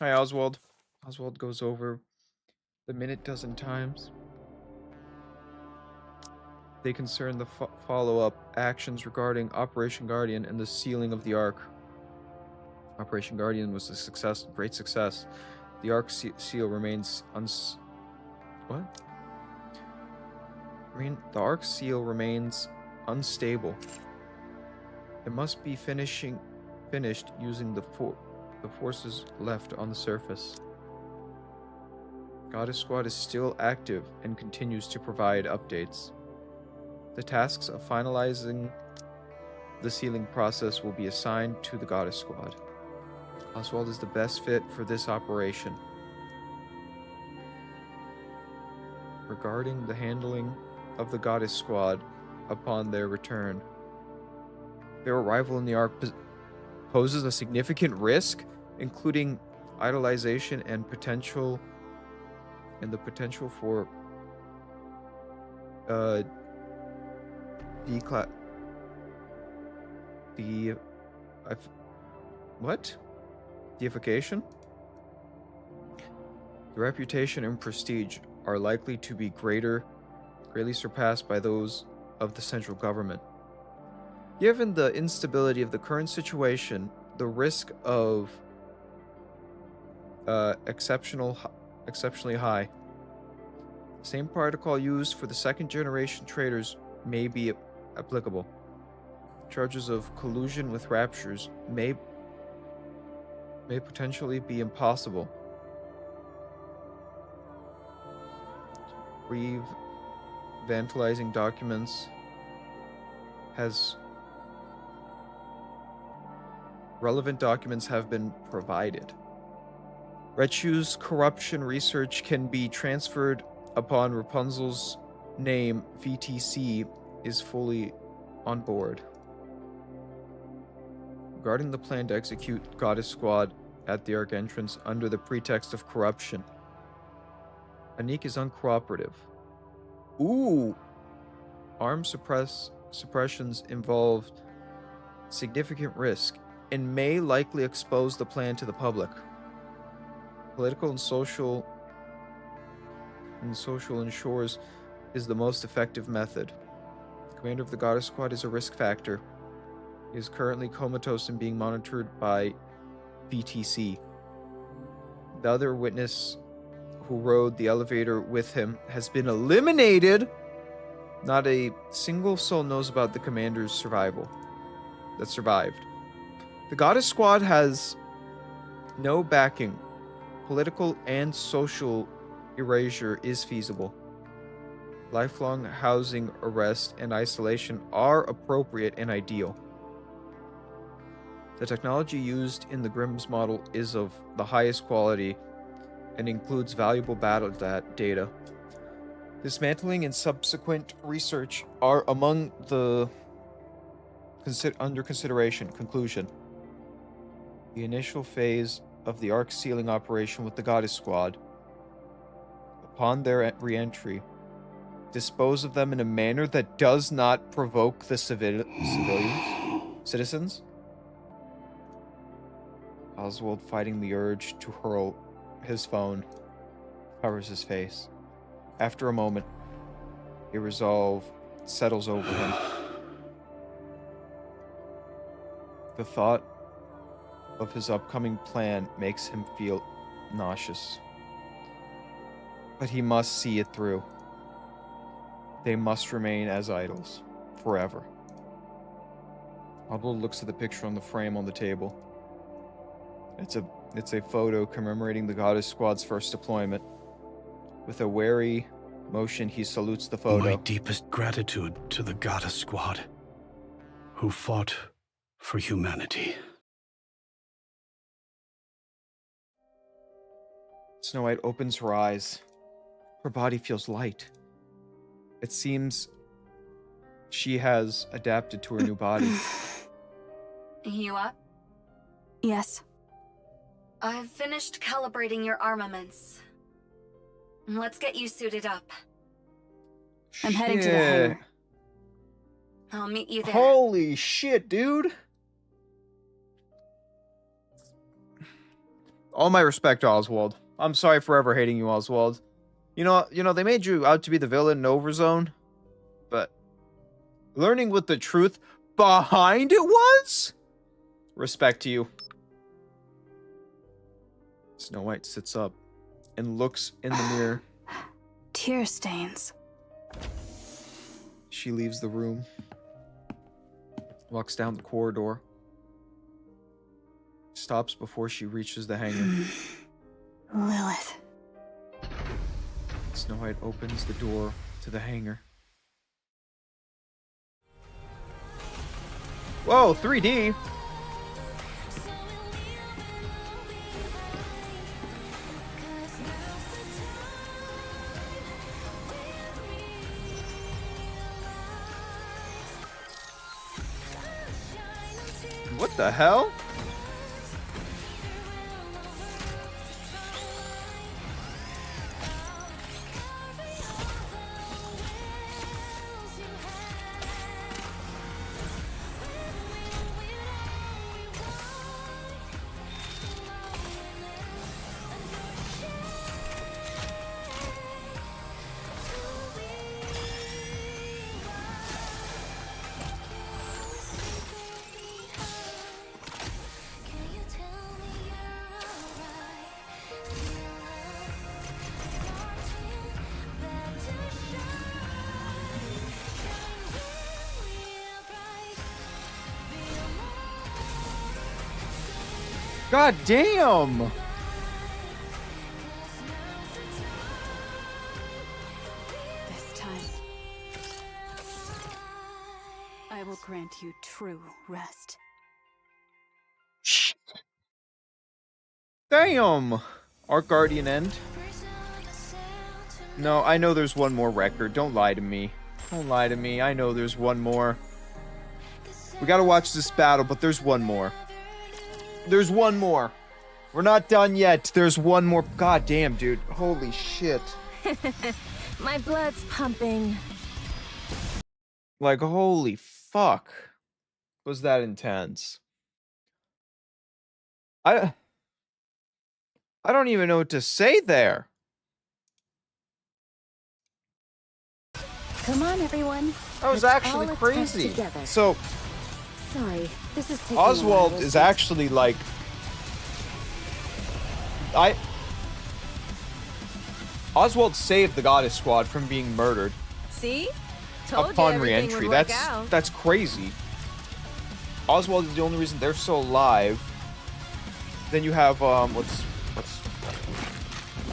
Hi, Oswald. Oswald goes over the minute dozen times. They concern the follow-up actions regarding Operation Guardian and the sealing of the Ark. Operation Guardian was a great success. The Ark seal remains the Ark seal remains unstable. It must be finished using the forces left on the surface. Goddess Squad is still active and continues to provide updates. The tasks of finalizing the sealing process will be assigned to the Goddess Squad. Oswald is the best fit for this operation. Regarding the handling of the Goddess Squad upon their return, their arrival in the Ark poses a significant risk, including idolization and the potential for deification? The reputation and prestige are likely to be greatly surpassed by those of the central government. Given the instability of the current situation, the risk of exceptionally high. The same protocol used for the second-generation traders may be applicable. Charges of collusion with raptures may potentially be impossible. Vandalizing documents relevant documents have been provided. Rechu's corruption research can be transferred upon Rapunzel's name. VTC is fully on board. Regarding the plan to execute Goddess Squad at the Ark entrance under the pretext of corruption, Anik is uncooperative. Ooh! Armed suppressions involve significant risk and may likely expose the plan to the public. Political and social ensures is the most effective method. The commander of the Goddess Squad is a risk factor. He is currently comatose and being monitored by VTC. The other witness who rode the elevator with him has been eliminated. Not a single soul knows about the commander's survival. That survived. The Goddess Squad has no backing. Political and social erasure is feasible. Lifelong housing arrest and isolation are appropriate and ideal. The technology used in the Grimm's model is of the highest quality and includes valuable battle data. Dismantling and subsequent research are among the under consideration. Conclusion. The initial phase of the Ark sealing operation with the Goddess Squad, upon their re-entry, dispose of them in a manner that does not provoke the citizens. Oswald, fighting the urge to hurl his phone, covers his face. After a moment, a resolve settles over him. The thought of his upcoming plan makes him feel nauseous. But he must see it through. They must remain as idols, forever. Oswald looks at the picture on the frame on the table. It's a photo commemorating the Goddess Squad's first deployment. With a wary motion, he salutes the photo. My deepest gratitude to the Goddess Squad, who fought for humanity. Snow White opens her eyes. Her body feels light. It seems she has adapted to her new body. You up? Yes. I've finished calibrating your armaments. Let's get you suited up. I'm heading to the hangar. I'll meet you there. Holy shit, dude! All my respect, Oswald. I'm sorry for ever hating you, Oswald. You know, they made you out to be the villain in Overzone, but learning what the truth behind it was? Respect to you. Snow White sits up and looks in the mirror. Tear stains. She leaves the room, walks down the corridor, stops before she reaches the hangar. Lilith. Snow White opens the door to the hangar. Whoa, 3D! What the hell? God damn! This time, I will grant you true rest. Damn! Arc Guardian end. No, I know there's one more record. Don't lie to me. Don't lie to me. I know there's one more. We gotta watch this battle, but there's one more. There's one more. We're not done yet. There's one more. God damn, dude. Holy shit. My blood's pumping. Like, holy fuck. Was that intense? I don't even know what to say there. Come on, everyone. That was Let's actually all crazy. attest together. So, Sorry, this is taking Oswald a while, is isn't it? actually like... Oswald saved the Goddess Squad from being murdered See? Told you upon everything would re-entry. work out. That's crazy. Oswald is the only reason they're still alive. Then you have what's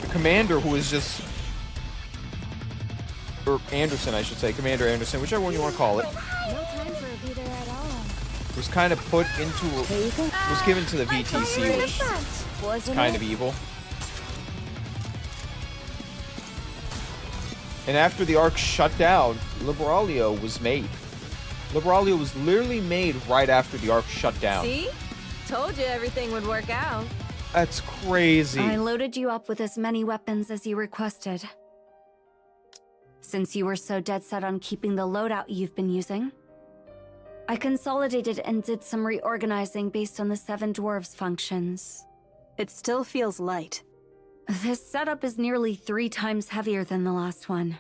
the commander, who is just, or Anderson, I should say, Commander Anderson, whichever one you want to call it, No time for a breather at all. was kind of put into, was given to the VTC, which is kind of evil. And after the Ark shut down, Liberalio was made. Liberalio was literally made right after the Ark shut down. See? Told you everything would work out. That's crazy. I loaded you up with as many weapons as you requested. Since you were so dead set on keeping the loadout you've been using, I consolidated and did some reorganizing based on the Seven Dwarves functions. It still feels light. This setup is nearly 3 times heavier than the last one.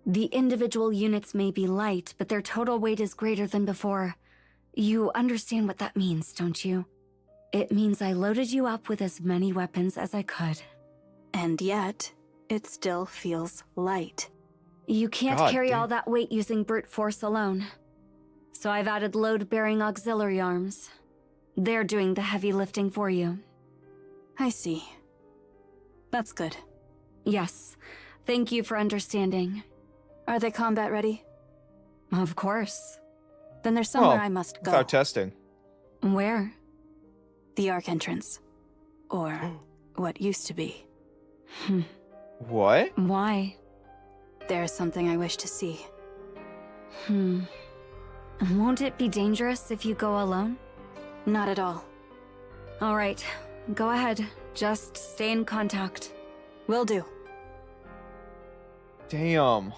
The individual units may be light, but their total weight is greater than before. You understand what that means, don't you? It means I loaded you up with as many weapons as I could. And yet, it still feels light. You can't God carry damn. all that weight using brute force alone. So I've added load-bearing auxiliary arms. They're doing the heavy lifting for you. I see. That's good. Yes. Thank you for understanding. Are they combat ready? Of course. Then there's somewhere I must go. Without testing. Where? The Ark entrance. Or what used to be. What? Why? There's something I wish to see. Won't it be dangerous if you go alone? Not at all. All right. Go ahead. Just stay in contact. Will do. Damn.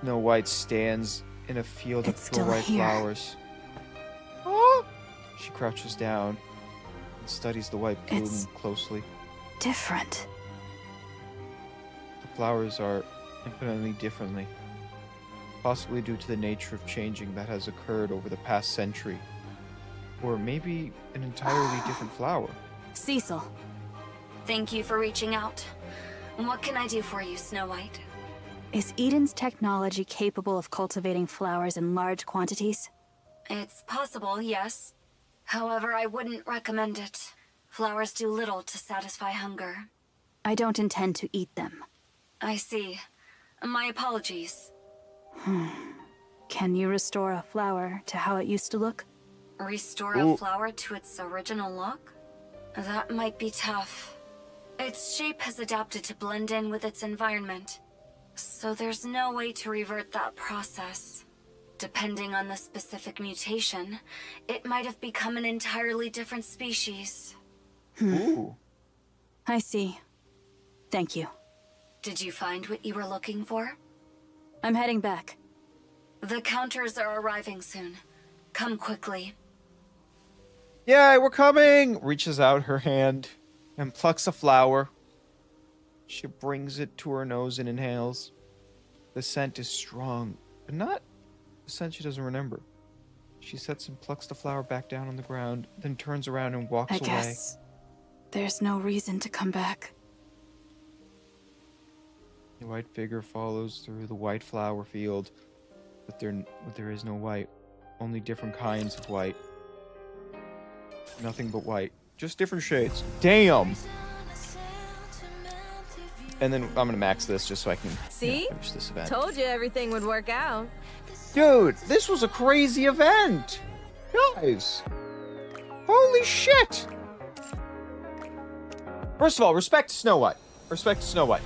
Snow White stands in a field of pure still white here. flowers. She crouches down and studies the white bloom It's closely. different. The flowers are infinitely differently, possibly due to the nature of changing that has occurred over the past century. Or maybe an entirely different flower. Cecil. Thank you for reaching out. What can I do for you, Snow White? Is Eden's technology capable of cultivating flowers in large quantities? It's possible, yes. However, I wouldn't recommend it. Flowers do little to satisfy hunger. I don't intend to eat them. I see. My apologies. Can you restore a flower to how it used to look? Restore a flower to its original look? That might be tough. Its shape has adapted to blend in with its environment, so there's no way to revert that process. Depending on the specific mutation, it might have become an entirely different species. Ooh. I see. Thank you. Did you find what you were looking for? I'm heading back. The counters are arriving soon. Come quickly. Yay, we're coming! Reaches out her hand and plucks a flower. She brings it to her nose and inhales. The scent is strong, but not the scent she doesn't remember. She sets and plucks the flower back down on the ground, then turns around and walks I away. guess there's no reason to come back. The white figure follows through the white flower field, but there is no white. Only different kinds of white. Nothing but white. Just different shades. Damn! And then I'm gonna max this just so I can See? finish this event. Told you everything would work out. Dude, this was a crazy event! Guys! Holy shit! First of all, respect to Snow White. Respect to Snow White.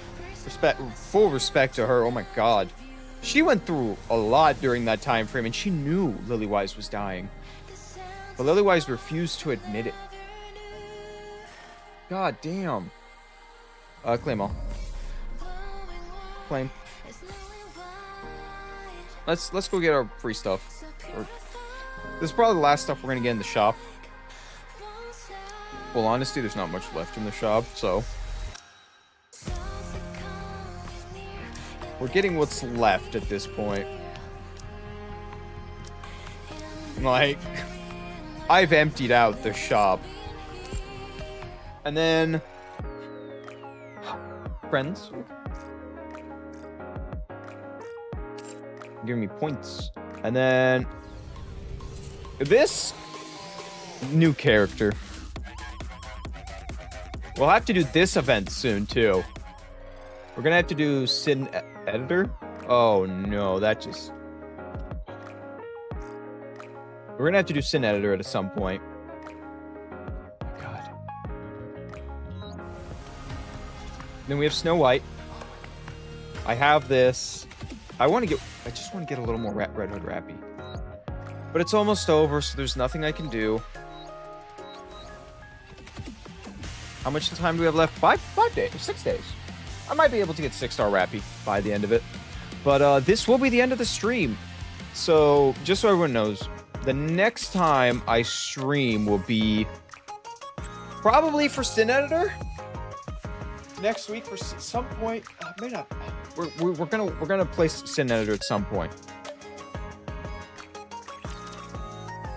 Full respect to her. Oh my god. She went through a lot during that time frame, and she knew Liliweiss was dying. But Liliweiss refused to admit it. God damn. Claim all. Claim. Let's go get our free stuff. This is probably the last stuff we're gonna get in the shop. Well, honestly, there's not much left in the shop, so we're getting what's left at this point. Like, I've emptied out the shop. And then friends. Giving me points. And then this new character. We'll have to do this event soon too. We're gonna have to do Sin Editor. Oh no, that just... We're gonna have to do Sin Editor at some point. God. Then we have Snow White. I have this. I just want to get a little more Red Hood Rappy. But it's almost over, so there's nothing I can do. How much time do we have left? 5 days, 6 days. I might be able to get 6-star Rappy by the end of it. But this will be the end of the stream. So, just so everyone knows, the next time I stream will be probably for Sin Editor. Next week for some point. May not. We're gonna play Sin Editor at some point.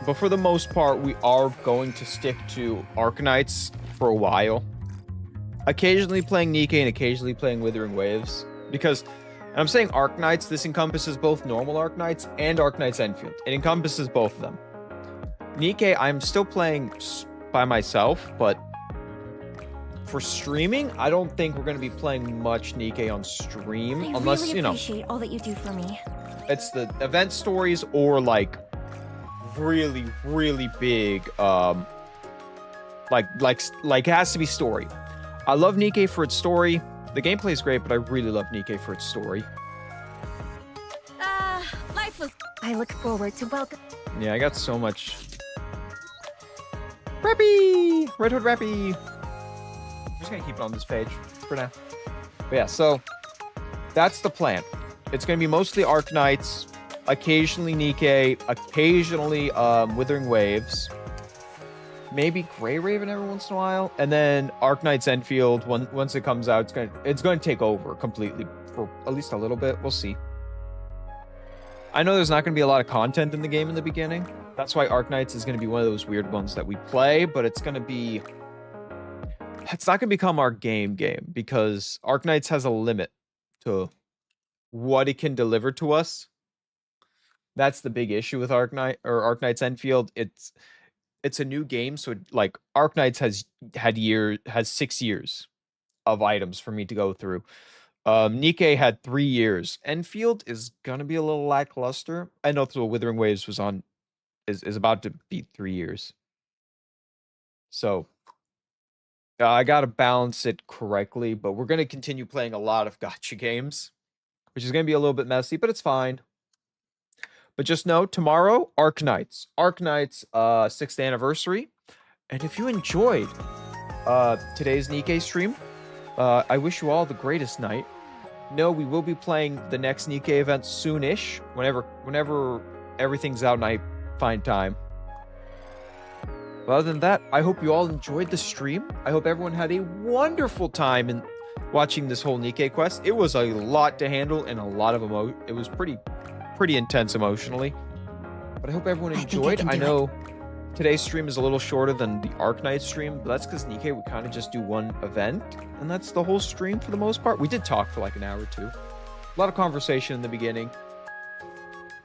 But for the most part, we are going to stick to Arknights for a while. Occasionally playing Nikke and occasionally playing Withering Waves. Because, and I'm saying Arknights, this encompasses both normal Arknights and Arknights Enfield. It encompasses both of them. Nikke, I'm still playing by myself, but for streaming, I don't think we're going to be playing much Nikke on stream. Unless, really you know, appreciate all that you do for me. it's the event stories or like really, really big, like it has to be story. I love Nikke for its story. The gameplay is great, but I really love Nikke for its story. Life was... I look forward to welcome... Yeah, I got so much. Rappy! Red Hood Rappy! I'm just gonna keep it on this page for now. But yeah, so that's the plan. It's gonna be mostly Arknights, occasionally Nikke, occasionally Withering Waves, maybe Grey Raven every once in a while, and then Arknights Enfield. Once it comes out, it's gonna take over completely for at least a little bit. We'll see. I know there's not gonna be a lot of content in the game in the beginning. That's why Arknights is gonna be one of those weird ones that we play, but it's not gonna become our game because Arknights has a limit to what it can deliver to us. That's the big issue with Arknights Enfield. It's a new game, so like Arknights has 6 years of items for me to go through. Nikke had 3 years. Enfield is gonna be a little lackluster. I know the Withering Waves was on is about to be 3 years. So I gotta balance it correctly, but we're gonna continue playing a lot of gacha games, which is gonna be a little bit messy, but it's fine. But just know, tomorrow, Arknights. Arknights, 6th anniversary. And if you enjoyed today's Nikke stream, I wish you all the greatest night. No, we will be playing the next Nikke event soonish, whenever everything's out and I find time. But other than that, I hope you all enjoyed the stream. I hope everyone had a wonderful time in watching this whole Nikke quest. It was a lot to handle and a lot of it was pretty intense emotionally. But I hope everyone enjoyed. I know today's stream is a little shorter than the Arknight stream, but that's because Nikke, we kind of just do one event, and that's the whole stream for the most part. We did talk for like an hour or two. A lot of conversation in the beginning.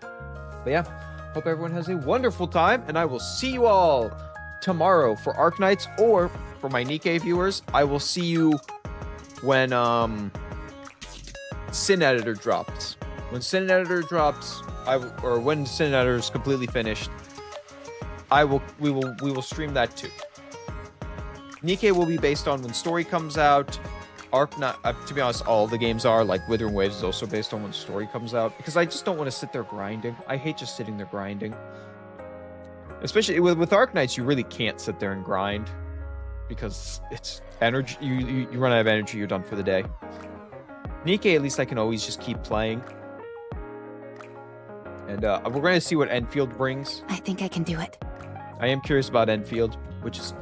But yeah, hope everyone has a wonderful time, and I will see you all tomorrow for Arknights, or for my Nikke viewers, I will see you when Sin Editor drops. When Sin Editor drops, or when Sin Editor is completely finished, we will stream that too. Nikke will be based on when story comes out. To be honest, all the games are, like Withering Waves is also based on when story comes out, because I just don't want to sit there grinding. I hate just sitting there grinding. Especially with Arknights, you really can't sit there and grind, because it's energy. You run out of energy, you're done for the day. Nikke, at least I can always just keep playing. And we're going to see what Enfield brings. I think I can do it. I am curious about Enfield, which is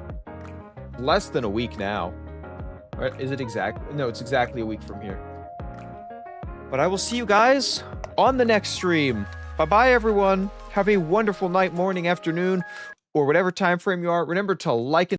less than a week now. Right? Is it exactly? No, it's exactly a week from here. But I will see you guys on the next stream. Bye-bye, everyone. Have a wonderful night, morning, afternoon, or whatever time frame you are. Remember to like and